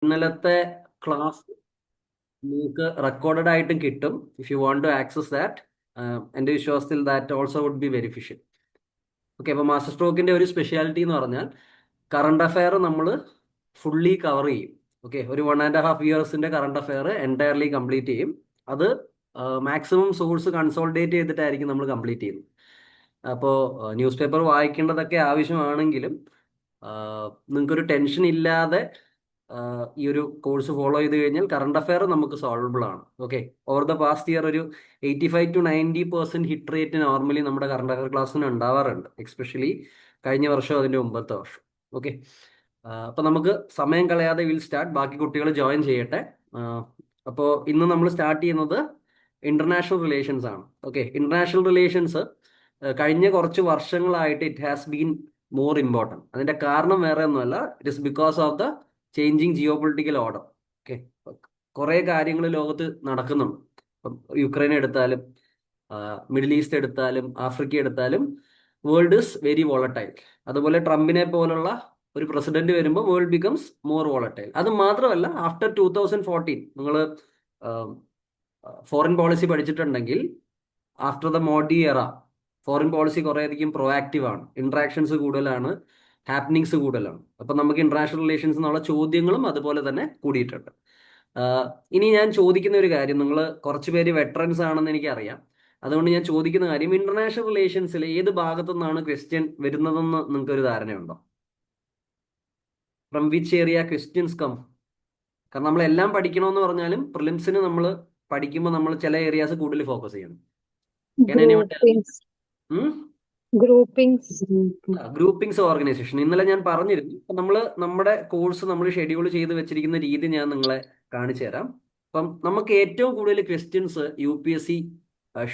ഇന്നലത്തെ ക്ലാസ് നിങ്ങൾക്ക് റെക്കോർഡഡ് ആയിട്ടും കിട്ടും. If you want to access that, എൻ്റെ വിശ്വാസത്തിൽ that also would be beneficial. Okay, അപ്പോൾ മാസ്റ്റർ സ്ട്രോക്കിന്റെ ഒരു സ്പെഷ്യാലിറ്റി എന്ന് പറഞ്ഞാൽ കറണ്ട് അഫയർ നമ്മൾ ഫുള്ളി കവർ ചെയ്യും. ഓക്കെ, ഒരു 1.5 ഇയേഴ്സിന്റെ കറണ്ട് അഫയർ എൻറ്റയർലി കംപ്ലീറ്റ് ചെയ്യും. അത് മാക്സിമം സോഴ്സ് കൺസോൾഡേറ്റ് ചെയ്തിട്ടായിരിക്കും നമ്മൾ കംപ്ലീറ്റ് ചെയ്യുന്നത്. അപ്പോൾ ന്യൂസ് പേപ്പർ വായിക്കേണ്ടതൊക്കെ ആവശ്യമാണെങ്കിലും നിങ്ങൾക്കൊരു ടെൻഷൻ ഇല്ലാതെ ഈ ഒരു കോഴ്സ് ഫോളോ ചെയ്ത് കഴിഞ്ഞാൽ കറണ്ട് അഫയർ നമുക്ക് സോൾവബിൾ ആണ്. Okay, over the past year ഒരു 85 to 90% ഹിറ്റ് റേറ്റ് നോർമലി നമ്മുടെ കറണ്ട് അഫയർ ക്ലാസ്സിന് ഉണ്ടാവാറുണ്ട്, എക്സ്പെഷ്യലി കഴിഞ്ഞ വർഷം അതിന്റെ മുമ്പത്തെ വർഷം. ഓക്കെ, അപ്പൊ നമുക്ക് സമയം കളയാതെ വിൽ സ്റ്റാർട്ട്. ബാക്കി കുട്ടികൾ ജോയിൻ ചെയ്യട്ടെ. അപ്പോൾ ഇന്ന് നമ്മൾ സ്റ്റാർട്ട് ചെയ്യുന്നത് ഇന്റർനാഷണൽ റിലേഷൻസ് ആണ്. ഓക്കെ, ഇന്റർനാഷണൽ റിലേഷൻസ് കഴിഞ്ഞ കുറച്ച് വർഷങ്ങളായിട്ട് it has been more important. അതിന്റെ കാരണം വേറെ ഒന്നുമല്ല, it is because of the changing geo political order. Okay, കുറെ കാര്യങ്ങൾ ലോകത്ത് നടക്കുന്നുണ്ട്. ഇപ്പം യുക്രൈൻ എടുത്താലും മിഡിൽ ഈസ്റ്റ് എടുത്താലും ആഫ്രിക്ക എടുത്താലും വേൾഡ് ഇസ് വെരി വോളട്ടൈൽ. അതുപോലെ ട്രംപിനെ പോലുള്ള ഒരു പ്രസിഡന്റ് വരുമ്പോൾ വേൾഡ് ബിക്കംസ് മോർ വോളട്ടൈൽ. അത് മാത്രമല്ല, ആഫ്റ്റർ 2014 നിങ്ങൾ ഫോറിൻ പോളിസി പഠിച്ചിട്ടുണ്ടെങ്കിൽ ആഫ്റ്റർ ദ മോഡി എറ ഫോറിൻ പോളിസി കുറേയധികം പ്രൊആക്റ്റീവ് ആണ്, ഇന്ററാക്ഷൻസ് കൂടുതലാണ്, ഹാപ്പനിങ്സ് കൂടുതലാണ്. അപ്പം നമുക്ക് ഇന്റർനാഷണൽ റിലേഷൻസ് എന്നുള്ള ചോദ്യങ്ങളും അതുപോലെ തന്നെ കൂടിയിട്ടുണ്ട്. ഇനി ഞാൻ ചോദിക്കുന്ന ഒരു കാര്യം, നിങ്ങൾ കുറച്ച് പേര് വെറ്ററൻസ് ആണെന്ന് എനിക്കറിയാം. അതുകൊണ്ട് ഞാൻ ചോദിക്കുന്ന കാര്യം, ഇന്റർനാഷണൽ റിലേഷൻസിൽ ഏത് ഭാഗത്തു നിന്നാണ് ക്വസ്റ്റ്യൻ വരുന്നതെന്ന് നിങ്ങൾക്ക് ഒരു ധാരണയുണ്ടോ? From which area questions come? കാരണം നമ്മൾ എല്ലാം പഠിക്കണമെന്ന് പറഞ്ഞാലും പ്രിലിംസിന് നമ്മൾ പഠിക്കുമ്പോൾ നമ്മൾ ചില ഏരിയാസ് കൂടുതൽ ഫോക്കസ് ചെയ്യണം. ഗ്രൂപ്പിംഗ്സ് ഗ്രൂപ്പിംഗ്സ് ഗ്രൂപ്പിംഗ്സ് ഓർഗനൈസേഷൻ ഇന്നലെ ഞാൻ പറഞ്ഞിരുന്നു. അപ്പം നമ്മൾ നമ്മുടെ കോഴ്സ് നമ്മൾ ഷെഡ്യൂൾ ചെയ്ത് വെച്ചിരിക്കുന്ന രീതി ഞാൻ നിങ്ങളെ കാണിച്ചു തരാം. അപ്പം നമുക്ക് ഏറ്റവും കൂടുതൽ ക്വസ്റ്റ്യൻസ് UPSC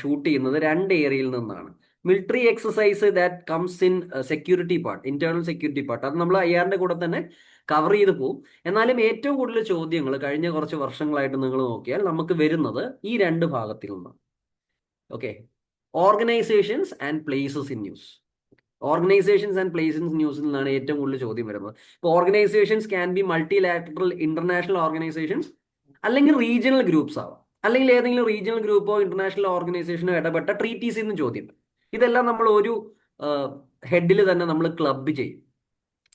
ഷൂട്ട് ചെയ്യുന്നത് രണ്ട് ഏരിയയിൽ നിന്നാണ്. Military exercise that comes in security part, internal security part, അത് നമ്മൾ IR കൂടെ തന്നെ കവർ ചെയ്ത് പോകും. എന്നാലും ഏറ്റവും കൂടുതൽ ചോദ്യങ്ങൾ കഴിഞ്ഞ കുറച്ച് വർഷങ്ങളായിട്ട് നിങ്ങൾ നോക്കിയാൽ നമുക്ക് വരുന്നത് ഈ രണ്ട് ഭാഗത്തിൽ നിന്നാണ്. Okay, organisations and places in news. Organisations and places in ന്യൂസിൽ നിന്നാണ് ഏറ്റവും കൂടുതൽ ചോദ്യം വരുന്നത്. ഇപ്പോൾ organisations can be multilateral international organisations, അല്ലെങ്കിൽ റീജിയണൽ ഗ്രൂപ്പ്സ് ആവാം, അല്ലെങ്കിൽ ഏതെങ്കിലും റീജിയണൽ ഗ്രൂപ്പോ ഇന്റർനാഷണൽ ഓർഗനൈസേഷനോ ഇടപെട്ട ട്രീറ്റീസ് എന്ന് ചോദ്യം. ഇതെല്ലാം നമ്മൾ ഒരു ഹെഡിൽ തന്നെ നമ്മൾ ക്ലബ് ചെയ്യും.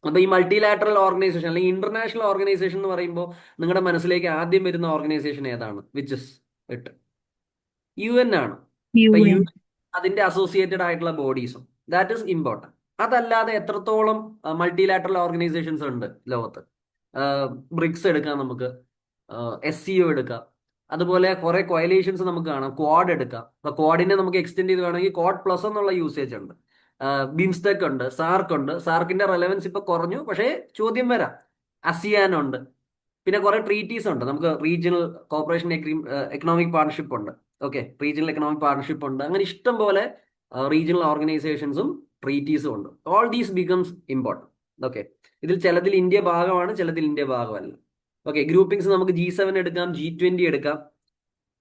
അപ്പൊ ഈ മൾട്ടിലാറ്ററൽ ഓർഗനൈസേഷൻ അല്ലെങ്കിൽ ഇന്റർനാഷണൽ ഓർഗനൈസേഷൻ എന്ന് പറയുമ്പോൾ നിങ്ങളുടെ മനസ്സിലേക്ക് ആദ്യം വരുന്ന ഓർഗനൈസേഷൻ ഏതാണ്? വിച്ച് ഇസ് ഇട്ട് UN ആണ്. അപ്പൊ UN അതിന്റെ അസോസിയേറ്റഡ് ആയിട്ടുള്ള ബോഡീസും, ദാറ്റ് ഇസ് ഇമ്പോർട്ടൻറ്റ്. അതല്ലാതെ എത്രത്തോളം മൾട്ടിലാറ്ററൽ ഓർഗനൈസേഷൻസ് ഉണ്ട് ലോകത്ത്? ബ്രിക്സ് എടുക്കാം, നമുക്ക് SCO എടുക്കാം, അതുപോലെ കുറെ കോയലേഷൻസ് നമുക്ക് കാണാം. ക്വാഡ് എടുക്കാം. അപ്പൊ ക്വാഡിനെ നമുക്ക് എക്സ്റ്റെൻഡ് ചെയ്ത് വേണമെങ്കിൽ ക്വാഡ് പ്ലസ് എന്നുള്ള യൂസേജ് ഉണ്ട്. ബിംസ്റ്റെക് ഉണ്ട്, സാർക്ക് ഉണ്ട്. സാർക്കിന്റെ റെലവൻസ് ഇപ്പൊ കുറഞ്ഞു, പക്ഷേ ചോദ്യം വരാം. ASEAN ഉണ്ട്. പിന്നെ കുറെ ട്രീറ്റീസ് ഉണ്ട്. നമുക്ക് റീജിയണൽ കോപ്പറേഷൻ എക്കണോമിക് പാർട്ണർഷിപ്പ് ഉണ്ട്. ഓക്കെ, റീജിയണൽ എക്കണോമിക് പാർട്ണർഷിപ്പ് ഉണ്ട്. അങ്ങനെ ഇഷ്ടം പോലെ റീജിയണൽ ഓർഗനൈസേഷൻസും ട്രീറ്റീസും ഉണ്ട്. All these becomes important. Okay, ഇതിൽ ചിലതിൽ ഇന്ത്യ ഭാഗമാണ്, ചിലതിൽ ഇന്ത്യ ഭാഗമല്ല. ഓക്കെ, ഗ്രൂപ്പിംഗ്സ് നമുക്ക് G7 എടുക്കാം, G20 എടുക്കാം.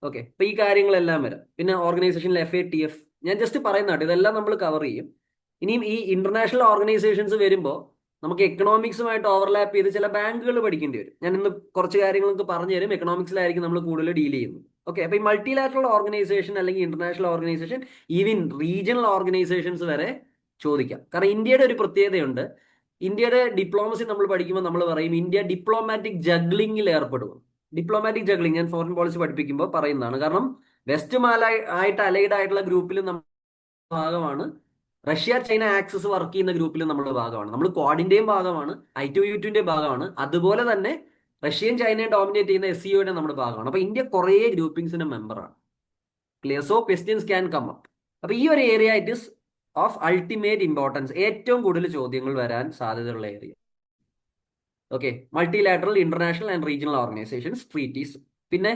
ഓക്കെ, അപ്പൊ ഈ കാര്യങ്ങളെല്ലാം വരാം. പിന്നെ ഓർഗനൈസേഷനിൽ FATF ഞാൻ ജസ്റ്റ് പറയുന്നതായിട്ട് ഇതെല്ലാം നമ്മൾ കവർ ചെയ്യും. ഇനിയും ഈ ഇന്റർനാഷണൽ ഓർഗനൈസേഷൻസ് വരുമ്പോൾ നമുക്ക് എക്കണോമിക്സുമായിട്ട് ഓവർലാപ്പ് ചെയ്ത് ചില ബാങ്കുകൾ പഠിക്കേണ്ടി വരും. ഞാൻ ഇന്ന് കുറച്ച് കാര്യങ്ങൾ നിങ്ങൾക്ക് പറഞ്ഞു തരും. എക്കണോമിക്സിലായിരിക്കും നമ്മൾ കൂടുതൽ ഡീൽ ചെയ്യുന്നത്. ഓക്കെ, അപ്പൊ ഈ മൾട്ടിലാറ്ററൽ ഓർഗനൈസേഷൻ അല്ലെങ്കിൽ international organisation, even regional organisations വരെ ചോദിക്കാം. കാരണം ഇന്ത്യയുടെ ഒരു പ്രത്യേകതയുണ്ട്. ഇന്ത്യയുടെ ഡിപ്ലോമസി നമ്മൾ പഠിക്കുമ്പോൾ നമ്മൾ പറയും ഇന്ത്യ ഡിപ്ലോമാറ്റിക് ജഗ്ലിംഗിൽ ഏർപ്പെടും. ഡിപ്ലോമാറ്റിക് ജഗ്ലിംഗ് ഞാൻ ഫോറിൻ പോളിസി പഠിപ്പിക്കുമ്പോൾ പറയുന്നതാണ്. കാരണം വെസ്റ്റ് ആയിട്ട് അലൈഡ് ആയിട്ടുള്ള ഗ്രൂപ്പിൽ നമ്മൾ ഭാഗമാണ്, റഷ്യ ചൈന ആക്സസ് വർക്ക് ചെയ്യുന്ന ഗ്രൂപ്പിൽ നമ്മൾ ഭാഗമാണ്, നമ്മൾ ക്വാഡിന്റെയും ഭാഗമാണ്, I2U2 ഭാഗമാണ്. അതുപോലെ തന്നെ റഷ്യയും ചൈനയും ഡോമിനേറ്റ് ചെയ്യുന്ന SCOയുടെ നമ്മുടെ ഭാഗമാണ്. അപ്പൊ ഇന്ത്യ കുറേ ഗ്രൂപ്പിംഗ്സിന്റെ മെമ്പറാണ്. Clear? So questions can come up. അപ്പൊ ഈ ഒരു area it is of ultimate importance, ഏറ്റവും കൂടുതൽ ചോദ്യങ്ങൾ വരാൻ സാധ്യതയുള്ള area. Okay, multilateral international and regional organisations, treaties. പിന്നെ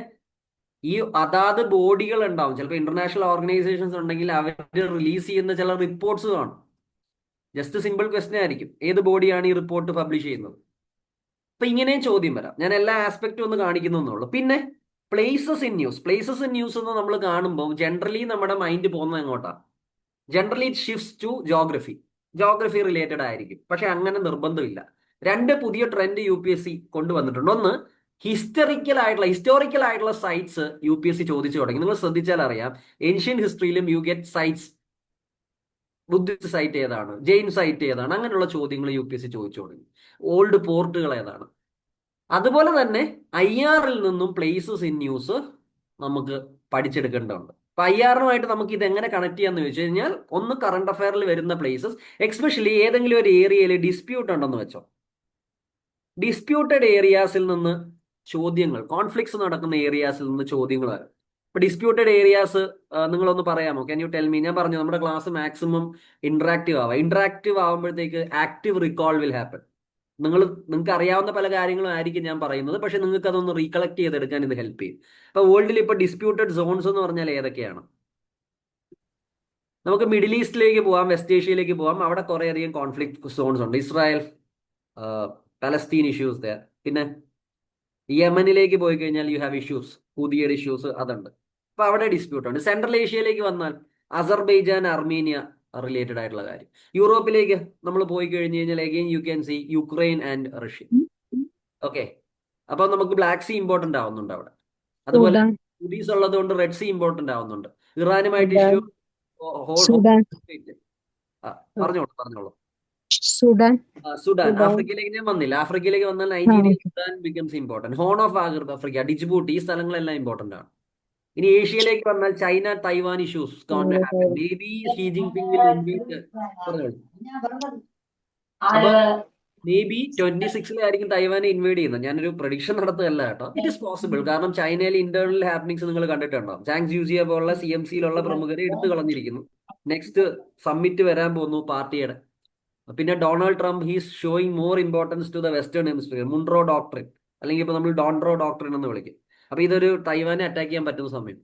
ഈ അതാത് ബോഡികൾ ഉണ്ടാവും. ചിലപ്പോൾ ഇന്റർനാഷണൽ ഓർഗനൈസേഷൻസ് ഉണ്ടെങ്കിൽ അവർ റിലീസ് ചെയ്യുന്ന ചില റിപ്പോർട്ട്സ് കാണും. ജസ്റ്റ് സിമ്പിൾ ക്വസ്റ്റ്യൻ ആയിരിക്കും, ഏത് ബോഡിയാണ് ഈ റിപ്പോർട്ട് പബ്ലിഷ് ചെയ്യുന്നത്? അപ്പൊ ഇങ്ങനെയും ചോദ്യം വരാം. ഞാൻ എല്ലാ ആസ്പെക്റ്റും ഒന്ന് കാണിക്കുന്നുള്ളൂ. പിന്നെ places in news. Places in news എന്ന് നമ്മൾ കാണുമ്പോൾ ജനറലി നമ്മുടെ മൈൻഡ് പോകുന്നത് എങ്ങോട്ടാ? Generally it shifts to geography. Geography related ആയിരിക്കും. പക്ഷെ അങ്ങനെ നിർബന്ധമില്ല. രണ്ട് പുതിയ ട്രെൻഡ് UPSC കൊണ്ടുവന്നിട്ടുണ്ട്. ഒന്ന്, ഹിസ്റ്റോറിക്കൽ ആയിട്ടുള്ള സൈറ്റ്സ് UPSC ചോദിച്ചു തുടങ്ങി. നിങ്ങൾ ശ്രദ്ധിച്ചാൽ അറിയാം, ഏൻഷ്യൻ ഹിസ്റ്ററിയിലും you get sites. Buddhist site ഏതാണ്, ജെയിൻ സൈറ്റ് ഏതാണ്, അങ്ങനെയുള്ള ചോദ്യങ്ങൾ UPSC ചോദിച്ചു തുടങ്ങി. ഓൾഡ് പോർട്ടുകൾ ഏതാണ്. അതുപോലെ തന്നെ IR-ൽ നിന്നും പ്ലേസസ് ഇൻ ന്യൂസ് നമുക്ക് പഠിച്ചെടുക്കേണ്ടതുണ്ട്. അപ്പൊ IR-നുമായിട്ട് നമുക്ക് ഇത് എങ്ങനെ കണക്ട് ചെയ്യാന്ന് ചോദിച്ചു കഴിഞ്ഞാൽ, ഒന്ന് കറണ്ട് അഫയറിൽ വരുന്ന പ്ലേസസ്, എക്സ്പെഷ്യലി ഏതെങ്കിലും ഒരു ഏരിയയിൽ ഡിസ്പ്യൂട്ട് ഉണ്ടെന്ന് വെച്ചോ, ഡിസ്പ്യൂട്ടഡ് ഏരിയാസിൽ നിന്ന് ചോദ്യങ്ങൾ, കോൺഫ്ലിക്ട്സ് നടക്കുന്ന ഏരിയാസിൽ നിന്ന് ചോദ്യങ്ങൾ വരും. ഇപ്പൊ ഡിസ്പ്യൂട്ടഡ് ഏരിയാസ് നിങ്ങളൊന്ന് പറയാമോ? Can you tell me? ഞാൻ പറഞ്ഞു നമ്മുടെ ക്ലാസ് മാക്സിമം ഇന്ററാക്റ്റീവ് ആവുമ്പോഴത്തേക്ക് ആക്റ്റീവ് റിക്കോൾ വിൽ ഹാപ്പൻ. നിങ്ങൾക്ക് അറിയാവുന്ന പല കാര്യങ്ങളും ആയിരിക്കും ഞാൻ പറയുന്നത്, പക്ഷെ നിങ്ങൾക്ക് അതൊന്ന് റീകളക്ട് ചെയ്തെടുക്കാൻ ഇത് ഹെൽപ്പ് ചെയ്യും. ഇപ്പൊ വേൾഡിൽ ഇപ്പൊ ഡിസ്പ്യൂട്ടഡ് സോൺസ് എന്ന് പറഞ്ഞാൽ ഏതൊക്കെയാണ്? നമുക്ക് മിഡിൽ ഈസ്റ്റിലേക്ക് പോവാം, വെസ്റ്റ് ഏഷ്യയിലേക്ക് പോവാം. അവിടെ കുറെ അധികം കോൺഫ്ലിക്ട് സോൺസ് ഉണ്ട്. Israel, Palestine issues there. പിന്നെ യമനിലേക്ക് പോയി കഴിഞ്ഞാൽ യു ഹാവ് ഇഷ്യൂസ്, ഹൂതിയുടെ ഇഷ്യൂസ്, അതുണ്ട്. അപ്പൊ അവിടെ ഡിസ്പ്യൂട്ട് ഉണ്ട്. സെൻട്രൽ ഏഷ്യയിലേക്ക് വന്നാൽ അസർബൈജാൻ, അർമേനിയ റിലേറ്റഡ് ആയിട്ടുള്ള കാര്യം. യൂറോപ്പിലേക്ക് നമ്മൾ പോയി കഴിഞ്ഞ് കഴിഞ്ഞാൽ again you can see Ukraine and Russia. Okay, അപ്പൊ നമുക്ക് ബ്ലാക്ക് സീ ഇമ്പോർട്ടന്റ് ആവുന്നുണ്ട് അവിടെ. അതുപോലെ Sudan, ഹൂതീസ് ഉള്ളത് കൊണ്ട് റെഡ് സീ ഇമ്പോർട്ടന്റ് ആവുന്നുണ്ട്. ഇറാനുമായിട്ട് ഇഷ്യൂ. Sudan, Sudan, പറഞ്ഞോളൂ. Sudan, Sudan. Sudan. ആഫ്രിക്കയിലേക്ക് ഞാൻ വന്നില്ല. ആഫ്രിക്കയിലേക്ക് വന്നാൽ Ah, Nigeria, okay. Sudan becomes important. Horn of Africa, Djibouti, ഈ സ്ഥലങ്ങളെല്ലാം ഇമ്പോർട്ടന്റ് ആണ്. ഇനി ഏഷ്യയിലേക്ക് വന്നാൽ China, Taiwan issues happen. Maybe Xi Jinping will invite. പറഞ്ഞോളൂ. അപ്പൊ മേ ബി 26-ലായിരിക്കും തൈവാനെ ഇൻവൈഡ് ചെയ്യുന്നത്. ഞാനൊരു പ്രഡിക്ഷൻ നടത്തുകയല്ല കേട്ടോ. It is possible. കാരണം ചൈനയിലെ ഇന്റേണൽ ഹാപ്പനിങ്സ് നിങ്ങൾ കണ്ടിട്ടുണ്ടാവും. ചാങ് ജ്യൂസിയെ പോലുള്ള CMC-യിലുള്ള പ്രമുഖരെ എടുത്തു കളഞ്ഞിരിക്കുന്നു. നെക്സ്റ്റ് സമ്മിറ്റ് വരാൻ പോകുന്നു പാർട്ടിയുടെ. പിന്നെ Donald Trump he's showing more importance to the western hemisphere. Monroe doctrine, അല്ലെങ്കിൽ ഇപ്പൊ നമ്മൾ ഡോൺട്രോ ഡോക്ട്രിൻ എന്ന് വിളിക്കും. അപ്പൊ ഇതൊരു തൈവാനെ അറ്റാക്ക് ചെയ്യാൻ പറ്റുന്ന സമയം.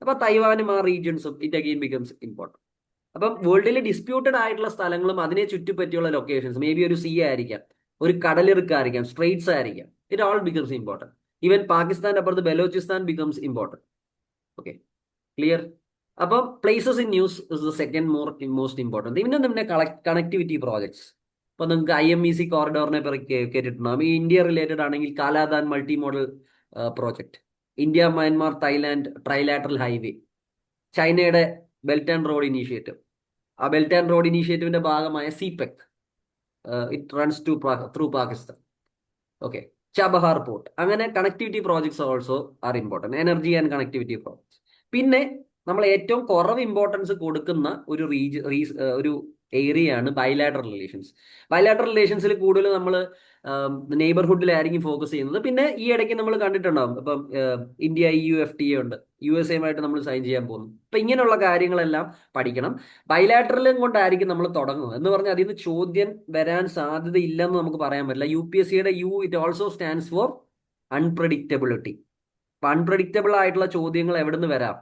അപ്പൊ തൈവാനും ആ റീജിയൻസും ഇറ്റ് അഗെയിൻ ബിക്കംസ് ഇമ്പോർട്ടൻറ്റ്. അപ്പം വേൾഡിൽ ഡിസ്പ്യൂട്ടഡ് ആയിട്ടുള്ള സ്ഥലങ്ങളും അതിനെ ചുറ്റിപ്പറ്റിയുള്ള ലൊക്കേഷൻസ്, മേ ബി ഒരു സീ ആയിരിക്കാം, ഒരു കടലിറുക്കായിരിക്കാം, സ്ട്രെയിറ്റ്സ് ആയിരിക്കാം. It all becomes important. Even പാകിസ്ഥാന്റെ അപ്പുറത്ത് Balochistan becomes important. Okay, clear? അപ്പം places in news is the second most important. പിന്നെ കണക്ടിവിറ്റി പ്രോജക്ട്സ്. ഇപ്പൊ നിങ്ങൾക്ക് IMEC കോറിഡോറിനെ പറ്റി കേട്ടിട്ടുണ്ടാകും. ഈ ഇന്ത്യ റിലേറ്റഡ് ആണെങ്കിൽ Kaladan multi modal project, India Myanmar Thailand trilateral highway, ചൈനയുടെ ബെൽറ്റ് ആൻഡ് റോഡ് ഇനീഷ്യേറ്റീവ്. ആ ബെൽറ്റ് ആൻഡ് റോഡ് ഇനീഷ്യേറ്റീവിന്റെ ഭാഗമായ CPEC, it runs through Pakistan. Okay, Chabahar port. അങ്ങനെ connectivity projects also are important. Energy and connectivity projects. പിന്നെ നമ്മൾ ഏറ്റവും കുറവ് importance കൊടുക്കുന്ന ഒരു ഏരിയയാണ് ബൈലാറ്ററൽ റിലേഷൻസ്. ബൈലാറ്ററൽ റിലേഷൻസിൽ കൂടുതൽ നമ്മൾ നെയ്ബർഹുഡിലായിരിക്കും ഫോക്കസ് ചെയ്യുന്നത്. പിന്നെ ഈ ഇടയ്ക്ക് നമ്മൾ കണ്ടിട്ടുണ്ടാവും, ഇപ്പം ഇന്ത്യ EU FTA ഉണ്ട്, USA-യുമായിട്ട് നമ്മൾ സൈൻ ചെയ്യാൻ പോകുന്നു. അപ്പൊ ഇങ്ങനെയുള്ള കാര്യങ്ങളെല്ലാം പഠിക്കണം. ബൈലാറ്ററലും കൊണ്ടായിരിക്കും നമ്മൾ തുടങ്ങുന്നത് എന്ന് പറഞ്ഞാൽ അതിൽ നിന്ന് ചോദ്യം വരാൻ സാധ്യതയില്ലെന്ന് നമുക്ക് പറയാൻ പറ്റില്ല. UPSC-യുടെ it also stands for unpredictability. അപ്പൊ അൺപ്രഡിക്റ്റബിൾ ആയിട്ടുള്ള ചോദ്യങ്ങൾ എവിടെ നിന്ന് വരാം?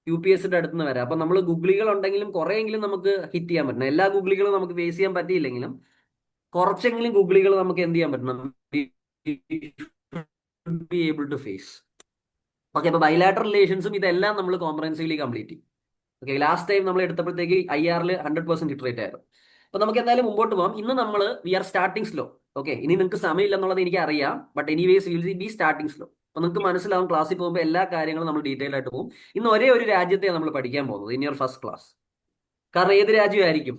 UPSC-യുടെ അടുത്ത് നിന്ന് വരാം. അപ്പൊ നമ്മൾ ഗൂഗിളുകൾ ഉണ്ടെങ്കിലും കുറെയെങ്കിലും നമുക്ക് ഹിറ്റ് ചെയ്യാൻ പറ്റണം. എല്ലാ ഗൂഗിളുകളും നമുക്ക് ഫേസ് ചെയ്യാൻ പറ്റിയില്ലെങ്കിലും കുറച്ചെങ്കിലും ഗൂഗിളുകൾ നമുക്ക് എന്ത് ചെയ്യാൻ പറ്റണം? Be able to face. Okay, അപ്പൊ ബൈലാറ്ററൽ റിലേഷൻസും ഇതെല്ലാം നമ്മൾ കോംപ്രഹെൻസീവ്ലി കംപ്ലീറ്റ് ചെയ്യും. ഓക്കെ, ലാസ്റ്റ് ടൈം നമ്മൾ എടുത്തപ്പോഴത്തേക്ക് IR-ൽ 100% ഹിറ്റ് റേറ്റ് ആയിരുന്നു. അപ്പൊ നമുക്ക് എന്തായാലും മുമ്പോട്ട് പോകാം. ഇന്ന് നമ്മൾ we are starting slow. Okay, ഇനി നിങ്ങൾക്ക് സമയമില്ലെന്നുള്ളത് എനിക്ക് അറിയാം, but anyways will be starting slow. അപ്പൊ നിങ്ങൾക്ക് മനസ്സിലാവും ക്ലാസ്സിൽ പോകുമ്പോൾ എല്ലാ കാര്യങ്ങളും നമ്മൾ ഡീറ്റെയിൽ ആയിട്ട് പോകും. ഇന്ന് ഒരേ ഒരു രാജ്യത്തെ നമ്മൾ പഠിക്കാൻ പോകുന്നത് ഇൻ യുവർ ഫസ്റ്റ് ക്ലാസ്. കാരണം ഏത് രാജ്യമായിരിക്കും?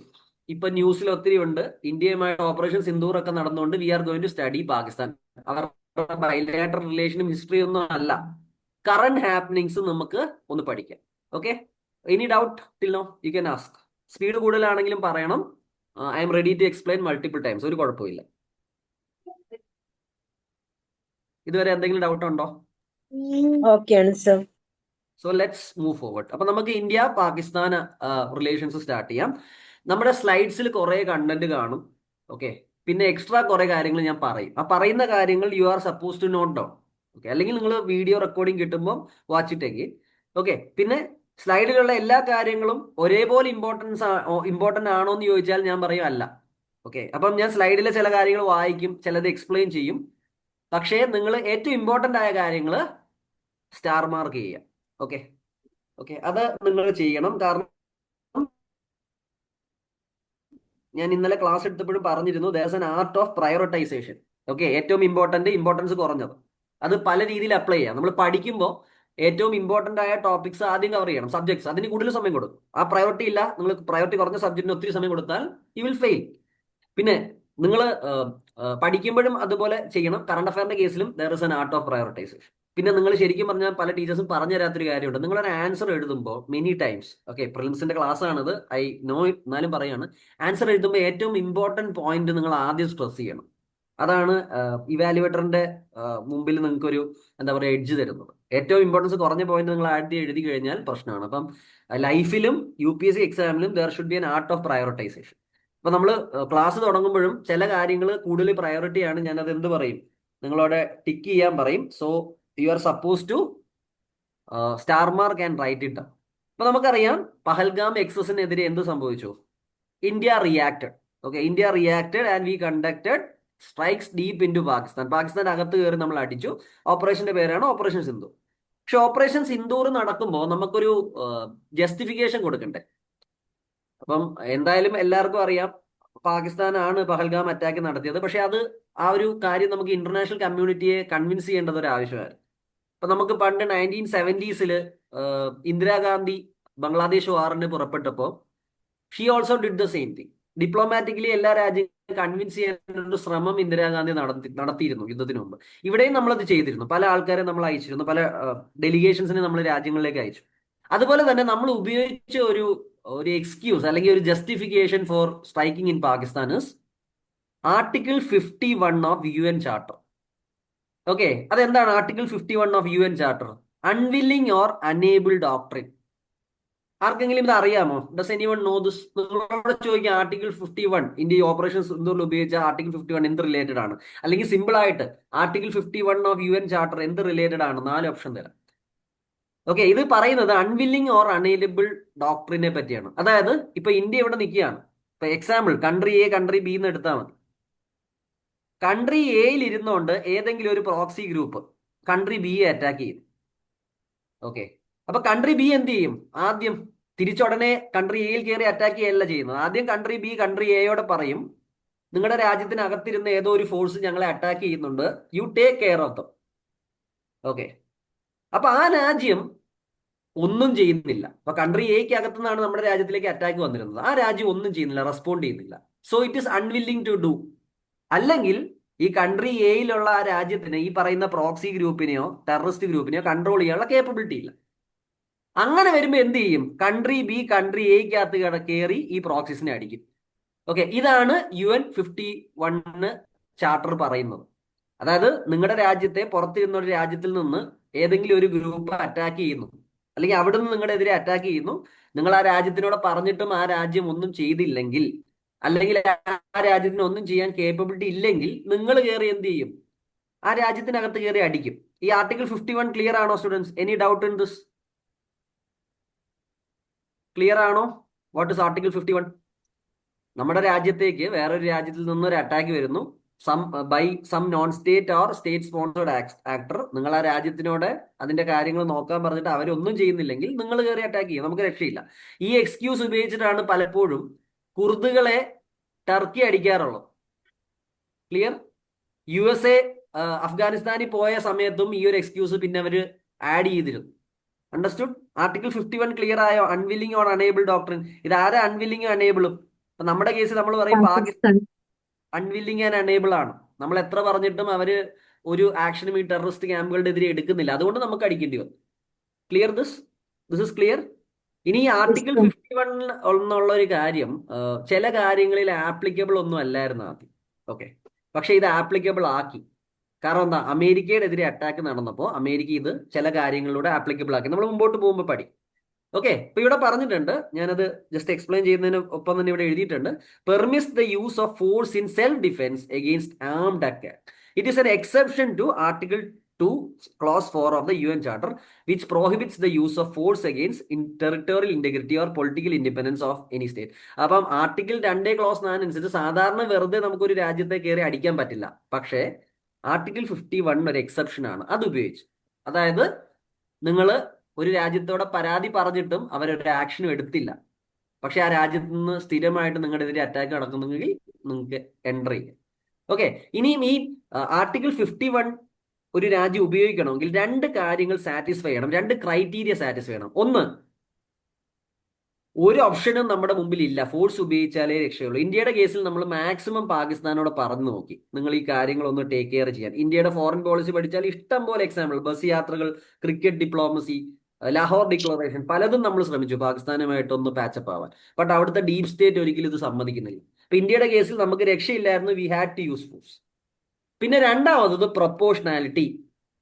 ഇപ്പൊ ന്യൂസിൽ ഒത്തിരി ഉണ്ട്, ഇന്ത്യയുമായിട്ട് ഓപ്പറേഷൻ സിന്ദൂർ ഒക്കെ നടന്നുകൊണ്ട് we are going to study Pakistan. അവരുടെ ബൈലാറ്ററൽ റിലേഷനും ഹിസ്റ്ററി ഒന്നും അല്ല, കറന്റ് ഹാപ്പനിങ്സ് നമുക്ക് ഒന്ന് പഠിക്കാം. Okay, any doubt till now you can ask. Speed കൂടുതലാണെങ്കിലും പറയണം. I'm ready to explain multiple times, ഒരു കുഴപ്പമില്ല. ഇതുവരെ എന്തെങ്കിലും ഡൗട്ട് ഉണ്ടോ? Okay, sir. So let's move forward. അപ്പൊ നമുക്ക് ഇന്ത്യ പാകിസ്ഥാൻ റിലേഷൻസ് സ്റ്റാർട്ട് ചെയ്യാം. നമ്മുടെ സ്ലൈഡ്സിൽ കുറെ കണ്ടന്റ് കാണും. ഓക്കെ, പിന്നെ എക്സ്ട്രാ കുറെ കാര്യങ്ങൾ ഞാൻ പറയും. ആ പറയുന്ന കാര്യങ്ങൾ you are suppose to note down. Okay, അല്ലെങ്കിൽ നിങ്ങൾ വീഡിയോ റെക്കോർഡിംഗ് കിട്ടുമ്പോൾ വാച്ച് ഇറ്റ് അഗെയിൻ. ഓക്കെ, പിന്നെ സ്ലൈഡിലുള്ള എല്ലാ കാര്യങ്ങളും ഒരേപോലെ ഇമ്പോർട്ടന്റ് ആണോ എന്ന് ചോദിച്ചാൽ ഞാൻ പറയും അല്ല. ഓക്കെ, അപ്പം ഞാൻ സ്ലൈഡിലെ ചില കാര്യങ്ങൾ വായിക്കും, ചിലത് എക്സ്പ്ലെയിൻ ചെയ്യും. പക്ഷേ നിങ്ങൾ ഏറ്റവും ഇമ്പോർട്ടന്റ് ആയ കാര്യങ്ങൾ സ്റ്റാർ മാർക്ക് ചെയ്യുക. ഓക്കെ, ഓക്കെ, അത് നിങ്ങൾ ചെയ്യണം. കാരണം ഞാൻ ഇന്നലെ ക്ലാസ് എടുത്തപ്പോഴും പറഞ്ഞിരുന്നു, there's an art of prioritisation. Okay, ഏറ്റവും ഇമ്പോർട്ടൻസ് കുറഞ്ഞത്. അത് പല രീതിയിൽ അപ്ലൈ ചെയ്യാം. നമ്മൾ പഠിക്കുമ്പോൾ ഏറ്റവും ഇമ്പോർട്ടന്റ് ആയ ടോപ്പിക്സ് ആദ്യം കവർ ചെയ്യണം, സബ്ജക്ട്സ്. അതിന് കൂടുതൽ സമയം കൊടുക്കും. ആ പ്രയോറിറ്റി ഇല്ല, നിങ്ങൾ പ്രയോറിറ്റി കുറഞ്ഞ സബ്ജക്റ്റിന് ഒത്തിരി സമയം കൊടുത്താൽ യു വിൽ ഫെയിൽ. പിന്നെ നിങ്ങൾ പഠിക്കുമ്പോഴും അതുപോലെ ചെയ്യണം. കറണ്ട് അഫയറിന്റെ കേസിലും there is an art of prioritisation. പിന്നെ നിങ്ങൾ ശരിക്കും പറഞ്ഞാൽ പല ടീച്ചേഴ്സും പറഞ്ഞു തരാത്തൊരു കാര്യമുണ്ട്. നിങ്ങളൊരു ആൻസർ എഴുതുമ്പോൾ മെനി ടൈംസ്, ഓക്കെ, പ്രിലിംസിന്റെ ക്ലാസ് ആണിത്, ഐ നോ, എന്നാലും പറയാണ്, ആൻസർ എഴുതുമ്പോൾ ഏറ്റവും ഇമ്പോർട്ടന്റ് പോയിന്റ് നിങ്ങൾ ആദ്യം സ്ട്രെസ് ചെയ്യണം. അതാണ് ഇവാലുവേറ്ററിന്റെ മുമ്പിൽ നിങ്ങൾക്കൊരു എന്താ പറയുക എഡ്ജ് തരുന്നത്. ഏറ്റവും ഇമ്പോർട്ടൻസ് കുറഞ്ഞ പോയിന്റ് നിങ്ങൾ ആദ്യം എഴുതി കഴിഞ്ഞാൽ പ്രശ്നമാണ്. അപ്പം ലൈഫിലും UPSC എക്സാമിലും there should be an art of prioritisation. അപ്പൊ നമ്മൾ ക്ലാസ് തുടങ്ങുമ്പോഴും ചില കാര്യങ്ങൾ കൂടുതൽ പ്രയോറിറ്റി ആണ്, ഞാനത് എന്ത് പറയും, നിങ്ങളോട് ടിക്ക് ചെയ്യാൻ പറയും. So you are suppose to star mark and write it. അപ്പൊ നമുക്കറിയാം പഹൽഗാം എക്സസിനെതിരെ എന്ത് സംഭവിച്ചു? India reacted. Okay, India reacted and we conducted strikes deep into Pakistan. Pakistan അകത്ത് കയറി നമ്മൾ അടിച്ചു. ഓപ്പറേഷന്റെ പേരാണ് ഓപ്പറേഷൻ സിന്ദൂർ. പക്ഷെ ഓപ്പറേഷൻ സിന്ദൂർ നടക്കുമ്പോൾ നമുക്കൊരു ജസ്റ്റിഫിക്കേഷൻ കൊടുക്കണ്ടേ? അപ്പം എന്തായാലും എല്ലാവർക്കും അറിയാം പാകിസ്ഥാനാണ് പഹൽഗാം അറ്റാക്ക് നടത്തിയത്. പക്ഷെ അത് ആ ഒരു കാര്യം നമുക്ക് ഇന്റർനാഷണൽ കമ്മ്യൂണിറ്റിയെ കൺവിൻസ് ചെയ്യേണ്ടത് ഒരു ആവശ്യമായിരുന്നു. അപ്പൊ നമുക്ക് പണ്ട് 1970s Indira Gandhi Bangladesh വാറിന് പുറപ്പെട്ടപ്പോൾ she also did the same thing. Diplomatically എല്ലാ രാജ്യങ്ങളും കൺവിൻസ് ചെയ്യാനൊരു ശ്രമം ഇന്ദിരാഗാന്ധി നടത്തിയിരുന്നു യുദ്ധത്തിന് മുമ്പ്. ഇവിടെയും നമ്മളത് ചെയ്തിരുന്നു. പല ആൾക്കാരെ നമ്മൾ അയച്ചിരുന്നു, പല ഡെലിഗേഷൻസിനെ നമ്മൾ രാജ്യങ്ങളിലേക്ക് അയച്ചു. അതുപോലെ തന്നെ നമ്മൾ ഉപയോഗിച്ച ഒരു ഒരു എക്സ്ക്യൂസ് അല്ലെങ്കിൽ ഒരു justification for striking in Pakistan is article 51 of UN charter. Okay, അതെന്താണ് article 51 of UN charter? Unwilling or unable doctrine. ആർക്കെങ്കിലും ഇത് അറിയാമോ? Does anyone know this? നിങ്ങളോട് ചോദിക്കാം, ആർട്ടിക്കിൾ 51 ഇന്ത്യ ഓപ്പറേഷൻ സിന്ദൂറിൽ ഉപയോഗിച്ച ആർട്ടിക്കിൾ 51 എന്ത് റിലേറ്റഡ് ആണ്? അല്ലെങ്കിൽ സിമ്പിൾ ആയിട്ട് ആർട്ടിക്കിൾ 51 ഓഫ് UN ചാർട്ടർ എന്ത് റിലേറ്റഡ് ആണ്? 4 ഓപ്ഷൻ തരാം. ഓക്കെ, ഇത് പറയുന്നത് അൺവില്ലിംഗ് ഓർ അണേലബിൾ ഡോക്ട്രിനെ പറ്റിയാണ്. അതായത് ഇപ്പൊ ഇന്ത്യ ഇവിടെ നിൽക്കുകയാണ്. ഇപ്പൊ example country A country B എന്ന് എടുത്താൽ മതി. കൺട്രി എയിൽ ഇരുന്നുകൊണ്ട് ഏതെങ്കിലും ഒരു പ്രോക്സി ഗ്രൂപ്പ് കൺട്രി ബിയെ അറ്റാക്ക് ചെയ്യും. ഓക്കെ, അപ്പൊ കൺട്രി ബി എന്ത് ചെയ്യും? ആദ്യം തിരിച്ചുടനെ കൺട്രി എയിൽ കയറി അറ്റാക്ക് ചെയ്യല്ല ചെയ്യുന്നത്. ആദ്യം കൺട്രി ബി കൺട്രി എയോടെ പറയും, നിങ്ങളുടെ രാജ്യത്തിനകത്തിരുന്ന ഏതോ ഒരു ഫോഴ്സ് ഞങ്ങളെ അറ്റാക്ക് ചെയ്യുന്നുണ്ട്, you take care of them. Okay, അപ്പൊ ആ രാജ്യം ഒന്നും ചെയ്യുന്നില്ല. അപ്പൊ കൺട്രി എക്ക് അകത്തുനിന്നാണ് നമ്മുടെ രാജ്യത്തിലേക്ക് അറ്റാക്ക് വന്നിരുന്നത്. ആ രാജ്യം ഒന്നും ചെയ്യുന്നില്ല, റെസ്പോണ്ട് ചെയ്യുന്നില്ല. So it is unwilling to do. അല്ലെങ്കിൽ ഈ കൺട്രി എയിലുള്ള ആ രാജ്യത്തിന് ഈ പറയുന്ന പ്രോക്സി ഗ്രൂപ്പിനെയോ ടെററിസ്റ്റ് ഗ്രൂപ്പിനെയോ കൺട്രോൾ ചെയ്യാനുള്ള കേപ്പബിലിറ്റി ഇല്ല. അങ്ങനെ വരുമ്പോൾ എന്ത് ചെയ്യും? കൺട്രി ബി കൺട്രി എക്കകത്ത് കയറി ഈ പ്രോക്സിസിനെ അടിക്കും. ഓക്കെ, ഇതാണ് UN 51 ചാർട്ടർ പറയുന്നത്. അതായത് നിങ്ങളുടെ രാജ്യത്തെ പുറത്തിരുന്ന ഒരു രാജ്യത്തിൽ നിന്ന് ഏതെങ്കിലും ഒരു ഗ്രൂപ്പ് അറ്റാക്ക് ചെയ്യുന്നു, അല്ലെങ്കിൽ അവിടെ നിന്ന് നിങ്ങളുടെ എതിരെ അറ്റാക്ക് ചെയ്യുന്നു, നിങ്ങൾ ആ രാജ്യത്തിനോട് പറഞ്ഞിട്ടും ആ രാജ്യം ഒന്നും ചെയ്തില്ലെങ്കിൽ, അല്ലെങ്കിൽ ആ രാജ്യത്തിന് ഒന്നും ചെയ്യാൻ കേപ്പബിലിറ്റി ഇല്ലെങ്കിൽ, നിങ്ങൾ കയറി എന്ത് ചെയ്യും? ആ രാജ്യത്തിനകത്ത് കയറി അടിക്കും. ഈ ആർട്ടിക്കിൾ 51 ക്ലിയർ ആണോ students? Any doubt in this? Clear ആണോ? What is article 51? നമ്മുടെ രാജ്യത്തേക്ക് വേറൊരു രാജ്യത്തിൽ നിന്ന് ഒരു അറ്റാക്ക് വരുന്നു, by some non state or state sponsored actor. നിങ്ങൾ ആ രാജ്യത്തിനോട് അതിന്റെ കാര്യങ്ങൾ നോക്കാൻ പറഞ്ഞിട്ട് അവരൊന്നും ചെയ്യുന്നില്ലെങ്കിൽ നിങ്ങൾ കയറി അറ്റാക്ക് ചെയ്യും, നമുക്ക് രക്ഷയില്ല. ഈ എക്സ്ക്യൂസ് ഉപയോഗിച്ചിട്ടാണ് പലപ്പോഴും കുർദുകളെ ടർക്കി അടിക്കാറുള്ളത്. ക്ലിയർ? USA അഫ്ഗാനിസ്ഥാനിൽ പോയ സമയത്തും ഈ ഒരു എക്സ്ക്യൂസ് പിന്നെ അവർ ആഡ് ചെയ്തിരുന്നു. അണ്ടർസ്റ്റുഡ്? ആർട്ടിക്കിൾ 51 ക്ലിയർ ആയോ? Unwilling or unable doctrine. ഇത് ആരാ അൺവില്ലിംഗ് അണേബിളും? നമ്മുടെ കേസിൽ നമ്മൾ പറയും പാകിസ്ഥാൻ അൺവില്ലിംഗ് ആൻഡ് അണേബിൾ ആണ്. നമ്മൾ എത്ര പറഞ്ഞിട്ടും അവര് ഒരു ആക്ഷനും ഈ ടെററിസ്റ്റ് ക്യാമ്പുകളുടെ എതിരെ എടുക്കുന്നില്ല. അതുകൊണ്ട് നമുക്ക് അടിക്കേണ്ടി വന്നു. Clear this? This is clear? ഇനി ഈ ആർട്ടിക്കിൾ 51 എന്നുള്ള ഒരു കാര്യം ചില കാര്യങ്ങളിൽ ആപ്ലിക്കബിൾ ഒന്നും അല്ലായിരുന്നു ആദ്യം. ഓക്കെ, പക്ഷെ ഇത് ആപ്ലിക്കബിൾ ആക്കി. കാരണം എന്താ? അമേരിക്കയുടെ എതിരെ അറ്റാക്ക് നടന്നപ്പോൾ അമേരിക്ക ഇത് ചില കാര്യങ്ങളിലൂടെ ആപ്ലിക്കബിൾ ആക്കി. നമ്മൾ മുമ്പോട്ട് പോകുമ്പോൾ പഠിക്കും. ഓക്കെ, ഇപ്പൊ ഇവിടെ പറഞ്ഞിട്ടുണ്ട്, ഞാനത് ജസ്റ്റ് എക്സ്പ്ലെയിൻ ചെയ്യുന്നതിന് ഒപ്പം തന്നെ ഇവിടെ എഴുതിയിട്ടുണ്ട്. Permits the use of force in self defence against armed attack. It is an exception to article 2 clause 4 of the UN charter which prohibits the use of force against territorial integrity or political independence of any state. അപ്പം article 2 clause 4 അനുസരിച്ച് സാധാരണ വെറുതെ നമുക്കൊരു രാജ്യത്തെ കയറി അടിക്കാൻ പറ്റില്ല. പക്ഷേ ആർട്ടിക്കിൾ 51 ഒരു എക്സെപ്ഷൻ ആണ്, അത് ഉപയോഗിച്ച്. അതായത് നിങ്ങൾ ഒരു രാജ്യത്തോടെ പരാതി പറഞ്ഞിട്ടും അവരൊരു ആക്ഷനും എടുത്തില്ല, പക്ഷെ ആ രാജ്യത്ത് നിന്ന് സ്ഥിരമായിട്ട് നിങ്ങളുടെ എതിരെ അറ്റാക്ക് നടക്കുന്നെങ്കിൽ നിങ്ങൾക്ക് എൻട്രി ചെയ്യാം. ഓക്കെ. ഇനിയും ഈ ആർട്ടിക്കിൾ 51 ഒരു രാജ്യം ഉപയോഗിക്കണമെങ്കിൽ രണ്ട് കാര്യങ്ങൾ സാറ്റിസ്ഫൈ ചെയ്യണം, രണ്ട് ക്രൈറ്റീരിയ സാറ്റിസ്ഫൈ ചെയ്യണം. ഒന്ന്, ഒരു ഓപ്ഷനും നമ്മുടെ മുമ്പിൽ ഇല്ല, ഫോഴ്സ് ഉപയോഗിച്ചാലേ രക്ഷയുള്ളൂ. ഇന്ത്യയുടെ കേസിൽ നമ്മൾ മാക്സിമം പാകിസ്ഥാനോട് പറഞ്ഞു നോക്കി, നിങ്ങൾ ഈ കാര്യങ്ങളൊന്ന് ടേക്ക് കെയർ ചെയ്യാൻ. ഇന്ത്യയുടെ ഫോറിൻ പോളിസി പഠിച്ചാൽ ഇഷ്ടം പോലെ എക്സാമ്പിൾ, ബസ് യാത്രകൾ, ക്രിക്കറ്റ് ഡിപ്ലോമസി, ലാഹോർ ഡിക്ലറേഷൻ, പലതും നമ്മൾ ശ്രമിച്ചു പാകിസ്ഥാനുമായിട്ടൊന്ന് പാച്ചപ്പ് ആവാൻ. ബട്ട് അവിടുത്തെ ഡീപ് സ്റ്റേറ്റ് ഒരിക്കലും ഇത് സമ്മതിക്കുന്നില്ല. അപ്പൊ ഇന്ത്യയുടെ കേസിൽ നമുക്ക് രക്ഷയില്ലായിരുന്നു, we had to use force. പിന്നെ രണ്ടാമത് പ്രൊപ്പോർഷണാലിറ്റി.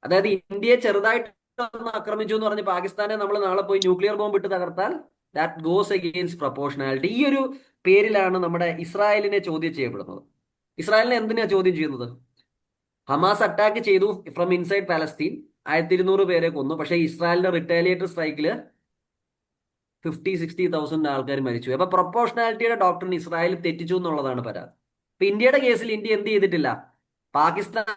അതായത് ഇന്ത്യയെ ചെറുതായിട്ട് ഒന്ന് ആക്രമിച്ചു എന്ന് പറഞ്ഞ് പാകിസ്ഥാനെ നമ്മൾ നാളെ പോയി ന്യൂക്ലിയർ ബോംബ് ഇട്ട് തകർത്താൽ ദാറ്റ് ഗോസ് അഗെയിൻസ്റ്റ് പ്രൊപ്പോർഷണാലിറ്റി. ഈ ഒരു പേരിലാണ് നമ്മുടെ ഇസ്രായേലിനെ ചോദ്യം ചെയ്യപ്പെടുന്നത്. ഇസ്രായേലിനെ എന്തിനാ ചോദ്യം ചെയ്യുന്നത്? ഹമാസ് അറ്റാക്ക് ചെയ്തു ഫ്രം ഇൻസൈഡ് പാലസ്തീൻ, 1200 പേരെ കൊന്നു. പക്ഷേ ഇസ്രായേലിന്റെ റിറ്റാലിയേറ്റർ സ്ട്രൈക്കില് 50-60,000 ആൾക്കാർ മരിച്ചു. അപ്പൊ പ്രൊപ്പോർഷണാലിറ്റിയുടെ ഡോക്ടറിൻ ഇസ്രായേൽ തെറ്റിച്ചു എന്നുള്ളതാണ് പരാതി. ഇപ്പൊ ഇന്ത്യയുടെ കേസിൽ ഇന്ത്യ എന്ത് ചെയ്തിട്ടില്ല? പാകിസ്ഥാൻ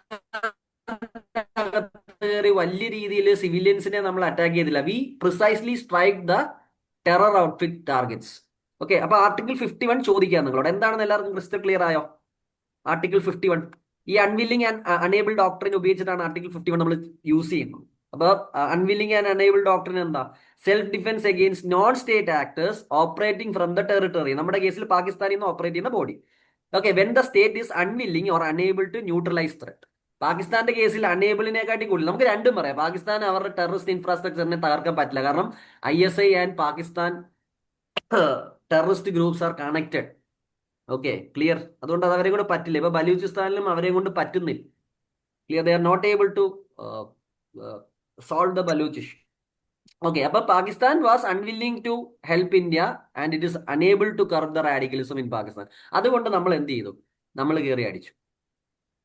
കയറി വലിയ രീതിയിൽ സിവിലിയൻസിനെ നമ്മൾ അറ്റാക്ക് ചെയ്തില്ല. We precisely strike the terror outfit targets. Okay. അപ്പൊ ആർട്ടിക്കിൾ 51 ചോദിക്കാം നിങ്ങളോട്, എന്താണെന്ന് എല്ലാവർക്കും ക്രിസ്റ്റൽ ക്ലിയർ ആയോ? ആർട്ടിക്കിൾ 51, ഈ അൺവില്ലിംഗ് ആൻഡ് അണേബിൾ ഡോക്ടറിൻ ഉപയോഗിച്ചിട്ടാണ് ആർട്ടിക്കിൾ 51 നമ്മൾ യൂസ് ചെയ്യുന്നത്. അപ്പൊ അൺവില്ലിംഗ് ആൻഡ് അണേബിൾ ഡോക്ടറിൻ എന്താ? Self defence against non state actors operating from the territory. നമ്മുടെ കേസിൽ പാകിസ്ഥാനിൽ നിന്ന് ഓപ്പറേറ്റ് ചെയ്യുന്ന body. Okay. When the state is unwilling or unable to neutralise threat. പാകിസ്ഥാന്റെ കേസിൽ അണേബിളിനെക്കാട്ടി കൂടുതൽ നമുക്ക് രണ്ടും പറയാം. പാകിസ്ഥാൻ അവരുടെ ടെററിസ്റ്റ് ഇൻഫ്രാസ്ട്രക്ചറിനെ തകർക്കാൻ പറ്റില്ല, കാരണം ISI and Pakistan terrorist groups are connected. Okay, clear. അതുകൊണ്ട് അത് അവരെ കൂടെ പറ്റില്ല. ഇപ്പൊ ബലൂചിസ്ഥാനിലും അവരെ കൊണ്ട് പറ്റുന്നില്ല. Clear, they are not able to solve the Baloch issue. Okay. അപ്പൊ Pakistan was unwilling to help India and it is unable to curb the radicalism in Pakistan. അതുകൊണ്ട് നമ്മൾ എന്ത് ചെയ്തു? നമ്മൾ കയറി അടിച്ചു.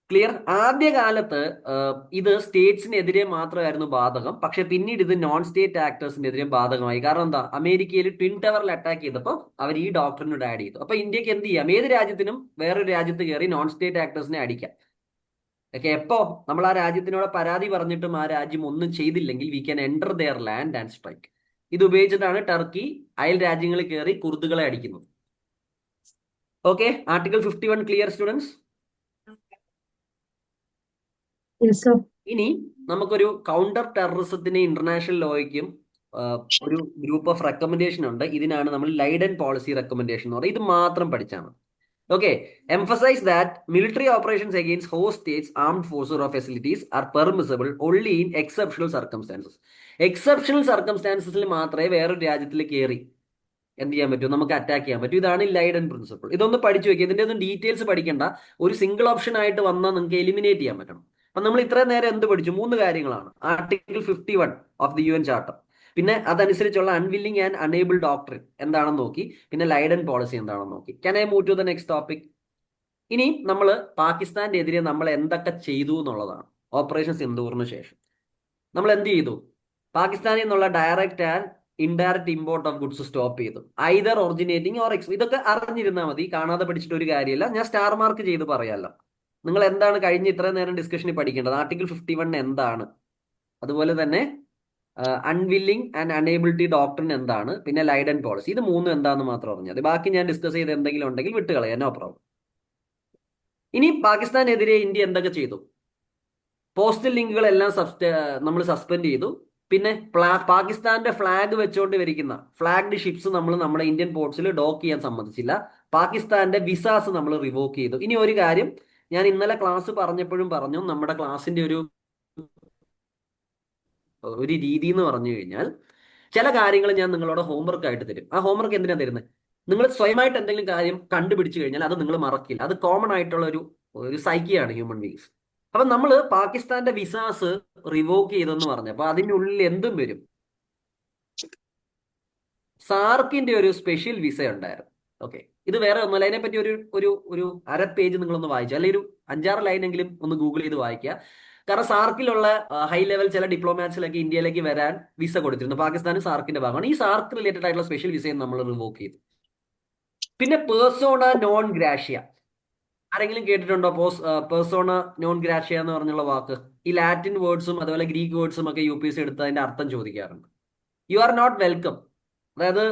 ക്ലിയർ. ആദ്യകാലത്ത് ഇത് സ്റ്റേറ്റ്സിനെതിരെ മാത്രമായിരുന്നു ബാധകം, പക്ഷെ പിന്നീട് ഇത് നോൺ സ്റ്റേറ്റ് ആക്ടേഴ്സിനെതിരെ ബാധകമായി. കാരണം എന്താ? അമേരിക്കയിൽ ട്വിൻ ടവറിൽ അറ്റാക്ക് ചെയ്തപ്പോൾ അവർ ഈ ഡോക്ടറിനോട് ആഡ് ചെയ്തു. അപ്പൊ ഇന്ത്യക്ക് എന്ത് ചെയ്യാം? ഏത് രാജ്യത്തിനും വേറൊരു രാജ്യത്ത് കയറി നോൺ സ്റ്റേറ്റ് ആക്ടേഴ്സിനെ അടിക്കാം. ഓക്കെ. എപ്പോ നമ്മൾ ആ രാജ്യത്തിനോട് പരാതി പറഞ്ഞിട്ടും ആ രാജ്യം ഒന്നും ചെയ്തില്ലെങ്കിൽ we can enter their land and strike. ഇത് ഉപയോഗിച്ചിട്ടാണ് ടർക്കി അയൽ രാജ്യങ്ങളിൽ കയറി കുർദുകളെ അടിക്കുന്നത്. Okay. Article 51 clear students? Yes, sir. ഇനി നമുക്കൊരു കൗണ്ടർ ടെററിസത്തിന് ഇന്റർനാഷണൽ ലോയ്ക്കും ഒരു ഗ്രൂപ്പ് ഓഫ് റെക്കമെൻഡേഷൻ ഉണ്ട്. ഇതിനാണ് നമ്മൾ ലൈഡൻ പോളിസി റെക്കമെൻഡേഷൻ എന്ന് പറയുന്നത്. ഇത് മാത്രം പഠിച്ചാൽ മതി. Okay. Emphasise that military operations against host states armed forces or facilities are permissible only in exceptional circumstances. Exceptional സർക്കംസ്റ്റാൻസസിൽ മാത്രമേ വേറൊരു രാജ്യത്തിൽ കയറി എന്ത് ചെയ്യാൻ പറ്റൂ? നമുക്ക് അറ്റാക്ക് ചെയ്യാൻ പറ്റും. ഇതാണ് ലൈഡൻ പ്രിൻസിപ്പിൾ. ഇതൊന്ന് പഠിച്ചു വെക്കുക. ഇതിന്റെ ഒന്നും ഡീറ്റെയിൽസ് പഠിക്കേണ്ട. ഒരു സിംഗിൾ ഓപ്ഷൻ ആയിട്ട് വന്നാൽ നിങ്ങൾക്ക് എലിമിനേറ്റ് ചെയ്യാൻ പറ്റണം. അപ്പൊ നമ്മൾ ഇത്രയും നേരം എന്ത് പഠിച്ചു? 3 കാര്യങ്ങളാണ്. Article 51 of the UN charter, പിന്നെ അതനുസരിച്ചുള്ള അൺവില്ലിംഗ് ആൻഡ് അണേബിൾ ഡോക്ടറിൻ എന്താണെന്ന് നോക്കി, പിന്നെ ലൈഡൻ പോളിസി എന്താണെന്ന് നോക്കി. Can I move to the next topic? ഇനി നമ്മൾ പാകിസ്ഥാന്റെ എതിരെ നമ്മൾ എന്തൊക്കെ ചെയ്തു എന്നുള്ളതാണ്. ഓപ്പറേഷൻ സിന്ദൂറിന് ശേഷം നമ്മൾ എന്ത് ചെയ്തു? പാകിസ്ഥാനിൽ നിന്നുള്ള direct and indirect import of goods stop ചെയ്തു. ഐദർ ഒറിജിനേറ്റിംഗ് ഓർ ഇതൊക്കെ അറിഞ്ഞിരുന്നാൽ മതി, കാണാതെ പഠിച്ചിട്ട് ഒരു കാര്യമില്ല. ഞാൻ സ്റ്റാർ മാർക്ക് ചെയ്ത് പറയാമല്ലോ. നിങ്ങൾ എന്താണ് കഴിഞ്ഞ ഇത്രയും നേരം ഡിസ്കഷനിൽ പഠിക്കേണ്ടത്? ആർട്ടിക്കിൾ 51 എന്താണ്, അതുപോലെ തന്നെ അൺവില്ലിംഗ് ആൻഡ് അണേബിലിറ്റി ഡോക്ടറിൻ എന്താണ്, പിന്നെ ലൈഡൻ പോളിസി. ഇത് 3 എന്താണെന്ന് മാത്രം അറിഞ്ഞാൽ ബാക്കി ഞാൻ ഡിസ്കസ് ചെയ്ത് എന്തെങ്കിലും ഉണ്ടെങ്കിൽ വിട്ടുകളയാം, നോ പ്രോബ്ലം. ഇനി പാകിസ്ഥാനെതിരെ ഇന്ത്യ എന്തൊക്കെ ചെയ്തു? പോസ്റ്റൽ ലിങ്കുകളെല്ലാം നമ്മൾ സസ്പെൻഡ് ചെയ്തു. പിന്നെ പാകിസ്ഥാന്റെ ഫ്ലാഗ് വെച്ചുകൊണ്ട് വരിക്കുന്ന ഫ്ലാഗ്ഡ് ഷിപ്സ് നമ്മൾ നമ്മുടെ ഇന്ത്യൻ പോർട്സിൽ ഡോക്ക് ചെയ്യാൻ സമ്മതിച്ചില്ല. പാകിസ്ഥാന്റെ വിസാസ് നമ്മൾ റിവോക്ക് ചെയ്തു. ഇനി ഒരു കാര്യം ഞാൻ ഇന്നലെ ക്ലാസ് പറഞ്ഞപ്പോഴും പറഞ്ഞു, നമ്മുടെ ക്ലാസിന്റെ ഒരു രീതി എന്ന് പറഞ്ഞു കഴിഞ്ഞാൽ ചില കാര്യങ്ങൾ ഞാൻ നിങ്ങളോട് ഹോംവർക്ക് ആയിട്ട് തരും. ആ ഹോംവർക്ക് എന്തിനാണ് തരുന്നത്? നിങ്ങൾ സ്വയമായിട്ട് എന്തെങ്കിലും കാര്യം കണ്ടുപിടിച്ചു കഴിഞ്ഞാൽ അത് നിങ്ങൾ മറക്കില്ല. അത് കോമൺ ആയിട്ടുള്ള ഒരു സൈക്കിയാണ് ഹ്യൂമൻ ബീങ്സ്. അപ്പൊ നമ്മൾ പാകിസ്ഥാന്റെ വിസാസ് റിവോക്ക് ചെയ്തെന്ന് പറഞ്ഞു. അപ്പൊ അതിനുള്ളിൽ എന്തും വരും. സാർക്കിന്റെ ഒരു സ്പെഷ്യൽ വിസ ഉണ്ടായിരുന്നു. ഓക്കെ. ഇത് വേറെ ഒന്നുമല്ല. അതിനെപ്പറ്റി ഒരു ഒരു ഒരു അര പേജ് നിങ്ങളൊന്ന് വായിച്ചു, അല്ലെങ്കിൽ ഒരു 5-6 ലൈനെങ്കിലും ഒന്ന് ഗൂഗിൾ ചെയ്ത് വായിക്കുക. കാരണം സാർക്കിലുള്ള ഹൈ ലെവൽ ചില ഡിപ്ലോമാറ്റ്സിലൊക്കെ ഇന്ത്യയിലേക്ക് വരാൻ വിസ കൊടുത്തിരുന്നു. പാകിസ്ഥാനും സാർക്കിന്റെ ഭാഗമാണ്. ഈ സാർക്ക് റിലേറ്റഡ് ആയിട്ടുള്ള സ്പെഷ്യൽ വിസയും നമ്മൾ റിവോക്ക് ചെയ്തു. പിന്നെ പേഴ്സോണ നോൺ ഗ്രാഷ്യ, ആരെങ്കിലും കേട്ടിട്ടുണ്ടോ? പേഴ്സോണ നോൺ ഗ്രാഷ്യ എന്ന് പറഞ്ഞുള്ള വാക്ക്. ഈ ലാറ്റിൻ വേർഡ്സും അതുപോലെ ഗ്രീക്ക് വേർഡ്സും ഒക്കെ UPSC എടുത്ത് അതിന്റെ അർത്ഥം ചോദിക്കാറുണ്ട്. You are not welcome. അതായത്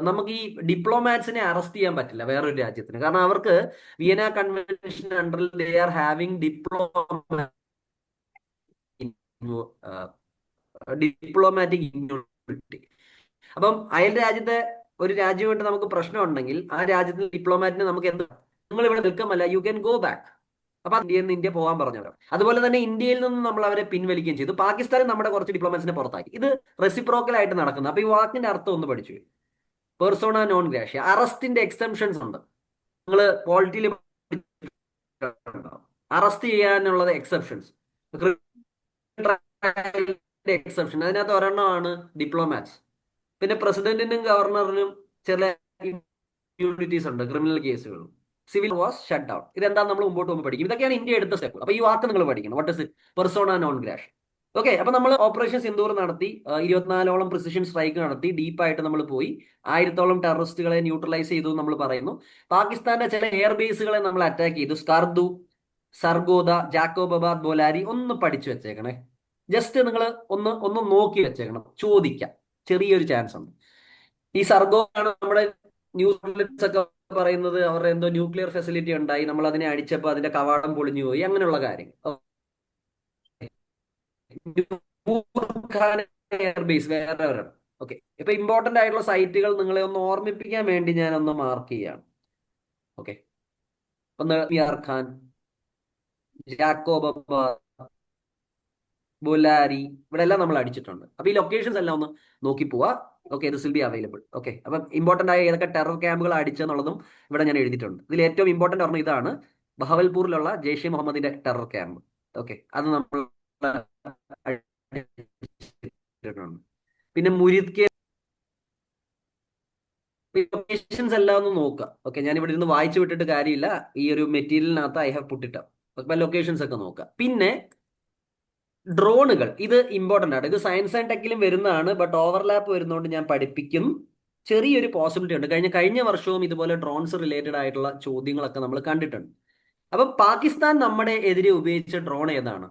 നമുക്ക് ഈ ഡിപ്ലോമാറ്റ്സിനെ അറസ്റ്റ് ചെയ്യാൻ പറ്റില്ല വേറൊരു രാജ്യത്തിന്, കാരണം അവർക്ക് വിയന കൺവെൻഷൻ അണ്ടറിൽ they are having diplomatic immunity. അപ്പം അയൽ രാജ്യത്തെ ഒരു രാജ്യമായിട്ട് നമുക്ക് പ്രശ്നം ഉണ്ടെങ്കിൽ ആ രാജ്യത്തെ ഡിപ്ലോമാറ്റിന് നമുക്ക് എന്ത്, നിങ്ങൾ ഇവിടെ നിൽക്കുമല്ല, യു ക്യാൻ ഗോ ബാക്ക്. അപ്പൊ ഇന്ത്യയിൽ നിന്ന് ഇന്ത്യ പോകാൻ പറഞ്ഞവർ. അതുപോലെ തന്നെ ഇന്ത്യയിൽ നിന്ന് നമ്മൾ അവരെ പിൻവലിക്കുകയും ചെയ്തു. പാകിസ്ഥാനും നമ്മുടെ കുറച്ച് ഡിപ്ലോമാറ്റ്സിനെ പുറത്താക്കി. ഇത് റെസിപ്രോക്കൽ ആയിട്ട് നടക്കുന്നത്. അപ്പൊ ഈ വാക്കിന്റെ അർത്ഥം ഒന്ന് പഠിച്ചു. പെർസോണ നോൺ ഗ്രാഷ്യ, അറസ്റ്റിന്റെ എക്സെപ്ഷൻസ് ഉണ്ട്. നിങ്ങൾ പോളിറ്റിയിൽ അറസ്റ്റ് ചെയ്യാനുള്ളത് എക്സെപ്ഷൻസ്, എക്സെപ്ഷൻ, അതിനകത്ത് ഒരെണ്ണമാണ് ഡിപ്ലോമാറ്റ്സ്. പിന്നെ പ്രസിഡന്റിനും ഗവർണറിനും ചില ഇമ്മ്യൂണിറ്റീസ് ഉണ്ട് ക്രിമിനൽ കേസുകളും. Civil was shut down. ഇതെന്താ നമ്മൾ മുമ്പോട്ട് പോകുമ്പോൾ പഠിക്കും. ഇതൊക്കെയാണ് ഇന്ത്യ എടുത്ത സ്റ്റെപ്പ്. അപ്പൊ ഈ വാക്ക് നിങ്ങൾ പഠിക്കണം. What is persona non grata. Okay, അപ്പൊ നമ്മൾ ഓപ്പറേഷൻ സിന്ദൂർ നടത്തി, 24ഓളം പ്രിസിഷൻ സ്ട്രൈക്ക് നടത്തി, ഡീപ്പായിട്ട് നമ്മൾ പോയി, 1000ഓളം ടെററിസ്റ്റുകളെ ന്യൂട്രലൈസ് ചെയ്തു നമ്മൾ പറയുന്നു. പാകിസ്ഥാന്റെ ചില എയർ ബേസുകളെ നമ്മൾ അറ്റാക്ക് ചെയ്തു. സ്കർദു, സർഗോദ, ജാക്കോബാദ്, ബോലാരി. ഒന്ന് പഠിച്ചു വെച്ചേക്കണേ. ജസ്റ്റ് നിങ്ങൾ ഒന്ന് ഒന്ന് നോക്കി വെച്ചേക്കണം, ചോദിക്കാം, ചെറിയൊരു ചാൻസ് ഉണ്ട്. ഈ സർഗോ ആണ് നമ്മുടെ ന്യൂസ് ഒക്കെ പറയുന്നത് അവരുടെ എന്തോ ന്യൂക്ലിയർ ഫെസിലിറ്റി ഉണ്ടായി, നമ്മൾ അതിനെ അടിച്ചപ്പോൾ അതിന്റെ കവാടം പൊളിഞ്ഞു പോയി, അങ്ങനെയുള്ള കാര്യങ്ങൾ. എയർബേസ് വേറെ ഒരെണ്ണം. ഓക്കെ, ഇപ്പൊ ഇമ്പോർട്ടന്റ് ആയിട്ടുള്ള സൈറ്റുകൾ നിങ്ങളെ ഒന്ന് ഓർമ്മിപ്പിക്കാൻ വേണ്ടി ഞാൻ ഒന്ന് മാർക്ക് ചെയ്യാണ്. ഓക്കെ, ഒന്ന് മിയാർ ഖാൻ, ജാക്കോബ, ബുലാരി, ഇവിടെ എല്ലാം നമ്മൾ അടിച്ചിട്ടുണ്ട്. അപ്പൊ ഈ ലൊക്കേഷൻസ് എല്ലാം ഒന്ന് നോക്കി പോവാ. Okay, this will be available. Okay, അപ്പൊ ഇമ്പോർട്ടന്റ് ആയ ഏതൊക്കെ ടെറർ ക്യാമ്പുകൾ അടിച്ചെന്നുള്ളതും ഇവിടെ ഞാൻ എഴുതിയിട്ടുണ്ട്. ഇതിൽ ഏറ്റവും ഇമ്പോർട്ടന്റ് പറഞ്ഞ ഇതാണ്, ബഹവൽപൂരിലുള്ള ജെയ്ഷെ മുഹമ്മദിന്റെ ടെറർ ക്യാമ്പ്. ഓക്കെ, അത് നമ്മൾ അടിച്ചിട്ടുണ്ട്. പിന്നെ മുരിദ് ലൊക്കേഷൻസ് എല്ലാം ഒന്ന് നോക്കുക. ഓക്കെ, ഞാൻ ഇവിടെ ഇരുന്ന് വായിച്ചു വിട്ടിട്ട് കാര്യമില്ല. ഈ ഒരു മെറ്റീരിയലിനകത്ത് ഐ ഹാവ് പുട്ടിട്ട് അപ്പൊ ലൊക്കേഷൻസ് ഒക്കെ നോക്കുക. പിന്നെ ഡ്രോണുകൾ, ഇത് ഇമ്പോർട്ടന്റ് ആണ്. ഇത് സയൻസ് ആൻഡ് ടെക്കിലും വരുന്നതാണ്, ബട്ട് ഓവർലാപ്പ് വരുന്നതുകൊണ്ട് ഞാൻ പഠിപ്പിക്കും. ചെറിയൊരു പോസിബിലിറ്റി ഉണ്ട്. കഴിഞ്ഞ വർഷവും ഇതുപോലെ ഡ്രോൺസ് റിലേറ്റഡ് ആയിട്ടുള്ള ചോദ്യങ്ങളൊക്കെ നമ്മൾ കണ്ടിട്ടുണ്ട്. അപ്പൊ പാകിസ്ഥാൻ നമ്മുടെ എതിരെ ഉപയോഗിച്ച ഡ്രോൺ ഏതാണ്?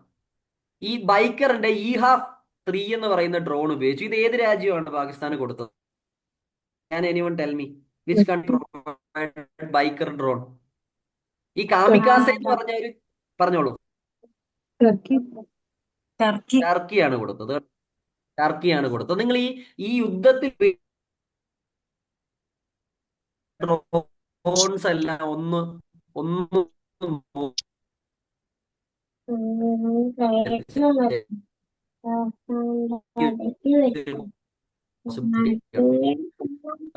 ഈ ബൈക്കറിന്റെ E-3 എന്ന് പറയുന്ന ഡ്രോൺ ഉപയോഗിച്ചു. ഇത് ഏത് രാജ്യമാണ് പാകിസ്ഥാന് കൊടുത്തത്? Can anyone tell me which country provided biker drone? ഈ കാമിക്കാസെ എന്ന് പറഞ്ഞ ഒരു, പറഞ്ഞോളൂ. Turkey. Turkey. ടർക്കിയാണ് കൊടുത്തത്. ടർക്കിയാണ് കൊടുത്തത്. നിങ്ങൾ ഈ ഈ യുദ്ധത്തിൽ ഡ്രോൺസ് എല്ലാം ഒന്ന് ഒന്ന്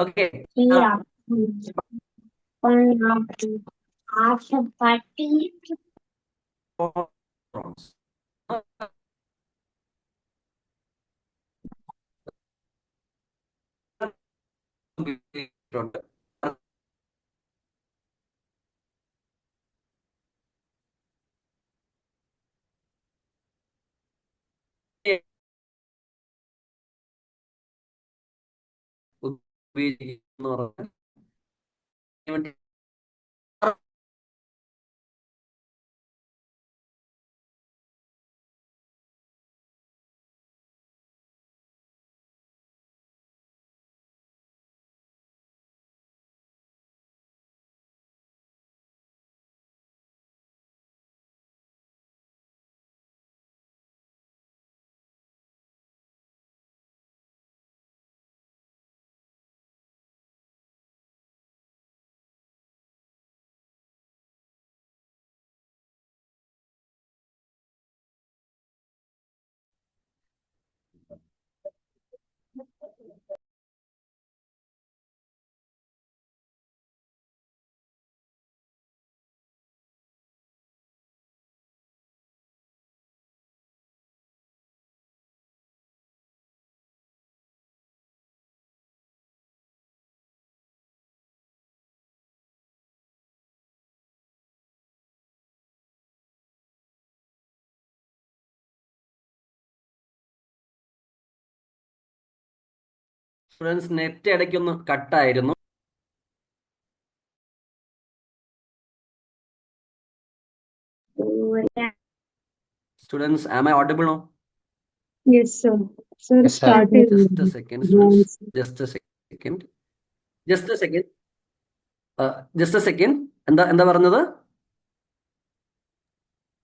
ഓക്കെ, ഡ്രോൺസ് ഉപയോഗിച്ചിട്ടുണ്ട്. ഉപയോഗിക്കുന്നു പറഞ്ഞാൽ സ്റ്റുഡൻസ് നെറ്റ് ഇടയ്ക്കൊന്ന് കട്ടായിരുന്നു. Students, am I audible no? Yes, sir. Sir, Yes, sir. started. Just a second, students. Just a second. Second. Just second. Just second. എന്താ എന്താ പറഞ്ഞത്?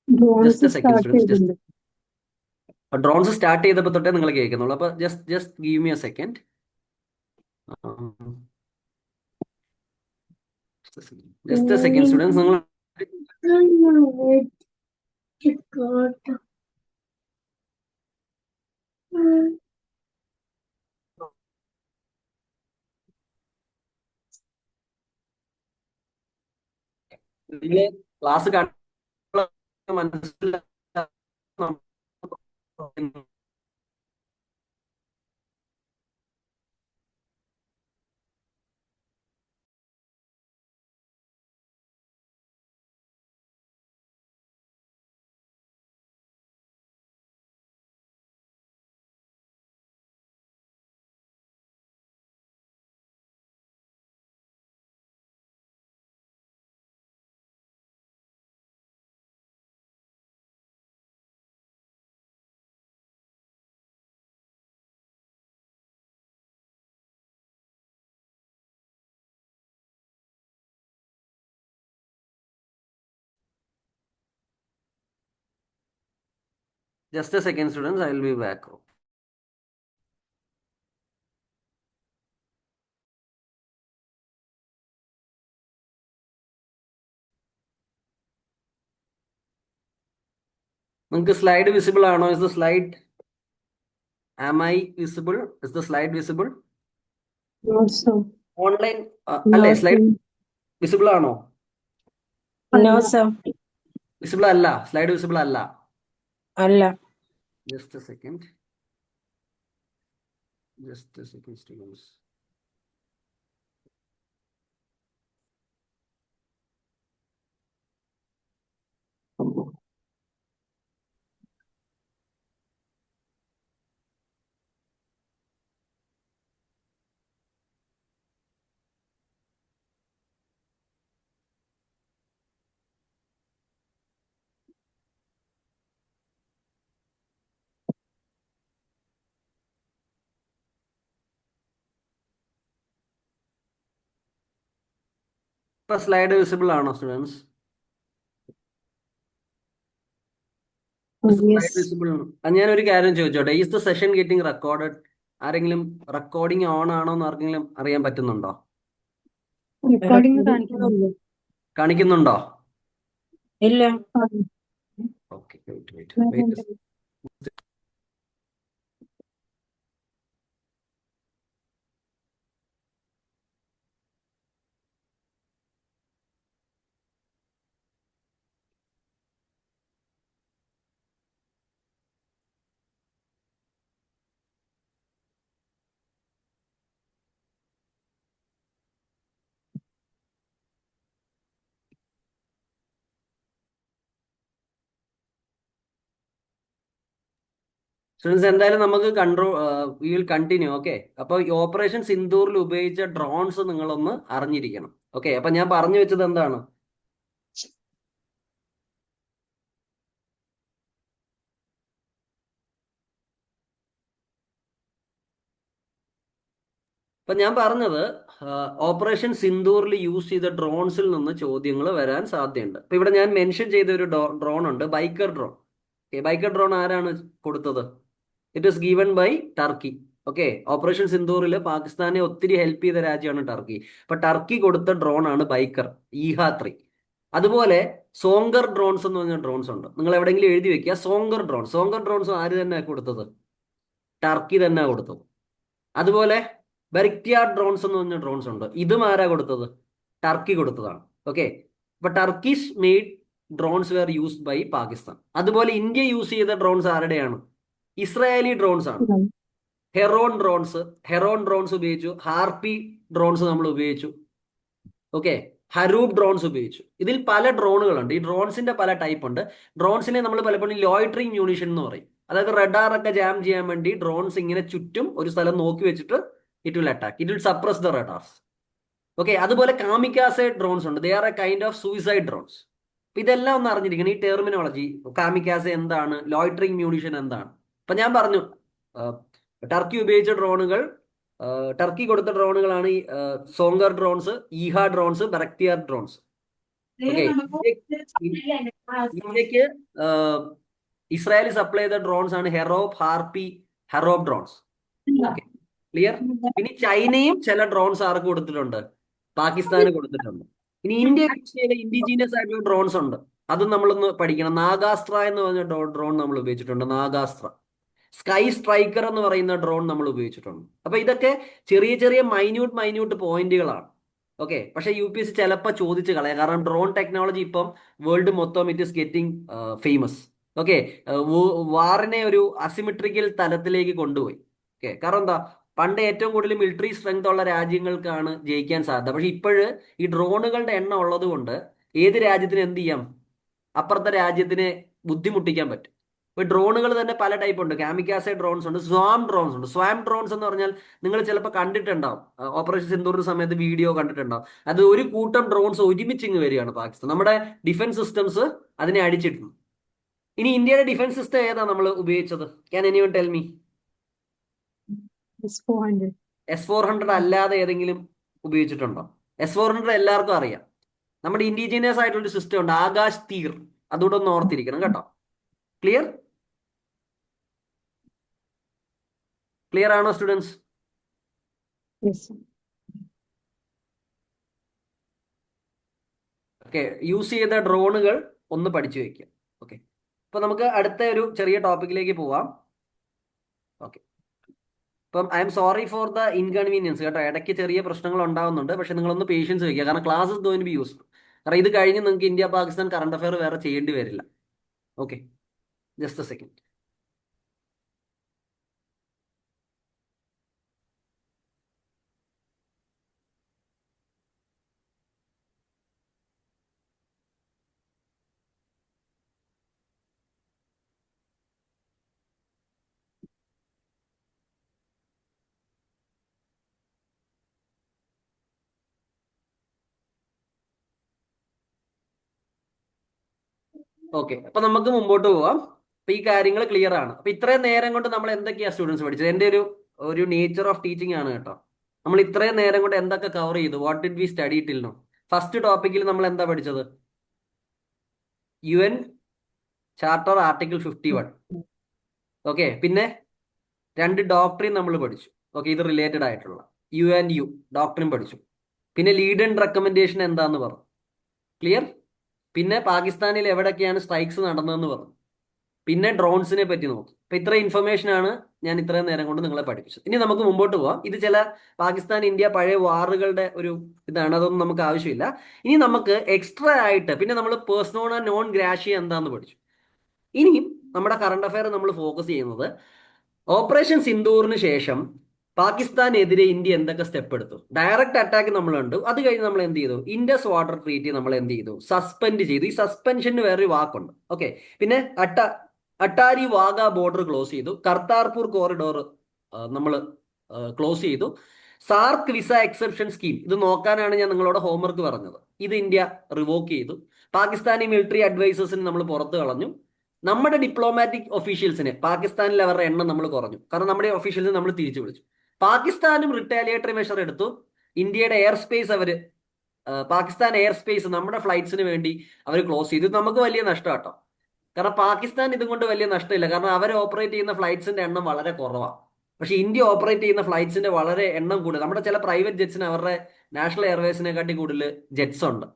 Drones just second start students. ചെയ്തിട്ടുണ്ട്. Just drones start ചെയ്തപ്പോൾ തൊട്ടേ നിങ്ങൾ കേൾക്കുന്നുള്ളൂ. അപ്പൊ just give me a second. Just second students. നിങ്ങൾ class മനസ്സിലാക്കി. Just a second, students. I will be back. നിങ്ങൾക്ക് സ്ലൈഡ് വിസിബിൾ ആണോ? Is the slide, am I visible? Is the slide visible? Not so. Online അല്ലേ? Not slide in. Visible ആണോ? No, sir. Visible അല്ല. Slide visible അല്ല. Allah. Just a second. Just a second, students. ഇപ്പൊ slide visible ആണോ students? Slide Yes. Visible ആണ്. ഞാൻ ഒരു കാര്യം ചോദിച്ചോട്ടെ, is the session getting recorded? ആരെങ്കിലും റെക്കോർഡിംഗ് ഓൺ ആണോ എന്ന് ആർക്കെങ്കിലും അറിയാൻ പറ്റുന്നുണ്ടോ? Recording കാണിക്കുന്നുണ്ട്. കാണിക്കുന്നുണ്ടോ? Illa. Okay, wait. സ്റ്റുഡൻസ്, എന്തായാലും നമുക്ക് control we will continue. Okay. അപ്പൊ ഈ ഓപ്പറേഷൻ സിന്ദൂറിൽ ഉപയോഗിച്ച ഡ്രോൺസ് നിങ്ങളൊന്ന് അറിഞ്ഞിരിക്കണം. ഓക്കെ. അപ്പൊ ഞാൻ പറഞ്ഞു വെച്ചത് എന്താണ്? അപ്പൊ ഞാൻ പറഞ്ഞത് ഓപ്പറേഷൻ സിന്ദൂറിൽ യൂസ് ചെയ്ത ഡ്രോൺസിൽ നിന്ന് ചോദ്യങ്ങൾ വരാൻ സാധ്യതയുണ്ട്. അപ്പൊ ഇവിടെ ഞാൻ മെൻഷൻ ചെയ്ത ഒരു ഡ്രോൺ ഉണ്ട്, Baykar drone. Okay, Baykar drone ആരാണ് കൊടുത്തത്? It is given by Turkey. Okay, operation സിന്ദൂറിൽ പാകിസ്ഥാനെ ഒത്തിരി ഹെൽപ്പ് ചെയ്ത രാജ്യമാണ് ടർക്കി. അപ്പൊ ടർക്കി കൊടുത്ത ഡ്രോൺ ആണ് ബൈക്കർ ഈഹ 3. അതുപോലെ സോങ്കർ ഡ്രോൺസ് എന്ന് പറഞ്ഞ ഡ്രോൺസ് ഉണ്ട്. നിങ്ങൾ എവിടെയെങ്കിലും എഴുതി വെക്കുക, സോങ്കർ ഡ്രോൺസ് ആര് തന്നെ കൊടുത്തത്? ടർക്കി തന്നെ കൊടുത്തത്. അതുപോലെ ബെറിക്റ്റിയ ഡ്രോൺസ് എന്ന് പറഞ്ഞ ഡ്രോൺസ് ഉണ്ട്. ഇതും ആരാ കൊടുത്തത്? ടർക്കി കൊടുത്തതാണ്. ഓക്കെ. അപ്പൊ Turkish made drones were used by Pakistan. അതുപോലെ ഇന്ത്യ യൂസ് ചെയ്ത ഡ്രോൺസ് ആരുടെയാണ്? ഇസ്രായേലി ഡ്രോൺസ് ആണ്. ഹെറോൺ ഡ്രോൺസ് ഉപയോഗിച്ചു. ഹാർപി ഡ്രോൺസ് നമ്മൾ ഉപയോഗിച്ചു. ഓക്കെ, ഹരൂബ് ഡ്രോൺസ് ഉപയോഗിച്ചു. ഇതിൽ പല ഡ്രോണുകളുണ്ട്. ഈ ഡ്രോൺസിന്റെ പല ടൈപ്പ് ഉണ്ട്. ഡ്രോൺസിനെ നമ്മൾ പലപ്പോഴും ലോയിറ്ററിംഗ് മ്യൂണിഷൻ എന്ന് പറയും. അതായത് റഡാർ ഒക്കെ ജാം ചെയ്യാൻ വേണ്ടി ഡ്രോൺസ് ഇങ്ങനെ ചുറ്റും ഒരു സ്ഥലം നോക്കി വെച്ചിട്ട് it will attack, it will suppress the radars. Okay. അതുപോലെ കാമിക്കാസെ ഡ്രോൺസ് ഉണ്ട്. They are A kind of suicide drones. അപ്പൊ ഇതെല്ലാം ഒന്ന് അറിഞ്ഞിരിക്കണം, ഈ ടെർമിനോളജി. കാമിക്കാസെ എന്താണ്, ലോയിറ്ററിംഗ് മ്യൂണിഷൻ എന്താണ്. അപ്പൊ ഞാൻ പറഞ്ഞു ടർക്കി ഉപയോഗിച്ച ഡ്രോണുകൾ ടർക്കി കൊടുത്ത ഡ്രോണുകളാണ് ഈ സോങ്കർ ഡ്രോൺസ്, ഈഹ ഡ്രോൺസ്, ബറക്തിയാർ ഡ്രോൺസ്. ഓക്കെ, ഇന്ത്യക്ക് ഇസ്രായേൽ സപ്ലൈ ചെയ്ത ഡ്രോൺസ് ആണ് ഹെറോപ്പ്, ഹാർപ്പി, ഹെറോപ്പ് ഡ്രോൺസ്. Okay, clear. ഇനി ചൈനയും ചില ഡ്രോൺസ് ആർക്ക് കൊടുത്തിട്ടുണ്ട്? പാകിസ്ഥാന് കൊടുത്തിട്ടുണ്ട്. ഇനി ഇന്ത്യ യൂസ് ചെയ്ത ഇൻഡിജീനിയസ് ആയിട്ടുള്ള ഡ്രോൺസ് ഉണ്ട്, അതും നമ്മളൊന്ന് പഠിക്കണം. നാഗാസ്ത്ര എന്ന് പറഞ്ഞ ഡ്രോൺ നമ്മൾ ഉപയോഗിച്ചിട്ടുണ്ട്. നാഗാസ്ത്ര, സ്കൈ സ്ട്രൈക്കർ എന്ന് പറയുന്ന ഡ്രോൺ നമ്മൾ ഉപയോഗിച്ചിട്ടുണ്ട്. അപ്പൊ ഇതൊക്കെ ചെറിയ ചെറിയ മൈന്യൂട്ട് പോയിന്റുകളാണ്. ഓക്കെ, പക്ഷെ UPSC ചിലപ്പോൾ ചോദിച്ച് കളയാം, കാരണം ഡ്രോൺ ടെക്നോളജി ഇപ്പം വേൾഡ് മൊത്തം it is getting famous. Okay, വാറിനെ ഒരു അസിമെട്രിക്കൽ തലത്തിലേക്ക് കൊണ്ടുപോയി. ഓക്കെ, കാരണം എന്താ, പണ്ട് ഏറ്റവും കൂടുതൽ മിലിറ്ററി സ്ട്രെങ്ത് ഉള്ള രാജ്യങ്ങൾക്കാണ് ജയിക്കാൻ സാധ്യത. പക്ഷെ ഇപ്പോഴ് ഈ ഡ്രോണുകളുടെ എണ്ണം ഉള്ളത് കൊണ്ട് ഏത് രാജ്യത്തിന് എന്ത് ചെയ്യാം, അപ്പുറത്തെ രാജ്യത്തിനെ ബുദ്ധിമുട്ടിക്കാൻ പറ്റും. ഇപ്പൊ ഡ്രോണുകൾ തന്നെ പല ടൈപ്പ് ഉണ്ട്. കാമിക്കാസെ ഡ്രോൺസ് ഉണ്ട്, സ്വാം ഡ്രോൺസ് ഉണ്ട്. സ്വാം ഡ്രോൺസ് എന്ന് പറഞ്ഞാൽ നിങ്ങൾ ചിലപ്പോൾ കണ്ടിട്ടുണ്ടാവും, ഓപ്പറേഷൻ സിന്ദൂറിന്റെ സമയത്ത് വീഡിയോ കണ്ടിട്ടുണ്ടാവും. അത് ഒരു കൂട്ടം ഡ്രോൺസ് ഒരുമിച്ച് ഇങ്ങ് വരികയാണ് പാകിസ്ഥാൻ. നമ്മുടെ ഡിഫൻസ് സിസ്റ്റംസ് അതിനെ അടിച്ചിട്ടുണ്ട്. ഇനി ഇന്ത്യയുടെ ഡിഫൻസ് സിസ്റ്റം ഏതാ നമ്മൾ ഉപയോഗിച്ചത്? Can anyone tell me? S400. S-400 അല്ലാതെ ഏതെങ്കിലും ഉപയോഗിച്ചിട്ടുണ്ടോ? S-400 എല്ലാവർക്കും അറിയാം. നമ്മുടെ ഇൻഡിജീനിയസ് ആയിട്ടുള്ള സിസ്റ്റം ഉണ്ട്, ആകാശ് തീർ. അതുകൂടെ ഒന്ന് ഓർത്തിരിക്കണം കേട്ടോ. ക്ലിയർ? ക്ലിയർ ആണോ students? Yes, sir. Okay, use ചെയ്ത ഡ്രോണുകൾ ഒന്ന് പഠിച്ചു വെക്കുക. ഓക്കെ, അപ്പൊ നമുക്ക് അടുത്ത ഒരു ചെറിയ ടോപ്പിക്കിലേക്ക് പോവാം. ഓക്കെ, അപ്പം I am sorry for the inconvenience കേട്ടോ. ഇടയ്ക്ക് ചെറിയ പ്രശ്നങ്ങൾ ഉണ്ടാവുന്നുണ്ട്, പക്ഷെ നിങ്ങളൊന്ന് പേഷ്യൻസ് വയ്ക്കുക, കാരണം class is going to be useful. കാരണം ഇത് കഴിഞ്ഞ് നിങ്ങൾക്ക് ഇന്ത്യ പാകിസ്ഥാൻ കറണ്ട് അഫയർ വേറെ ചെയ്യേണ്ടി വരില്ല. Okay, just a second. Okay, അപ്പൊ നമുക്ക് മുമ്പോട്ട് പോവാം. അപ്പൊ ഈ കാര്യങ്ങൾ ക്ലിയർ ആണ്. അപ്പൊ ഇത്രയും നേരം കൊണ്ട് നമ്മൾ എന്തൊക്കെയാ സ്റ്റുഡൻസ് പഠിച്ചത്? എന്റെ ഒരു നേച്ചർ ഓഫ് ടീച്ചിങ് ആണ് കേട്ടോ. നമ്മൾ ഇത്രയും നേരം കൊണ്ട് എന്തൊക്കെ കവർ ചെയ്തു? What did we study till now? First ടോപ്പിക്കിൽ നമ്മൾ എന്താ പഠിച്ചത്? UN charter article 51. ഓക്കെ, പിന്നെ 2 ഡോക്ട്രിൻ നമ്മൾ പഠിച്ചു. ഓക്കെ, ഇത് റിലേറ്റഡ് ആയിട്ടുള്ള UNU ഡോക്ട്രിൻ പഠിച്ചു. പിന്നെ ലീഡ് ആൻഡ് റെക്കമെൻഡേഷൻ എന്താന്ന് പറഞ്ഞു. ക്ലിയർ? പിന്നെ പാകിസ്ഥാനിൽ എവിടെയൊക്കെയാണ് സ്ട്രൈക്സ് നടന്നതെന്ന് പറഞ്ഞു. പിന്നെ ഡ്രോൺസിനെ പറ്റി നോക്കി. അപ്പൊ ഇത്ര ഇൻഫർമേഷൻ ആണ് ഞാൻ ഇത്രയും നേരം കൊണ്ട് നിങ്ങളെ പഠിപ്പിച്ചത്. ഇനി നമുക്ക് മുമ്പോട്ട് പോവാം. ഇത് ചില പാകിസ്ഥാൻ ഇന്ത്യ പഴയ വാറുകളുടെ ഒരു ഇതാണ്, അതൊന്നും നമുക്ക് ആവശ്യമില്ല. ഇനി നമുക്ക് എക്സ്ട്രാ ആയിട്ട് പിന്നെ നമ്മൾ പേഴ്സണോണ നോൺ ഗ്രാഷ്യ എന്താന്ന് പഠിച്ചു. ഇനിയും നമ്മുടെ കറണ്ട് അഫയർ നമ്മൾ ഫോക്കസ് ചെയ്യുന്നത് ഓപ്പറേഷൻ സിന്ദൂറിന് ശേഷം പാകിസ്ഥാനെതിരെ ഇന്ത്യ എന്തൊക്കെ സ്റ്റെപ്പ് എടുത്തു. ഡയറക്റ്റ് അറ്റാക്ക് നമ്മൾ കണ്ടു. അത് കഴിഞ്ഞ് നമ്മൾ എന്ത് ചെയ്തു? ഇൻഡസ് വാട്ടർ ട്രീറ്റി നമ്മൾ എന്ത് ചെയ്തു? സസ്പെൻഡ് ചെയ്തു. ഈ സസ്പെൻഷന് വേറൊരു വാക്കുണ്ട്. ഓക്കെ, പിന്നെ അട്ടാരി വാഗ ബോർഡർ ക്ലോസ് ചെയ്തു. കർത്താർപൂർ കോറിഡോർ നമ്മൾ ക്ലോസ് ചെയ്തു. സാർക്ക് വിസ എക്സെപ്ഷൻ സ്കീം ഇത് നോക്കാനാണ് ഞാൻ നിങ്ങളോട് ഹോംവർക്ക് പറഞ്ഞത്. ഇത് ഇന്ത്യ റിവോക്ക് ചെയ്തു. പാകിസ്ഥാനി മിലിറ്ററി അഡ്വൈസേഴ്സിന് നമ്മൾ പുറത്ത് കളഞ്ഞു. നമ്മുടെ ഡിപ്ലോമാറ്റിക് ഒഫീഷ്യൽസിനെ പാകിസ്ഥാനിൽ അവരുടെ എണ്ണം നമ്മൾ കുറഞ്ഞു, കാരണം നമ്മുടെ ഒഫീഷ്യൽസിനെ നമ്മൾ തിരിച്ചു വിളിച്ചു. പാകിസ്ഥാനും റിട്ടാലിയേറ്ററി മെഷർ എടുത്തു. ഇന്ത്യയുടെ air space Pakistan air space നമ്മുടെ ഫ്ലൈറ്റ്സിന് വേണ്ടി അവർ ക്ലോസ് ചെയ്തു. നമുക്ക് വലിയ നഷ്ടം കേട്ടോ, കാരണം പാകിസ്ഥാൻ ഇതും കൊണ്ട് വലിയ നഷ്ടമില്ല, കാരണം അവർ ഓപ്പറേറ്റ് ചെയ്യുന്ന ഫ്ലൈറ്റ്സിന്റെ എണ്ണം വളരെ കുറവാണ്. പക്ഷെ ഇന്ത്യ ഓപ്പറേറ്റ് ചെയ്യുന്ന ഫ്ലൈറ്റ്സിന്റെ വളരെ എണ്ണം കൂടുതൽ. നമ്മുടെ ചില പ്രൈവറ്റ് ജെറ്റ്സിന് അവരുടെ നാഷണൽ എയർവേസിനെക്കാട്ടി കൂടുതൽ ജെറ്റ്സ് ഉണ്ട്.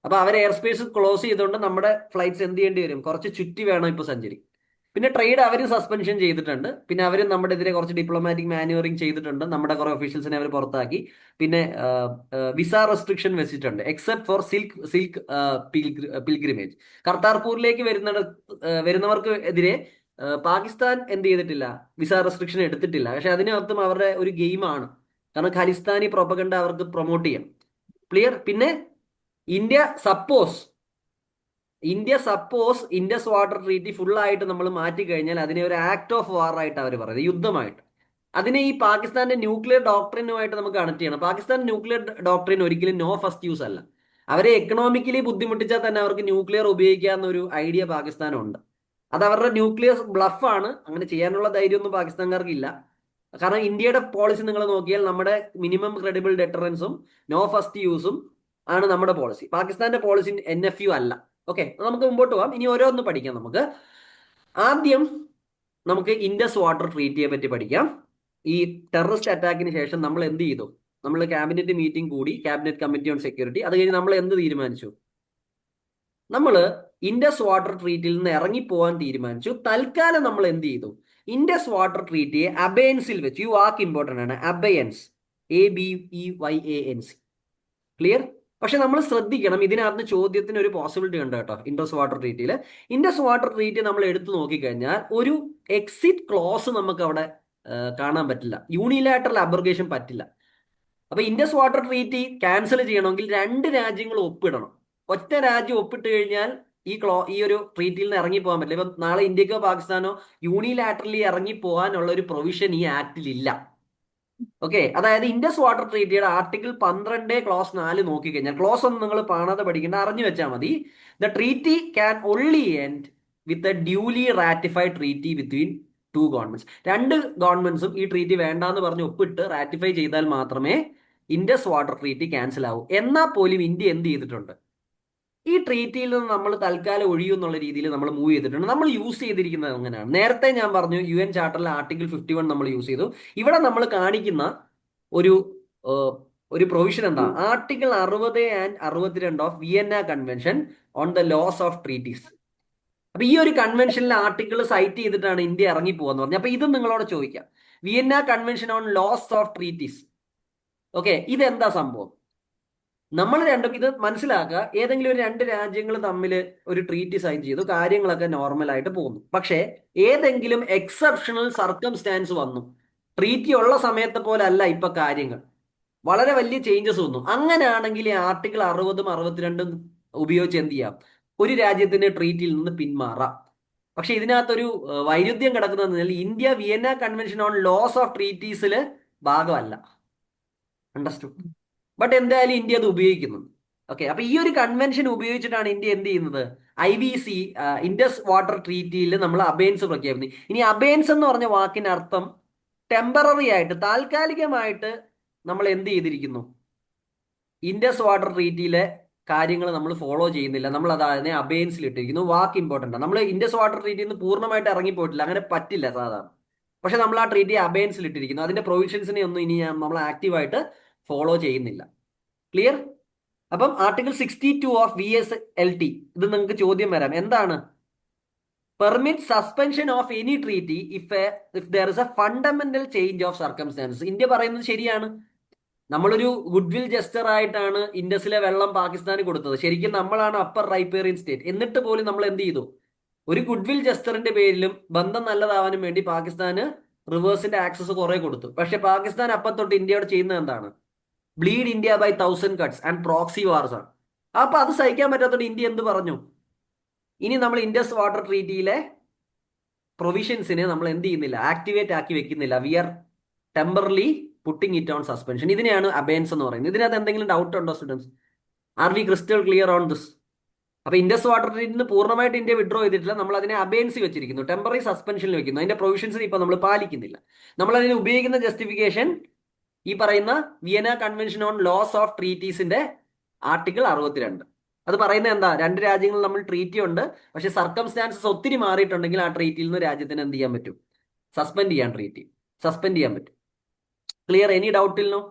അപ്പൊ അവർ എയർ സ്പേസ് ക്ലോസ് ചെയ്തുകൊണ്ട് നമ്മുടെ ഫ്ലൈറ്റ്സ് എന്ത് ചെയ്യേണ്ടി വരും? കുറച്ച് ചുറ്റി വേണം ഇപ്പൊ സഞ്ചരിക്കും. പിന്നെ ട്രേഡ് അവരും സസ്പെൻഷൻ ചെയ്തിട്ടുണ്ട്. പിന്നെ അവരും നമ്മുടെ എതിരെ കുറച്ച് ഡിപ്ലോമാറ്റിക് മാനുവറിങ് ചെയ്തിട്ടുണ്ട്. നമ്മുടെ കുറെ ഒഫീഷ്യൽസിനെ അവർ പുറത്താക്കി. പിന്നെ വിസ റെസ്ട്രിക്ഷൻ വെച്ചിട്ടുണ്ട്, എക്സെപ്റ്റ് ഫോർ സിൽക്ക് പിൽഗ്രിമേജ്. കർത്താർപൂരിലേക്ക് വരുന്നവർക്ക് എതിരെ പാകിസ്ഥാൻ എന്ത് ചെയ്തിട്ടില്ല? വിസ റെസ്ട്രിക്ഷൻ എടുത്തിട്ടില്ല. പക്ഷെ അതിനകത്തും അവരുടെ ഒരു ഗെയിമാണ്, കാരണം ഖലിസ്ഥാനി പ്രൊപ്പഗണ്ട അവർക്ക് പ്രൊമോട്ട് ചെയ്യാം. ക്ലിയർ? പിന്നെ India suppose Indus water treaty ഫുള്ളായിട്ട് നമ്മൾ മാറ്റി കഴിഞ്ഞാൽ അതിനെ ഒരു ആക്ട് ഓഫ് വാർ ആയിട്ട് അവർ പറയുന്നത്, യുദ്ധമായിട്ട്. അതിനെ ഈ പാകിസ്ഥാന്റെ ന്യൂക്ലിയർ ഡോക്ട്രിനുമായിട്ട് നമുക്ക് കണക്ട് ചെയ്യണം. പാകിസ്ഥാൻ ന്യൂക്ലിയർ ഡോക്ട്രിൻ ഒരിക്കലും നോ ഫസ്റ്റ് യൂസ് അല്ല. അവരെ എക്കണോമിക്കലി ബുദ്ധിമുട്ടിച്ചാൽ തന്നെ അവർക്ക് ന്യൂക്ലിയർ ഉപയോഗിക്കാവുന്ന ഒരു ഐഡിയ പാകിസ്ഥാനുണ്ട്. അത് അവരുടെ ന്യൂക്ലിയർ ബ്ലഫാണ്. അങ്ങനെ ചെയ്യാനുള്ള ധൈര്യമൊന്നും പാകിസ്ഥാൻകാർക്ക് ഇല്ല. കാരണം ഇന്ത്യയുടെ പോളിസി നിങ്ങൾ നോക്കിയാൽ നമ്മുടെ മിനിമം ക്രെഡിബിൾ ഡെറ്ററൻസും നോ ഫസ്റ്റ് യൂസും ആണ് നമ്മുടെ പോളിസി. പാകിസ്ഥാന്റെ പോളിസി NFU അല്ല. ഓക്കെ, നമുക്ക് മുമ്പോട്ട് പോകാം. ഇനി ഓരോന്ന് പഠിക്കാം. നമുക്ക് ആദ്യം നമുക്ക് ഇൻഡസ് വാട്ടർ ട്രീറ്റിയെ പറ്റി പഠിക്കാം. ഈ ടെററിസ്റ്റ് അറ്റാക്കിന് ശേഷം നമ്മൾ എന്ത് ചെയ്തു? നമ്മൾ ക്യാബിനറ്റ് മീറ്റിംഗ് കൂടി, ക്യാബിനറ്റ് കമ്മിറ്റി ഓൺ സെക്യൂരിറ്റി. അത് കഴിഞ്ഞ് നമ്മൾ എന്ത് തീരുമാനിച്ചു? നമ്മൾ ഇൻഡസ് വാട്ടർ ട്രീറ്റിയിൽ നിന്ന് ഇറങ്ങിപ്പോവാൻ തീരുമാനിച്ചു. തൽക്കാലം നമ്മൾ എന്ത് ചെയ്തു? ഇൻഡസ് വാട്ടർ ട്രീറ്റിയെ അബയൻസിൽ വെച്ച്, ഈ വാക്ക് ഇമ്പോർട്ടൻ്റ് ആണ്, അബയൻസ്, ABEYANC. ക്ലിയർ? പക്ഷെ നമ്മൾ ശ്രദ്ധിക്കണം, ഇതിനകത്ത് ചോദ്യത്തിന് ഒരു പോസിബിലിറ്റി ഉണ്ട് കേട്ടോ. ഇൻഡസ് വാട്ടർ ട്രീറ്റിയിൽ, ഇൻഡസ് വാട്ടർ ട്രീറ്റി നമ്മൾ എടുത്തു നോക്കിക്കഴിഞ്ഞാൽ ഒരു എക്സിറ്റ് ക്ലോസ് നമുക്ക് അവിടെ കാണാൻ പറ്റില്ല. യൂണിലാറ്ററൽ അബ്രോഗേഷൻ പറ്റില്ല. അപ്പൊ ഇൻഡസ് വാട്ടർ ട്രീറ്റി ക്യാൻസൽ ചെയ്യണമെങ്കിൽ 2 രാജ്യങ്ങൾ ഒപ്പിടണം. ഒറ്റ രാജ്യം ഒപ്പിട്ട് കഴിഞ്ഞാൽ ഈ ഒരു ട്രീറ്റിയിൽ നിന്ന് ഇറങ്ങി പോകാൻ പറ്റില്ല. ഇപ്പൊ നാളെ ഇന്ത്യക്കോ പാകിസ്ഥാനോ യൂണിലാറ്ററലി ഇറങ്ങി പോകാനുള്ള ഒരു പ്രൊവിഷൻ ഈ ആക്ടിൽ ഇല്ല. ഓക്കെ, അതായത് ഇൻഡസ് വാട്ടർ ട്രീറ്റിയുടെ ആർട്ടിക്കിൾ 12 ക്ലോസ് 4 നോക്കിക്കഴിഞ്ഞാൽ, ക്ലോസ് ഒന്നും നിങ്ങൾ കാണാതെ പഠിക്കേണ്ട, അറിഞ്ഞു വെച്ചാൽ മതി. The treaty can only end with a duly ratified treaty between 2 governments. 2 ഗവൺമെന്റ്സും ഈ ട്രീറ്റി വേണ്ടാന്ന് പറഞ്ഞ് ഒപ്പിട്ട് റാറ്റിഫൈ ചെയ്താൽ മാത്രമേ ഇൻഡസ് വാട്ടർ ട്രീറ്റി ക്യാൻസൽ ആവൂ. എന്നാൽ പോലും ഇന്ത്യ എന്ത് ചെയ്തിട്ടുണ്ട്? ഈ ട്രീറ്റിയിൽ നിന്ന് നമ്മൾ തൽക്കാലം ഒഴിയുന്നുള്ള രീതിയിൽ നമ്മൾ മൂവ് ചെയ്തിട്ടുണ്ട്. നമ്മൾ യൂസ് ചെയ്തിരിക്കുന്നത് അങ്ങനെയാണ്. നേരത്തെ ഞാൻ പറഞ്ഞു UN ചാർട്ടറിലെ ആർട്ടിക്കിൾ 51 നമ്മൾ യൂസ് ചെയ്തു. ഇവിടെ നമ്മൾ കാണിക്കുന്ന ഒരു ഒരു പ്രൊവിഷൻ എന്താ? Article 60 and 62 of Vienna convention on the laws of treaties. അപ്പൊ ഈ ഒരു കൺവെൻഷനിലെ ആർട്ടിക്കിൾ സൈറ്റ് ചെയ്തിട്ടാണ് ഇന്ത്യ ഇറങ്ങി പോകാന്ന് പറഞ്ഞത്. അപ്പൊ ഇത് നിങ്ങളോട് ചോദിക്കാം, Vienna convention on laws of treaties, okay, ഇതെന്താ സംഭവം? നമ്മൾ ഇത് മനസ്സിലാക്കുക. ഏതെങ്കിലും ഒരു 2 രാജ്യങ്ങൾ തമ്മിൽ ഒരു ട്രീറ്റി സൈൻ ചെയ്തു, കാര്യങ്ങളൊക്കെ നോർമലായിട്ട് പോകുന്നു. പക്ഷേ ഏതെങ്കിലും എക്സെപ്ഷണൽ സർക്കംസ്റ്റാൻസ് വന്നു, ട്രീറ്റി ഉള്ള സമയത്തെ പോലെ അല്ല ഇപ്പൊ കാര്യങ്ങൾ, വളരെ വലിയ ചേഞ്ചസ് വന്നു. അങ്ങനെയാണെങ്കിൽ ഈ ആർട്ടിക്കിൾ 60ഉം 62ഉം ഉപയോഗിച്ച് എന്ത് ചെയ്യാം? ഒരു രാജ്യത്തിന്റെ ട്രീറ്റിയിൽ നിന്ന് പിന്മാറാം. പക്ഷെ ഇതിനകത്തൊരു വൈരുദ്ധ്യം കിടക്കുന്നതെന്ന് India Vienna convention on laws of ട്രീറ്റീസിൽ ഭാഗമല്ല. അണ്ടർസ്റ്റുഡ്? ബട്ട് എന്തായാലും ഇന്ത്യ അത് ഉപയോഗിക്കുന്നുണ്ട്. ഓക്കെ, അപ്പൊ ഈ ഒരു കൺവെൻഷൻ ഉപയോഗിച്ചിട്ടാണ് ഇന്ത്യ എന്ത് ചെയ്യുന്നത്? IBC ഇൻഡസ് വാട്ടർ ട്രീറ്റിയിൽ നമ്മൾ അബേൻസ് പ്രഖ്യാപിക്കുന്നു. ഇനി അബേൻസ് എന്ന് പറഞ്ഞ വാക്കിന്റെ അർത്ഥം ടെമ്പററി ആയിട്ട്, താൽക്കാലികമായിട്ട് നമ്മൾ എന്ത് ചെയ്തിരിക്കുന്നു? ഇൻഡസ് വാട്ടർ ട്രീറ്റിയിലെ കാര്യങ്ങൾ നമ്മൾ ഫോളോ ചെയ്യുന്നില്ല, നമ്മൾ അതിനെ അബേൻസിൽ ഇട്ടിരിക്കുന്നു. വാക്ക് ഇമ്പോർട്ടൻ്റ് ആണ്. നമ്മൾ ഇൻഡസ് വാട്ടർ ട്രീറ്റിയിൽ നിന്ന് പൂർണ്ണമായിട്ട് ഇറങ്ങിപ്പോയിട്ടില്ല, അങ്ങനെ പറ്റില്ല സാധാരണ. പക്ഷെ നമ്മൾ ആ ട്രീറ്റി അബേൻസിൽ ഇട്ടിരിക്കുന്നു. അതിന്റെ പ്രൊവിഷൻസിനെ ഒന്നും ഇനി നമ്മൾ ആക്റ്റീവായിട്ട് ഫോളോ ചെയ്യുന്നില്ല. ക്ലിയർ? അപ്പം ആർട്ടിക്കിൾ 62 ഓഫ് VSLT, ഇത് നിങ്ങൾക്ക് ചോദ്യം വരാം. എന്താണ്? Permit suspension of any treaty if there is A fundamental change of circumstances. India പറയുന്നത് ശരിയാണ്. നമ്മളൊരു ഗുഡ് വിൽ ജസ്റ്റർ ആയിട്ടാണ് ഇൻഡസിലെ വെള്ളം പാകിസ്ഥാന് കൊടുത്തത്. ശരിക്കും നമ്മളാണ് അപ്പർ റൈപ്പേറിയൻ സ്റ്റേറ്റ്. എന്നിട്ട് പോലും നമ്മൾ എന്ത് ചെയ്തു? ഒരു ഗുഡ് വിൽ ജസ്റ്ററിന്റെ പേരിലും ബന്ധം നല്ലതാവാനും വേണ്ടി പാകിസ്ഥാന് റിവേഴ്സിന്റെ ആക്സസ് കുറെ കൊടുത്തു. പക്ഷെ പാകിസ്ഥാൻ അപ്പം തൊട്ട് ഇന്ത്യയോട് ചെയ്യുന്നത് എന്താണ്? Bleed India by 1000 cuts and proxy wars ആണ്. അപ്പൊ അത് സഹിക്കാൻ പറ്റാത്തതുകൊണ്ട് ഇന്ത്യ എന്ത് പറഞ്ഞു? ഇനി നമ്മൾ ഇൻഡസ് വാട്ടർ ട്രീറ്റിയിലെ പ്രൊവിഷൻസിനെ നമ്മൾ എന്ത് ചെയ്യുന്നില്ല? ആക്ടിവേറ്റ് ആക്കി വെക്കുന്നില്ല. We are temporarily putting it on suspension. ഇതിനെയാണ് അബേൻസ് എന്ന് പറയുന്നത്. ഇതിനകത്ത് എന്തെങ്കിലും ഡൗട്ട് ഉണ്ടോ students? Are we crystal clear on this? അപ്പൊ ഇൻഡസ് വാട്ടർ ട്രീറ്റിൽ നിന്ന് പൂർണ്ണമായിട്ട് ഇന്ത്യ വിഡ്രോ ചെയ്തിട്ടില്ല, നമ്മൾ അതിനെ അബേൻസി വെച്ചിരിക്കുന്നു, ടെമ്പററി സസ്പെൻഷനിൽ വെക്കുന്നു. അതിന്റെ പ്രൊവിഷൻസ് ഇപ്പൊ നമ്മൾ പാലിക്കുന്നില്ല. നമ്മൾ അതിന് ഉപയോഗിക്കുന്ന ജസ്റ്റിഫിക്കേഷൻ ഈ പറയുന്ന Vienna convention on laws of ട്രീറ്റീസിന്റെ ആർട്ടിക്കിൾ 62. അത് പറയുന്നത് എന്താ? 2 രാജ്യങ്ങൾ നമ്മൾ ട്രീറ്റി ഉണ്ട്, പക്ഷെ സർക്കംസ്റ്റാൻസസ് ഒത്തിരി മാറിയിട്ടുണ്ടെങ്കിൽ ആ ട്രീറ്റിയിൽ നിന്ന് രാജ്യത്തിന് എന്ത് ചെയ്യാൻ പറ്റും? സസ്പെൻഡ് ചെയ്യാൻ, ട്രീറ്റി സസ്പെൻഡ് ചെയ്യാൻ പറ്റും. ക്ലിയർ? എനി ഡൗട്ടിൽ now?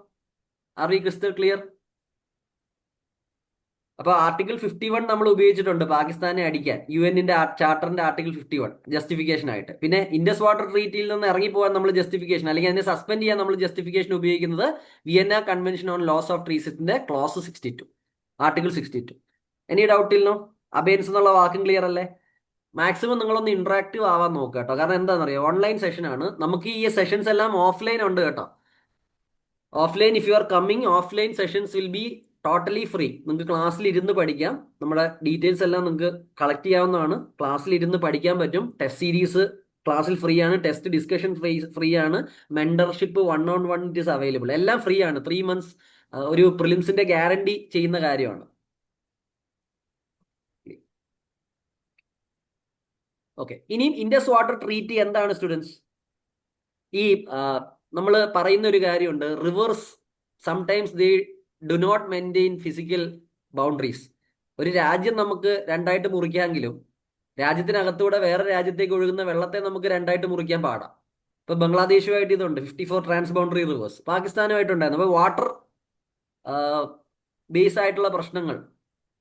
Are we crystal clear? അപ്പൊ ആർട്ടിക്കിൾ 51 നമ്മൾ ഉപയോഗിച്ചിട്ടുണ്ട് പാകിസ്ഥാനെ അടിക്കാൻ, UN-ന്റെ ചാർട്ടറിന്റെ ആർട്ടിക്കിൾ 51 ജസ്റ്റിഫിക്കേഷൻ ആയിട്ട്. പിന്നെ ഇൻഡസ് വാട്ടർ ട്രീറ്റിയിൽ നിന്ന് ഇറങ്ങിപ്പോകാൻ നമ്മൾ ജസ്റ്റിഫിക്കേഷൻ, അല്ലെങ്കിൽ അതിനെ സസ്പെൻഡ് ചെയ്യാൻ നമ്മൾ ജസ്റ്റിഫിക്കേഷൻ ഉപയോഗിക്കുന്നത് Vienna convention on laws of ട്രീറ്റീസിന്റെ ക്ലോസ് 62, ആർട്ടിക്കിൾ 62. എനി ഡൗട്ടിൽ നോ? അബേൻസ് എന്നുള്ള വാക്കും ക്ലിയർ അല്ലേ? മാക്സിമം നിങ്ങളൊന്ന് ഇന്ററാക്റ്റീവ് ആവാൻ നോക്കുക കേട്ടോ. കാരണം എന്താണെന്നറിയോ, ഓൺലൈൻ സെഷൻ ആണ്. നമുക്ക് ഈ സെഷൻസ് എല്ലാം ഓഫ്ലൈൻ ഉണ്ട് കേട്ടോ. Offline, if you are coming, offline sessions will be totally free. നിങ്ങൾക്ക് ക്ലാസ്സിൽ ഇരുന്ന് പഠിക്കാം. നമ്മുടെ ഡീറ്റെയിൽസ് എല്ലാം നിങ്ങൾക്ക് കളക്ട് ചെയ്യാവുന്നതാണ്. ക്ലാസ്സിൽ ഇരുന്ന് പഠിക്കാൻ പറ്റും. ടെസ്റ്റ് സീരീസ് ക്ലാസ്സിൽ ഫ്രീ ആണ്. ടെസ്റ്റ് ഡിസ്കഷൻ ഫ്രീ ആണ്. Mentorship 1-on-1 it is available. എല്ലാം ഫ്രീ ആണ്. 3 months ഒരു പ്രിലിംസിന്റെ ഗ്യാരണ്ടി ചെയ്യുന്ന കാര്യമാണ്. ഓക്കെ, ഇനി ഇൻഡസ് വാട്ടർ ട്രീറ്റി എന്താണ് സ്റ്റുഡൻസ്? ഈ നമ്മൾ പറയുന്ന ഒരു കാര്യമുണ്ട്, rivers sometimes they do not maintain physical boundaries. ഒരു രാജ്യം നമുക്ക് രണ്ടായിട്ട് മുറിക്കാമെങ്കിലും രാജ്യത്തിനകത്തൂടെ വേറെ രാജ്യത്തേക്ക് ഒഴുകുന്ന വെള്ളത്തെ നമുക്ക് രണ്ടായിട്ട് മുറിക്കാൻ പാടാം. ഇപ്പൊ ബംഗ്ലാദേശുമായിട്ട് ഇതുണ്ട് 54 ട്രാൻസ് ബൗണ്ടറി റിവേഴ്സ്, പാകിസ്ഥാനുമായിട്ടുണ്ടായിരുന്നു. അപ്പൊ വാട്ടർ ബേസ് ആയിട്ടുള്ള പ്രശ്നങ്ങൾ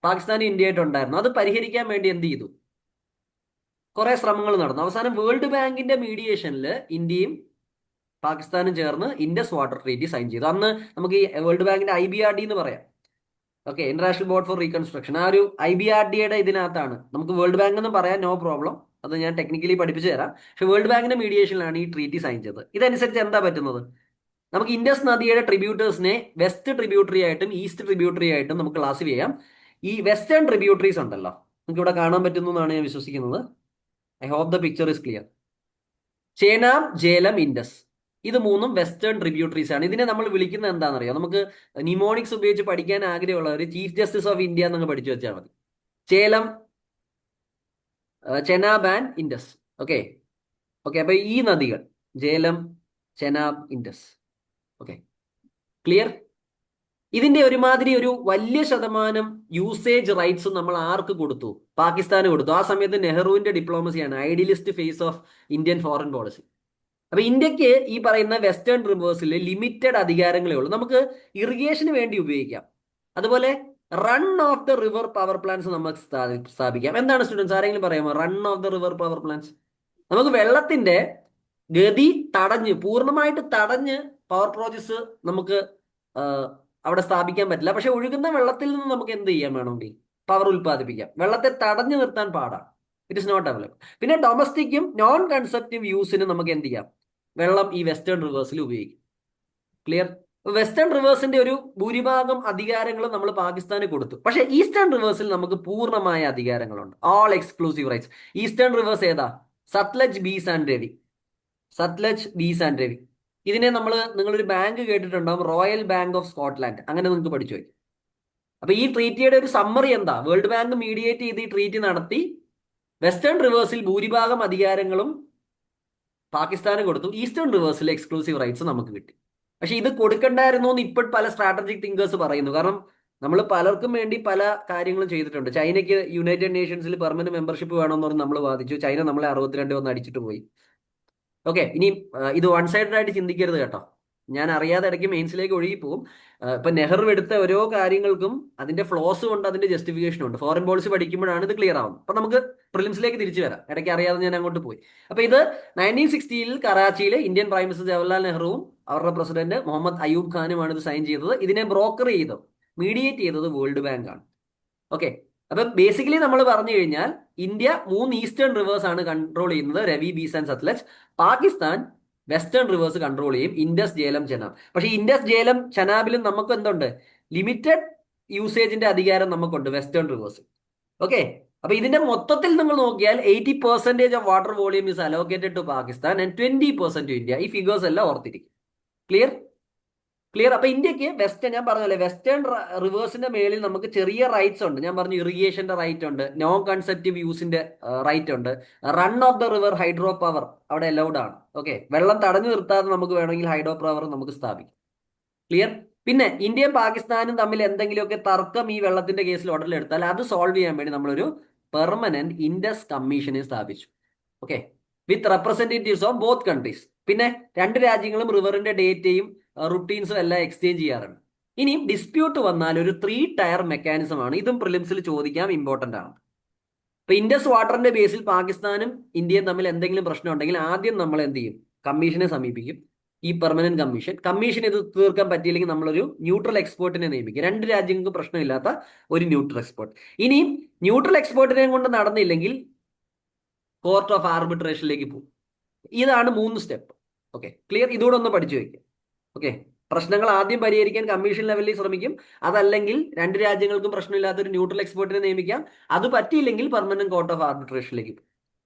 പാകിസ്ഥാനും ഇന്ത്യയായിട്ടുണ്ടായിരുന്നു. അത് പരിഹരിക്കാൻ വേണ്ടി എന്ത് ചെയ്തു? കുറെ ശ്രമങ്ങൾ നടന്നു. അവസാനം വേൾഡ് ബാങ്കിന്റെ മീഡിയേഷനിൽ ഇന്ത്യയും പാകിസ്ഥാനും ചേർന്ന് ഇൻഡസ് വാട്ടർ ട്രീറ്റി സൈൻ ചെയ്തു. അന്ന് നമുക്ക് ഈ വേൾഡ് ബാങ്കിന്റെ IBRD എന്ന് പറയാം. Okay, international board for reconstruction. ആ ഒരു IBRDയുടെ ഇതിനകത്താണ്. നമുക്ക് വേൾഡ് ബാങ്ക് എന്ന് പറയാൻ നോ പ്രോബ്ലം, അത് ഞാൻ ടെക്നിക്കലി പഠിപ്പിച്ചു തരാം. പക്ഷെ വേൾഡ് ബാങ്കിന്റെ മീഡിയേഷനിലാണ് ഈ ട്രീറ്റി സൈൻ ചെയ്തത്. ഇതനുസരിച്ച് എന്താ പറ്റുന്നത്? നമുക്ക് ഇൻഡസ് നദിയുടെ ട്രിബ്യൂട്ടേഴ്സിനെ വെസ്റ്റ് ട്രിബ്യൂട്ടറി ആയിട്ടും ഈസ്റ്റ് ട്രിബ്യൂട്ടറി ആയിട്ടും നമുക്ക് ക്ലാസിഫൈ ചെയ്യാം. ഈ വെസ്റ്റേൺ ട്രിബ്യൂട്ടറീസ് ഉണ്ടല്ലോ, നമുക്ക് ഇവിടെ കാണാൻ പറ്റുന്നു എന്നാണ് ഞാൻ വിശ്വസിക്കുന്നത്. I hope the picture is clear. Chenab, Jhelum, Indus, ഇത് മൂന്നും വെസ്റ്റേൺ ട്രിബ്യൂട്ടറീസ് ആണ്. ഇതിനെ നമ്മൾ വിളിക്കുന്നത് എന്താണെന്നറിയാം? നമുക്ക് നിമോണിക്സ് ഉപയോഗിച്ച് പഠിക്കാൻ ആഗ്രഹമുള്ളവർ ചീഫ് ജസ്റ്റിസ് ഓഫ് ഇന്ത്യ എന്നങ്ങ് പഠിച്ചു വെച്ചാൽ മതി. Jhelum, Chenab and Indus. Okay okay, അപ്പൊ ഈ നദികൾ ജേലം, ചെനാബ്, ഇൻഡസ്. Okay, clear? ഇതിന്റെ ഒരുമാതിരി ഒരു വലിയ ശതമാനം യൂസേജ് റൈറ്റ്സും നമ്മൾ ആർക്ക് കൊടുത്തു? പാകിസ്ഥാന് കൊടുത്തു. ആ സമയത്ത് നെഹ്റുവിന്റെ ഡിപ്ലോമസിയാണ്, idealist phase of Indian foreign policy. അപ്പൊ ഇന്ത്യക്ക് ഈ പറയുന്ന വെസ്റ്റേൺ റിവേഴ്സിൽ ലിമിറ്റഡ് അധികാരങ്ങളേ ഉള്ളൂ. നമുക്ക് ഇറിഗേഷന് വേണ്ടി ഉപയോഗിക്കാം, അതുപോലെ run of the river power plants നമുക്ക് സ്ഥാപിക്കാം. എന്താണ് സ്റ്റുഡൻസ്, ആരെങ്കിലും പറയാമോ? Run of the river power plants. നമുക്ക് വെള്ളത്തിന്റെ ഗതി തടഞ്ഞ്, പൂർണ്ണമായിട്ട് തടഞ്ഞ് പവർ പ്രോജക്ട്സ് നമുക്ക് അവിടെ സ്ഥാപിക്കാൻ പറ്റില്ല. പക്ഷെ ഒഴുകുന്ന വെള്ളത്തിൽ നിന്ന് നമുക്ക് എന്ത് ചെയ്യാൻ വേണമെങ്കിൽ പവർ ഉൽപ്പാദിപ്പിക്കാം. വെള്ളത്തെ തടഞ്ഞു നിർത്താൻ പാടാണ്, ഇറ്റ് ഇസ് നോട്ട് അവൈലബിൾ. പിന്നെ ഡൊമസ്റ്റിക്കും നോൺ കൺസെപ്റ്റീവ് യൂസിനും നമുക്ക് എന്ത് ചെയ്യാം? വെള്ളം ഈ വെസ്റ്റേൺ റിവേഴ്സിൽ ഉപയോഗിക്കും. ക്ലിയർ? വെസ്റ്റേൺ റിവേഴ്സിന്റെ ഒരു ഭൂരിഭാഗം അധികാരങ്ങളും നമ്മൾ പാകിസ്ഥാന് കൊടുത്തു. പക്ഷേ ഈസ്റ്റേൺ റിവേഴ്സിൽ നമുക്ക് പൂർണ്ണമായ അധികാരങ്ങളുണ്ട്, all exclusive rights. Eastern rivers ഏതാ? സത്ലജ്, ബീസ് ആൻഡ് രവി. സത്ലജ്, ബീസ് ആൻഡ് രവി. ഇതിനെ നിങ്ങളൊരു ബാങ്ക് കേട്ടിട്ടുണ്ടാവും, റോയൽ ബാങ്ക് ഓഫ് സ്കോട്ട്ലാൻഡ്. അങ്ങനെ നിങ്ങൾക്ക് പഠിച്ചു വയ്ക്കും. അപ്പൊ ഈ ട്രീറ്റിയുടെ ഒരു സമ്മറി എന്താ? വേൾഡ് ബാങ്ക് മീഡിയേറ്റ് ചെയ്ത് ഈ ട്രീറ്റി നടത്തി. വെസ്റ്റേൺ റിവേഴ്സിൽ ഭൂരിഭാഗം അധികാരങ്ങളും പാകിസ്ഥാന് കൊടുത്തു, ഈസ്റ്റേൺ റിവേഴ്സിൽ എക്സ്ക്ലൂസീവ് റൈറ്റ്സ് നമുക്ക് കിട്ടി. പക്ഷെ ഇത് കൊടുക്കണ്ടായിരുന്നു എന്ന് ഇപ്പോൾ പല സ്ട്രാറ്റജിക് തിങ്കേഴ്സ് പറയുന്നു. കാരണം നമ്മൾ പലർക്കും വേണ്ടി പല കാര്യങ്ങളും ചെയ്തിട്ടുണ്ട്. ചൈനയ്ക്ക് യുണൈറ്റഡ് നേഷൻസിൽ പെർമനന്റ് മെമ്പർഷിപ്പ് വേണമെന്ന് പറഞ്ഞ് നമ്മൾ വാദിച്ചു. ചൈന നമ്മളെ 62 വന്ന് അടിച്ചിട്ട് പോയി. ഓക്കെ, ഇനി ഇത് വൺ സൈഡഡ് ആയിട്ട് ചിന്തിക്കരുത് കേട്ടോ. ഞാൻ അറിയാതെ ഇടയ്ക്ക് മെയിൻസിലേക്ക് ഒഴുകിപ്പോവും. ഇപ്പൊ നെഹ്റു എടുത്ത ഓരോ കാര്യങ്ങൾക്കും അതിന്റെ ഫ്ലോസും ഉണ്ട്, അതിന്റെ ജസ്റ്റിഫിക്കേഷനും ഉണ്ട്. ഫോറിൻ പോളിസി പഠിക്കുമ്പോഴാണ് ഇത് ക്ലിയർ ആവുന്നത്. അപ്പൊ നമുക്ക് പ്രിലിംസിലേക്ക് തിരിച്ചു വരാം. ഇടയ്ക്ക് അറിയാതെ ഞാൻ അങ്ങോട്ട് പോയി. അപ്പൊ ഇത് 1960 കറാച്ചിയിൽ ഇന്ത്യൻ പ്രൈം മിനിസ്റ്റർ ജവഹർലാൽ നെഹ്റുവും അവരുടെ പ്രസിഡന്റ് മുഹമ്മദ് അയൂബ് ഖാനുമാണ് ഇത് സൈൻ ചെയ്തത്. ഇതിനെ ബ്രോക്കർ ചെയ്തത്, മീഡിയേറ്റ് ചെയ്തത് വേൾഡ് ബാങ്ക് ആണ്. ഓക്കെ, അപ്പൊ ബേസിക്കലി നമ്മൾ പറഞ്ഞു കഴിഞ്ഞാൽ ഇന്ത്യ 3 ഈസ്റ്റേൺ റിവേഴ്സ് ആണ് കൺട്രോൾ ചെയ്യുന്നത്, Ravi, Beas and Sutlej. Pakistan western rivers control ചെയ്യും, ഇൻഡസ്, ജേലം, ചെനാബ്. പക്ഷെ ഇൻഡസ്, ജേലം, ചെനാബിലും നമുക്ക് എന്തുണ്ട്? ലിമിറ്റഡ് യൂസേജിന്റെ അധികാരം നമുക്കുണ്ട് വെസ്റ്റേൺ റിവേഴ്സ്. ഓക്കെ, അപ്പൊ ഇതിന്റെ മൊത്തത്തിൽ നിങ്ങൾ നോക്കിയാൽ 80% of water volume is allocated to Pakistan and 20% to India. ഈ ഫിഗേഴ്സ് എല്ലാം ഓർത്തിരിക്കും. ക്ലിയർ? ക്ലിയർ? അപ്പൊ ഇന്ത്യക്ക് ഞാൻ പറഞ്ഞല്ലേ, വെസ്റ്റേൺ റിവേഴ്സിന്റെ മേളിൽ നമുക്ക് ചെറിയ റൈറ്റ്സ് ഉണ്ട്. ഞാൻ പറഞ്ഞു ഇറിഗേഷന്റെ റൈറ്റ് ഉണ്ട്, നോൺ കൺസെപ്റ്റീവ് യൂസിന്റെ റൈറ്റ് ഉണ്ട്, run of the river hydro power അവിടെ അലൗഡ് ആണ്. ഓക്കെ, വെള്ളം തടഞ്ഞു നിർത്താതെ നമുക്ക് വേണമെങ്കിൽ ഹൈഡ്രോ പവർ നമുക്ക് സ്ഥാപിക്കാം. ക്ലിയർ? പിന്നെ ഇന്ത്യയും പാകിസ്ഥാനും തമ്മിൽ എന്തെങ്കിലുമൊക്കെ തർക്കം ഈ വെള്ളത്തിന്റെ കേസിൽ ഉടലെടുത്താൽ അത് സോൾവ് ചെയ്യാൻ വേണ്ടി നമ്മളൊരു പെർമനന്റ് ഇൻഡസ് കമ്മീഷനെ സ്ഥാപിച്ചു. Okay, with representatives of both countries. പിന്നെ രണ്ട് രാജ്യങ്ങളും റിവറിന്റെ ഡേറ്റയും റുട്ടീൻസും എല്ലാം എക്സ്ചേഞ്ച് ചെയ്യാറുണ്ട്. ഇനി ഡിസ്പ്യൂട്ട് വന്നാൽ ഒരു 3 ടയർ മെക്കാനിസം ആണ്. ഇതും പ്രിലിംസിൽ ചോദിക്കാം, ഇമ്പോർട്ടന്റ് ആണ്. ഇപ്പൊ ഇൻഡസ് വാട്ടറിന്റെ ബേസിൽ പാകിസ്ഥാനും ഇന്ത്യയും തമ്മിൽ എന്തെങ്കിലും പ്രശ്നം ഉണ്ടെങ്കിൽ ആദ്യം നമ്മൾ എന്ത് ചെയ്യും? കമ്മീഷനെ സമീപിക്കും, ഈ പെർമനന്റ് കമ്മീഷൻ ഇത് തീർക്കാൻ പറ്റിയില്ലെങ്കിൽ നമ്മളൊരു ന്യൂട്രൽ എക്സ്പേർട്ടിനെ നിയമിക്കും. രണ്ട് രാജ്യങ്ങൾക്ക് പ്രശ്നമില്ലാത്ത ഒരു ന്യൂട്രൽ എക്സ്പേർട്ട്. ഇനി ന്യൂട്രൽ എക്സ്പേർട്ടിനെ കൊണ്ട് നടന്നില്ലെങ്കിൽ കോർട്ട് ഓഫ് ആർബിട്രേഷനിലേക്ക് പോകും. ഇതാണ് 3 സ്റ്റെപ്പ്. Okay, clear? ഇതുകൂടെ ഒന്ന് പഠിച്ചു വയ്ക്കുക. ഓക്കെ, പ്രശ്നങ്ങൾ ആദ്യം പരിഹരിക്കാൻ കമ്മീഷൻ ലെവലിൽ ശ്രമിക്കും. അതല്ലെങ്കിൽ രണ്ട് രാജ്യങ്ങൾക്കും പ്രശ്നമില്ലാത്ത ഒരു ന്യൂട്രൽ എക്സ്പേർട്ടിനെ നിയമിക്കാം. അത് പറ്റിയില്ലെങ്കിൽ പെർമനന്റ് കോർട്ട് ഓഫ് ആർബിട്രേഷനിലേക്ക് പോകും.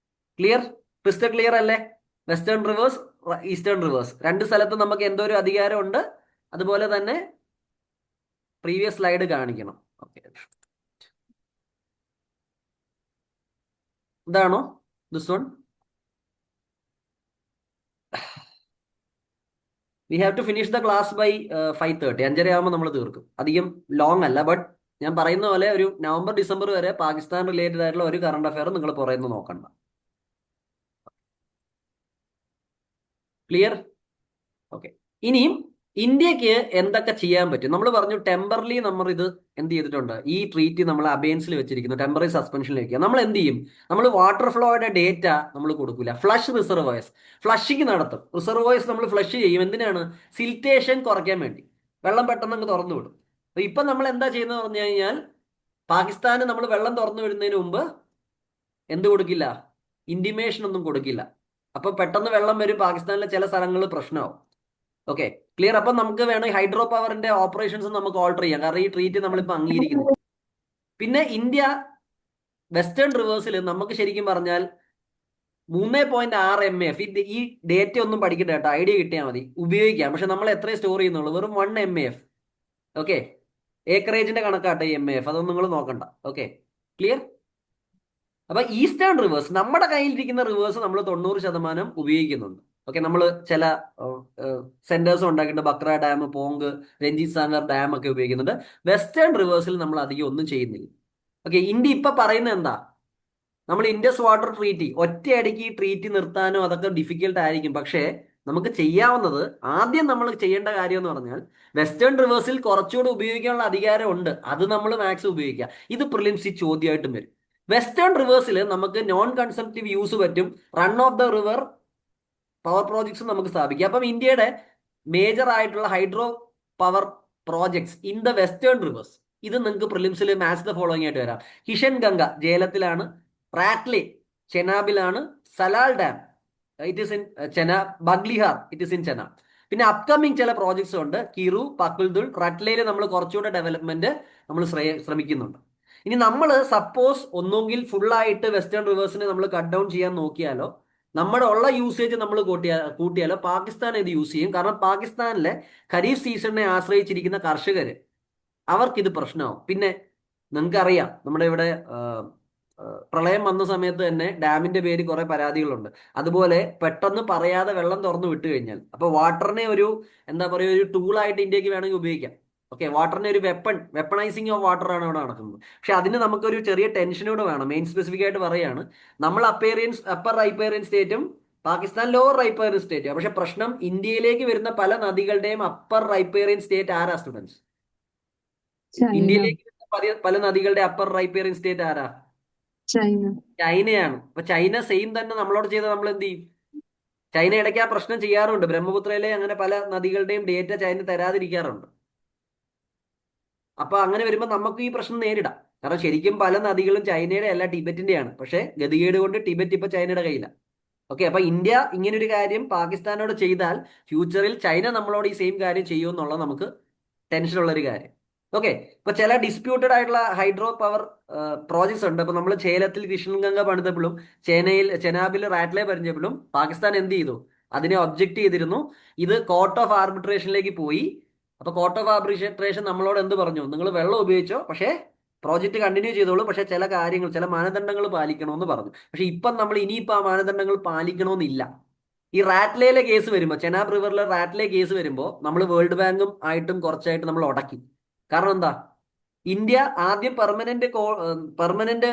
ക്ലിയർ? ക്രിസ്റ്റൽ ക്ലിയർ അല്ലേ? വെസ്റ്റേൺ റിവേഴ്സ്, ഈസ്റ്റേൺ റിവേഴ്സ്, രണ്ട് സ്ഥലത്തും നമുക്ക് എന്തോ ഒരു അധികാരമുണ്ട്. അതുപോലെ തന്നെ പ്രീവിയസ് സ്ലൈഡ് കാണിക്കണം. ഓക്കെ, ഇതാണോ this one? We have to finish the class by 5:30. 5:30 ആകുമ്പോൾ നമ്മൾ തീർക്കും. അധികം ലോങ് അല്ല, ബട്ട് ഞാൻ പറയുന്ന പോലെ ഒരു നവംബർ ഡിസംബർ വരെ പാകിസ്ഥാൻ റിലേറ്റഡ് ആയിട്ടുള്ള ഒരു കറണ്ട് അഫയർ നിങ്ങൾ പുറയുന്നു നോക്കണ്ട. ക്ലിയർ? ഓക്കെ. ഇനിയും ഇന്ത്യക്ക് എന്തൊക്കെ ചെയ്യാൻ പറ്റും? നമ്മൾ പറഞ്ഞു ടെമ്പറലി നമ്മൾ ഇത് എന്ത് ചെയ്തിട്ടുണ്ട്, ഈ ട്രീറ്റ് നമ്മൾ അബേൻസിൽ വെച്ചിരിക്കുന്നു, ടെമ്പററി സസ്പെൻഷനിൽ വെക്കുക. നമ്മൾ എന്ത് ചെയ്യും? നമ്മൾ വാട്ടർ ഫ്ലോയുടെ ഡേറ്റ നമ്മൾ കൊടുക്കില്ല. ഫ്ലഷ് റിസർവോയർസ് ഫ്ലഷിങ് നടത്തും. റിസർവോയർസ് നമ്മൾ ഫ്ലഷ് ചെയ്യും. എന്തിനാണ്? സിൽറ്റേഷൻ കുറയ്ക്കാൻ വേണ്ടി. വെള്ളം പെട്ടെന്ന് അങ്ങ് തുറന്നു വിടും. അപ്പൊ ഇപ്പൊ നമ്മൾ എന്താ ചെയ്യുന്നത് പറഞ്ഞു കഴിഞ്ഞാൽ, പാകിസ്ഥാന് നമ്മൾ വെള്ളം തുറന്നു വിടുന്നതിന് മുമ്പ് എന്ത് കൊടുക്കില്ല? ഇന്റിമേഷൻ ഒന്നും കൊടുക്കില്ല. അപ്പൊ പെട്ടെന്ന് വെള്ളം വരും. പാകിസ്ഥാനിലെ ചില സ്ഥലങ്ങളിൽ പ്രശ്നമാവും. Okay, clear? അപ്പൊ നമുക്ക് വേണം ഹൈഡ്രോ പവറിന്റെ ഓപ്പറേഷൻസ് നമുക്ക് ഓൾട്ടർ ചെയ്യാം, കാരണം ഈ ട്രീറ്റ് നമ്മളിപ്പോ അംഗീകരിക്കുന്നത്. പിന്നെ ഇന്ത്യ വെസ്റ്റേൺ റിവേഴ്സിൽ നമുക്ക് ശരിക്കും പറഞ്ഞാൽ 3.6 MAF, ഈ ഡേറ്റ ഒന്നും പഠിക്കട്ടെ കേട്ടോ, ഐഡിയ കിട്ടിയാൽ മതി, ഉപയോഗിക്കാം. പക്ഷെ നമ്മൾ എത്രയും സ്റ്റോർ ചെയ്യുന്നുള്ളൂ? വെറും 1 MAF. ഓക്കെ, ഏക്കറേജിന്റെ കണക്കാട്ടെ ഈ MAF, അതൊന്നും നിങ്ങൾ നോക്കണ്ട. Okay, clear? അപ്പൊ ഈസ്റ്റേൺ റിവേഴ്സ്, നമ്മുടെ കയ്യിലിരിക്കുന്ന റിവേഴ്സ് നമ്മൾ 90% ഉപയോഗിക്കുന്നുണ്ട്. ഓക്കെ, നമ്മൾ ചില സെന്റേഴ്സ് ഉണ്ടാക്കിയിട്ട് ബക്ര ഡാം, പോങ്ക്, രഞ്ജിത് സാഗർ ഡാം ഒക്കെ ഉപയോഗിക്കുന്നുണ്ട്. വെസ്റ്റേൺ റിവേഴ്സിൽ നമ്മൾ അധികം ഒന്നും ചെയ്യുന്നില്ല. ഓക്കെ, ഇന്ത്യ ഇപ്പൊ പറയുന്നത് എന്താ? നമ്മൾ ഇൻഡസ് വാട്ടർ ട്രീറ്റി ഒറ്റയടിക്ക് ഈ ട്രീറ്റി നിർത്താനോ അതൊക്കെ ഡിഫിക്കൽട്ട് ആയിരിക്കും. പക്ഷേ നമുക്ക് ചെയ്യാവുന്നത്, ആദ്യം നമ്മൾ ചെയ്യേണ്ട കാര്യം എന്ന് പറഞ്ഞാൽ, വെസ്റ്റേൺ റിവേഴ്സിൽ കുറച്ചുകൂടി ഉപയോഗിക്കാനുള്ള അധികാരം ഉണ്ട്, അത് നമ്മൾ മാക്സ് ഉപയോഗിക്കുക. ഇത് പ്രിലിംസ് ചോദ്യമായിട്ടും വരും. വെസ്റ്റേൺ റിവേഴ്സിൽ നമുക്ക് നോൺ കൺസംപ്റ്റീവ് യൂസ് പറ്റും, run of the river power projects നമുക്ക് സ്ഥാപിക്കാം. അപ്പം ഇന്ത്യയുടെ മേജർ ആയിട്ടുള്ള hydro power projects in the western rivers, ഇത് നിങ്ങൾക്ക് പ്രിലിംസിൽ മാച്ച് ദ ഫോളോയിങ് ആയിട്ട് വരാം. കിഷൻ ഗംഗ ജേലത്തിലാണ്, റാറ്റ്ലെ ചെനാബിലാണ്, Salal dam it is in Chenab, Baglihar it is in Chenab. പിന്നെ അപ്കമിങ് ചില പ്രോജക്ട്സ് ഉണ്ട്, കിറു, പക്കുൽദുൾ, റട്ട്ലയിൽ നമ്മൾ കുറച്ചുകൂടെ ഡെവലപ്മെന്റ് നമ്മൾ ശ്രമിക്കുന്നുണ്ട്. ഇനി നമ്മൾ സപ്പോസ് ഒന്നുകിൽ ഫുള്ളായിട്ട് വെസ്റ്റേൺ റിവേഴ്സിനെ നമ്മൾ കട്ട് ഡൗൺ ചെയ്യാൻ നോക്കിയാലോ, നമ്മുടെ ഉള്ള യൂസേജ് നമ്മൾ കൂട്ടിയാലോ പാകിസ്ഥാൻ ഇത് യൂസ് ചെയ്യും. കാരണം പാകിസ്ഥാനിലെ ഖരീഫ് സീസണിനെ ആശ്രയിച്ചിരിക്കുന്ന കർഷകർ, അവർക്കിത് പ്രശ്നമാവും. പിന്നെ നിങ്ങൾക്കറിയാം, നമ്മുടെ ഇവിടെ പ്രളയം വന്ന സമയത്ത് തന്നെ ഡാമിന്റെ പേര് കുറെ പരാതികളുണ്ട്. അതുപോലെ പെട്ടെന്ന് പറയാതെ വെള്ളം തുറന്നു വിട്ടു കഴിഞ്ഞാൽ, അപ്പൊ വാട്ടറിനെ ഒരു എന്താ പറയുക, ഒരു ടൂളായിട്ട് ഇന്ത്യക്ക് വേണമെങ്കിൽ ഉപയോഗിക്കാം. ഓക്കെ, വാട്ടറിനെ ഒരു വെപ്പണൈസിങ് ഓഫ് വാട്ടർ ആണ് ഇവിടെ നടക്കുന്നത്. പക്ഷെ അതിന് നമുക്കൊരു ചെറിയ ടെൻഷനോട് വേണം. മെയിൻ സ്പെസിഫിക് ആയിട്ട് പറയാണ്, നമ്മൾ അപ്പർ റൈപ്പേറിയൻ സ്റ്റേറ്റും പാകിസ്ഥാൻ ലോവർ റൈപ്പേറിയൻ സ്റ്റേറ്റും. പക്ഷെ പ്രശ്നം, ഇന്ത്യയിലേക്ക് വരുന്ന പല നദികളുടെയും അപ്പർ റൈപ്പേറിയൻ സ്റ്റേറ്റ് ആരാ സ്റ്റുഡൻസ്? ചൈന. ഇന്ത്യയിലേക്ക് വരുന്ന പല നദികളുടെ അപ്പർ റൈപ്പേറിയൻ സ്റ്റേറ്റ് ആരാ? ചൈന. ചൈനയാണ്. അപ്പൊ ചൈന സെയിം തന്നെ നമ്മളോട് ചെയ്ത നമ്മൾ എന്ത് ചെയ്യും? ചൈന ഇടയ്ക്ക് ആ പ്രശ്നം ചെയ്യാറുണ്ട്. ബ്രഹ്മപുത്രയിലെ അങ്ങനെ പല നദികളുടെയും ഡേറ്റ ചൈന തരാതിരിക്കാറുണ്ട്. അപ്പൊ അങ്ങനെ വരുമ്പോൾ നമുക്ക് ഈ പ്രശ്നം നേരിടാം. കാരണം ശരിക്കും പല നദികളും ചൈനയുടെ അല്ല, ടിബറ്റിന്റെയാണ്. പക്ഷെ ഗതികേട് കൊണ്ട് ടിബറ്റ് ഇപ്പൊ ചൈനയുടെ കയ്യിലാണ്. ഓക്കെ, അപ്പൊ ഇന്ത്യ ഇങ്ങനൊരു കാര്യം പാകിസ്ഥാനോട് ചെയ്താൽ ഫ്യൂച്ചറിൽ ചൈന നമ്മളോട് ഈ സെയിം കാര്യം ചെയ്യുമെന്നുള്ളത് നമുക്ക് ടെൻഷനുള്ള ഒരു കാര്യം. ഓക്കെ, ഇപ്പൊ ചില ഡിസ്പ്യൂട്ടഡ് ആയിട്ടുള്ള ഹൈഡ്രോ പവർ പ്രോജക്ട്സ് ഉണ്ട്. അപ്പൊ നമ്മൾ ചേലത്തിൽ കിഷൻഗംഗ പണിതപ്പോഴും ചെനാബിൽ റാറ്റ്ലെ പറഞ്ഞപ്പോഴും പാകിസ്ഥാൻ എന്ത് ചെയ്തു? അതിനെ ഒബ്ജക്ട് ചെയ്തിരുന്നു. ഇത് കോർട്ട് ഓഫ് ആർബിട്രേഷനിലേക്ക് പോയി. അപ്പൊ കോർട്ട് ഓഫ് ആർബിട്രേഷൻ നമ്മളോട് എന്ത് പറഞ്ഞു? നിങ്ങൾ വെള്ളം ഉപയോഗിച്ചോ, പക്ഷേ പ്രോജക്റ്റ് കണ്ടിന്യൂ ചെയ്തോളൂ, പക്ഷെ ചില കാര്യങ്ങൾ, ചില മാനദണ്ഡങ്ങൾ പാലിക്കണമെന്ന് പറഞ്ഞു. പക്ഷെ ഇപ്പം നമ്മൾ ഇനിയിപ്പോൾ ആ മാനദണ്ഡങ്ങൾ പാലിക്കണമെന്നില്ല. ഈ റാറ്റ്ലേയിലെ കേസ് വരുമ്പോൾ, ചെനാബ് റിവറിലെ റാറ്റ്ലെ കേസ് വരുമ്പോൾ നമ്മൾ വേൾഡ് ബാങ്കും ആയിട്ടും കുറച്ചായിട്ട് നമ്മൾ ഉടക്കി. കാരണം എന്താ? ഇന്ത്യ ആദ്യം പെർമനന്റ്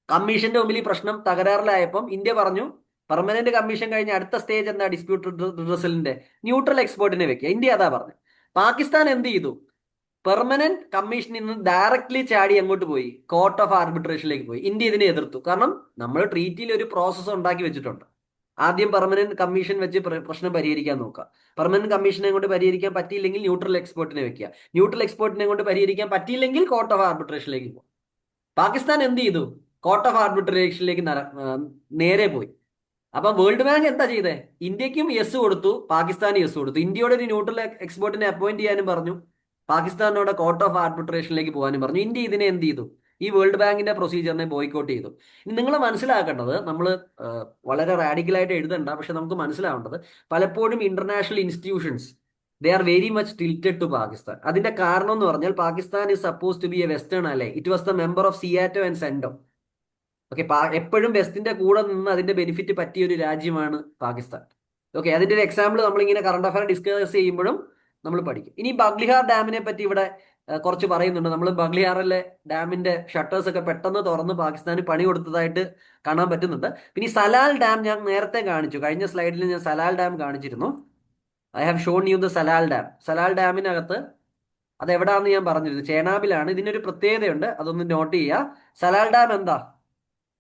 കമ്മീഷന്റെ മുമ്പിൽ ഈ പ്രശ്നം തകരാറിലായപ്പം ഇന്ത്യ പറഞ്ഞു, പെർമനന്റ് കമ്മീഷൻ കഴിഞ്ഞ അടുത്ത സ്റ്റേജ് എന്താ? ഡിസ്പ്യൂട്ട് റിഡ്രസലിന്റെ ന്യൂട്രൽ എക്സ്പേർട്ടിനെ വെക്കുക. ഇന്ത്യ അതാ പറഞ്ഞു. പാകിസ്ഥാൻ എന്ത് ചെയ്തു? പെർമനന്റ് കമ്മീഷനിൽ നിന്ന് ഡയറക്ട്ലി ചാടി അങ്ങോട്ട് പോയി, കോർട്ട് ഓഫ് ആർബിട്രേഷനിലേക്ക് പോയി. ഇന്ത്യ ഇതിനെ എതിർത്തു. കാരണം നമ്മൾ ട്രീറ്റിയിൽ ഒരു പ്രോസസ്സ് ഉണ്ടാക്കി വെച്ചിട്ടുണ്ട്. ആദ്യം പെർമനന്റ് കമ്മീഷൻ വെച്ച് പ്രശ്നം പരിഹരിക്കാൻ നോക്കുക. പെർമനന്റ് കമ്മീഷനെ കൊണ്ട് പരിഹരിക്കാൻ പറ്റിയില്ലെങ്കിൽ ന്യൂട്രൽ എക്സ്പേർട്ടിനെ വെക്കുക. ന്യൂട്രൽ എക്സ്പേർട്ടിനെ കൊണ്ട് പരിഹരിക്കാൻ പറ്റിയില്ലെങ്കിൽ കോർട്ട് ഓഫ് ആർബിട്രേഷനിലേക്ക് പോകും. പാകിസ്ഥാൻ എന്ത് ചെയ്തു? കോർട്ട് ഓഫ് ആർബിട്രേഷനിലേക്ക് നേരെ പോയി. അപ്പൊ വേൾഡ് ബാങ്ക് എന്താ ചെയ്തേ? ഇന്ത്യക്കും യെസ് കൊടുത്തു, പാകിസ്ഥാനും യെസ് കൊടുത്തു. ഇന്ത്യയോട് ഒരു ന്യൂട്രൽ എക്സ്പേർട്ടിനെ അപ്പോയിന്റ് ചെയ്യാനും പറഞ്ഞു, പാകിസ്ഥാനോട് കോർട്ട് ഓഫ് ആർബിട്രേഷനിലേക്ക് പോകാനും പറഞ്ഞു. ഇന്ത്യ ഇതിനെ എന്ത് ചെയ്തു? ഈ വേൾഡ് ബാങ്കിന്റെ പ്രൊസീജിയറിനെ ബോയ്ക്കോട്ട് ചെയ്തു. ഇനി നിങ്ങൾ മനസ്സിലാക്കേണ്ടത്, നമ്മൾ വളരെ റാഡിക്കലായിട്ട് എഴുതണ്ട, പക്ഷെ നമുക്ക് മനസ്സിലാവേണ്ടത്, പലപ്പോഴും international institutions they are very much tilted to Pakistan. അതിന്റെ കാരണം എന്ന് പറഞ്ഞാൽ, Pakistan is suppose to be a western അല്ലേ. It was the member of SEATO and CENTO. Okay, എപ്പോഴും വെസ്റ്റിന്റെ കൂടെ നിന്ന് അതിന്റെ ബെനിഫിറ്റ് പറ്റിയ ഒരു രാജ്യമാണ് പാകിസ്ഥാൻ. ഓക്കെ, അതിന്റെ ഒരു എക്സാമ്പിൾ നമ്മളിങ്ങനെ കറണ്ട് അഫയർ ഡിസ്കസ് ചെയ്യുമ്പോഴും നമ്മൾ പഠിക്കും. ഇനി ബഗ്ലിഹാർ ഡാമിനെ പറ്റി ഇവിടെ കുറച്ച് പറയുന്നുണ്ട്. നമ്മൾ ബഗ്ലിഹാറിലെ ഡാമിന്റെ ഷട്ടേഴ്സ് ഒക്കെ പെട്ടെന്ന് തുറന്ന് പാകിസ്ഥാന് പണി കൊടുത്തതായിട്ട് കാണാൻ പറ്റുന്നുണ്ട്. പിന്നെ ഈ സലാൽ ഡാം ഞാൻ നേരത്തെ കാണിച്ചു, കഴിഞ്ഞ സ്ലൈഡിൽ ഞാൻ സലാൽ ഡാം കാണിച്ചിരുന്നു. I have shown you the Salal dam. Salal ഡാമിനകത്ത് അത് എവിടാന്ന് ഞാൻ പറഞ്ഞിരുന്നു, ചേനാബിലാണ്. ഇതിനൊരു പ്രത്യേകതയുണ്ട്, അതൊന്ന് നോട്ട് ചെയ്യുക. സലാൽ ഡാം എന്താ?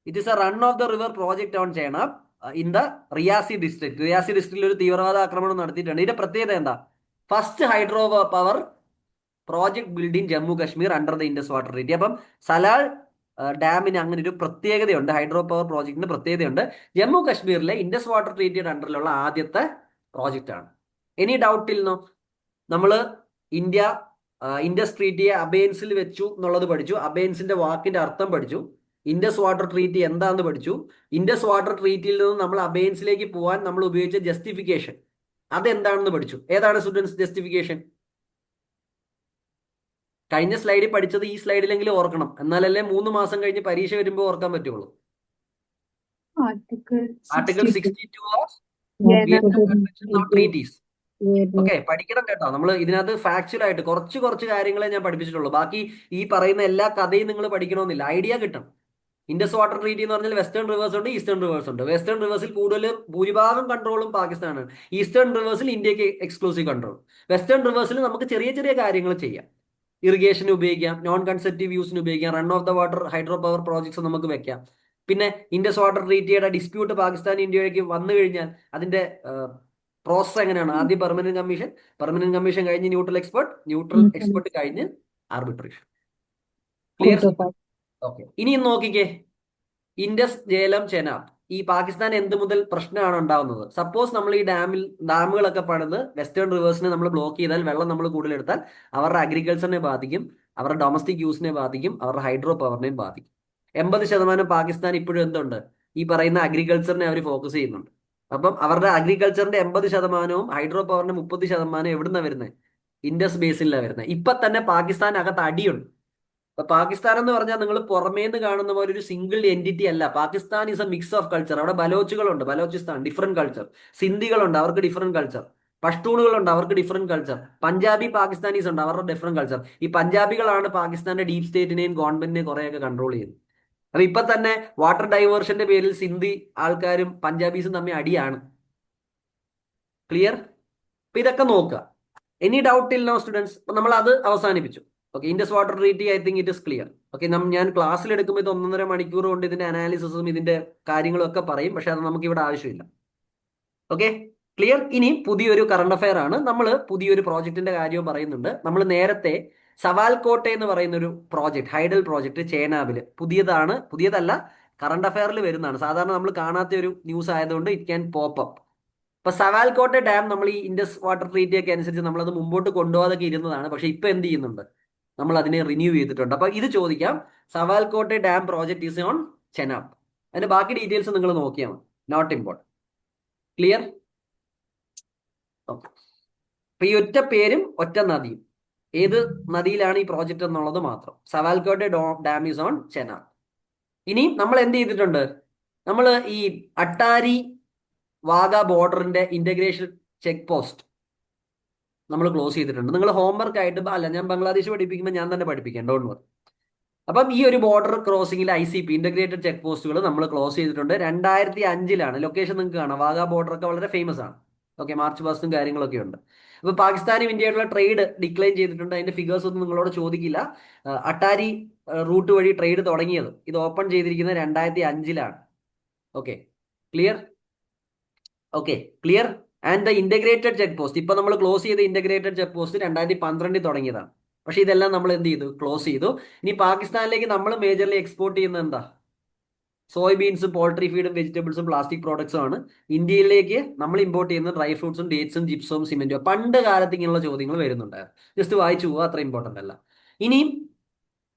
It is a run of the river project on Chenab in the Reasi district. Reasi ഡിസ്ട്രിക്റ്റിൽ ഒരു തീവ്രവാദ ആക്രമണം നടത്തിയിട്ടുണ്ട്. ഇതിന്റെ പ്രത്യേകത എന്താ? First hydro power project building Jammu Kashmir under the Indus water treaty. അപ്പം സലാൽ ഡാമിന് അങ്ങനെ ഒരു പ്രത്യേകതയുണ്ട്, ഹൈഡ്രോ പവർ പ്രോജക്റ്റിന് പ്രത്യേകതയുണ്ട്. ജമ്മു കാശ്മീരിലെ ഇൻഡസ് വാട്ടർ ട്രീറ്റിയുടെ അണ്ടറിലുള്ള ആദ്യത്തെ പ്രോജക്റ്റ് ആണ്. എനി ഡൗട്ടിൽ നമ്മൾ ഇന്ത്യ ഇൻഡസ് ട്രീറ്റിയെ അബേൻസിൽ വെച്ചു എന്നുള്ളത് പഠിച്ചു. അബേൻസിന്റെ വാക്കിന്റെ അർത്ഥം പഠിച്ചു. ഇൻഡസ് വാട്ടർ ട്രീറ്റി എന്താന്ന് പഠിച്ചു. ഇൻഡസ് വാട്ടർ ട്രീറ്റിയിൽ നിന്ന് നമ്മൾ അബേൻസിലേക്ക് പോകാൻ നമ്മൾ ഉപയോഗിച്ച ജസ്റ്റിഫിക്കേഷൻ അതെന്താണെന്ന് പഠിച്ചു. ഏതാണ് സ്റ്റുഡൻസ് ജസ്റ്റിഫിക്കേഷൻ? കഴിഞ്ഞ സ്ലൈഡിൽ പഠിച്ചത് ഈ സ്ലൈഡിലെങ്കിലും ഓർക്കണം, എന്നാലല്ലേ 3 മാസം കഴിഞ്ഞ് പരീക്ഷ വരുമ്പോൾ ഓർക്കാൻ പറ്റുള്ളൂ. Article 62 of Vietnam convention on treaties. Okay, പഠിക്കണം കേട്ടോ. നമ്മൾ ഇതിനകത്ത് ഫാക്ച്വൽ ആയിട്ട് കുറച്ച് കാര്യങ്ങളെ ഞാൻ പഠിപ്പിച്ചിട്ടുള്ളൂ. ബാക്കി ഈ പറയുന്ന എല്ലാ കഥയും നിങ്ങൾ പഠിക്കണമെന്നില്ല, ഐഡിയ കിട്ടണം. ഇൻഡസ് വാട്ടർ ട്രീറ്റി എന്ന് പറഞ്ഞാൽ വെസ്റ്റേൺ റിവേഴ്സ് ഉണ്ട്, ഈസ്റ്റേൺ റിവേഴ്സ് ഉണ്ട്. വെസ്റ്റേൺ റിവേഴ്സിൽ കൂടുതൽ ഭൂരിഭാഗം കൺട്രോളും പാകിസ്ഥാനാണ്. ഈസ്റ്റേൺ റിവേഴ്സിൽ ഇന്ത്യക്ക് എക്സ്ക്ലൂസീവ് കൺട്രോൾ. വെസ്റ്റേൺ റിവേഴ്സിൽ നമുക്ക് ചെറിയ ചെറിയ കാര്യങ്ങൾ ചെയ്യാം. ഇറിഗേഷന് ഉപയോഗിക്കാം, നോൺ കൺസെപ്റ്റീവ് യൂസിന് ഉപയോഗിക്കാം, run of the water hydro power projects നമുക്ക് വെക്കാം. പിന്നെ ഇൻഡസ് വാട്ടർ ട്രീറ്റിയുടെ ഡിസ്പ്യൂട്ട് പാകിസ്ഥാൻ ഇന്ത്യയിലേക്ക് വന്നു കഴിഞ്ഞാൽ അതിന്റെ പ്രോസസ് എങ്ങനെയാണ്? ആദ്യം പെർമനന്റ് കമ്മീഷൻ കഴിഞ്ഞ് ന്യൂട്രൽ എക്സ്പെർട്ട് കഴിഞ്ഞ് ആർബിട്രേഷൻ. ക്ലിയർ? ഓക്കെ, ഇനി നോക്കിക്കേ, ഇൻഡസ് ജേലം ചെനാബ്. ഈ പാകിസ്ഥാൻ എന്ത് മുതൽ പ്രശ്നമാണ് ഉണ്ടാവുന്നത്? സപ്പോസ് നമ്മൾ ഈ ഡാമുകളൊക്കെ പണിത് വെസ്റ്റേൺ റിവേഴ്സിനെ നമ്മൾ ബ്ലോക്ക് ചെയ്താൽ, വെള്ളം നമ്മൾ കൂടുതലെടുത്താൽ അവരുടെ അഗ്രികൾച്ചറിനെ ബാധിക്കും, അവരുടെ ഡൊമസ്റ്റിക് യൂസിനെ ബാധിക്കും, അവരുടെ ഹൈഡ്രോ പവറിനെയും ബാധിക്കും. 80% പാകിസ്ഥാൻ ഇപ്പോഴും എന്തുണ്ട്? ഈ പറയുന്ന അഗ്രികൾച്ചറിനെ അവർ ഫോക്കസ് ചെയ്യുന്നുണ്ട്. അപ്പം അവരുടെ അഗ്രികൾച്ചറിന്റെ 80%വും ഹൈഡ്രോ പവറിന്റെ 30% എവിടുന്നാണ് വരുന്നത്? ഇൻഡസ് ബേസിലാണ് വരുന്നത്. ഇപ്പൊ തന്നെ പാകിസ്ഥാനകത്ത് അടിയുണ്ട്. അപ്പൊ പാകിസ്ഥാൻ എന്ന് പറഞ്ഞാൽ നിങ്ങൾ പുറമേന്ന് കാണുന്ന പോലെ ഒരു സിംഗിൾ എൻറ്റിറ്റി അല്ല. Pakistan is A mix of culture. അവിടെ ബലോച്ചുകളുണ്ട്, ബലോചിസ്ഥാൻ ഡിഫറെന്റ് കൾച്ചർ. സിന്ധികളുണ്ട്, അവർക്ക് ഡിഫറെന്റ് കൾച്ചർ. പഷ്തൂണുകളുണ്ട്, അവർക്ക് ഡിഫറെന്റ് കൾച്ചർ. പഞ്ചാബി പാകിസ്ഥാനീസ് ഉണ്ട്, അവരുടെ ഡിഫറെന്റ് കൾച്ചർ. ഈ പഞ്ചാബികളാണ് പാകിസ്ഥാന്റെ ഡീപ് സ്റ്റേറ്റിനെയും ഗവൺമെന്റിനെയും കുറെയൊക്കെ കൺട്രോൾ ചെയ്യുന്നത്. അപ്പൊ ഇപ്പൊ തന്നെ വാട്ടർ ഡൈവേർഷന്റെ പേരിൽ സിന്ധി ആൾക്കാരും പഞ്ചാബീസും തമ്മിൽ അടിയാണ്. ക്ലിയർ? അപ്പൊ ഇതൊക്കെ നോക്കുക. എനി ഡൗട്ട് ഇല്ല സ്റ്റുഡൻസ്? നമ്മൾ അത് അവസാനിപ്പിച്ചു. Okay, Indus water treaty I think it is clear. Okay, ഞാൻ ക്ലാസ്സിൽ എടുക്കുമ്പോൾ ഇത് 1.5 മണിക്കൂർ കൊണ്ട് ഇതിന്റെ അനാലിസിസും ഇതിന്റെ കാര്യങ്ങളും ഒക്കെ പറയും, പക്ഷെ അത് നമുക്ക് ഇവിടെ ആവശ്യമില്ല. Okay, clear? ഇനി പുതിയൊരു കറണ്ട് അഫയർ ആണ്. നമ്മൾ പുതിയൊരു പ്രോജക്റ്റിന്റെ കാര്യവും പറയുന്നുണ്ട്. നമ്മൾ നേരത്തെ സവാൽകോട്ടെ എന്ന് പറയുന്ന ഒരു പ്രോജക്റ്റ്, ഹൈഡൽ പ്രോജക്റ്റ് ചേനാബില് പുതിയതല്ല, കറണ്ട് അഫയറിൽ വരുന്നതാണ്. സാധാരണ നമ്മൾ കാണാത്ത ഒരു ന്യൂസ് ആയതുകൊണ്ട് ഇറ്റ് ക്യാൻ പോപ്പ് അപ്പ്. ഇപ്പൊ സവാൽകോട്ടെ ഡാം നമ്മൾ ഈ ഇൻഡസ് വാട്ടർ ട്രീറ്റി ഒക്കെ അനുസരിച്ച് നമ്മളത് മുമ്പോട്ട് കൊണ്ടുപോകാതൊക്കെ ഇരുന്നതാണ്. പക്ഷെ ഇപ്പൊ എന്ത് ചെയ്യുന്നുണ്ട്? നമ്മൾ അതിനെ റിന്യൂ ചെയ്തിട്ടുണ്ട്. അപ്പൊ ഇത് ചോദിക്കാം, Sawalkote dam project is on Chenab. അതിന്റെ ബാക്കി ഡീറ്റെയിൽസ് നിങ്ങൾ നോക്കിയാൽ മതി, നോട്ട് ഇമ്പോർട്ടൻറ്റ്. ക്ലിയർ? ഓക്കെ, അപ്പൊ ഈ ഒറ്റ പേരും ഒറ്റ നദിയും, ഏത് നദിയിലാണ് ഈ പ്രോജക്റ്റ് എന്നുള്ളത് മാത്രം. Sawalkote dam is on Chenab. ഇനി നമ്മൾ എന്ത് ചെയ്തിട്ടുണ്ട്? നമ്മൾ ഈ അട്ടാരി വാഗ ബോർഡറിന്റെ ഇന്റഗ്രേഷൻ ചെക്ക് പോസ്റ്റ് നമ്മൾ ക്ലോസ് ചെയ്തിട്ടുണ്ട്. നിങ്ങൾ ഹോംവർക്ക് ആയിട്ട് അല്ല, ഞാൻ ബംഗ്ലാദേശ് പഠിപ്പിക്കുമ്പോൾ ഞാൻ തന്നെ പഠിപ്പിക്കാം, ഡോണ്ട് വറി. അപ്പം ഈ ഒരു ബോർഡർ ക്രോസിംഗിൽ ICP ഇന്റഗ്രേറ്റഡ് ചെക്ക് പോസ്റ്റുകൾ നമ്മൾ ക്ലോസ് ചെയ്തിട്ടുണ്ട്. 2005 ലൊക്കേഷൻ നിങ്ങൾക്ക് കാണാം. വാഗ ബോർഡർ ഒക്കെ വളരെ ഫേമസ് ആണ്. ഓക്കെ, മാർച്ച് പാസ്റ്റും കാര്യങ്ങളൊക്കെ ഉണ്ട്. അപ്പൊ പാകിസ്ഥാനും ഇന്ത്യയായിട്ടുള്ള ട്രേഡ് ഡിക്ലൈൻ ചെയ്തിട്ടുണ്ട്. അതിന്റെ ഫിഗേഴ്സ് ഒന്നും നിങ്ങളോട് ചോദിക്കില്ല. അട്ടാരി റൂട്ട് വഴി ട്രേഡ് തുടങ്ങിയത്, ഇത് ഓപ്പൺ ചെയ്തിരിക്കുന്നത് 2005. Okay, clear? Okay, clear? And the integrated check post, ഇപ്പൊ നമ്മൾ ക്ലോസ് ചെയ്ത ഇന്റഗ്രേറ്റഡ് ചെക്ക് പോസ്റ്റ് 2012 തുടങ്ങിയതാണ്. പക്ഷെ ഇതെല്ലാം നമ്മൾ എന്ത് ചെയ്തു? ക്ലോസ് ചെയ്തു. ഇനി പാകിസ്ഥാനിലേക്ക് നമ്മൾ മേജർലി എക്സ്പോർട്ട് ചെയ്യുന്നത് എന്താ? സോയ്ബീൻസും പോൾട്രി ഫീഡും വെജിറ്റബിൾസും പ്ലാസ്റ്റിക് പ്രോഡക്ട്സും ആണ്. ഇന്ത്യയിലേക്ക് നമ്മൾ ഇമ്പോർട്ട് ചെയ്യുന്ന ഡ്രൈ ഫ്രൂട്ട്സും ഡേറ്റ്സും ജിപ്സും സിമെന്റും. പണ്ട് കാലത്ത് ഇങ്ങനെയുള്ള ചോദ്യങ്ങൾ വരുന്നുണ്ടായിരുന്നു. ജസ്റ്റ് വായിച്ചു പോവുക, അത്ര ഇമ്പോർട്ടന്റ് അല്ല. ഇനിയും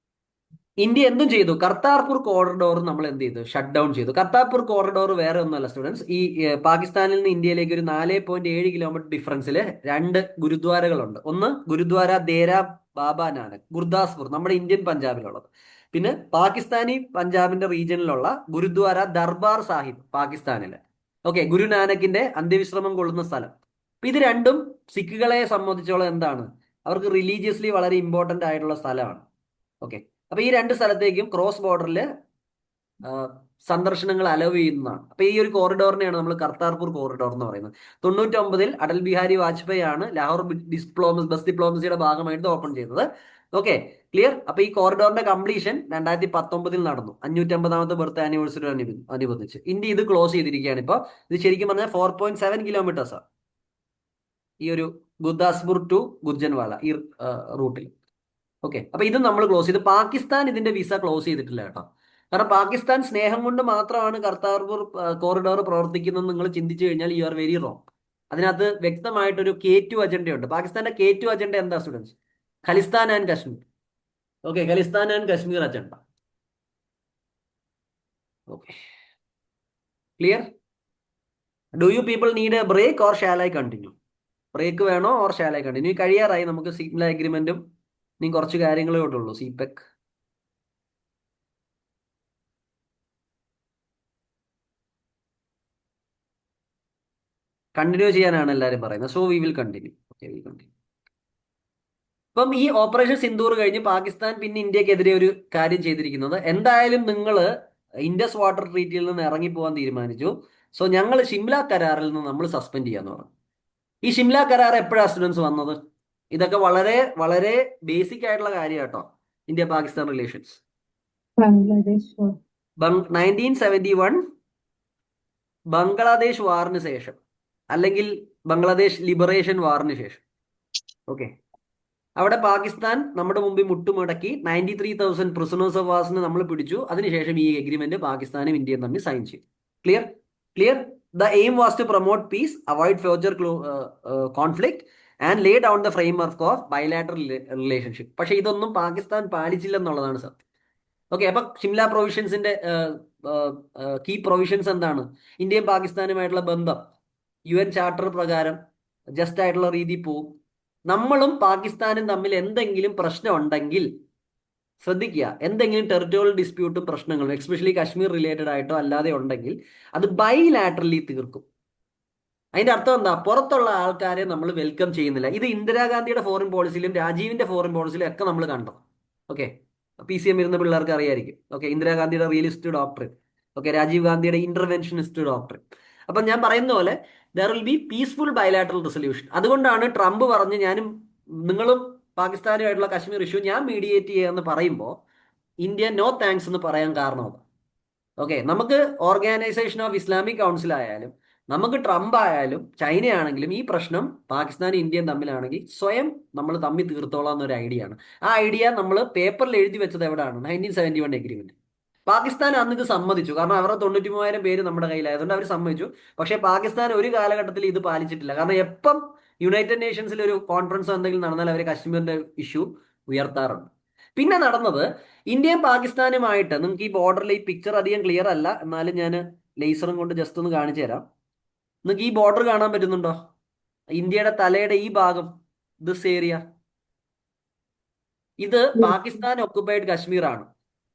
ഇന്ത്യ എന്തും ചെയ്തു? കർത്താർപൂർ കോറിഡോർ നമ്മൾ എന്ത് ചെയ്തു? ഷട്ട് ഡൗൺ ചെയ്തു. കർത്താർപൂർ കോറിഡോർ വേറെ ഒന്നുമല്ല സ്റ്റുഡൻസ്, ഈ പാകിസ്ഥാനിൽ നിന്ന് ഇന്ത്യയിലേക്ക് ഒരു 4.7 കിലോമീറ്റർ ഡിഫറൻസിൽ 2 ഗുരുദ്വാരകളുണ്ട്. ഒന്ന് ഗുരുദ്വാര ദേര ബാബ നാനക്, ഗുർദാസ്പൂർ, നമ്മുടെ ഇന്ത്യൻ പഞ്ചാബിലുള്ളത്. പിന്നെ പാകിസ്ഥാനി പഞ്ചാബിന്റെ റീജിയനിലുള്ള ഗുരുദ്വാര ദർബാർ സാഹിബ്, പാകിസ്ഥാനില്. ഓക്കെ, ഗുരുനാനക്കിന്റെ അന്ത്യവിശ്രമം കൊള്ളുന്ന സ്ഥലം. അപ്പൊ ഇത് രണ്ടും സിഖുകളെ സംബന്ധിച്ചോളം എന്താണ്, അവർക്ക് റിലീജിയസ്ലി വളരെ ഇമ്പോർട്ടന്റ് ആയിട്ടുള്ള സ്ഥലമാണ്. ഓക്കെ, അപ്പൊ ഈ രണ്ട് സ്ഥലത്തേക്കും ക്രോസ് ബോർഡറിൽ സന്ദർശനങ്ങൾ അലവ് ചെയ്യുന്നതാണ്. അപ്പൊ ഈ ഒരു കോറിഡോറിനെയാണ് നമ്മൾ കർത്താർപൂർ കോറിഡോർ എന്ന് പറയുന്നത്. 99 അടൽ ബിഹാരി വാജ്പേയി ആണ് ലാഹോർ ബസ് ഡിപ്ലോമസിയുടെ ഭാഗമായിട്ട് ഓപ്പൺ ചെയ്തത്. Okay, clear. അപ്പൊ ഈ കോറിഡോറിന്റെ കംപ്ലീഷൻ 2019 നടന്നു, 550ാമത്തെ ബർത്ത് ആനിവേഴ്സറി അനുബന്ധിച്ച്. ഇന്ത്യ ഇത് ക്ലോസ് ചെയ്തിരിക്കുകയാണ്. ഇപ്പൊ ഇത് ശരിക്കും പറഞ്ഞാൽ 4.7 കിലോമീറ്റേഴ്സാണ് ഈ ഒരു ഗുർദാസ്പൂർ ടു ഗുർജൻവാല ഈ റൂട്ടിൽ. ഓക്കെ, അപ്പൊ ഇത് നമ്മൾ ക്ലോസ് ചെയ്ത്. പാകിസ്ഥാൻ ഇതിന്റെ വിസ ക്ലോസ് ചെയ്തിട്ടില്ല കേട്ടോ. കാരണം പാകിസ്ഥാൻ സ്നേഹം കൊണ്ട് മാത്രമാണ് കർത്താർപൂർ കോറിഡോർ പ്രവർത്തിക്കുന്നത് നിങ്ങൾ ചിന്തിച്ചു കഴിഞ്ഞാൽ യു ആർ വെരി റോങ്. അതിനകത്ത് വ്യക്തമായിട്ടൊരു K2 അജണ്ടയുണ്ട്. പാകിസ്ഥാന്റെ K2 അജണ്ട എന്താ students? Khalistan and Kashmir. Okay, Khalistan and Kashmir agenda. Okay, clear? Do you people need a break or shall I continue? Break വേണോ ഓർ ഷാൽ ഐ കണ്ടിന്യൂ? കഴിയാറായി, നമുക്ക് സിഗ്നൽ അഗ്രിമെന്റും ഇനി കുറച്ച് കാര്യങ്ങളേ ഉള്ളൂ. സിപെക് കണ്ടിന്യൂ ചെയ്യാനാണ് എല്ലാവരും പറയുന്നത്. So we will continue. Okay, will continue. ഇപ്പം ഈ ഓപ്പറേഷൻ സിന്ദൂർ കഴിഞ്ഞ് പാകിസ്ഥാൻ പിന്നെ ഇന്ത്യക്കെതിരെ ഒരു കാര്യം ചെയ്തിരിക്കുന്നത്, എന്തായാലും നിങ്ങൾ ഇൻഡസ് വാട്ടർ ട്രീറ്റിയിൽ നിന്ന് ഇറങ്ങിപ്പോകാൻ തീരുമാനിച്ചു. സോ ഞങ്ങൾ ഷിംല കരാറിൽ നിന്ന് നമ്മൾ സസ്പെൻഡ് ചെയ്യാന്ന് പറഞ്ഞു. ഈ ഷിംല കരാർ എപ്പോഴാണ് സ്റ്റുഡൻസ് വന്നത്? ഇതൊക്കെ വളരെ വളരെ ബേസിക് ആയിട്ടുള്ള കാര്യം കേട്ടോ, India Pakistan relations. Bangladesh war. 1971 Bangladesh വാറിന് ശേഷം, അല്ലെങ്കിൽ ബംഗ്ലാദേശ് ലിബറേഷൻ വാറിന് ശേഷം. ഓക്കെ, അവിടെ പാകിസ്ഥാൻ നമ്മുടെ മുമ്പിൽ മുട്ടുമടക്കി 93,000 പ്രിസണേഴ്സ് ഓഫ് വാർസിനെ നമ്മൾ പിടിച്ചു. അതിനുശേഷം ഈ എഗ്രിമെന്റ് പാകിസ്ഥാനും ഇന്ത്യയും തമ്മിൽ സൈൻ ചെയ്തു. Clear? Clear. The aim was to promote peace, avoid future conflict and lay down the framework of bilateral relationship. പക്ഷെ ഇതൊന്നും പാകിസ്ഥാൻ പാലിച്ചില്ലെന്നുള്ളതാണ് സത്യം. ഓക്കെ, അപ്പൊ ഷിംല പ്രൊവിഷൻസിന്റെ കീ പ്രൊവിഷൻസ് എന്താണ്? ഇന്ത്യയും പാകിസ്ഥാനുമായിട്ടുള്ള ബന്ധം UN ചാർട്ടർ പ്രകാരം ജസ്റ്റ് ആയിട്ടുള്ള രീതിയിൽ പോവും. നമ്മളും പാകിസ്ഥാനും തമ്മിൽ എന്തെങ്കിലും പ്രശ്നം ഉണ്ടെങ്കിൽ ശ്രദ്ധിക്കുക, എന്തെങ്കിലും ടെറിട്ടോറിയൽ ഡിസ്പ്യൂട്ടും പ്രശ്നങ്ങളും എസ്പെഷ്യലി കാശ്മീർ റിലേറ്റഡ് ആയിട്ടോ അല്ലാതെ ഉണ്ടെങ്കിൽ അത് ബൈലാറ്ററലി തീർക്കും. അതിന്റെ അർത്ഥം എന്താ? പുറത്തുള്ള ആൾക്കാരെ നമ്മൾ വെൽക്കം ചെയ്യുന്നില്ല. ഇത് ഇന്ദിരാഗാന്ധിയുടെ ഫോറിൻ പോളിസിയിലും രാജീവിന്റെ ഫോറിൻ പോളിസിയിലും ഒക്കെ നമ്മൾ കണ്ടു. ഓക്കെ, PCM ഇരുന്ന പിള്ളേർക്ക് അറിയായിരിക്കും. ഓക്കെ, ഇന്ദിരാഗാന്ധിയുടെ റിയലിസ്റ്റ് ഡോക്ടറിൻ, ഓക്കെ, രാജീവ് ഗാന്ധിയുടെ ഇന്റർവെൻഷനിസ്റ്റ് ഡോക്ടറിൻ. അപ്പം ഞാൻ പറയുന്ന പോലെ there will be peaceful bilateral resolution. അതുകൊണ്ടാണ് ട്രംപ് പറഞ്ഞ് നിങ്ങളും പാകിസ്ഥാനുമായിട്ടുള്ള കശ്മീർ ഇഷ്യൂ ഞാൻ മീഡിയേറ്റ് ചെയ്യാമെന്ന് പറയുമ്പോൾ ഇന്ത്യ നോ താങ്ക്സ് എന്ന് പറയാൻ കാരണം. ഓക്കെ, നമുക്ക് ഓർഗനൈസേഷൻ ഓഫ് ഇസ്ലാമിക് കൗൺസിൽ ആയാലും നമുക്ക് ട്രംപ് ആയാലും ചൈനയാണെങ്കിലും ഈ പ്രശ്നം പാകിസ്ഥാനും ഇന്ത്യയും തമ്മിലാണെങ്കിൽ സ്വയം നമ്മൾ തമ്മിൽ തീർത്തോളാം എന്നൊരു ഐഡിയ ആണ്. ആ ഐഡിയ നമ്മൾ പേപ്പറിൽ എഴുതി വെച്ചത് എവിടെയാണ്? 1971 എഗ്രിമെന്റ്. പാകിസ്ഥാൻ അന്ന് ഇത് സമ്മതിച്ചു, കാരണം അവരുടെ 93,000 പേര് നമ്മുടെ കയ്യിലായതുകൊണ്ട് അവർ സമ്മതിച്ചു. പക്ഷേ പാകിസ്ഥാൻ ഒരു കാലഘട്ടത്തിൽ ഇത് പാലിച്ചിട്ടില്ല. കാരണം എപ്പം യുണൈറ്റഡ് നേഷൻസിൽ ഒരു കോൺഫറൻസ് എന്തെങ്കിലും നടന്നാൽ അവർ കശ്മീരിന്റെ ഇഷ്യൂ ഉയർത്താറുണ്ട്. പിന്നെ നടന്നത് ഇന്ത്യയും പാകിസ്ഥാനുമായിട്ട്, നിങ്ങൾക്ക് ഈ ബോർഡറിൽ ഈ പിക്ചർ അധികം ക്ലിയർ അല്ല, എന്നാലും ഞാൻ ലേസറും കൊണ്ട് ജസ്റ്റ് ഒന്ന് കാണിച്ചു തരാം. നിങ്ങൾക്ക് ഈ ബോർഡർ കാണാൻ പറ്റുന്നുണ്ടോ? ഇന്ത്യയുടെ തലയുടെ ഈ ഭാഗം, ദിസ് ഏരിയ, ഇത് പാകിസ്ഥാൻ ഒക്കുപൈഡ് കശ്മീർ ആണ്.